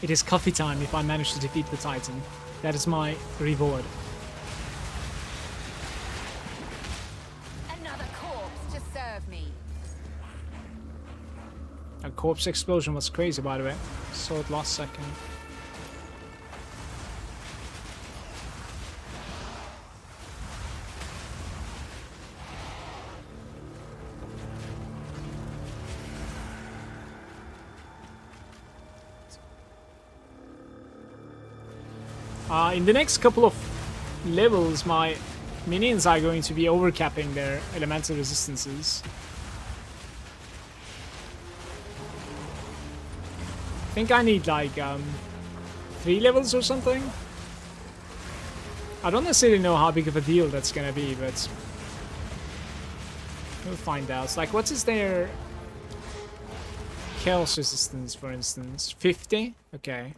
It is coffee time if I manage to defeat the Titan. That is my reward. Another corpse to serve me. A corpse explosion was crazy, by the way. Saw it last second. In the next couple of levels, my minions are going to be overcapping their elemental resistances. I think I need like 3 levels or something. I don't necessarily know how big of a deal that's gonna be, but we'll find out. It's like, what is their chaos resistance, for instance? 50? Okay.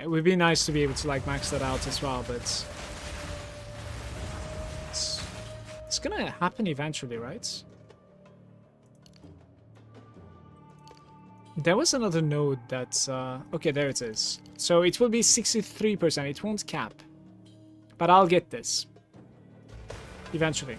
It would be nice to be able to like max that out as well, but it's gonna happen eventually, right? There was another node that's okay, there it is. So it will be 63%. It won't cap, but I'll get this eventually.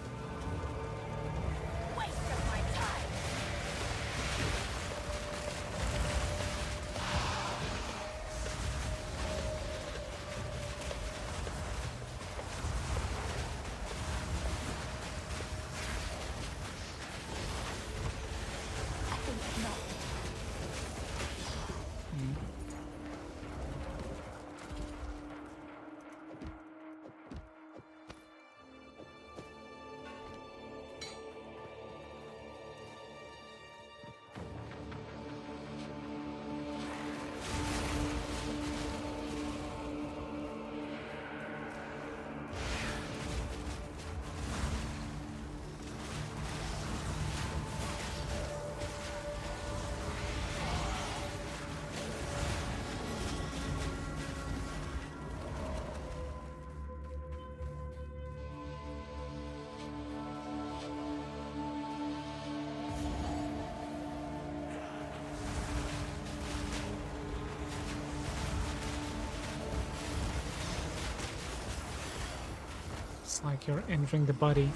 It's like you're entering the body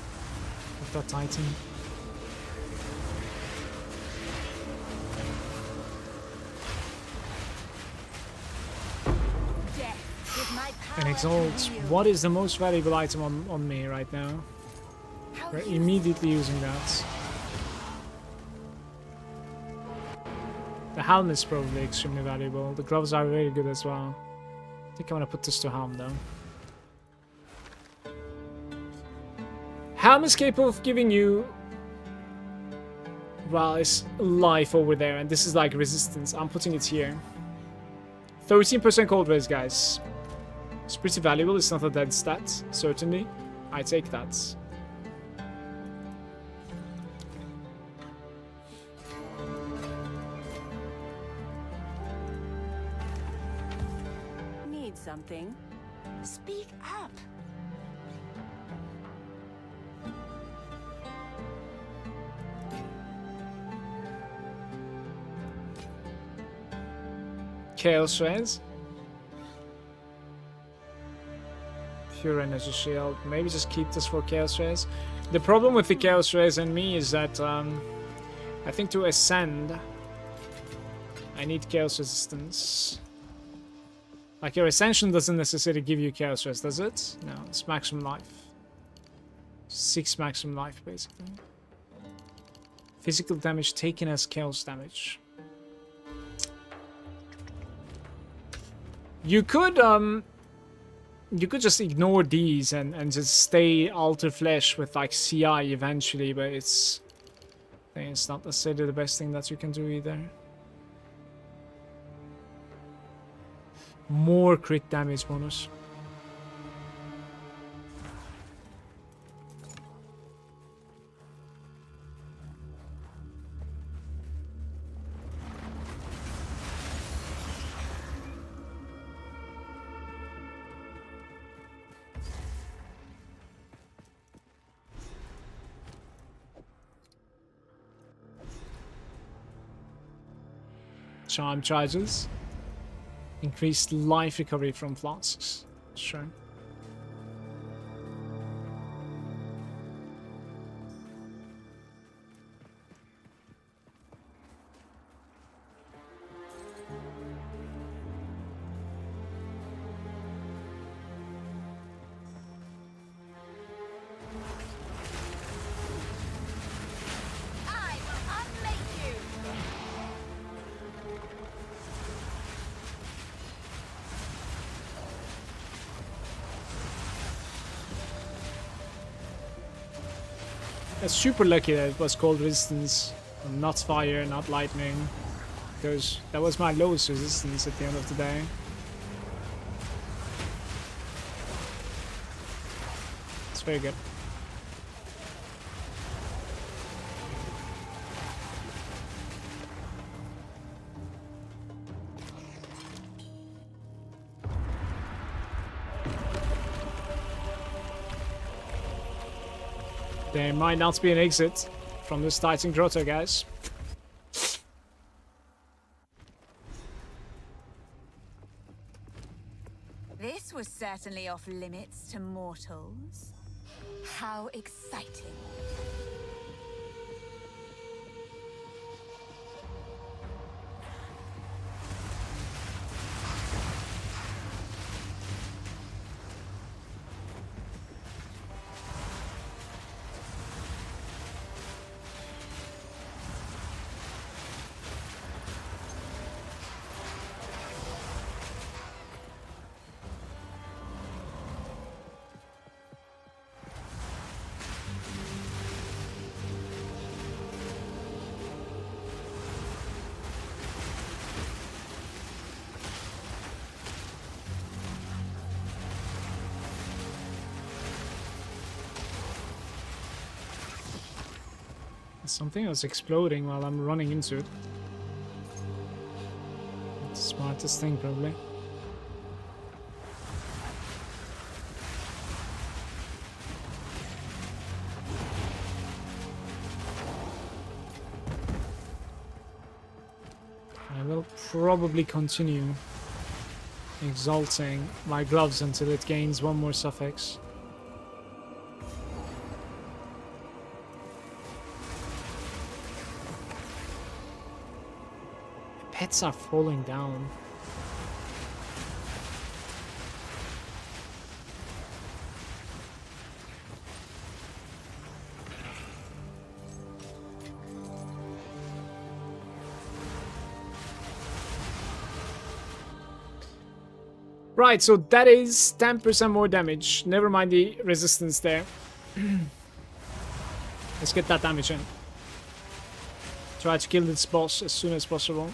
of that Titan. And Exalt, what is the most valuable item on me right now? We're immediately using that. The helm is probably extremely valuable. The gloves are very good as well. I think I'm gonna put this to helm though. Helm is capable of giving you, well, it's life over there, and this is like resistance. I'm putting it here. 13% cold raise, guys. It's pretty valuable. It's not a dead stat, certainly. I take that. Need something? Speak up. Chaos Rays. Pure Energy Shield. Maybe just keep this for Chaos Rays. The problem with the Chaos Rays and me is that I think to ascend I need Chaos Resistance. Like your Ascension doesn't necessarily give you Chaos Rays, does it? No, it's maximum life. 6 maximum life basically. Physical damage taken as Chaos damage. You could just ignore these and just stay Alter Flesh with like CI eventually, but I think it's not necessarily the best thing that you can do either. More crit damage bonus. Charm charges. Increased life recovery from flasks. Sure. super lucky that it was cold resistance, and not fire, not lightning, because that was my lowest resistance at the end of the day. It's very good. There might not be an exit from this Titan grotto, guys. This was certainly off limits to mortals. How exciting. Something was exploding while I'm running into it. That's the smartest thing, probably. I will probably continue exalting my gloves until it gains one more suffix. Pets are falling down. Right, so that is 10% more damage. Never mind the resistance there. Let's get that damage in. Try to kill this boss as soon as possible.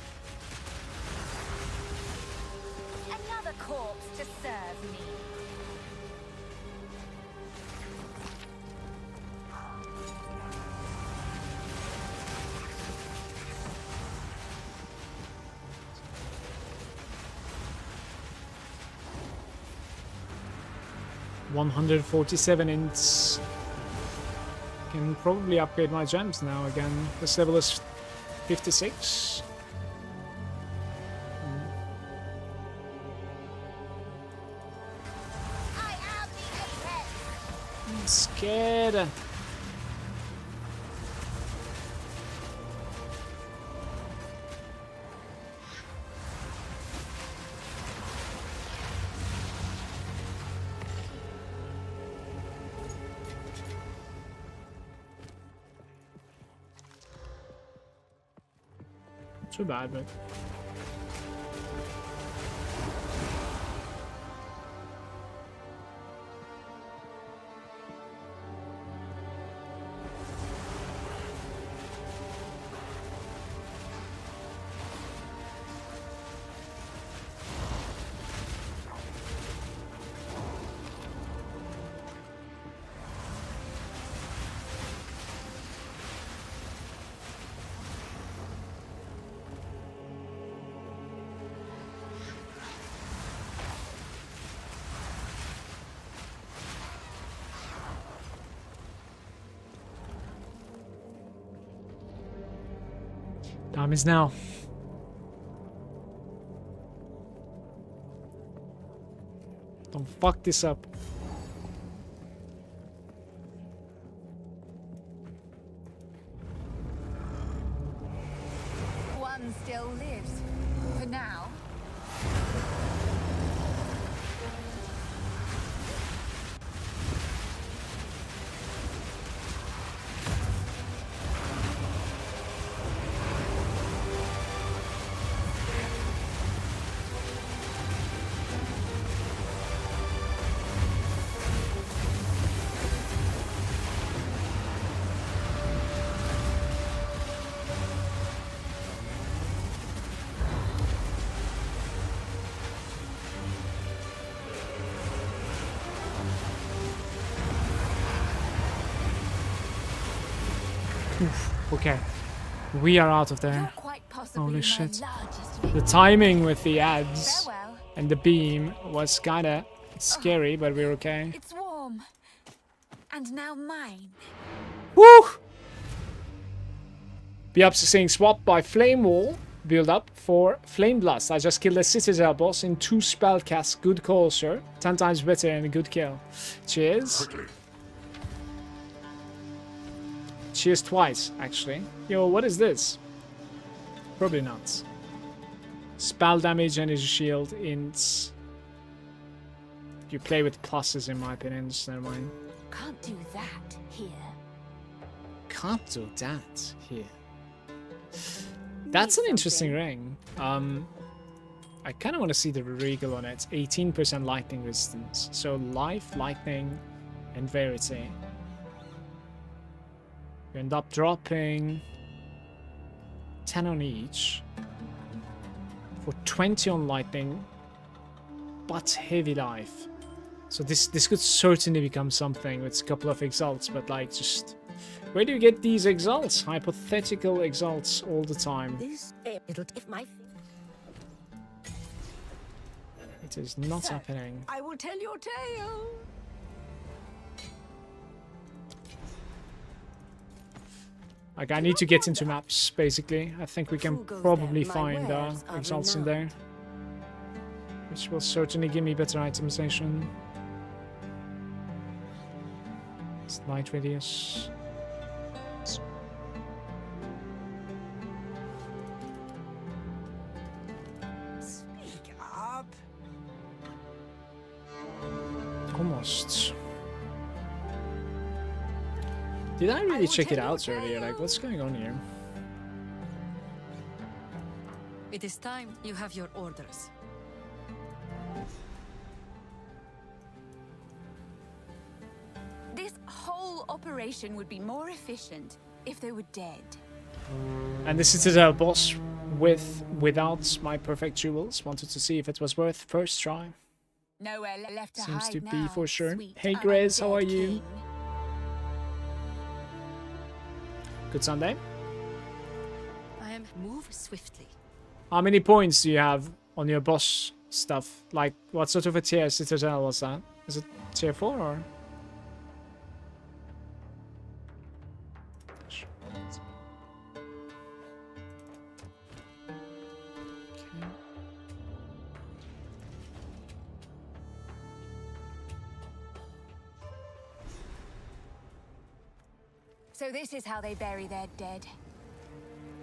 Another corpse to serve me. $147 ints. Can probably upgrade my gems now again. This level is 56. I am the apex. I'm scared. Too bad, but time is now. Don't fuck this up. One still lives. For now. Okay. We are out of there. You're quite possibly Holy my shit. largest The victim. timing with the ads Farewell. and the beam was kinda scary, but we're okay. It's warm. And now mine. Woo! Be up to saying swap by Flame Wall. Build up for Flame Blast. I just killed a Citadel boss in 2 spell casts. Good call, sir. 10 times better and a good kill. Cheers. Quickly. Cheers twice, actually. Yo, what is this? Probably not. Spell damage, energy shield, ints. You play with pluses in my opinion, just never mind. Can't do that here. Can't do that here. That's an interesting ring. I kind of want to see the regal on it. 18% lightning resistance. So life, lightning, and verity. You end up dropping 10 on each for 20 on lightning, but heavy life. So this could certainly become something with a couple of exalts, but like just where do you get these exalts? Hypothetical exalts all the time. It'll if my. It is not happening. I will tell your tale. Like I need to get into maps basically. I think we can Who goes probably there? My find wares are exalts in renowned. there, which will certainly give me better itemization. Light radius. Speak up. Almost. Did I really check it out earlier? Like, what's going on here? It is time you have your orders. This whole operation would be more efficient if they were dead. And this is a boss without my perfect jewels. Wanted to see if it was worth first try. Nowhere left to Seems hide to be now, for sure. sweet Hey Grace, how are undead you? king. Good Sunday. I am move swiftly. How many points do you have on your boss stuff? Like, what sort of a tier Citadel was that? Is it tier 4 or? So this is how they bury their dead.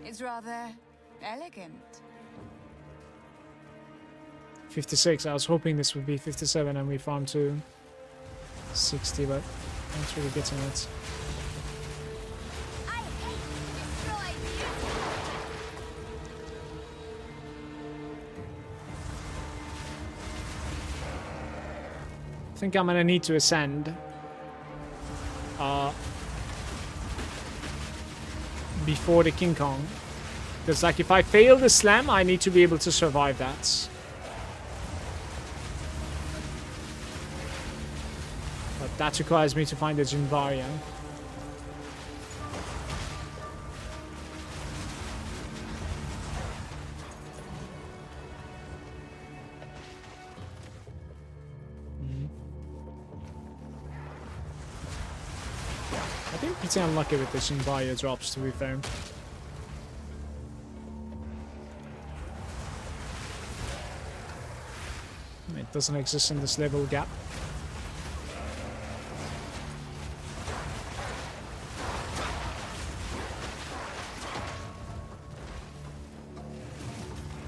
It's rather elegant. 56. I was hoping this would be 57 and we farmed to 60, but not really getting it. I hate destroyed I think I'm gonna need to ascend. Before the King Kong. Because like if I fail the slam, I need to be able to survive that. But that requires me to find a Jinvaria. I've been pretty unlucky with the Jinvaria drops, to be fair. It doesn't exist in this level gap.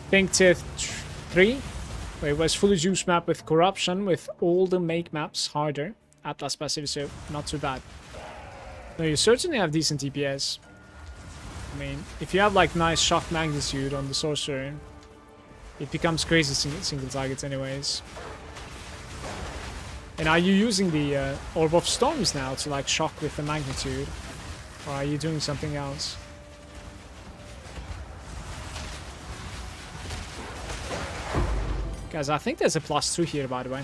Think tier 3, where it was fully juice map with corruption, with all the make maps harder. Atlas passive, so not too bad. No, you certainly have decent DPS. I mean, if you have like nice shock magnitude on the sorcerer, it becomes crazy single targets anyways. And are you using the Orb of Storms now to like shock with the magnitude? Or are you doing something else? Guys, I think there's a +2 here, by the way.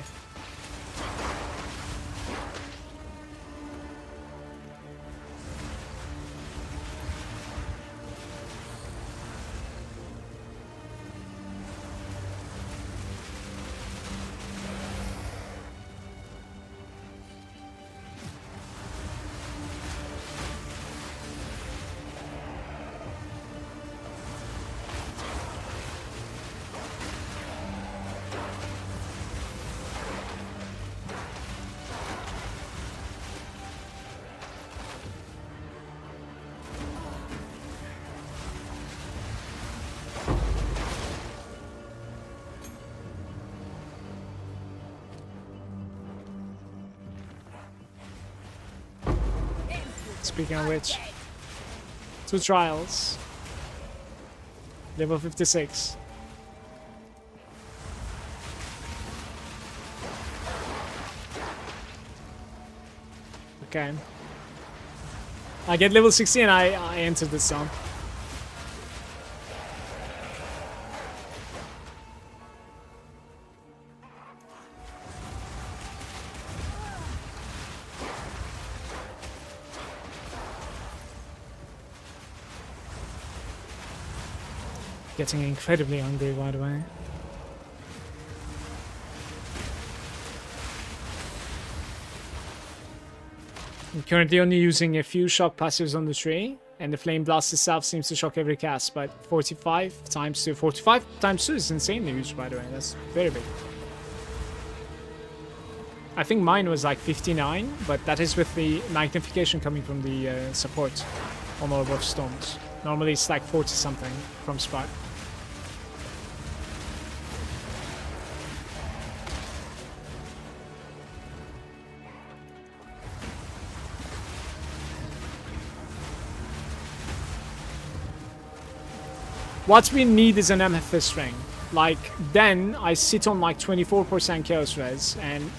Speaking of which, 2 trials. Level 56. Okay. I get level 16, I entered this zone. Getting incredibly hungry, by the way. I'm currently only using a few shock passives on the tree, and the Flame Blast itself seems to shock every cast, but 45 times 2. 45 times 2 is insanely huge, by the way. That's very big. I think mine was like 59, but that is with the magnification coming from the support on all of stones. Normally it's like 40 something from Spark. What we need is an Amethyst Ring. Like, then I sit on like 24% Chaos Res, and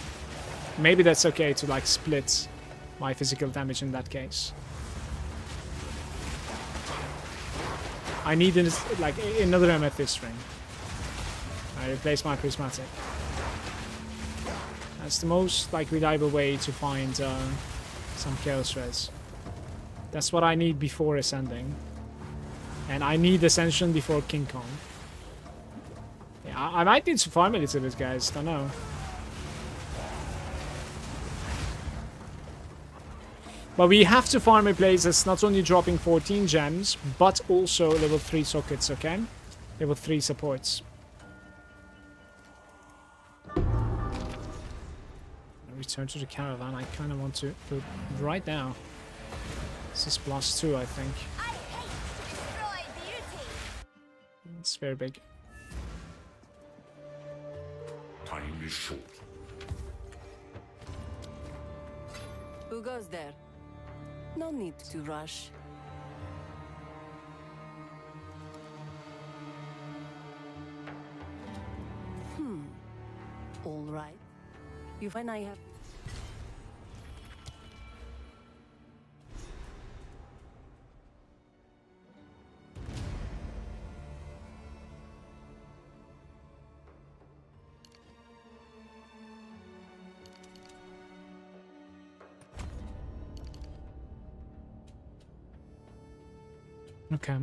maybe that's okay to like split my physical damage in that case. I need like another Amethyst Ring. I replace my Prismatic. That's the most like reliable way to find some Chaos Res. That's what I need before ascending. And I need Ascension before King Kong. Yeah, I might need to farm a little bit, guys. Don't know. But we have to farm a place that's not only dropping 14 gems, but also level 3 sockets, okay? Level 3 supports. Return to the caravan. I kind of want to put right now. This is +2, I think. It's very big. Time is short. Who goes there? No need to rush. All right. You find I have... Okay.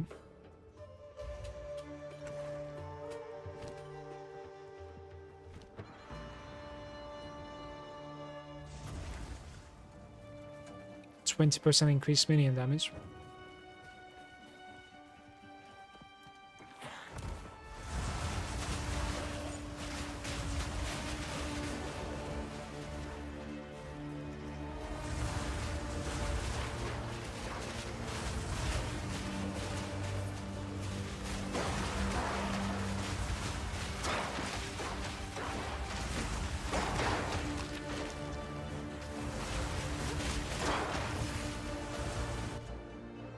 %20 increased minion damage.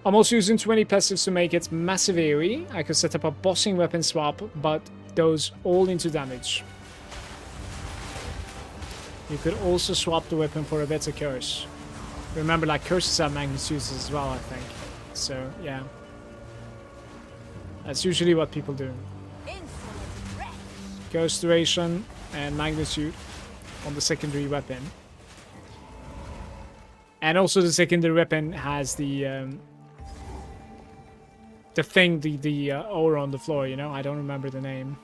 I'm also using 20 passives to make it massive AoE. I could set up a bossing weapon swap, but those all into damage. You could also swap the weapon for a better curse. Remember, like, curses have magnitudes as well, I think. So, yeah. That's usually what people do. Curse duration and magnitude on the secondary weapon. And also the secondary weapon has the thing, the aura on the floor, you know? I don't remember the name.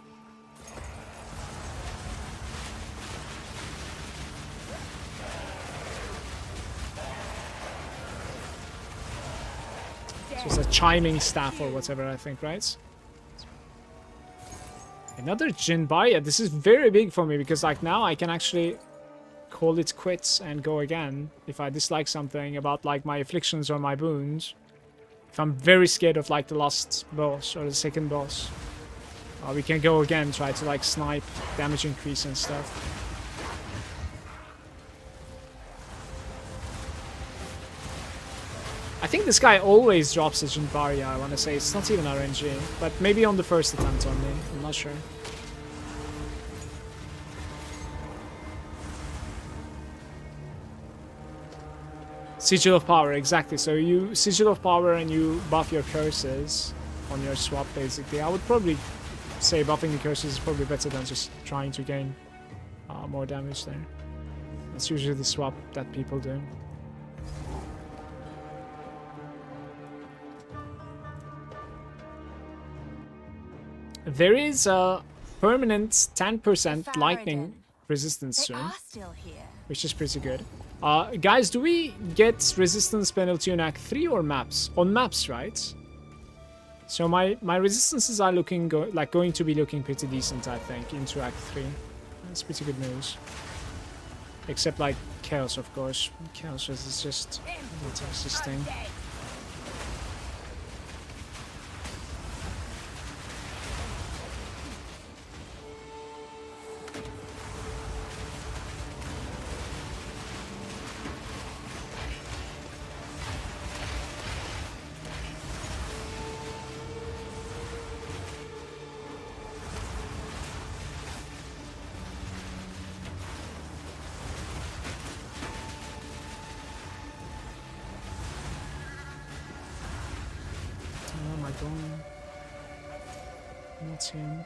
So it's a chiming staff or whatever, I think, right? Another Jin bar? Yeah, this is very big for me because, like, now I can actually call it quits and go again if I dislike something about, like, my afflictions or my boons. If I'm very scared of, like, the last boss or the second boss, we can go again, try to, like, snipe damage increase and stuff. I think this guy always drops a Jinvaria, I want to say. It's not even RNG, but maybe on the first attempt only. I'm not sure. Sigil of Power, exactly. So you Sigil of Power and you buff your curses on your swap, basically. I would probably say buffing the curses is probably better than just trying to gain more damage there. That's usually the swap that people do. There is a permanent 10% lightning resistance They soon, are still here. which is pretty good. Guys, do we get resistance penalty on Act 3 or maps? On maps, right? So my resistances are looking going to be looking pretty decent, I think, into Act 3. That's pretty good news. Except like Chaos, of course. Chaos is just not existing. Oh my god. Not him.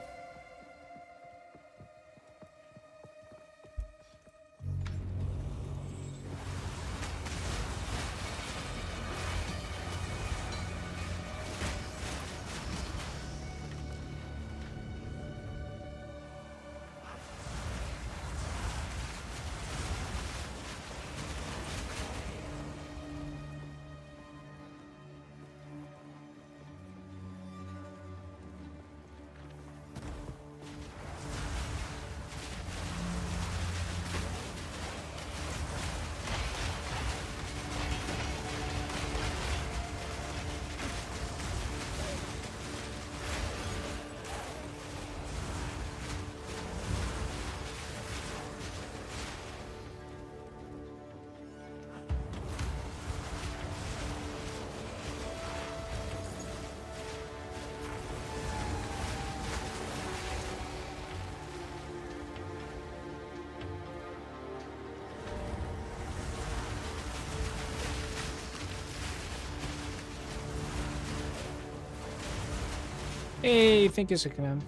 Hey, thank you, Sikanam.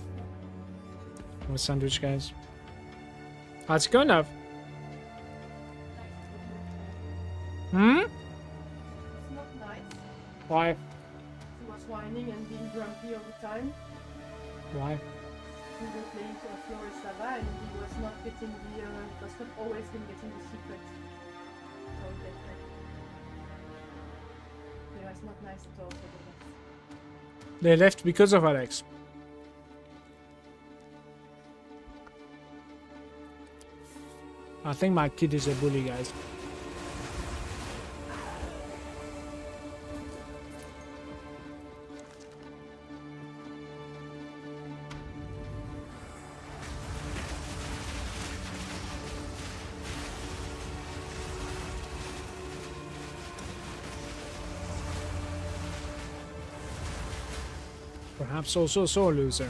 With sandwich, guys. How's it going, love? Hmm? It's not nice. Why? He was whining and being grumpy all the time. Why? We were playing to a Floristava and he was not getting the, was not always been getting the secret. So that, yeah, it's not nice at all for the rest. They left because of Alex. I think my kid is a bully, guys. Perhaps also a sore loser.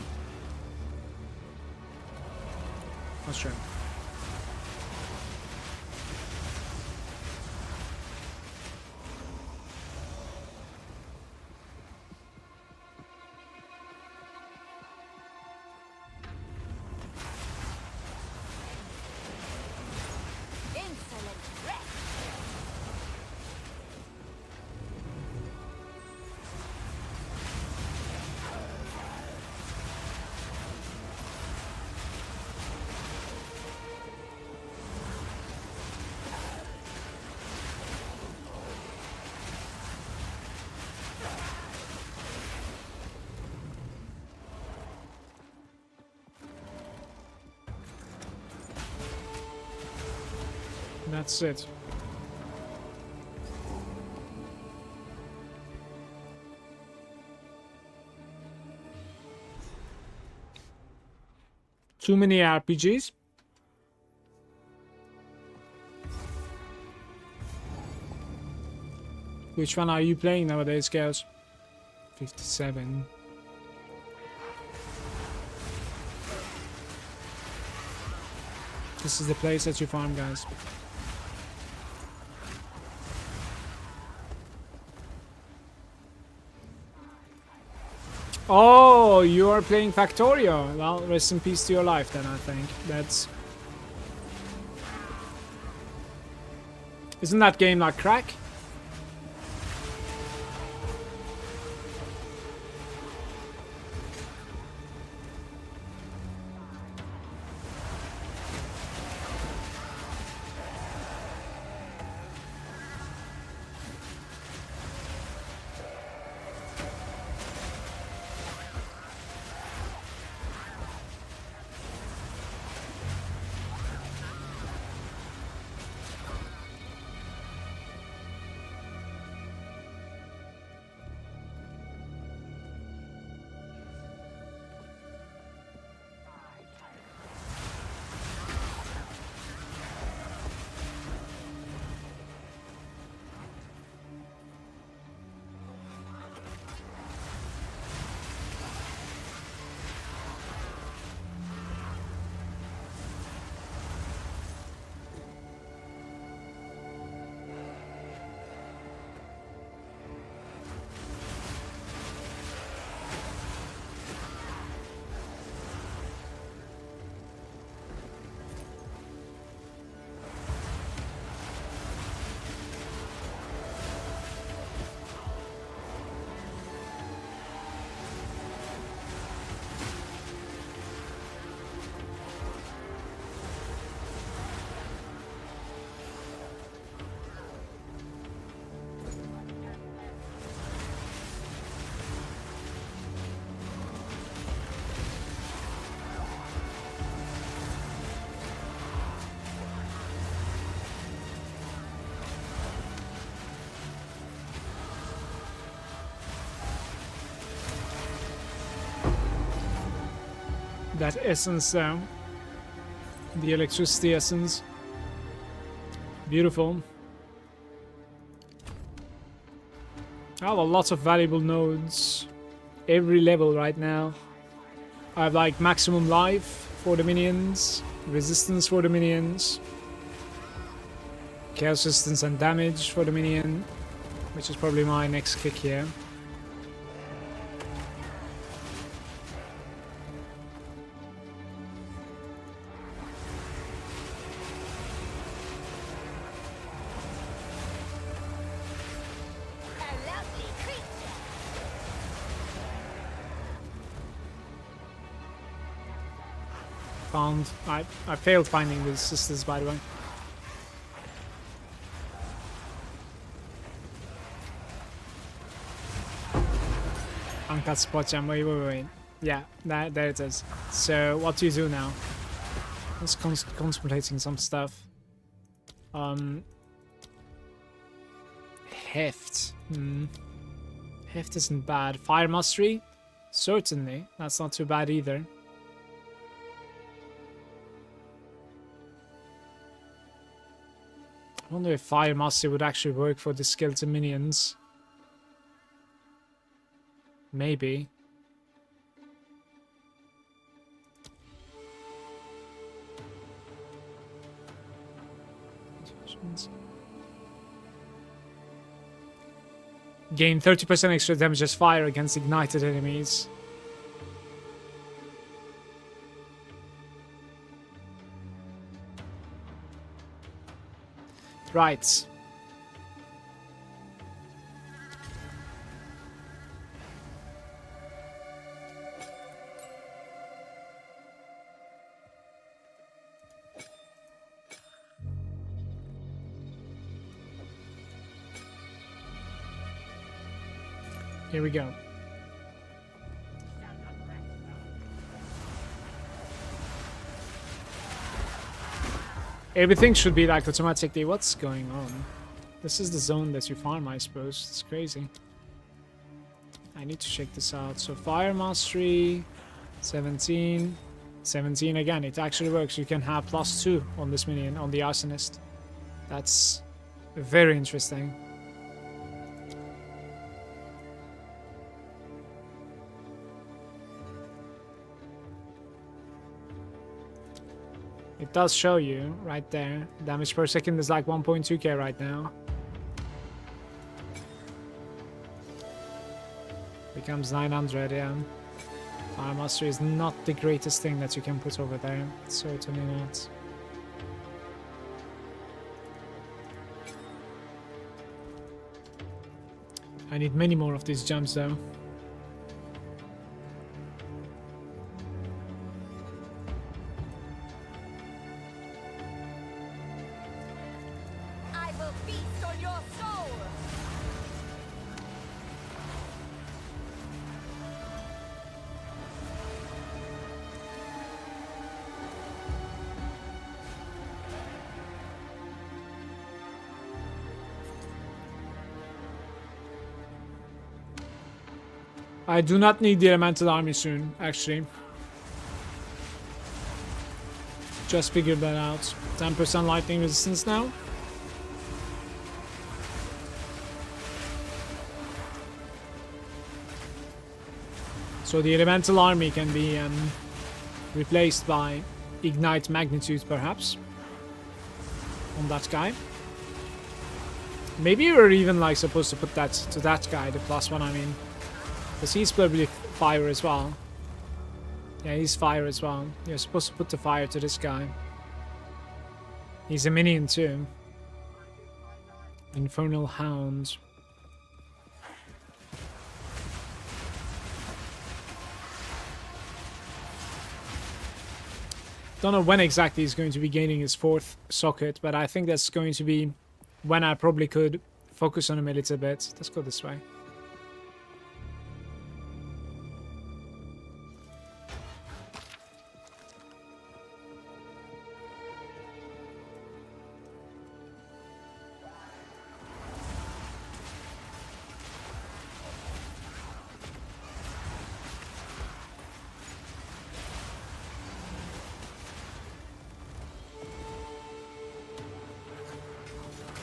That's true. Insolent wretch! That's it. Too many RPGs? Which one are you playing nowadays, girls? 57. This is the place that you farm, guys. Oh, you are playing Factorio. Well, rest in peace to your life then, I think. That's... Isn't that game like crack? That essence, the electricity essence. Beautiful. I have a lot of valuable nodes. Every level right now. I have like maximum life for the minions, resistance for the minions, chaos resistance and damage for the minion, which is probably my next kick here. I failed finding the sisters, by the way. Uncut spot jam. Wait. Yeah, there it is. So what do you do now? Just contemplating some stuff. Heft. Heft isn't bad. Fire mastery? Certainly. That's not too bad either. I wonder if Fire Mastery would actually work for the skeleton minions. Maybe. Gain 30% extra damage as fire against ignited enemies. Right. Here we go. Everything should be like automatically. What's going on? This is the zone that you farm, I suppose. It's crazy. I need to check this out. So Fire Mastery, 17. 17 again. It actually works. You can have +2 on this minion, on the Arsonist. That's very interesting. It does show you right there. Damage per second is like 1.2k right now. Becomes 900, yeah. Fire Mastery is not the greatest thing that you can put over there. Certainly not. I need many more of these jumps though. I will feast on your soul! I do not need the Elemental Army soon, actually. Just figured that out. 10% lightning resistance now. So the Elemental Army can be replaced by Ignite Magnitude, perhaps. On that guy. Maybe we're even like supposed to put that to that guy, the +1 I mean. Because he's probably fire as well. Yeah, he's fire as well. You're supposed to put the fire to this guy. He's a minion too. Infernal Hound. Don't know when exactly he's going to be gaining his 4th socket, but I think that's going to be when I probably could focus on him a little bit. Let's go this way.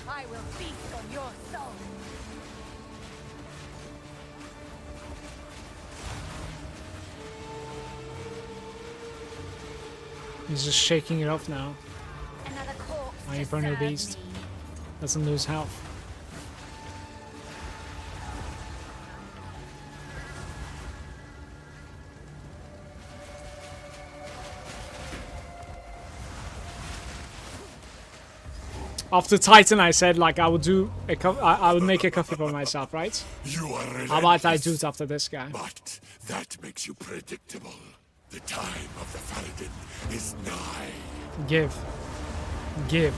I will feast on your soul! He's just shaking it off now. Another corpse My to Infernal serve Beast me. doesn't lose health. After Titan, I said like I would do I would make a coffee for myself, right? You are How about I relentless, do it after this guy? but that makes you predictable. The time of the Faradin is nigh. Give. Give.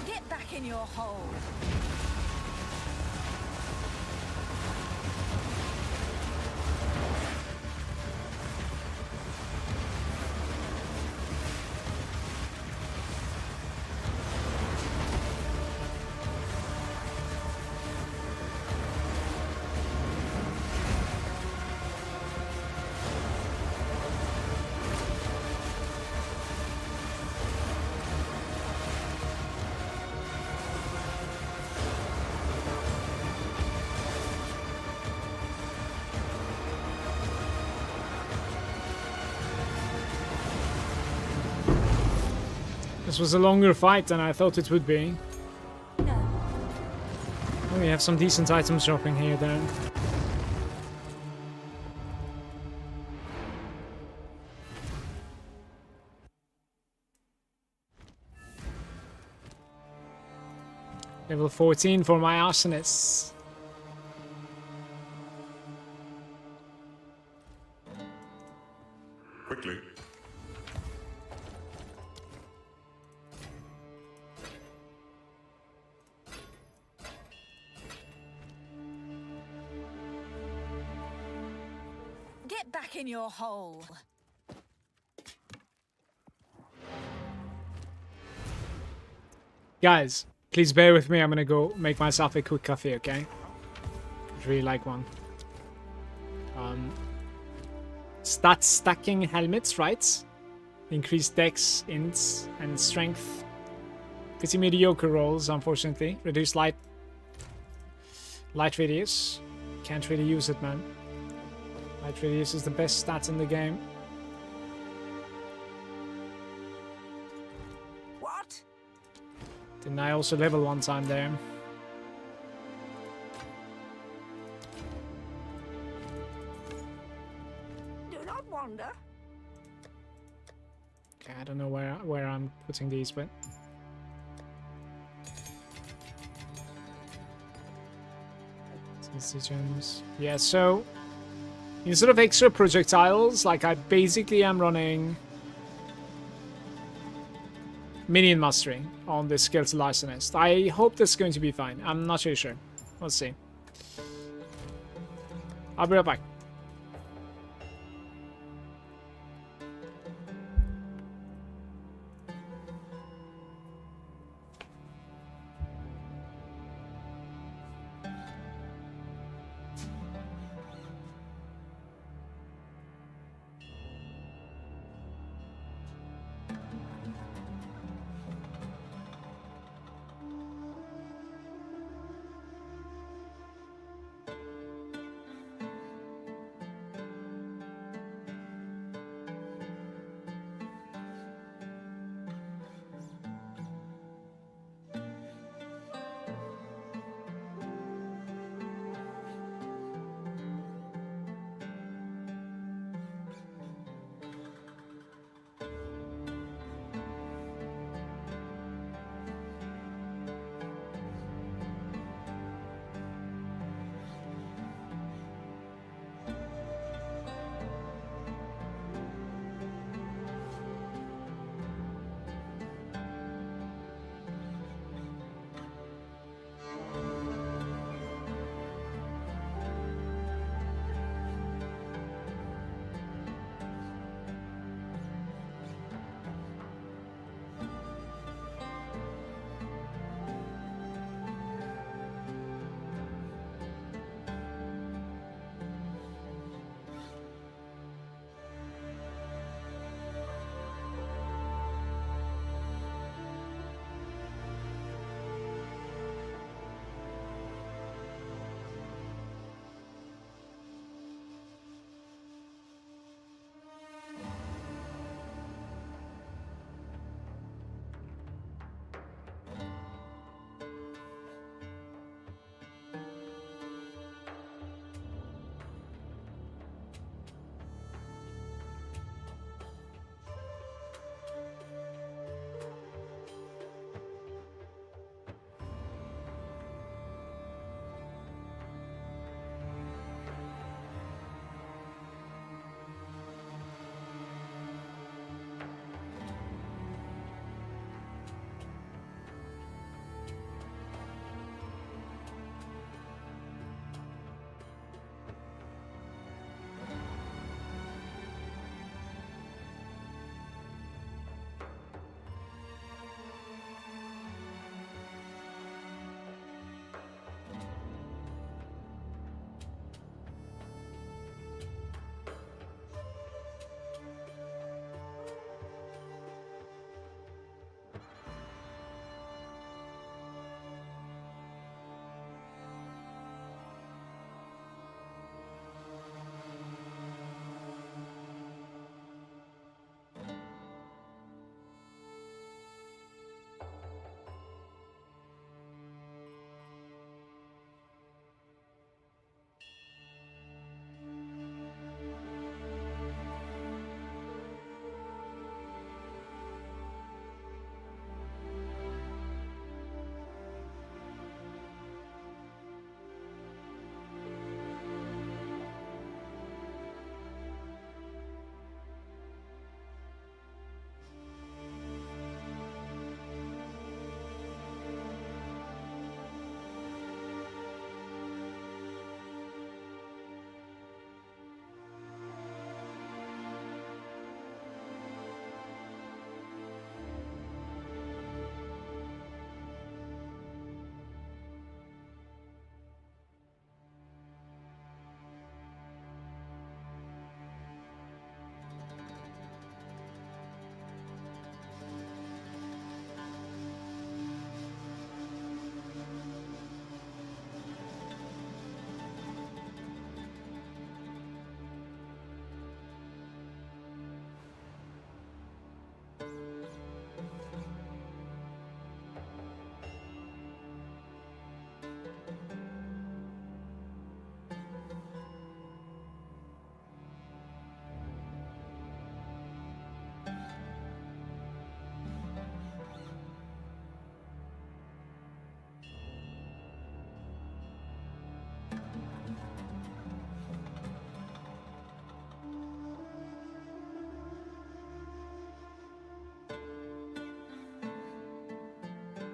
Get back in your hole! This was a longer fight than I thought it would be. No. Oh, we have some decent items dropping here then. Level 14 for my arsonists. Quickly. Get back in your hole! Guys, please bear with me. I'm gonna go make myself a quick coffee, okay? I'd really like one. Stat stacking helmets, right? Increased dex, ints, and strength. Pretty mediocre rolls, unfortunately. Reduced light radius. can't really use it, man. Might really use is the best stat in the game. What? Didn't I also level one time there? Do not wander. Okay, I don't know where I'm putting these, but decisions. Yeah, so instead of extra projectiles, like I basically am running minion mastery on this skill to Lysonist. I hope this is going to be fine. I'm not really sure. Let's see. I'll be right back.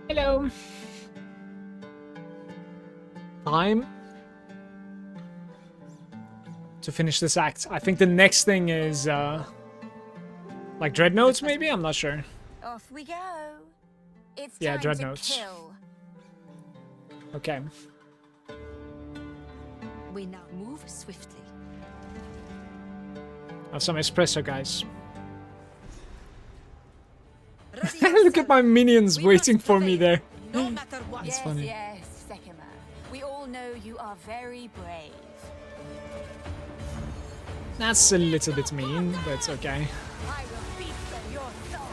Hello. Time to finish this act. I think the next thing is like dreadnoughts, maybe. I'm not sure. Off we go. It's Yeah, time dreadnoughts. to kill. Okay. We now move swiftly. Have some espresso, guys. Ready Look at my minions We waiting must for me prevail, there. no matter what. Yes, funny. yes, Sekima. We all know you are very brave. That's a little bit mean, but it's okay. I will feast on your soul.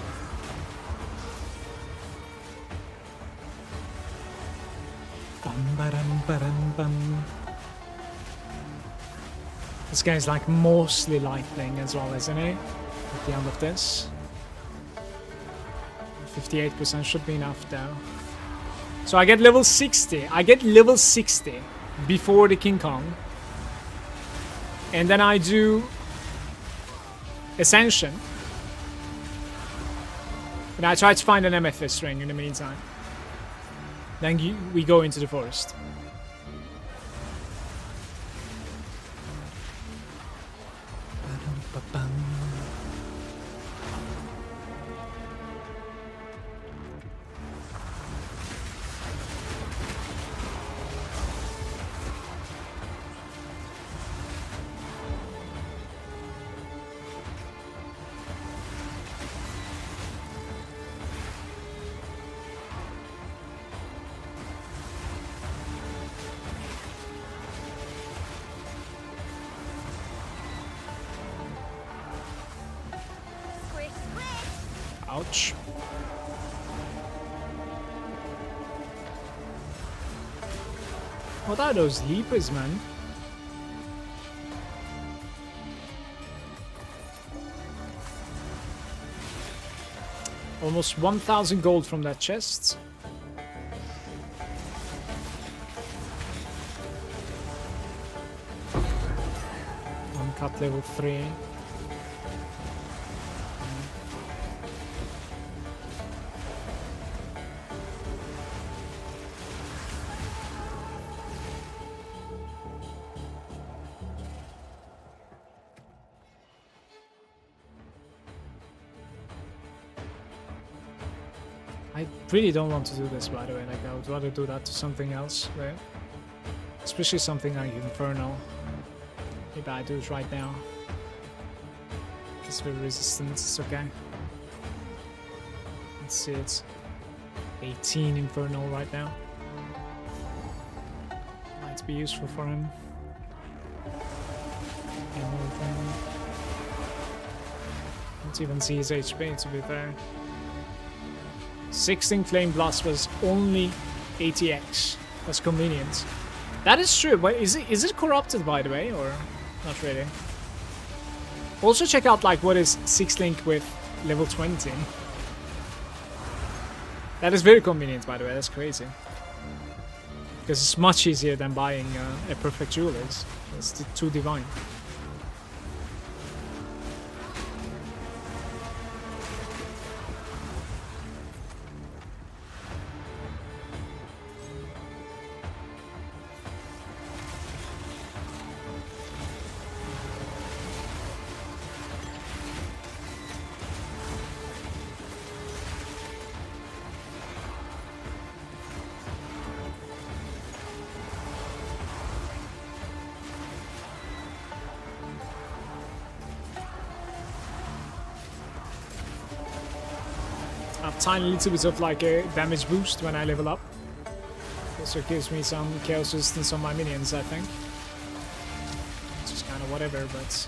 Bum, ba-dum, ba-dum, bum. This guy's like mostly lightning as well, isn't he? At the end of this. 58% should be enough though. So I get level 60. I get level 60 before the King Kong. And then I do Ascension. And I try to find an amethyst ring in the meantime. Then we go into the forest. Squish, squish. Ouch. What are those leapers, man? Almost 1,000 gold from that chest. Uncut level 3. I really don't want to do this, by the way. Like, I would rather do that to something else, right? Especially something like Infernal. Maybe I do it right now. It's very resistant, it's okay. Let's see, it's 18 Infernal right now. Might be useful for him. Don't even see his HP, to be fair. 16 Flame Blast was only 80x. That's convenient. That is true, but is it corrupted, by the way, or not really? Also check out like what is 6 Link with level 20. That is very convenient, by the way. That's crazy. Because it's much easier than buying a perfect jewel is. It's too divine. A tiny little bit of like a damage boost when I level up. Also gives me some chaos resistance on my minions, I think. It's just kind of whatever, but...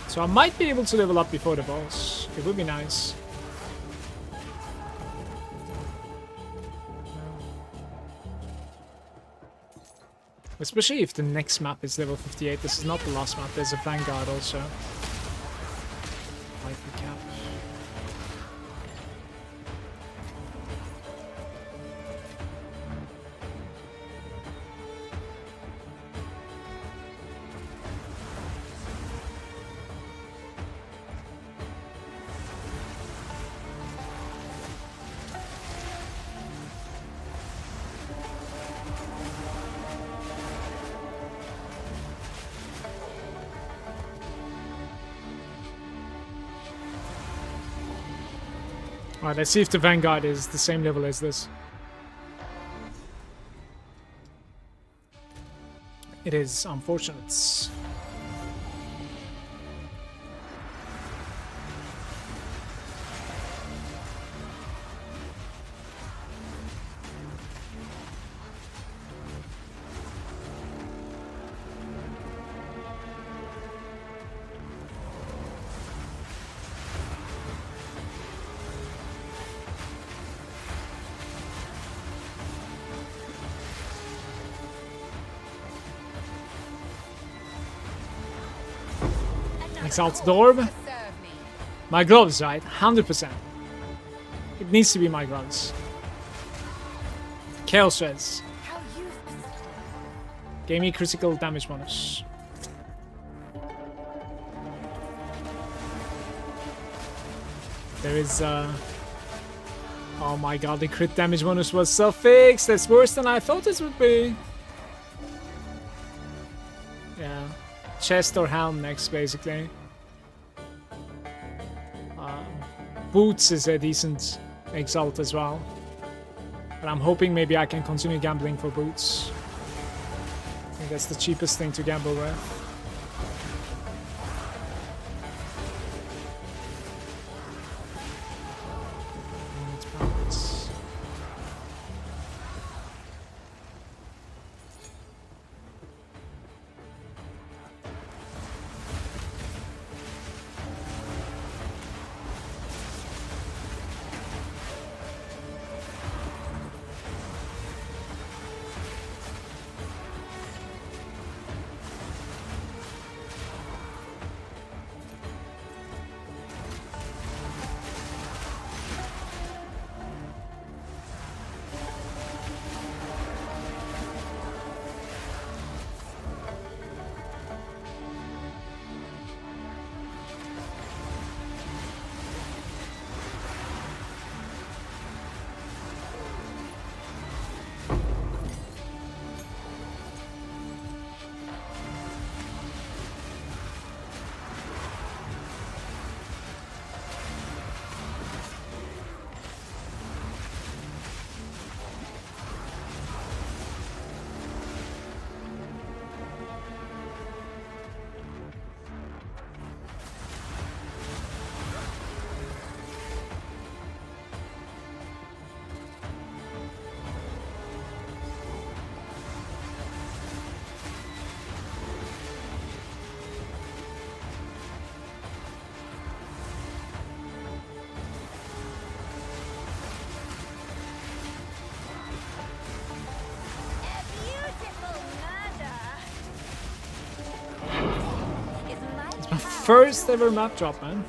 So I might be able to level up before the boss. It would be nice. Especially if the next map is level 58. This is not the last map. There's a Vanguard also. Might be cap. Alright, let's see if the Vanguard is the same level as this. It is unfortunate. Exalted Orb. My gloves, right? 100%. It needs to be my gloves. Chaos Shreds. Gave me critical damage bonus. There is oh my god, the crit damage bonus was so fixed. That's worse than I thought it would be. Yeah. Chest or helm next, basically. Boots is a decent exalt as well. But I'm hoping maybe I can continue gambling for boots. I think that's the cheapest thing to gamble with. First ever map drop, man.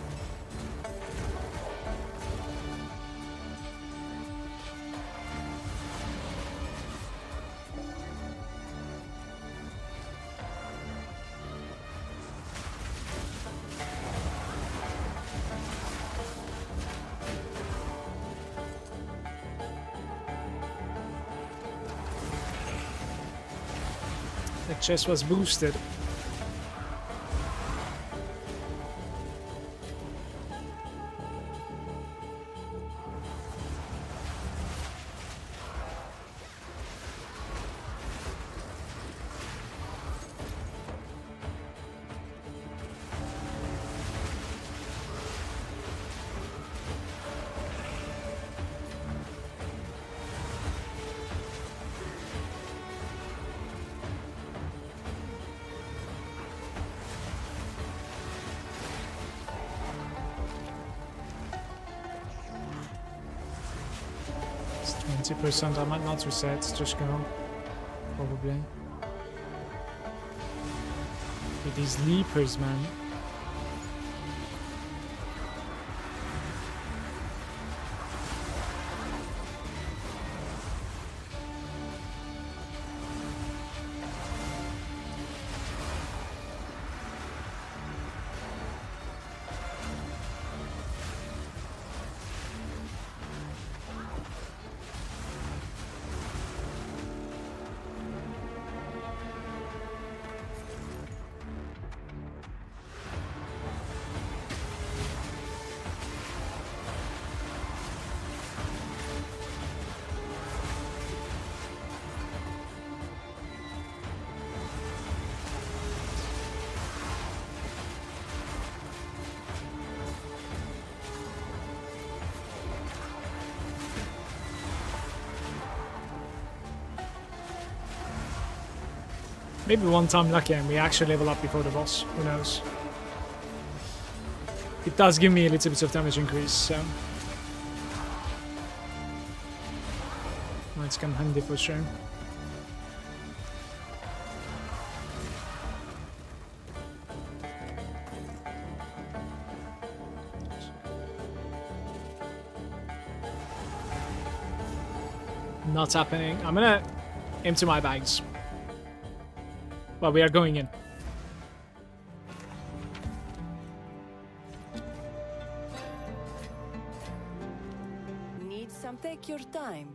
The chest was boosted. It's 20%. I might not reset, just go. Probably. With these leapers, man. Maybe one time lucky and we actually level up before the boss. Who knows? It does give me a little bit of damage increase, so... Might come handy for sure. Not happening. I'm gonna empty my bags. Well, we are going in. Need some? Take your time.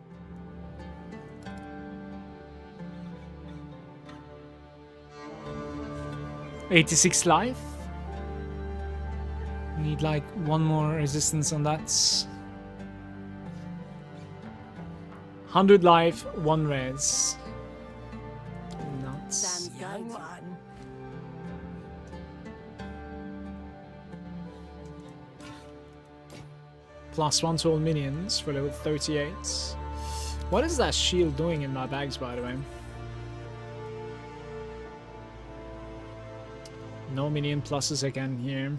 $86 life. Need like one more resistance on that. 100 life, 1 res. Nuts. Young one. +1 to all minions for level 38. What is that shield doing in my bags, by the way? No minion pluses again here.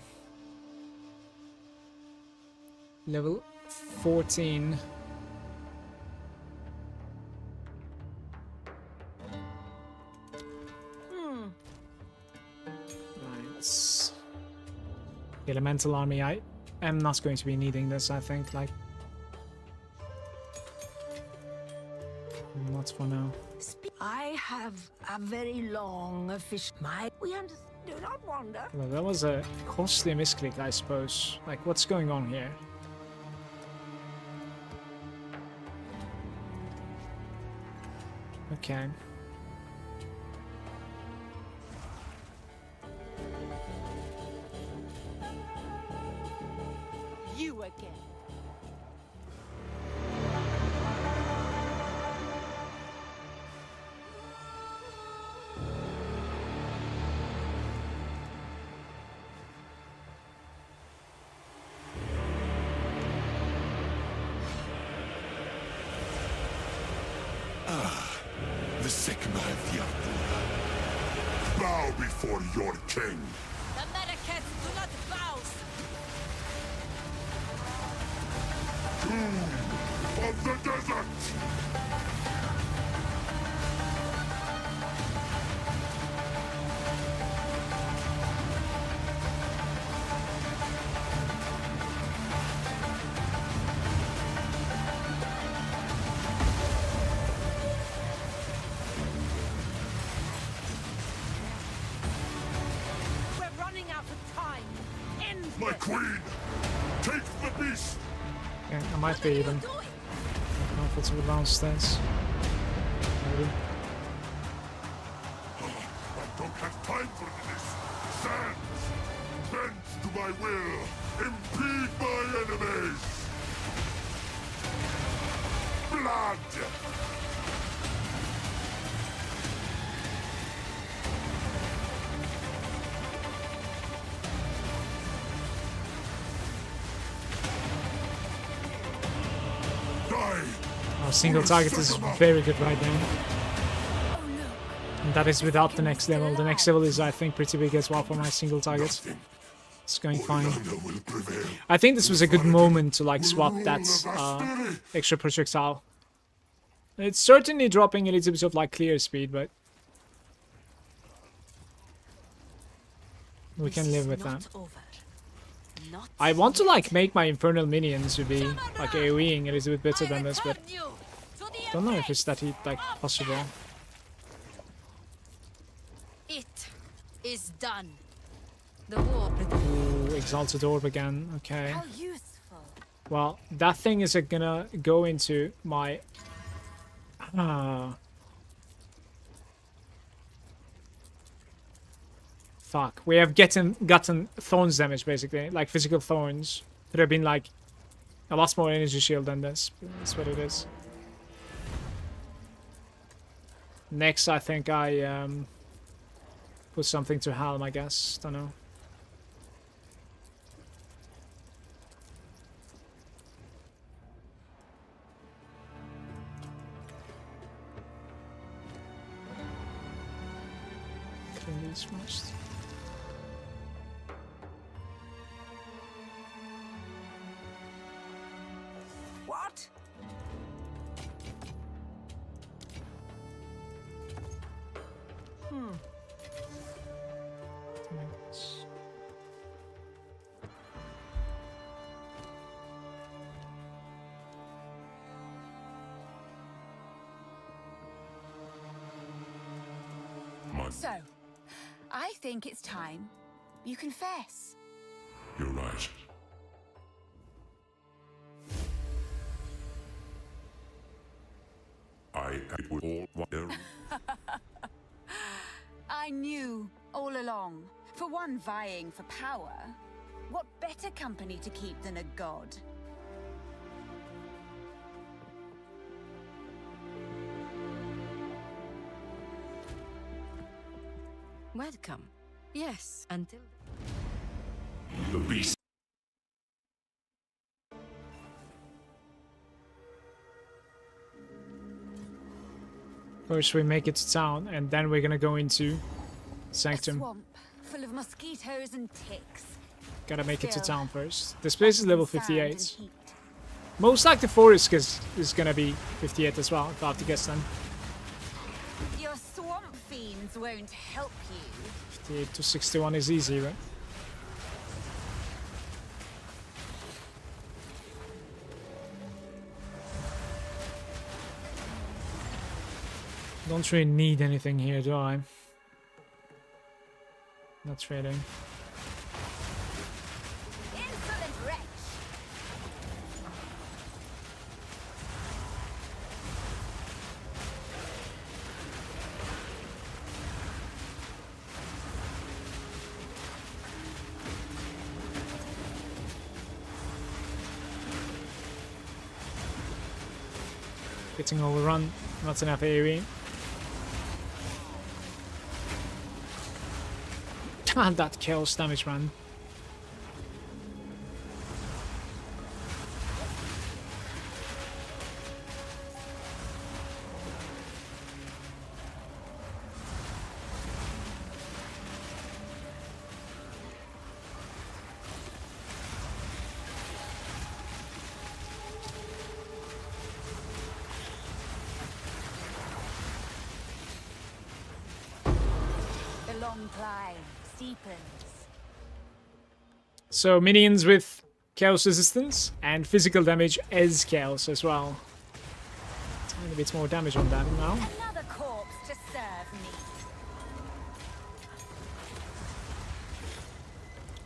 Level 14. Right. The elemental army, I am not going to be needing this, I think, like... Not for now. I have a very long fish. We understand. Do not wander. Well, that was a costly misclick, I suppose. Like, what's going on here? Okay. You again. The Sigma of the Arthur. Bow before your king. The Malagants do not bow. Tomb of the desert. We're running out of time. End My this. queen, take the beast. Yeah, I might be even. I don't know if it's downstairs. Maybe. I don't have time for this. Sands, bend to my will. Impede my enemies. Blood. Die. Our single target is very good right now. And that is without the next level. The next level is, I think, pretty big as well for my single target. It's going fine. I think this was a good moment to like swap that extra projectile. It's certainly dropping a little bit of like clear speed, but we can live with that. I want to like make my infernal minions to be like AoEing a little bit better than this, but don't know if it's that like possible. It is done. The war. Ooh, Exalted Orb again. Okay. How useful. Well, that thing is gonna go into my... Fuck. We have gotten thorns damage, basically. Like physical thorns. Could have been like a lot more energy shield than this. That's what it is. Next, I think I put something to Helm, I guess. Don't know. Jesus Christ. What? So, I think it's time you confess. You're right. I with all what there. I knew all along. For one vying for power, what better company to keep than a god? Welcome. Yes, until... The beast. First we make it to town, and then we're gonna go into A Sanctum. swamp full of mosquitoes and ticks. Gotta make it to Still, town first. This place is level sand and 58. heat. Most like the forest is gonna be 58 as well, if I have to guess then. Your swamp fiends won't help you. 58 to 61 is easy, right? Don't really need anything here, do I? Not trading. Insolent wretch! Getting overrun, not enough AoE. And that kills damage run. The long climb steepens. So minions with chaos resistance and physical damage as chaos as well. Tiny bit more damage on them now. Another corpse to serve me.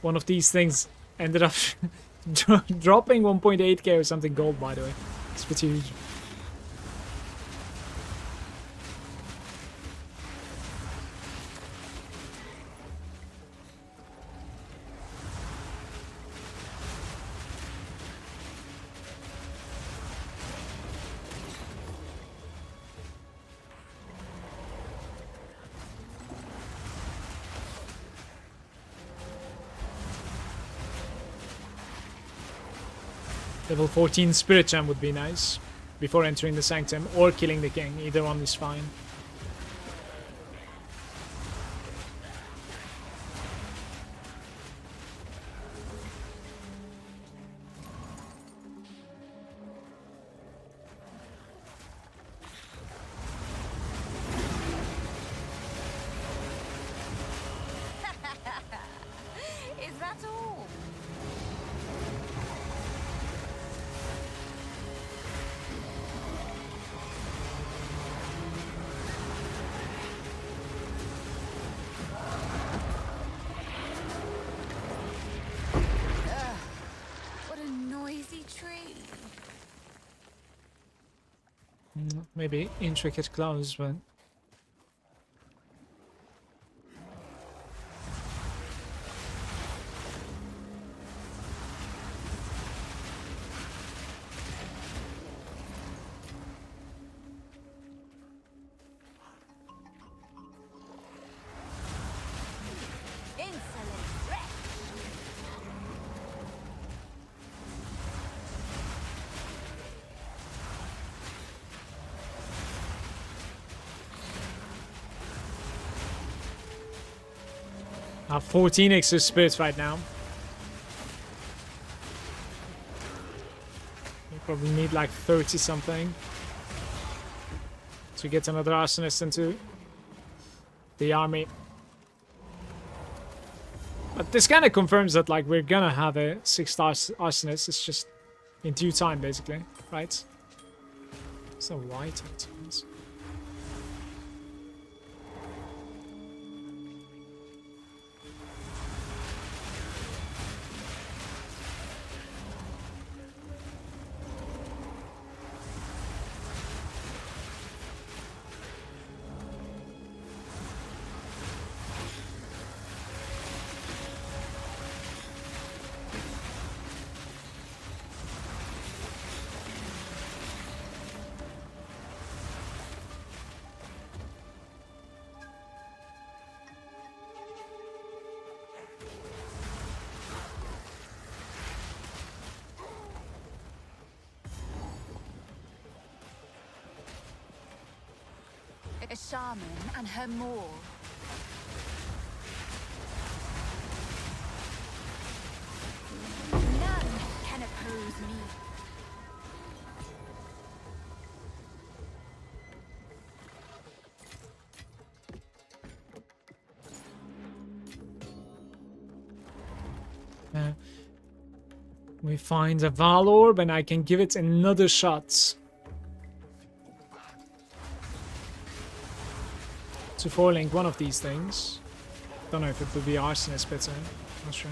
One of these things ended up dropping 1.8k or something gold, by the way. It's pretty huge. Level 14 Spirit Gem would be nice before entering the Sanctum or killing the King. Either one is fine. Is that all? Ugh, what a noisy tree. Maybe intricate clothes, but Insolent wretch. I have 14 extra spirits right now. We probably need like 30 something to get another arsonist into the army. But this kind of confirms that like we're gonna have a 6-star arsonist. It's just in due time, basically, right? So white items. A shaman and her maul. None can oppose me. We find a Val orb and I can give it another shot. To 4-link one of these things. Don't know if it would be arsonist better. Not sure.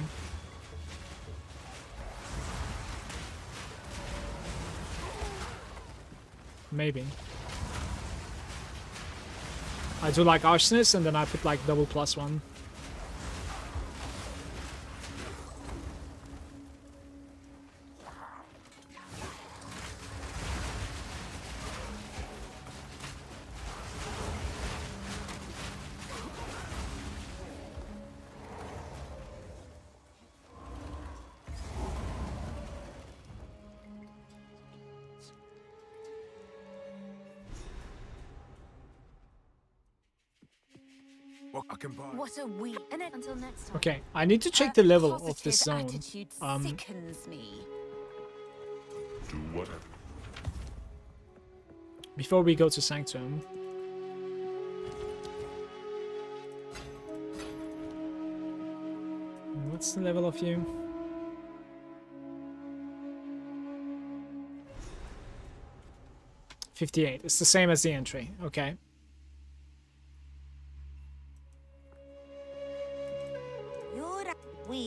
Maybe. I do like arsonist and then I put like double +1. What a week. And then until next time. Okay, I need to check the level of this zone. Sickens me. Do whatever. Before we go to Sanctum. What's the level of you? $58. It's the same as the entry. Okay.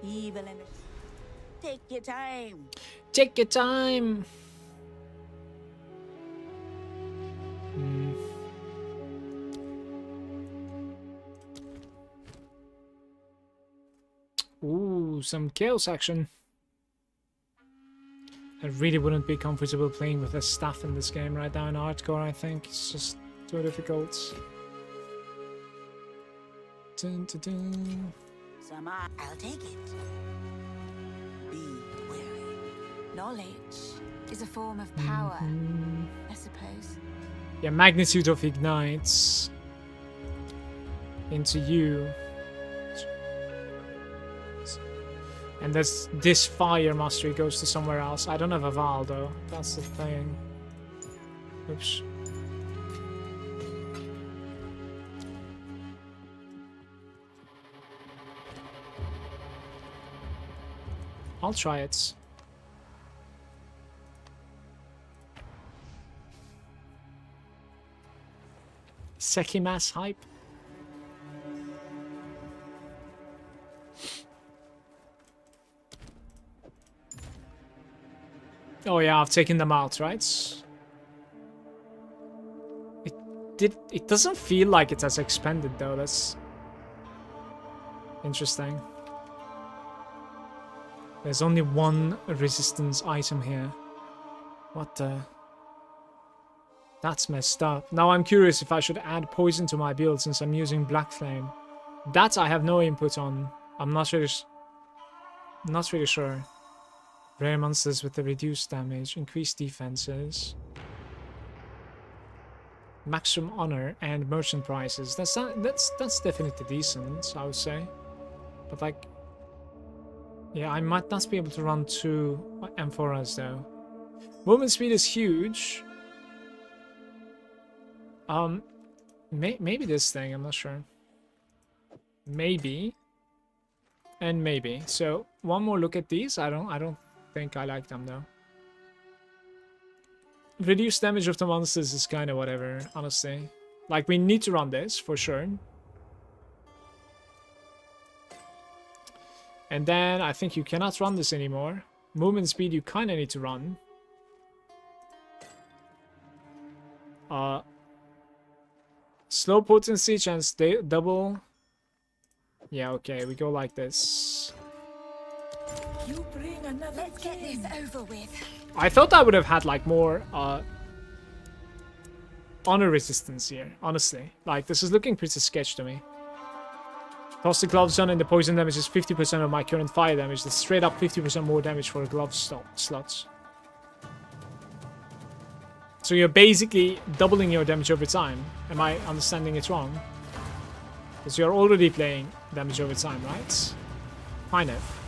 Evil and take your time. Take your time. Ooh, some chaos action. I really wouldn't be comfortable playing with a staff in this game right now in hardcore, I think. It's just too difficult. Dun, dun, dun. I'll take it. Be wary. Knowledge is a form of power, I suppose. Yeah, magnitude of ignites into you. And this fire mastery goes to somewhere else. I don't have a Val though. That's the thing. Oops. I'll try it. Sekimas hype. Oh yeah, I've taken them out, right? It doesn't feel like it has expanded though. That's interesting. There's only one resistance item here. What the? That's messed up. Now I'm curious if I should add poison to my build since I'm using Black Flame. That I have no input on. I'm not really sure. Rare monsters with the reduced damage, increased defenses, maximum honor, and merchant prices. That's definitely decent, I would say. But like, yeah, I might not be able to run 2 amphoras though. Movement speed is huge. Maybe this thing, I'm not sure. Maybe. And maybe. So one more look at these. I don't think I like them though. Reduce damage of the monsters is kind of whatever, honestly. Like, we need to run this for sure. And then I think you cannot run this anymore. Movement speed you kind of need to run. Slow potency chance double. Yeah, okay, we go like this. You bring another. Let's get this over with. I thought I would have had like more honor resistance here, honestly. Like, this is looking pretty sketch to me. Toss the gloves on and the poison damage is 50% of my current fire damage. That's straight up 50% more damage for glove slots. So you're basically doubling your damage over time. Am I understanding it wrong? Because you're already playing damage over time, right? Kind of.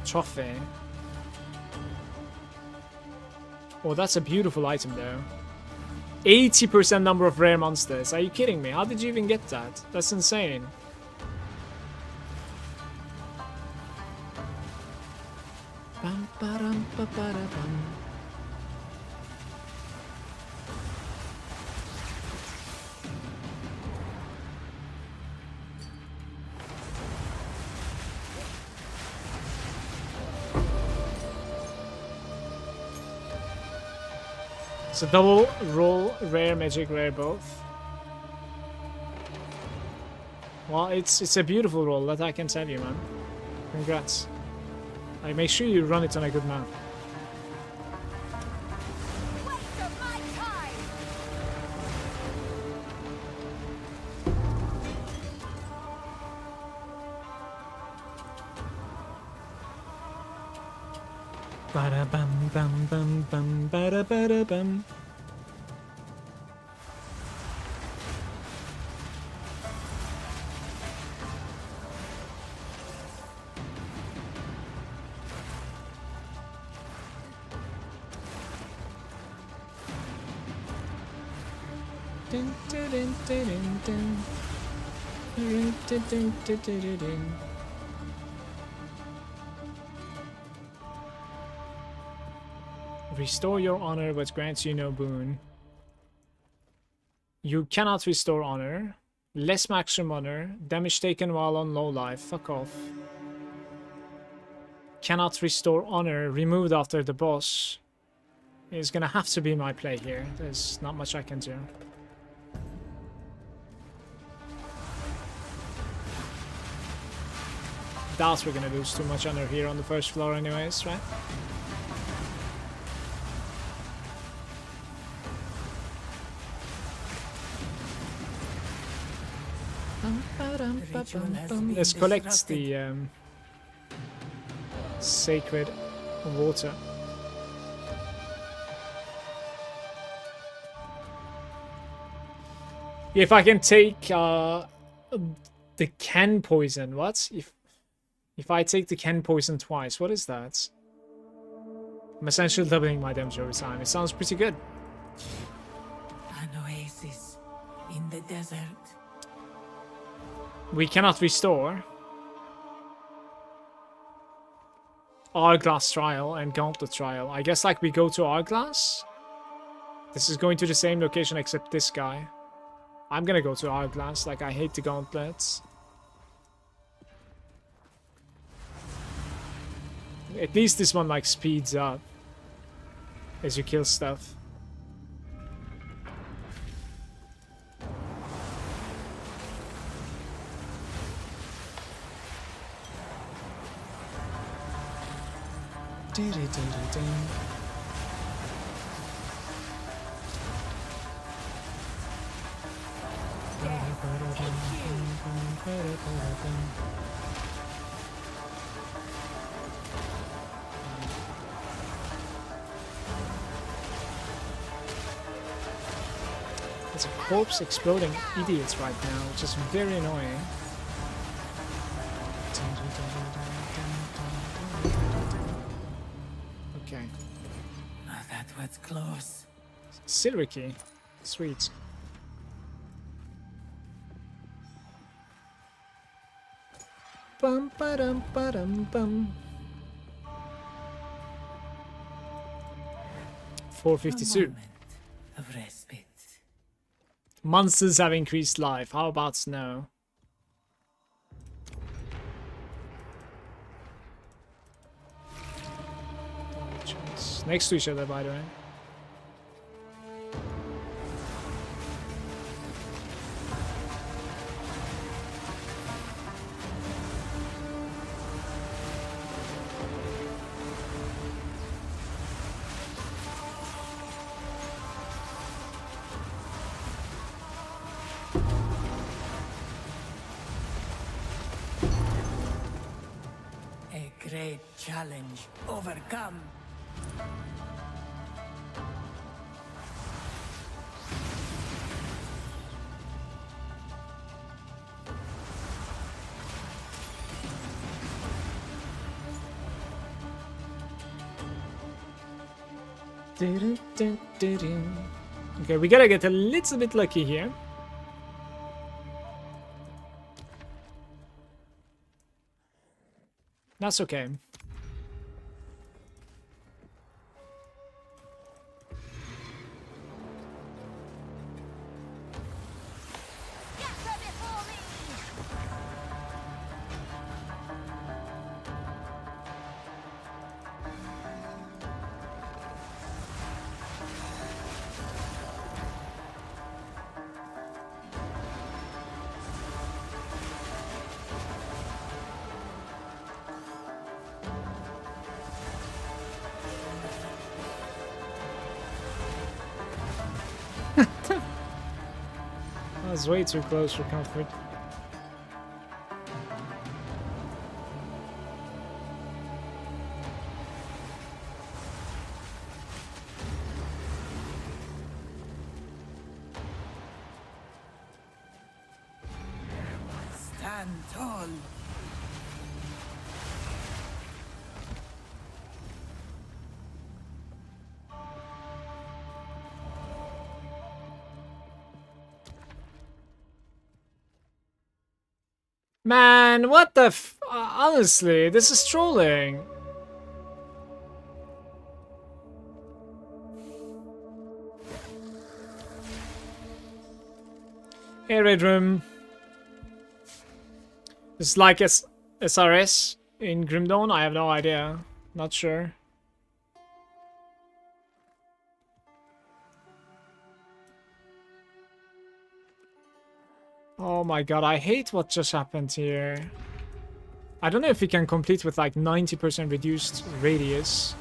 Trophy. Oh, that's a beautiful item though. 80% number of rare monsters. Are you kidding me? How did you even get that? That's insane. Bum, ba-dum, ba-ba-da-bum. So double roll, rare, magic, rare both. Well, it's a beautiful roll, that I can tell you, man. Congrats. Like, make sure you run it on a good map. Waste of my time. Bada bum bum bum bum bada bada bum. Dun, dun, dun, dun, dun, dun. Dun, dun, dun, dun, dun, dun, dun. Restore your honor, but grants you no boon. You cannot restore honor. Less maximum honor. Damage taken while on low life. Fuck off. Cannot restore honor. Removed after the boss. Is gonna have to be my play here. There's not much I can do. Doubt we're gonna lose too much honor here on the first floor anyways, right? Let's collect the sacred water. If I can take the Ken poison, what? If I take the Ken poison twice, what is that? I'm essentially doubling my damage over time. It sounds pretty good. An oasis in the desert. We cannot restore. Hourglass trial and gauntlet trial. I guess like we go to Hourglass. This is going to the same location except this guy. I'm gonna go to Hourglass. Like, I hate the gauntlets. At least this one like speeds up as you kill stuff. It's a corpse exploding idiots right now, which is very annoying. Okay. Oh, that was close. Silver key. Sweet. Bum ba dum ba dum bum. 452. Of respite. Monsters have increased life. How about snow? Next to each other, by the way. A great challenge overcome. Okay, we gotta get a little bit lucky here. That's okay. That was way too close for comfort. Stand tall. Man, what the honestly, this is trolling. Hey, Red Room. It's like SRS in Grim Dawn? I have no idea. Not sure. Oh my god, I hate what just happened here. I don't know if we can complete with like 90% reduced radius.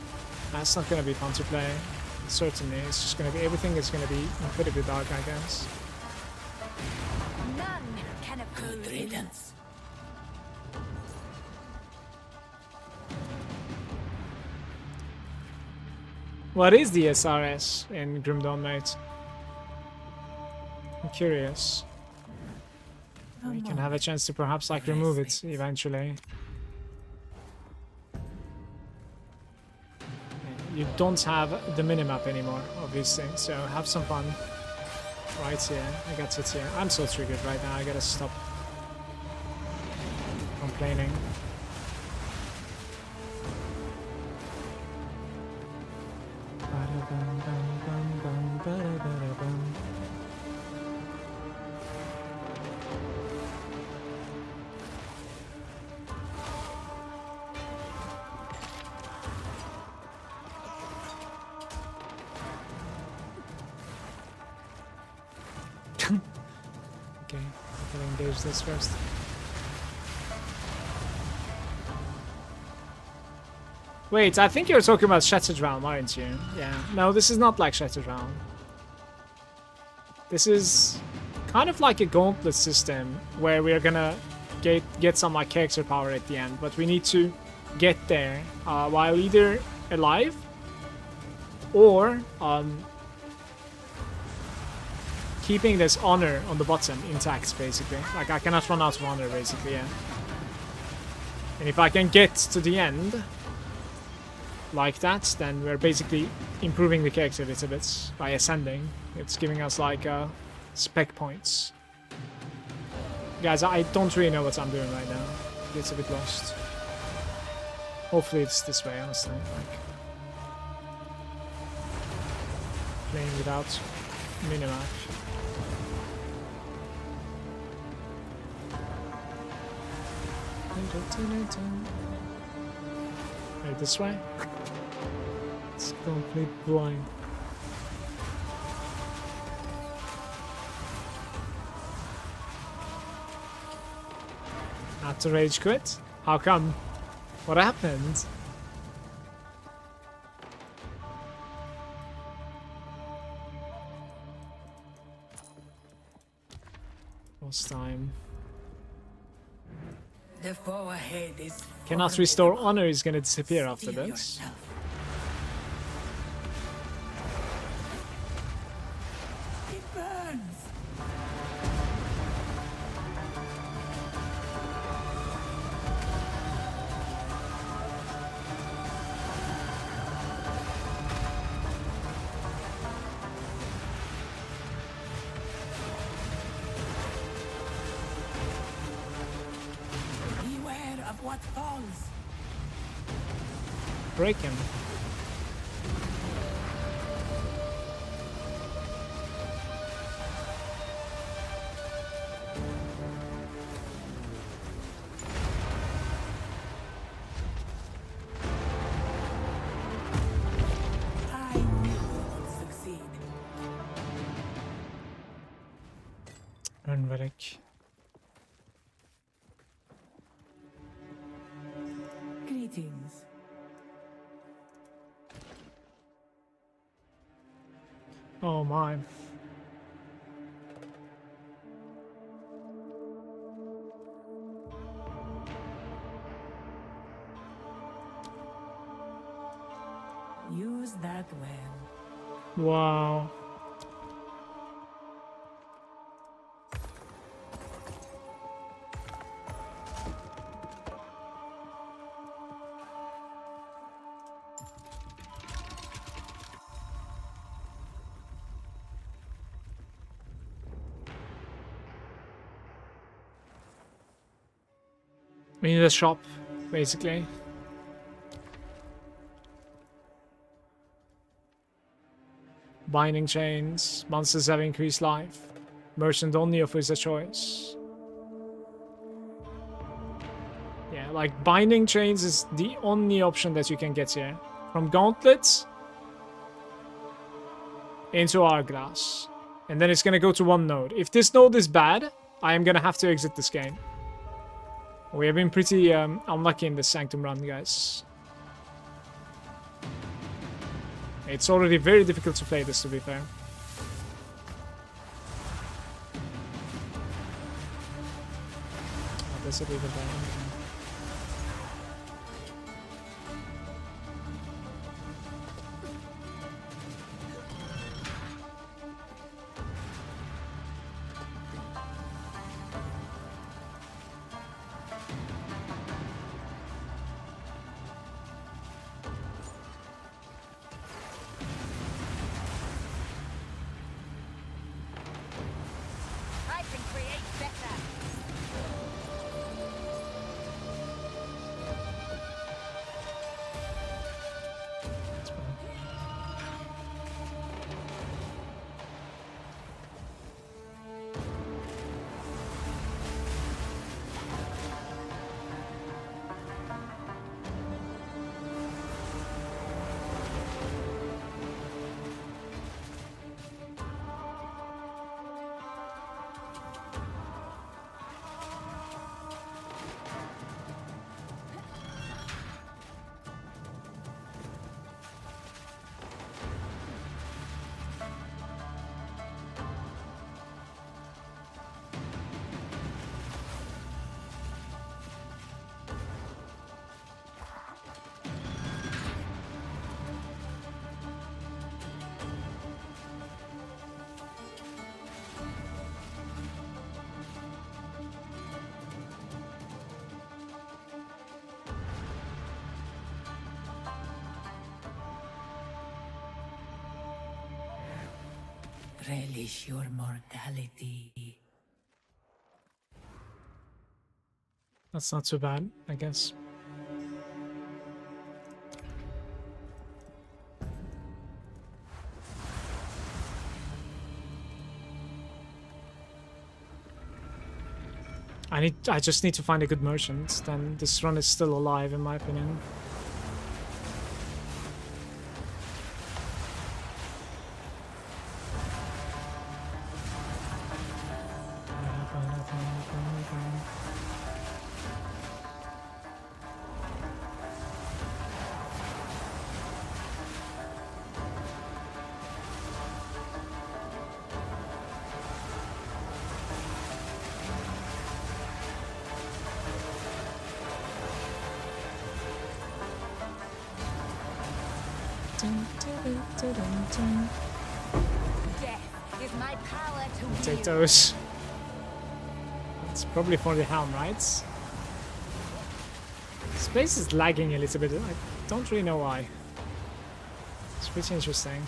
That's not gonna be fun to play. Certainly, it's just gonna be, everything is gonna be incredibly dark, I guess. None can oppose. Good riddance. What is the SRS in Grim Dawn, mate? I'm curious. We can have a chance to perhaps like remove it eventually. You don't have the minimap anymore, obviously, so have some fun. Right here, I got it here. I'm so triggered right now, I gotta stop complaining. Okay, I'm gonna engage this first. Wait, I think you're talking about Shattered Realm, aren't you? Yeah. No, this is not like Shattered Realm. This is kind of like a gauntlet system where we're gonna get some like character power at the end, but we need to get there while either alive keeping this honor on the bottom intact, basically. Like, I cannot run out of honor, basically, yeah. And if I can get to the end like that, then we're basically improving the character a little bit by ascending. It's giving us, like, spec points. Guys, I don't really know what I'm doing right now. It's a bit lost. Hopefully it's this way, honestly. Like, playing without minimap. Wait, this way? It's complete blind. Had to rage quit? How come? What happened? Lost time. The foe ahead is Cannot restore honor is gonna disappear after Steel this. yourself. It burns. Beware of what falls. Break him. I will succeed. Önverek. Greetings. Oh my. Use that well. Wow. We need a shop, basically. Binding chains. Monsters have increased life. Merchant only offers a choice. Yeah, like binding chains is the only option that you can get here. From gauntlets into Hourglass. And then it's gonna go to one node. If this node is bad, I am gonna have to exit this game. We have been pretty unlucky in this Sanctum run, guys. It's already very difficult to play this, to be fair. Oh, there's a river there. Okay. I can create better. relish your mortality. That's not too bad, I guess. I just need to find a good merchant, then this run is still alive in my opinion. Death is my power to Take wield. those. It's probably for the helm, right? Space is lagging a little bit. I don't really know why. It's pretty interesting.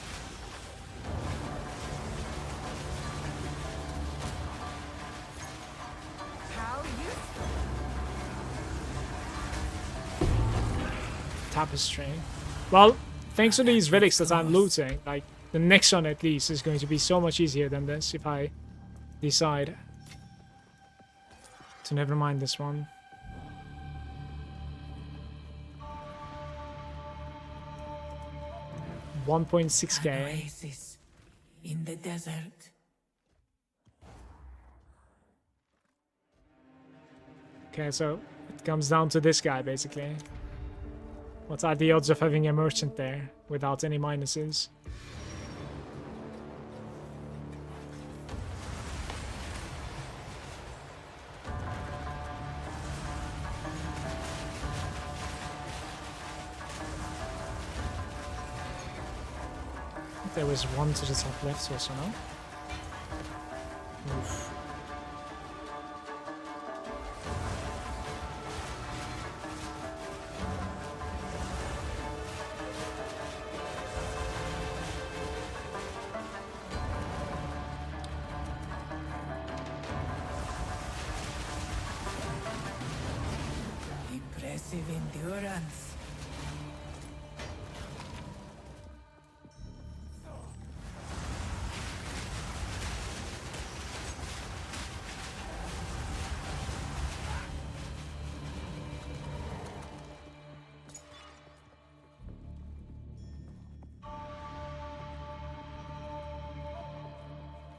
How useful. Tapestry. Well, thanks to these relics that I'm looting, like, the next one at least is going to be so much easier than this if I decide to never mind this one. $1.6k. Oasis in the desert. Okay, so it comes down to this guy basically. What are the odds of having a merchant there without any minuses? There was one to the top left also, no? Oof. Impressive endurance.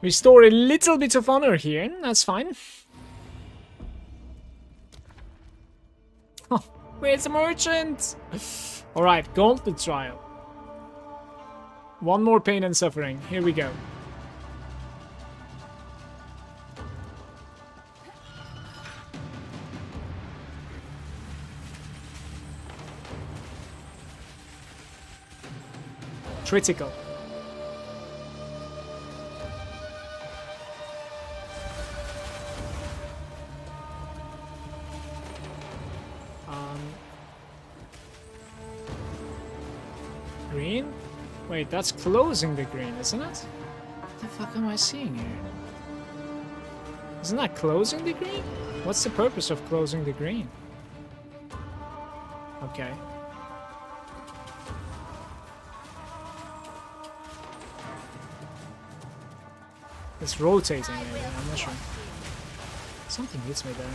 Restore a little bit of honor here, that's fine. Oh, where's the merchant? Alright, Gauntlet Trial. One more pain and suffering, here we go. Critical. Green? Wait, that's closing the green, isn't it? What the fuck am I seeing here? Isn't that closing the green? What's the purpose of closing the green? Okay. It's rotating maybe, I'm not sure. Something hits me there.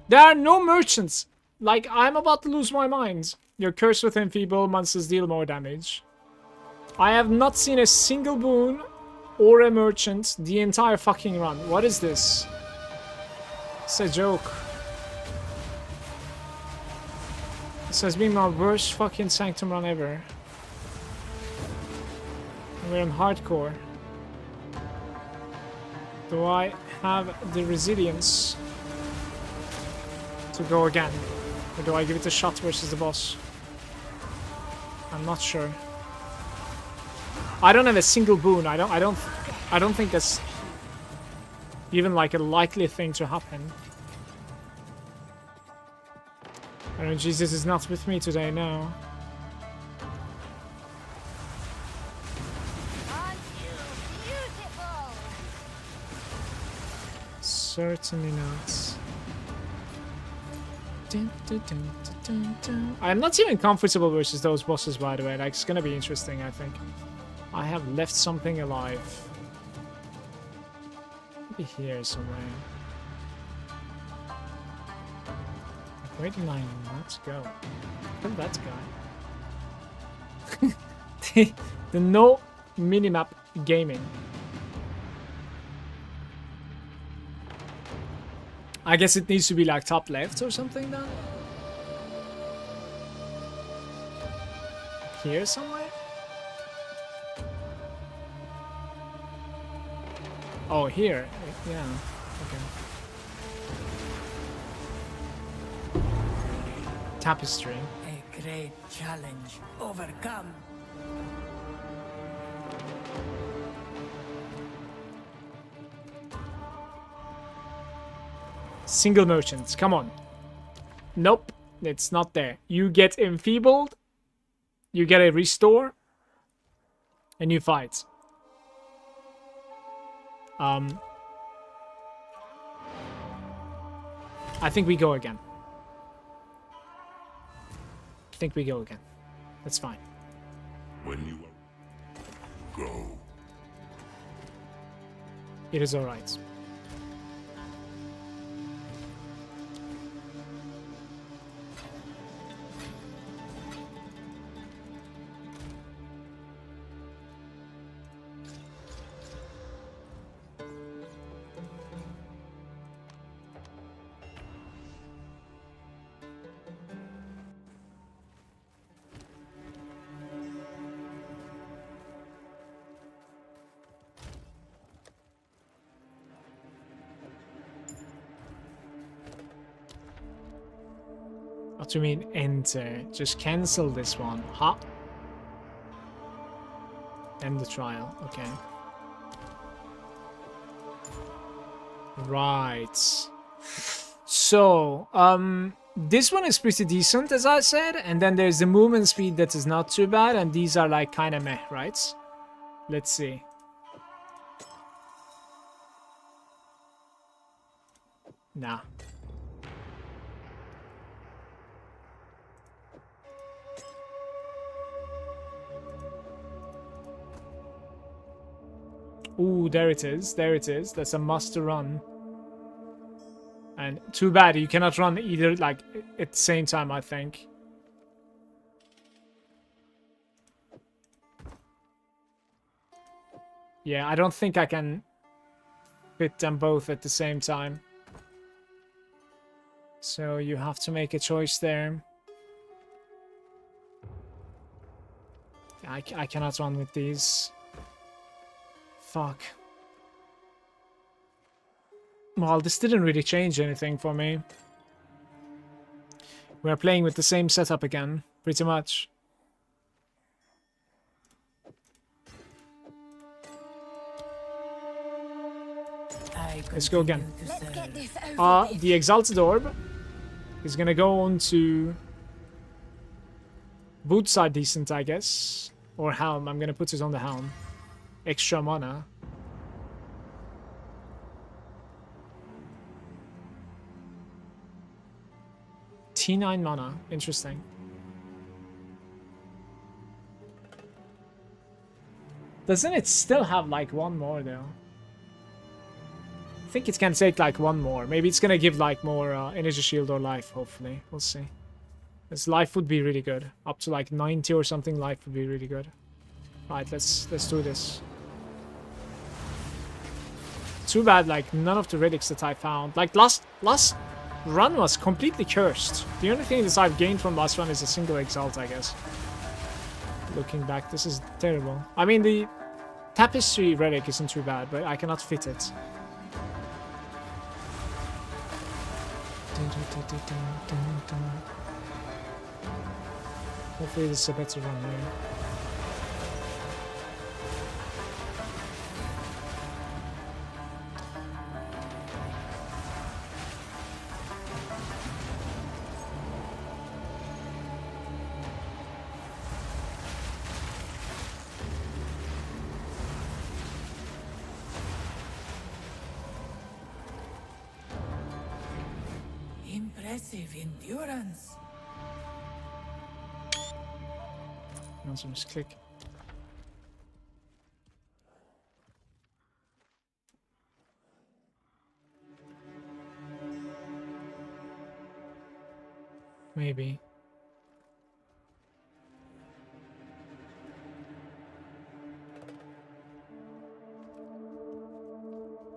There are no merchants. Like, I'm about to lose my mind. You're cursed with enfeeble, monsters deal more damage. I have not seen a single boon or a merchant the entire fucking run. What is this? It's a joke. This has been my worst fucking Sanctum run ever. We're in hardcore. Do I have the resilience to go again? Or do I give it a shot versus the boss? I'm not sure. I don't have a single boon. I don't think that's even like a likely thing to happen. I know Jesus is not with me today now. Certainly not. I'm not even comfortable versus those bosses, by the way. Like, it's gonna be interesting, I think. I have left something alive. Maybe here somewhere. Like, 89, let's go. Look at that guy. the no minimap gaming. I guess it needs to be like top left or something then? Here somewhere? Oh, here. Yeah. Okay. Tapestry. A great challenge overcome. Single merchants, come on. Nope, it's not there. You get enfeebled, you get a restore, and you fight. I think we go again. That's fine. When you go. It is alright. What do you mean enter? Just cancel this one. Huh? End the trial. Okay. Right. So, this one is pretty decent, as I said, and then there's the movement speed that is not too bad, and these are like kind of meh, right? Let's see. Nah. Ooh, there it is. There it is. That's a must to run. And too bad you cannot run either, like, at the same time, I think. Yeah, I don't think I can fit them both at the same time. So you have to make a choice there. I cannot run with these. Fuck. Well, this didn't really change anything for me. We're playing with the same setup again, pretty much. Let's go again. The Exalted Orb is gonna go on to boot side decent, I guess. Or Helm. I'm gonna put it on the Helm. Extra mana. T9 mana. Interesting. Doesn't it still have like one more though? think it can take like one more. Maybe it's gonna give like more energy shield or life, hopefully. We'll see. This life would be really good. Up to like 90 or something, life would be really good. Right, let's do this. Too bad like none of the relics that I found. Like last run was completely cursed. The only thing that I've gained from last run is a single exalt, I guess. Looking back, this is terrible. I mean, the tapestry relic isn't too bad, but I cannot fit it. Hopefully this is a better run here. Impressive endurance. Also just click. Maybe.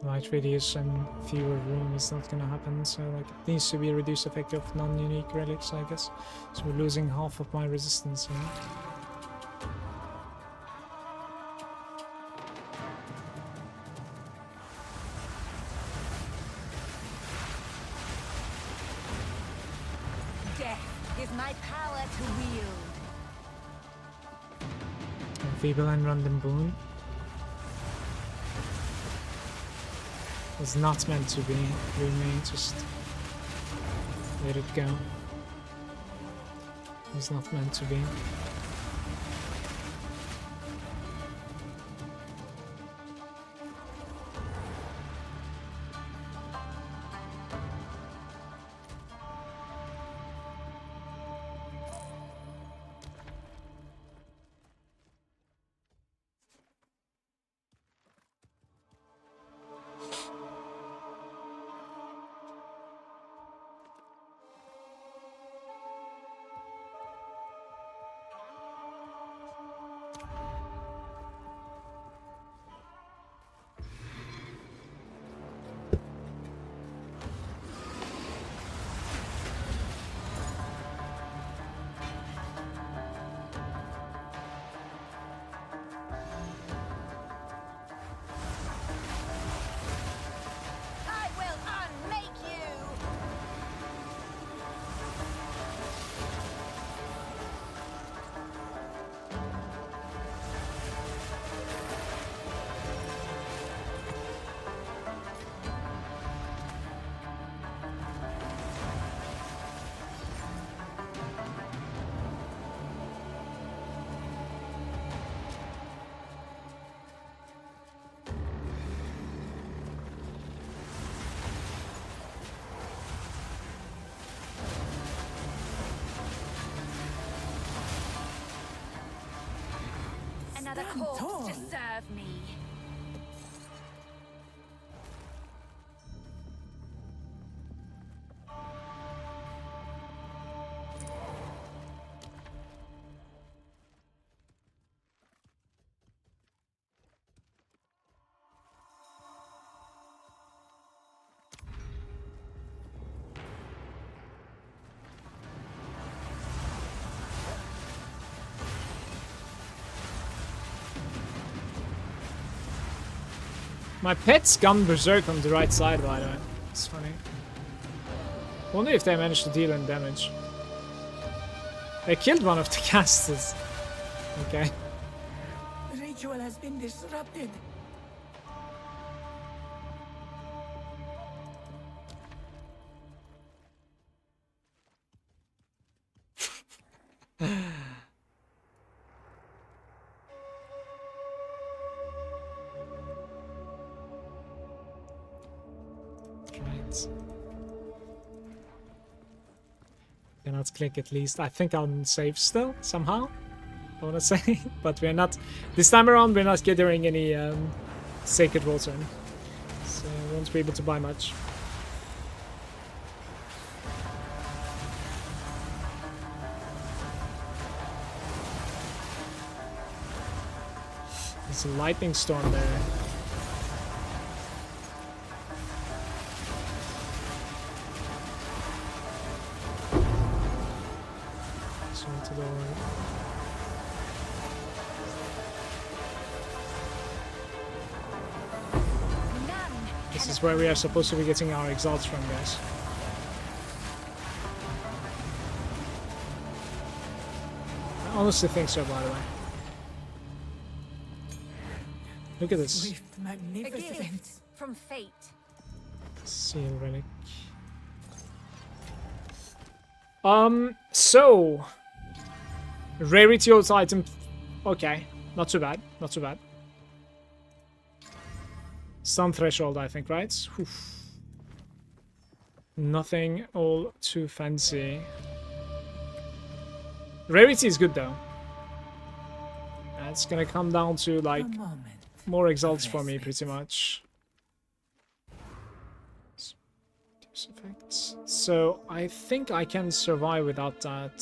Light radius and fewer room is not gonna happen, so like it needs to be a reduced effect of non-unique relics, I guess. So we're losing half of my resistance here. Death is my power to wield. Feeble and random boon. Was not meant to be. We may just let it go. Was not meant to be. I will unmake you! Another Stand corpse tall. to serve me. My pet's gone berserk on the right side, by the way. It's funny. Wonder if they managed to deal any damage. They killed one of the casters. Okay. The ritual has been disrupted. Right. Cannot click at least. I think I'm safe still, somehow. I wanna say. But we're not. This time around, we're not gathering any sacred water. So I won't be able to buy much. There's a lightning storm there. So to the This is where we are supposed to be getting our exalts from, guys. I honestly think so, by the way. Look at this. A gift from fate. Seal relic. So rarity of item. Okay, not too bad. Not too bad. Stun threshold, I think, right? Oof. Nothing all too fancy. Rarity is good though. It's gonna come down to like more exalts for me, pretty much. Effects. So I think I can survive without that.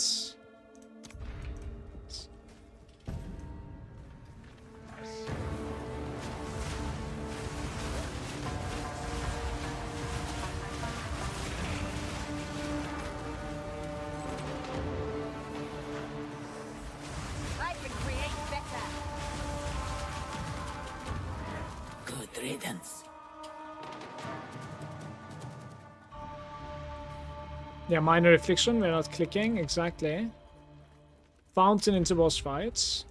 I can create better. Good riddance. Yeah, minor affliction, we're not clicking, exactly. Fountain into boss fights.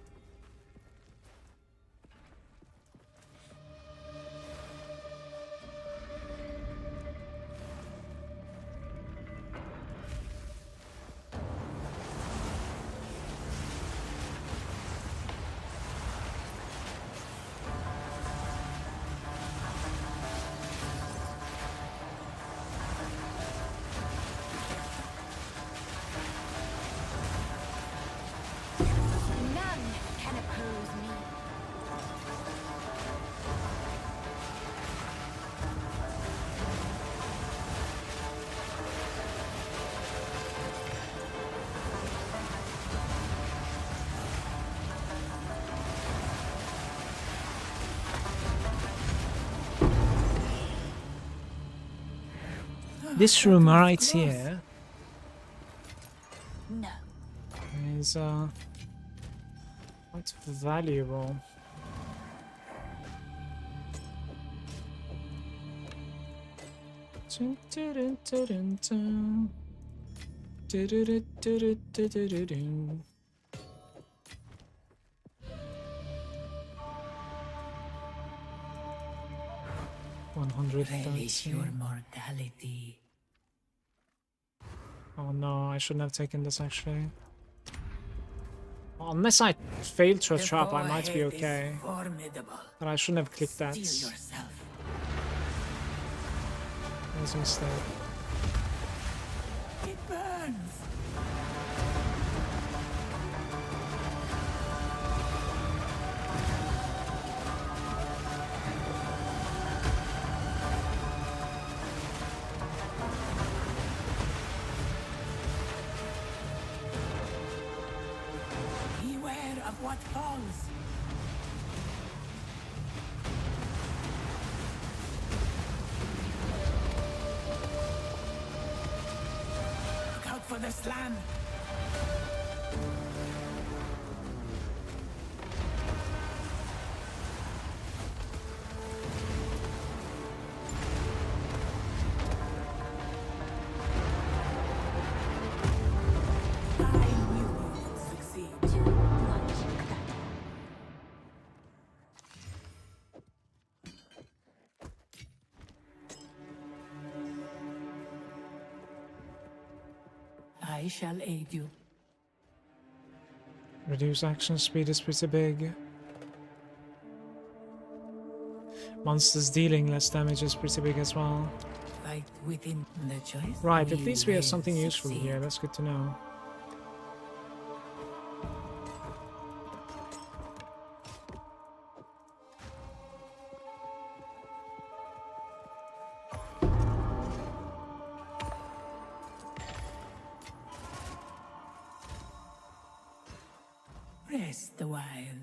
None can oppose me. This room right here No. is quite valuable. Dun, dun, dun, dun, dun, dun. Du, du, du, du, du, du, du, du, du. Relish your 130. mortality. Oh no, I shouldn't have taken this actually. Well, unless I fail to a The trap, I might be forehead is okay. formidable. But I shouldn't have clicked that. Steel yourself. That was a mistake. It burns. Beware of what falls. Look out for the slam. I knew you would succeed. Too much clutter. I shall aid you. Reduce action speed is pretty big. Monsters dealing less damage is pretty big as well. Fight within the choice. Right, at least we have will something useful succeed. here. That's good to know. rest a while.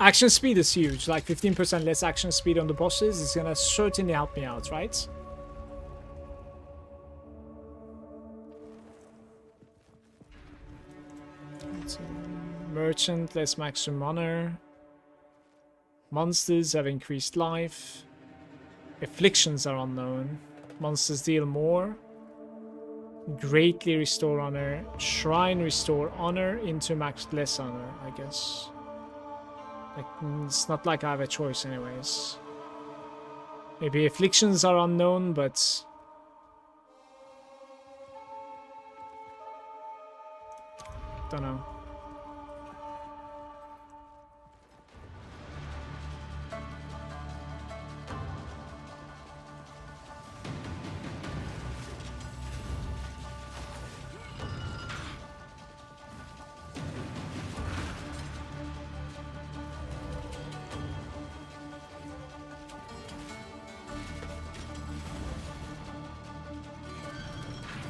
Action speed is huge. Like 15% less action speed on the bosses is gonna certainly help me out, right? Merchant, less maximum honor. Monsters have increased life. Afflictions are unknown. Monsters deal more. Greatly restore honor. Shrine restore honor into max less honor, I guess. Like, it's not like I have a choice anyways. Maybe afflictions are unknown, but... don't know.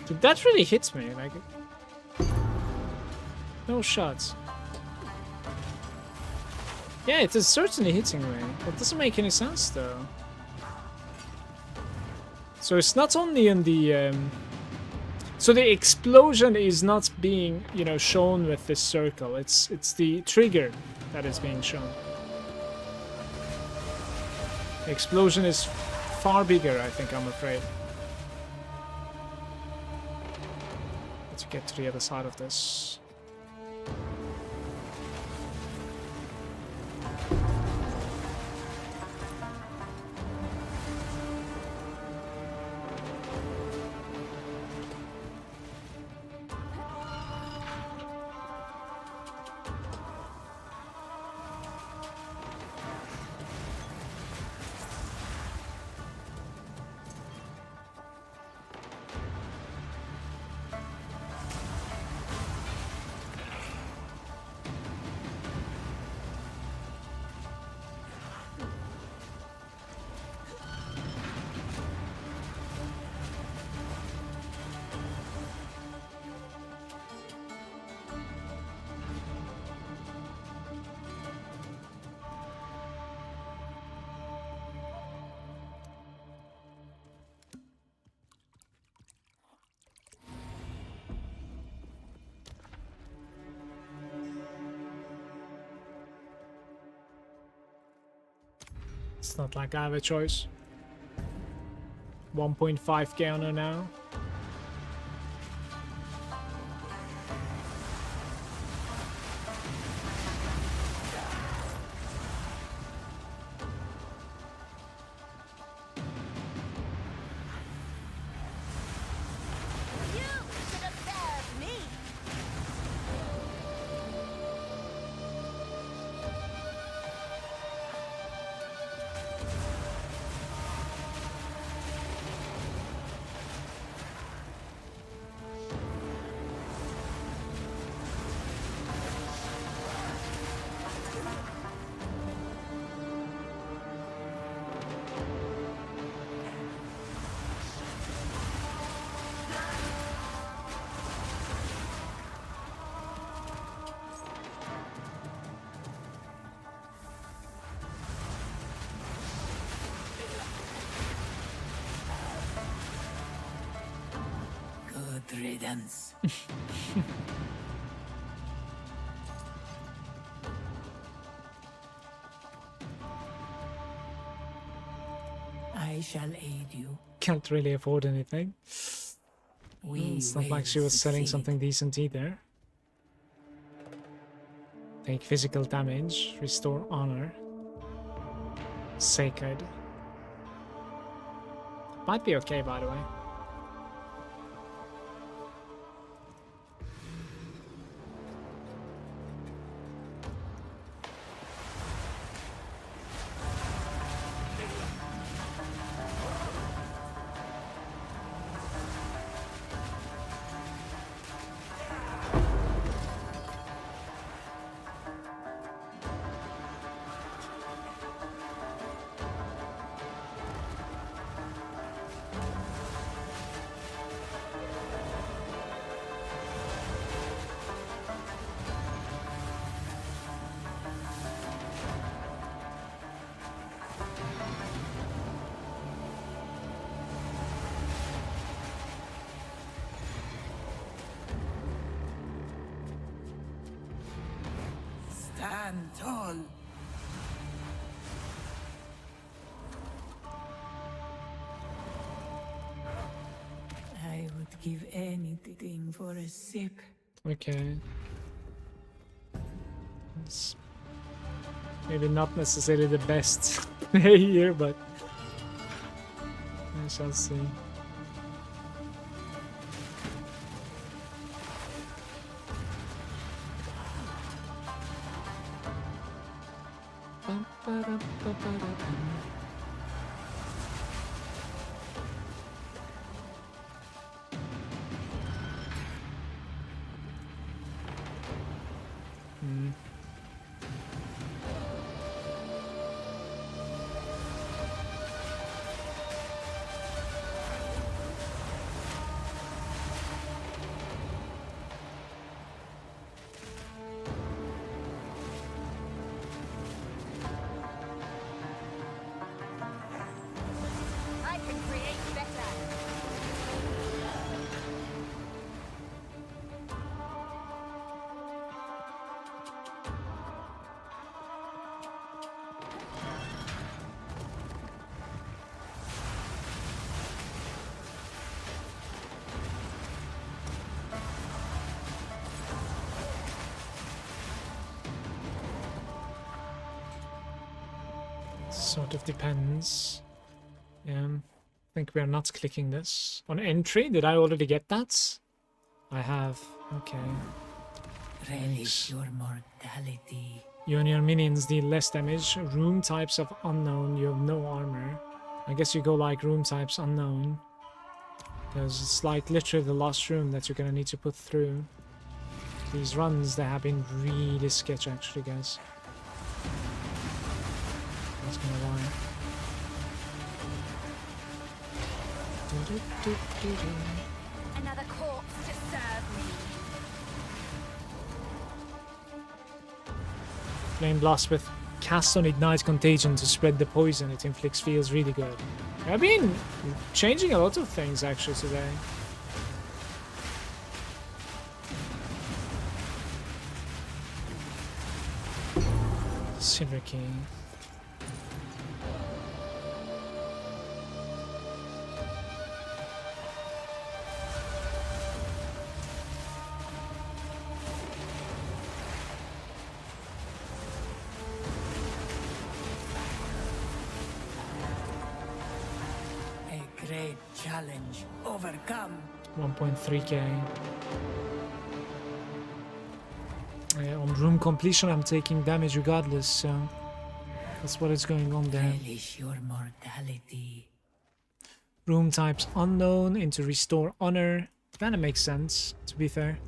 Dude, that really hits me, like... no shots. Yeah, it is certainly hitting me. That doesn't make any sense, though. So it's not only in the... so the explosion is not being, you know, shown with this circle. It's the trigger that is being shown. The explosion is far bigger, I think, I'm afraid. Let's get to the other side of this. It's not like I have a choice. 1.5k honor now. Riddance. I shall aid you. Can't really afford anything. It's not like she was selling something decent either. Take physical damage, restore honor. Sacred. Might be okay, by the way. stand tall. I would give anything for a sip. Okay. It's maybe not necessarily the best play here, but I shall see. I can create better. Sort of depends. I think we are not clicking this. On entry, did I already get that? I have. Okay. Relish your mortality. You and your minions deal less damage. Room types of unknown. You have no armor. I guess you go like room types unknown. Because it's like literally the last room that you're gonna need to put through. These runs, they have been really sketchy actually, guys. That's gonna lie. Another corpse to serve me. Flame Blast with cast on Ignite Contagion to spread the poison it inflicts feels really good. I've been changing a lot of things actually today. Silver Key. A great challenge overcome. 1.3k. On room completion, I'm taking damage regardless, so that's what is going on there. Relish your mortality. Room types unknown into restore honor. Kinda makes sense, to be fair.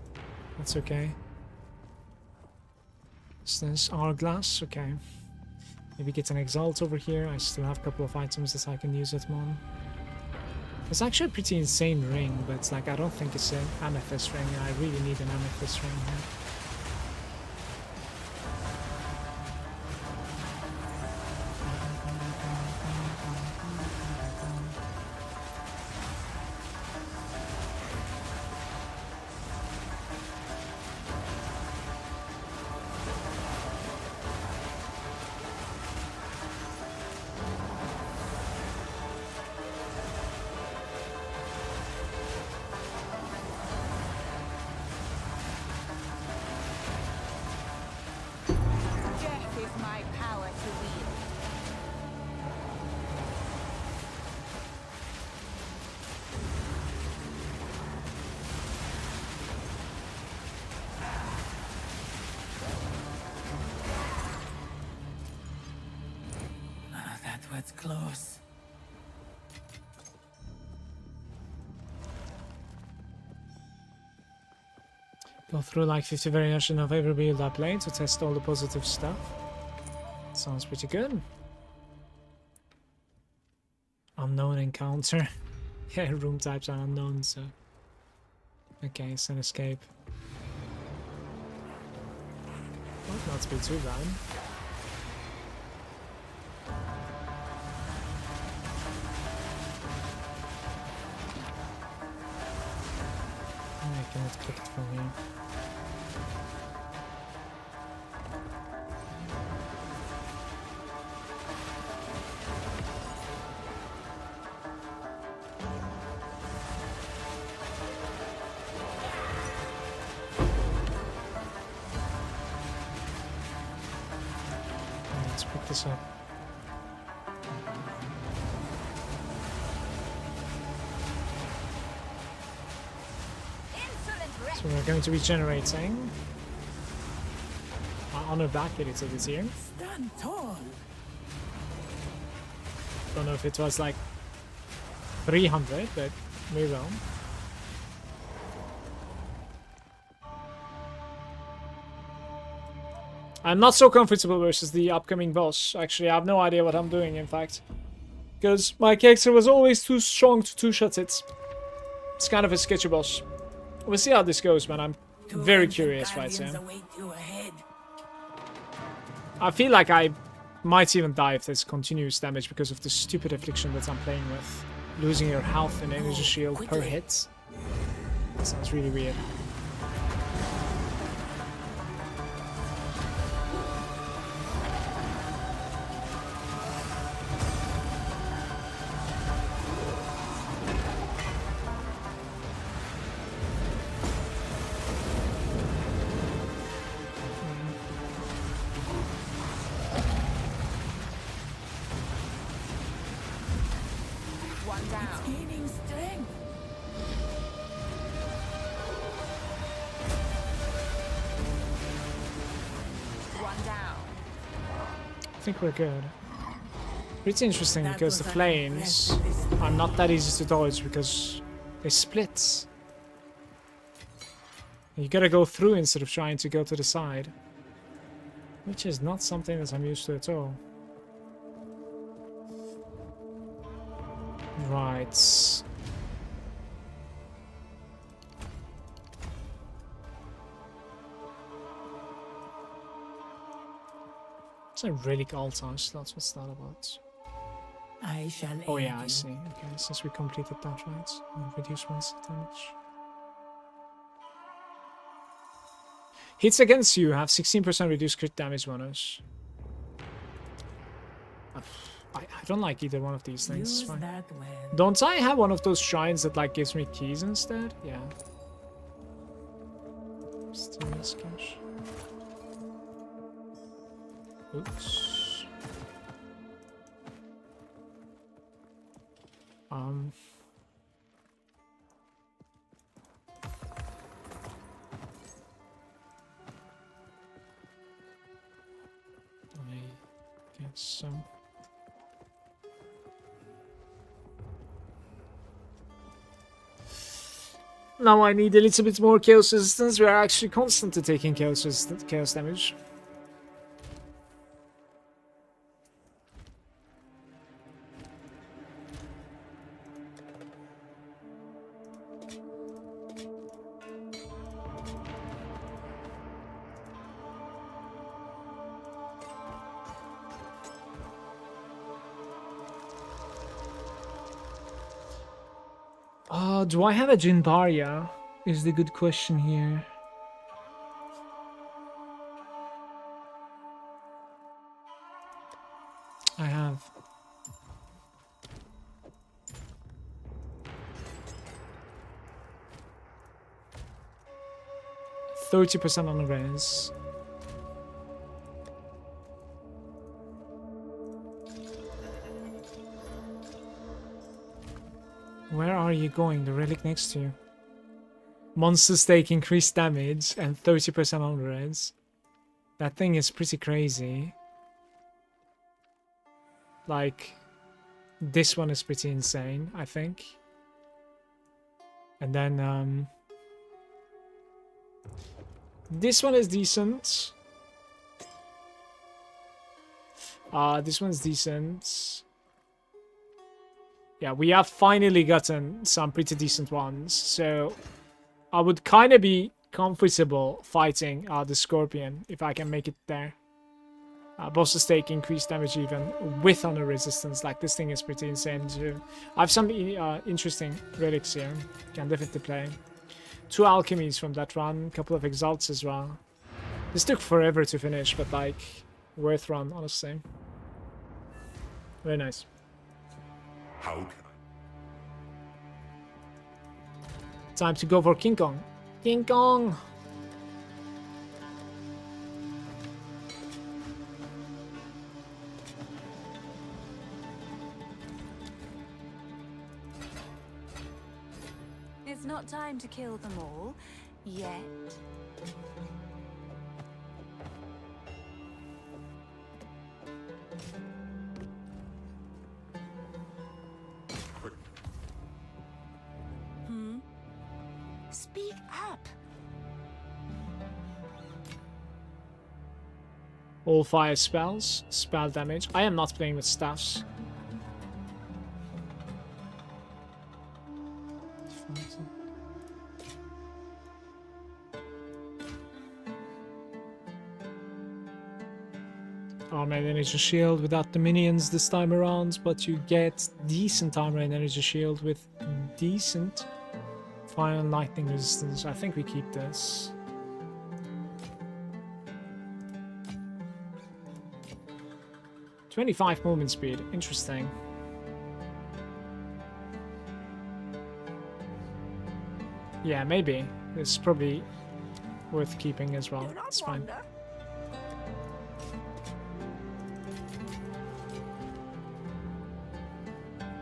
That's okay. Instance hourglass, okay. Maybe get an exalt over here. I still have a couple of items that I can use at mom. It's actually a pretty insane ring, but it's like I don't think it's an amethyst ring. I really need an amethyst ring here. Death is my power to wield. Ah, that was close. Go through like 50 variations of every build I play to test all the positive stuff. Sounds pretty good. Unknown encounter. Yeah, room types are unknown, so... Okay, it's an escape. Might not be too bad. I cannot click it from here. SSF. So we're going to be generating. Our honor back editor is here. Stand tall. Don't know if it was like 300, but we will. I'm not so comfortable versus the upcoming boss. Actually, I have no idea what I'm doing, in fact. Because my character was always too strong to two-shot it. It's kind of a sketchy boss. We'll see how this goes, man. I'm very curious right now. I feel like I might even die if there's continuous damage because of the stupid affliction that I'm playing with. Losing your health and energy shield per hit. That sounds really weird. I think we're good. Pretty interesting because the flames are not that easy to dodge because they split. You gotta go through instead of trying to go to the side. Which is not something that I'm used to at all. Right. It's a relic altar slot. What's that about? I shall. Oh yeah, I see. Okay, since we completed that, right? Reduce one damage. Hits against you have 16% reduced crit damage bonus. I don't like either one of these things. It's fine. Don't I have one of those shrines that like gives me keys instead? Yeah. Mysterious cache. Oops. I guess so. Now I need a little bit more chaos resistance. We are actually constantly taking chaos damage. Do I have a Jindaria? Is the good question here. I have. %30 on the res. Where are you going? The relic next to you. Monsters take increased damage and 30% on res. That thing is pretty crazy. Like, this one is pretty insane, I think. And then, this one is decent. This one's decent. Yeah, we have finally gotten some pretty decent ones, so I would kind of be comfortable fighting the Scorpion if I can make it there. Bosses take increased damage even with honor resistance. Like, this thing is pretty insane too. I have some interesting relics here. Can definitely play. 2 alchemies from that run, couple of exalts as well. This took forever to finish, but like, worth run, honestly. Very nice. How can Time to go for King Kong. King Kong! not time to kill them all. Yet. Speak up. All fire spells, spell damage. I am not playing with staffs. Armor and energy shield without the minions this time around, but you get decent armor and energy shield with decent fire and lightning resistance. I think we keep this. "25 movement speed. Interesting. Yeah, maybe. It's probably worth keeping as well. It's fine.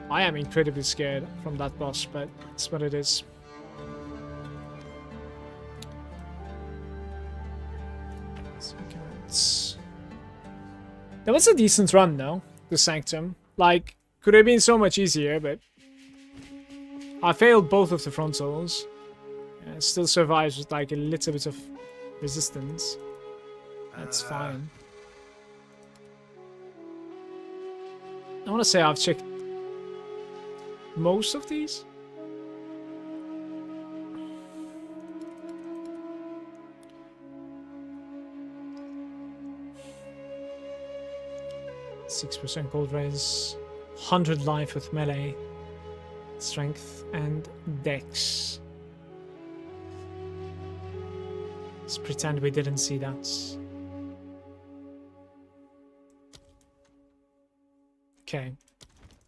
I am incredibly scared from that boss, but it's what it is. That was a decent run, though, the Sanctum. Like, could have been so much easier, but I failed both of the frontals. It still survives with like a little bit of resistance. That's fine. I want to say I've checked most of these. %6 gold raise, 100 life with melee, strength, and dex. Let's pretend we didn't see that. Okay.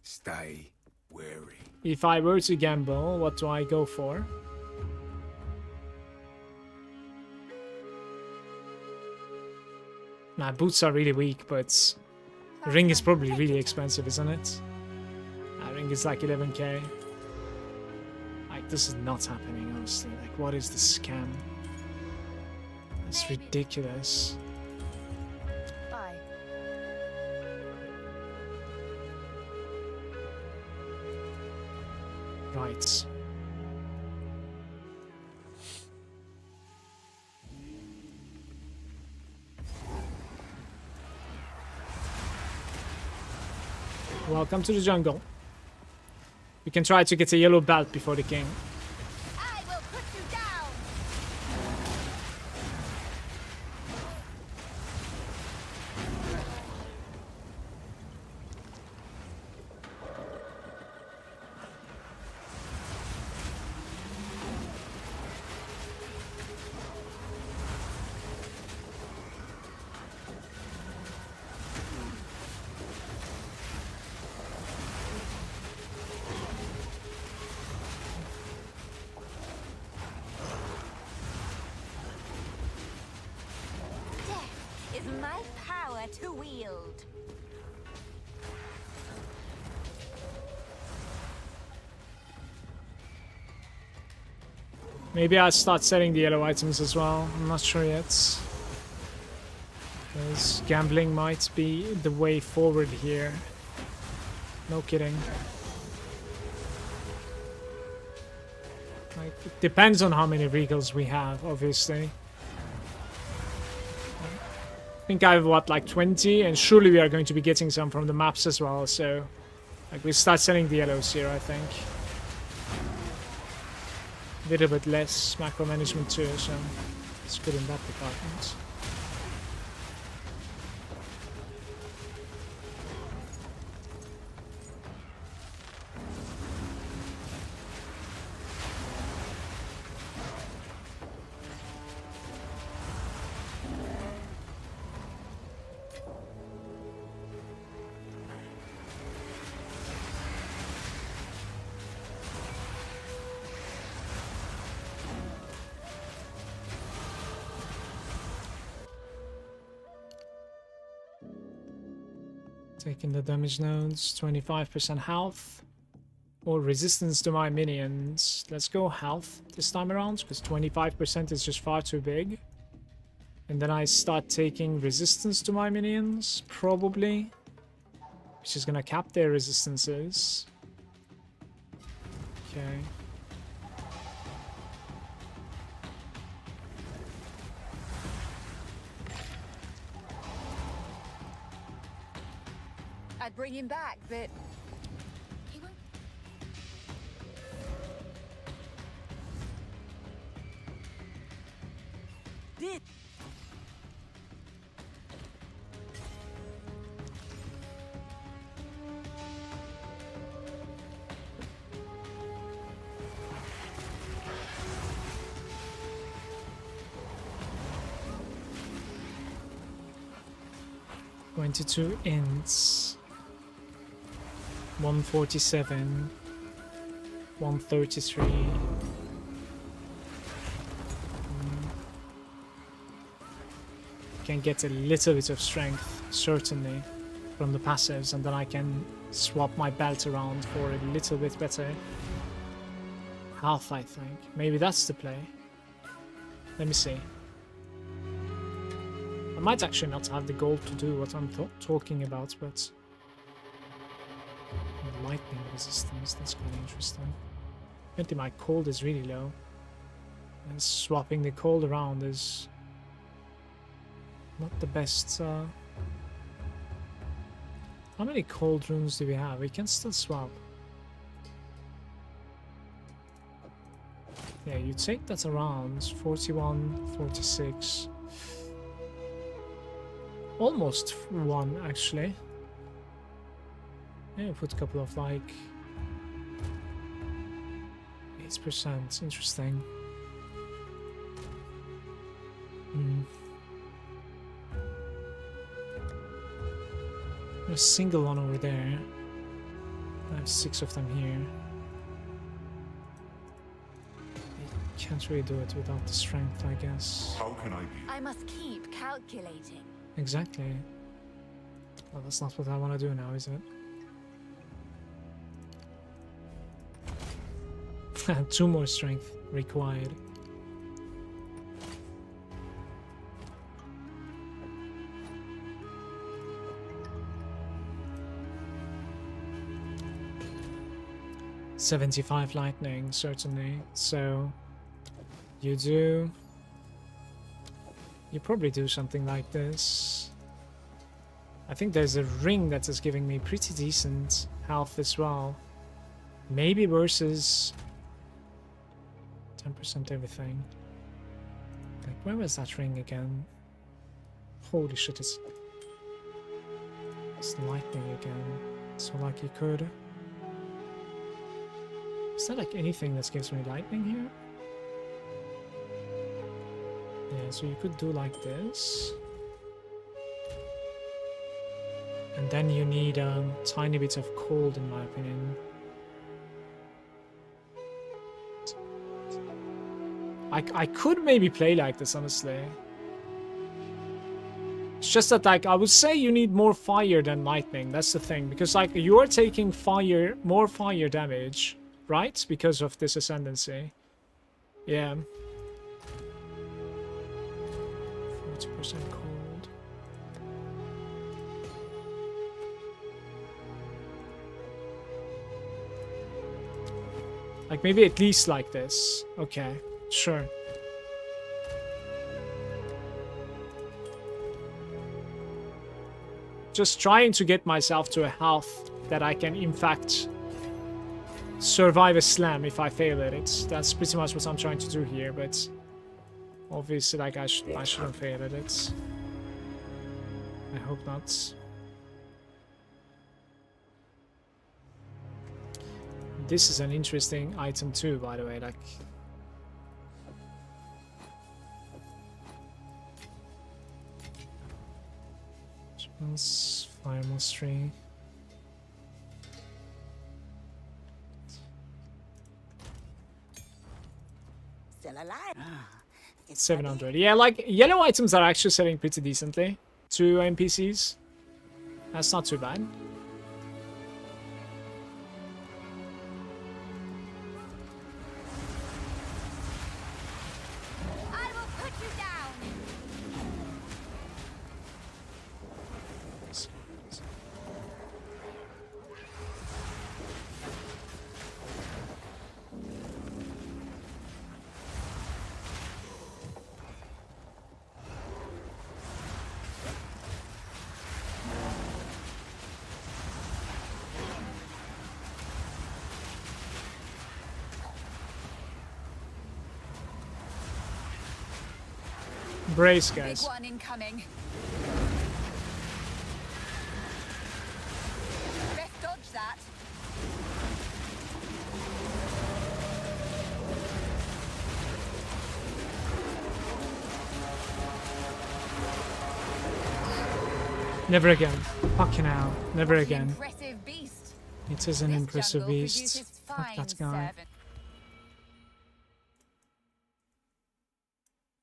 Stay wary. If I were to gamble, what do I go for? My boots are really weak, but ring is probably really expensive, isn't it? Ring is like 11k. Like, this is not happening, honestly. Like, what is the scam? It's ridiculous. Bye. Right. Welcome to the jungle. We can try to get a yellow belt before the king. I will put you down. Death is my power to wield. Maybe I start selling the yellow items as well. I'm not sure yet. Because gambling might be the way forward here. No kidding. Like, it depends on how many regals we have, obviously. I think I have, what, like 20? And surely we are going to be getting some from the maps as well, so... Like, we start selling the yellows here, I think. A little bit less macro management too, so it's good in that department. Taking the damage nodes, 25% health. Or resistance to my minions. Let's go health this time around, because 25% is just far too big. And then I start taking resistance to my minions, probably. Which is gonna cap their resistances. Okay. I'd bring him back, but he won't. Did 22 ints. 147. 133. Can get a little bit of strength, certainly, from the passives, and then I can swap my belt around for a little bit better health, I think. Maybe that's the play. Let me see. I might actually not have the gold to do what I'm talking about, but... lightning resistance, that's kind of interesting. Apparently my cold is really low. And swapping the cold around is... not the best. How many cold runes do we have? We can still swap. Yeah, you take that around. 41, 46. Almost one, actually. Yeah, put a couple of like 8%. Interesting. There's a single one over there. I have 6 of them here. I can't really do it without the strength, I guess. How can I be? I must keep calculating. Exactly. Well, that's not what I want to do now, is it? 2 more strength required. $75 lightning, certainly. So you probably do something like this. I think there's a ring that is giving me pretty decent health as well. Maybe versus 10% everything. Like, where was that ring again? Holy shit, it's lightning again. So like you could... Is there like anything that gives me lightning here? Yeah, so you could do like this. And then you need a tiny bit of cold, in my opinion. I could maybe play like this, honestly. It's just that, like, I would say you need more fire than lightning. That's the thing. Because, like, you are taking more fire damage, right? Because of this ascendancy. Yeah. 40% cold. Like, maybe at least like this. Okay, sure. Just trying to get myself to a health that I can, in fact, survive a slam if I fail at it. That's pretty much what I'm trying to do here, but obviously, like, I shouldn't fail at it. I hope not. This is an interesting item too, by the way, like... Fire mastery. Still alive. 700. Yeah, like, yellow items are actually selling pretty decently to NPCs. That's not too bad. Brace, Big guys. one incoming. Best dodge that. Never again. Fucking hell. Never What an again. impressive beast. It is an This impressive jungle beast. produces Fuck fine that guy. servants.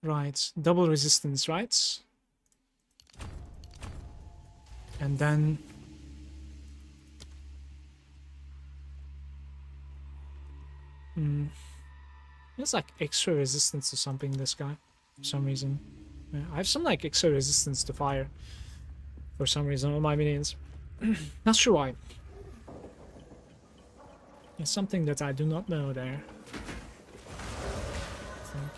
Right. Double resistance, right? And then... There's like extra resistance to something, this guy. For some reason. Yeah, I have some like extra resistance to fire. For some reason on my minions. Not sure why. It's something that I do not know there. I think.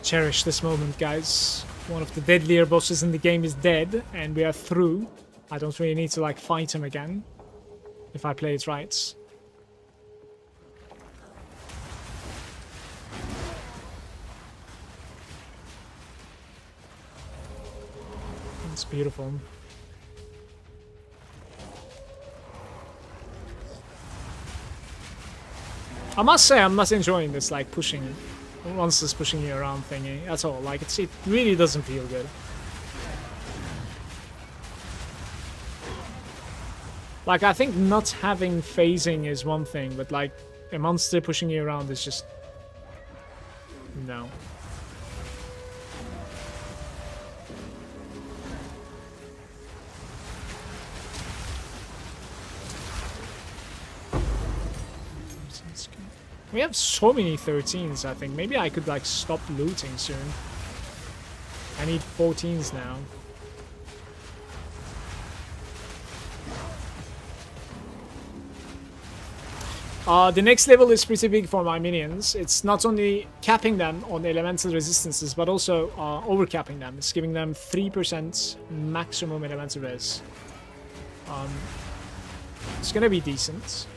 Cherish this moment, guys. One of the deadlier bosses in the game is dead, and we are through. I don't really need to like fight him again, if I play it right. It's beautiful. I must say I'm not enjoying this like pushing, monsters pushing you around thingy at all. Like it really doesn't feel good. Like I think not having phasing is one thing, but like a monster pushing you around is just no. We have so many 13s, I think. Maybe I could like stop looting soon. I need 14s now. The next level is pretty big for my minions. It's not only capping them on elemental resistances, but also overcapping them. It's giving them 3% maximum elemental res. It's gonna be decent.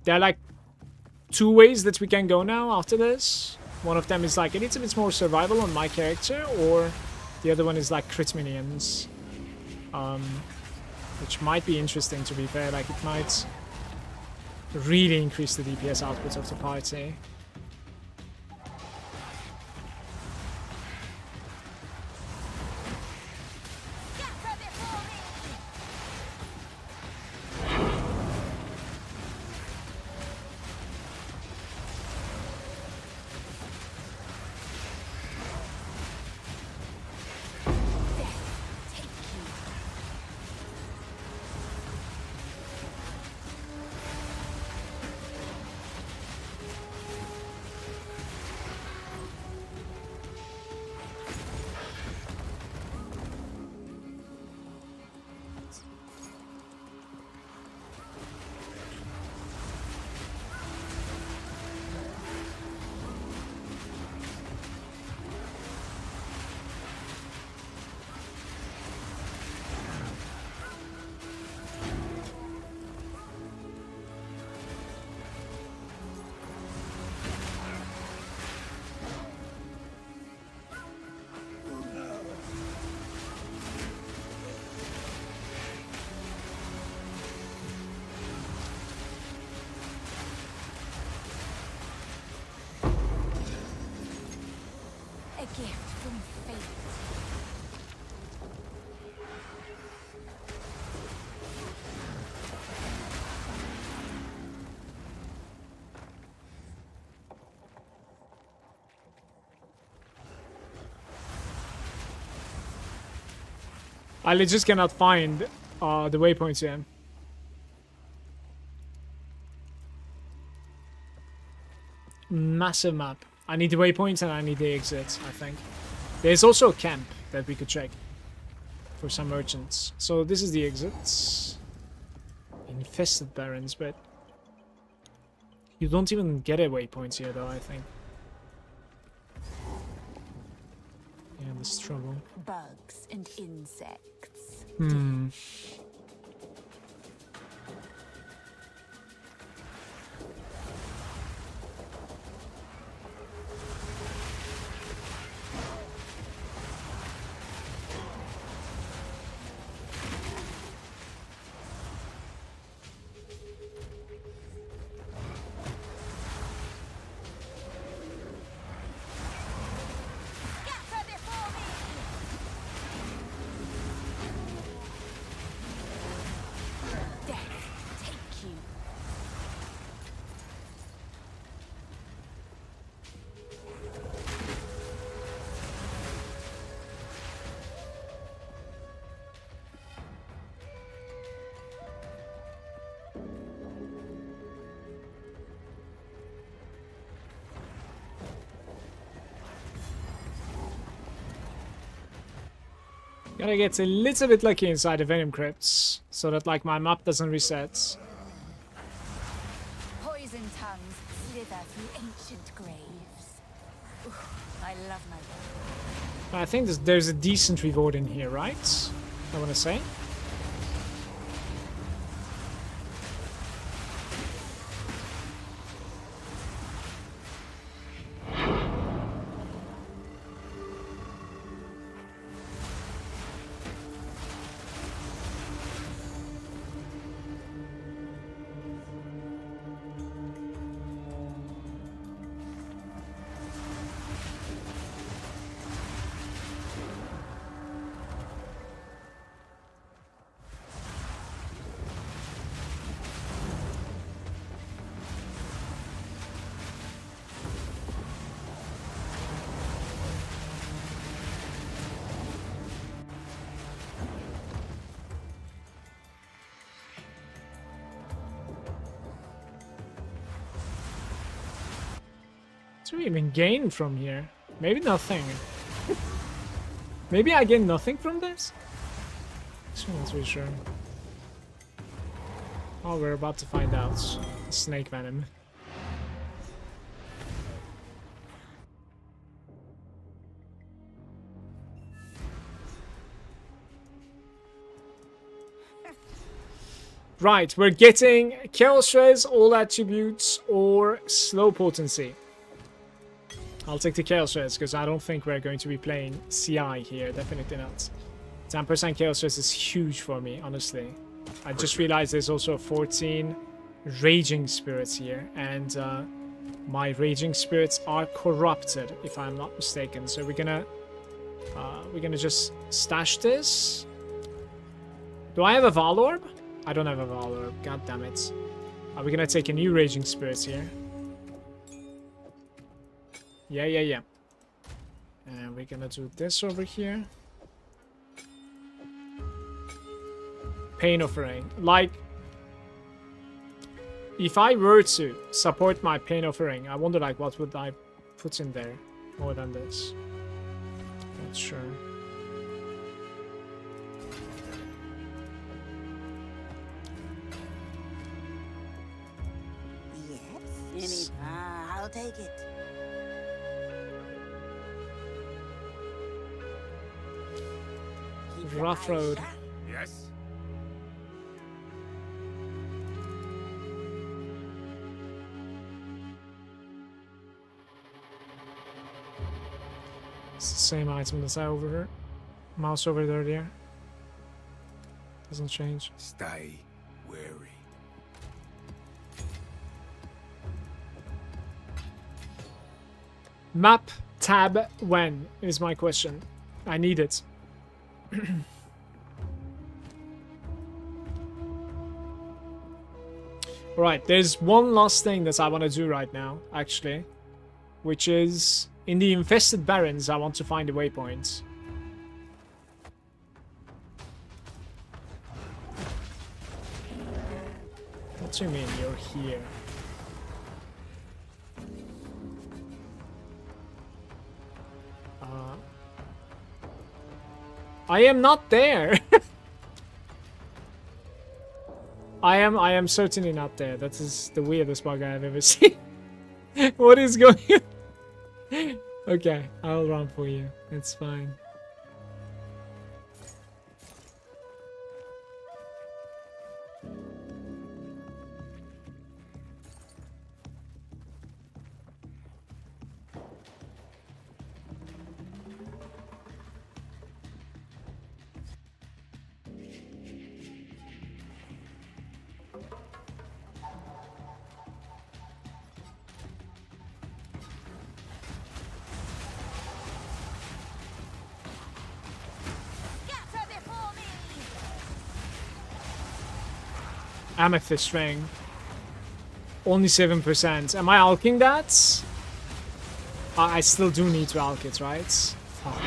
There are like two ways that we can go now after this. One of them is like a little bit more survival on my character, or the other one is like crit minions. Which might be interesting, to be fair. Like it might really increase the DPS output of the party. Gift from fate. I just cannot find the waypoints here. Massive map. I need the waypoints and I need the exits, I think. There's also a camp that we could check for some merchants. So this is the exits. Infested barons, but you don't even get a waypoint here though, I think. Yeah, this trouble. Bugs and insects. Hmm. Gotta get a little bit lucky inside the Venom Crypts, so that like my map doesn't reset. Poison tongues slither through ancient graves. Oof, I love my work. I think there's a decent reward in here, right? I wanna say. What do we even gain from here? Maybe nothing. Maybe I gain nothing from this? I'm not really sure. Oh, we're about to find out. Snake venom. Right, we're getting Chaos Shreds, all attributes, or slow potency. I'll take the Chaos Shreds because I don't think we're going to be playing CI here. Definitely not. 10% Chaos Shreds is huge for me, honestly. I just realized there's also 14 Raging Spirits here, and my Raging Spirits are corrupted, if I'm not mistaken. So we're gonna just stash this. Do I have a Valorb? I don't have a Valorb. God damn it. Are we gonna take a new Raging Spirits here? Yeah. And we're gonna do this over here. Pain Offering. Like, if I were to support my Pain Offering, I wonder, like, what would I put in there more than this? Not sure. Yes, I'll take it. Rough road. Yes? It's the same item as I over here. Mouse over there. Doesn't change. Stay wary. Map tab when is my question. I need it. Right, there's one last thing that I want to do right now, actually, which is in the Infested Barrens. I want to find a waypoint. What do you mean you're here? I am not there. I am certainly not there. That is the weirdest bug I have ever seen. What is going on? Okay, I'll run for you. It's fine. Scatter before me! Amethyst ring. Only 7%. Am I alking that? I still do need to alk it, right? Fuck.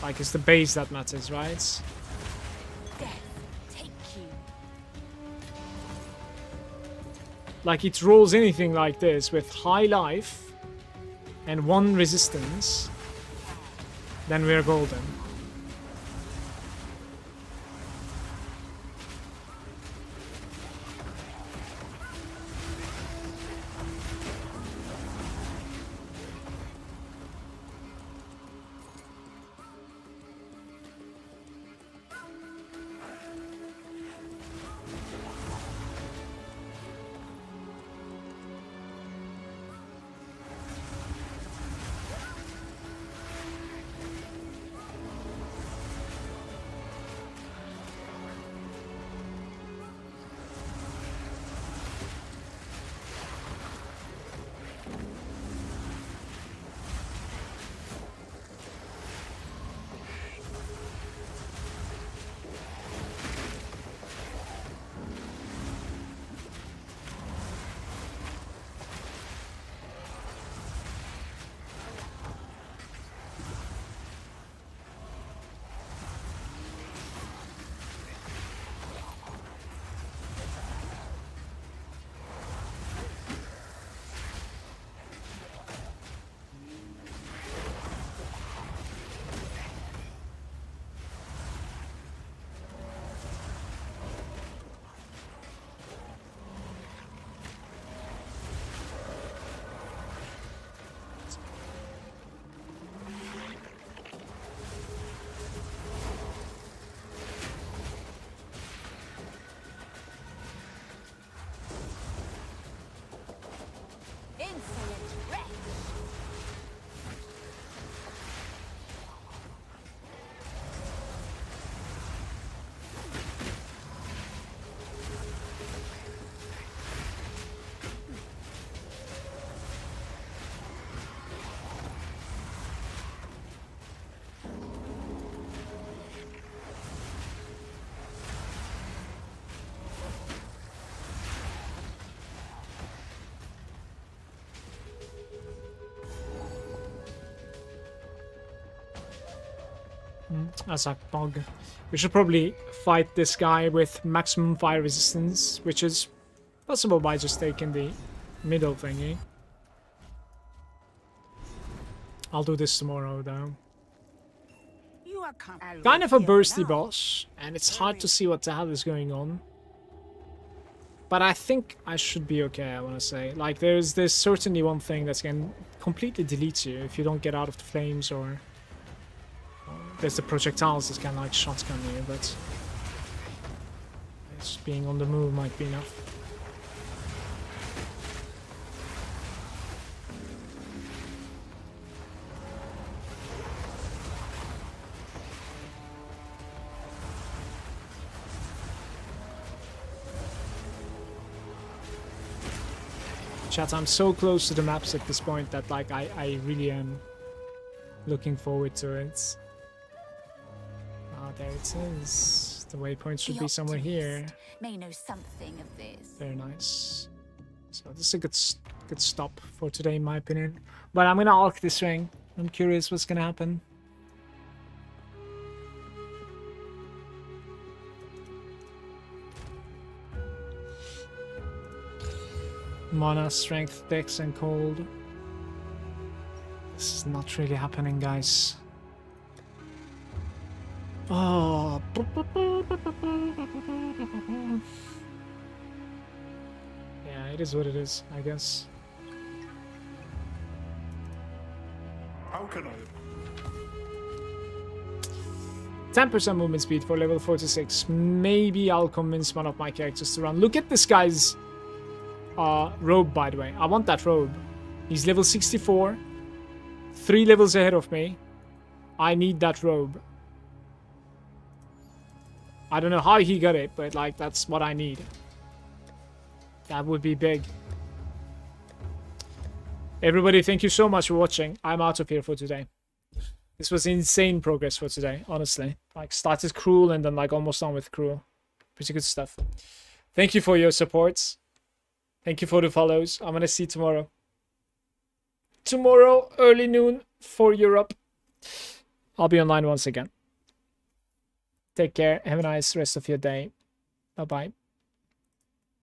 Like, it's the base that matters, right? Death, take you. Like, it rolls anything like this with high life and 1 resistance, then we're golden. Insolent wretch! Azak Bog. We should probably fight this guy with maximum fire resistance, which is possible by just taking the middle thingy. I'll do this tomorrow though. You are Kind of a bursty boss, and it's hard to see what the hell is going on. But I think I should be okay, I want to say. Like, there's certainly one thing that can completely delete you if you don't get out of the flames, or there's the projectiles that can, like, shotgun you, but just being on the move might be enough. Chat, I'm so close to the maps at this point that, like, I really am looking forward to it. Ah, there it is. The waypoint should be somewhere here. May know something of this. Very nice. So this is a good stop for today, in my opinion. But I'm gonna arc this ring. I'm curious what's gonna happen. Mana, strength, dex, and cold. This is not really happening, guys. Oh. Yeah, it is what it is, I guess. How can I? 10% movement speed for level 46. Maybe I'll convince one of my characters to run. Look at this guy's robe, by the way. I want that robe. He's level 64. 3 levels ahead of me. I need that robe. I don't know how he got it, but like that's what I need. That would be big. Everybody, thank you so much for watching. I'm out of here for today. This was insane progress for today, honestly. Like, started cruel and then, like, almost done with cruel. Pretty good stuff. Thank you for your support. Thank you for the follows. I'm gonna see you tomorrow. Tomorrow, early noon for Europe. I'll be online once again. Take care. Have a nice rest of your day. Bye-bye.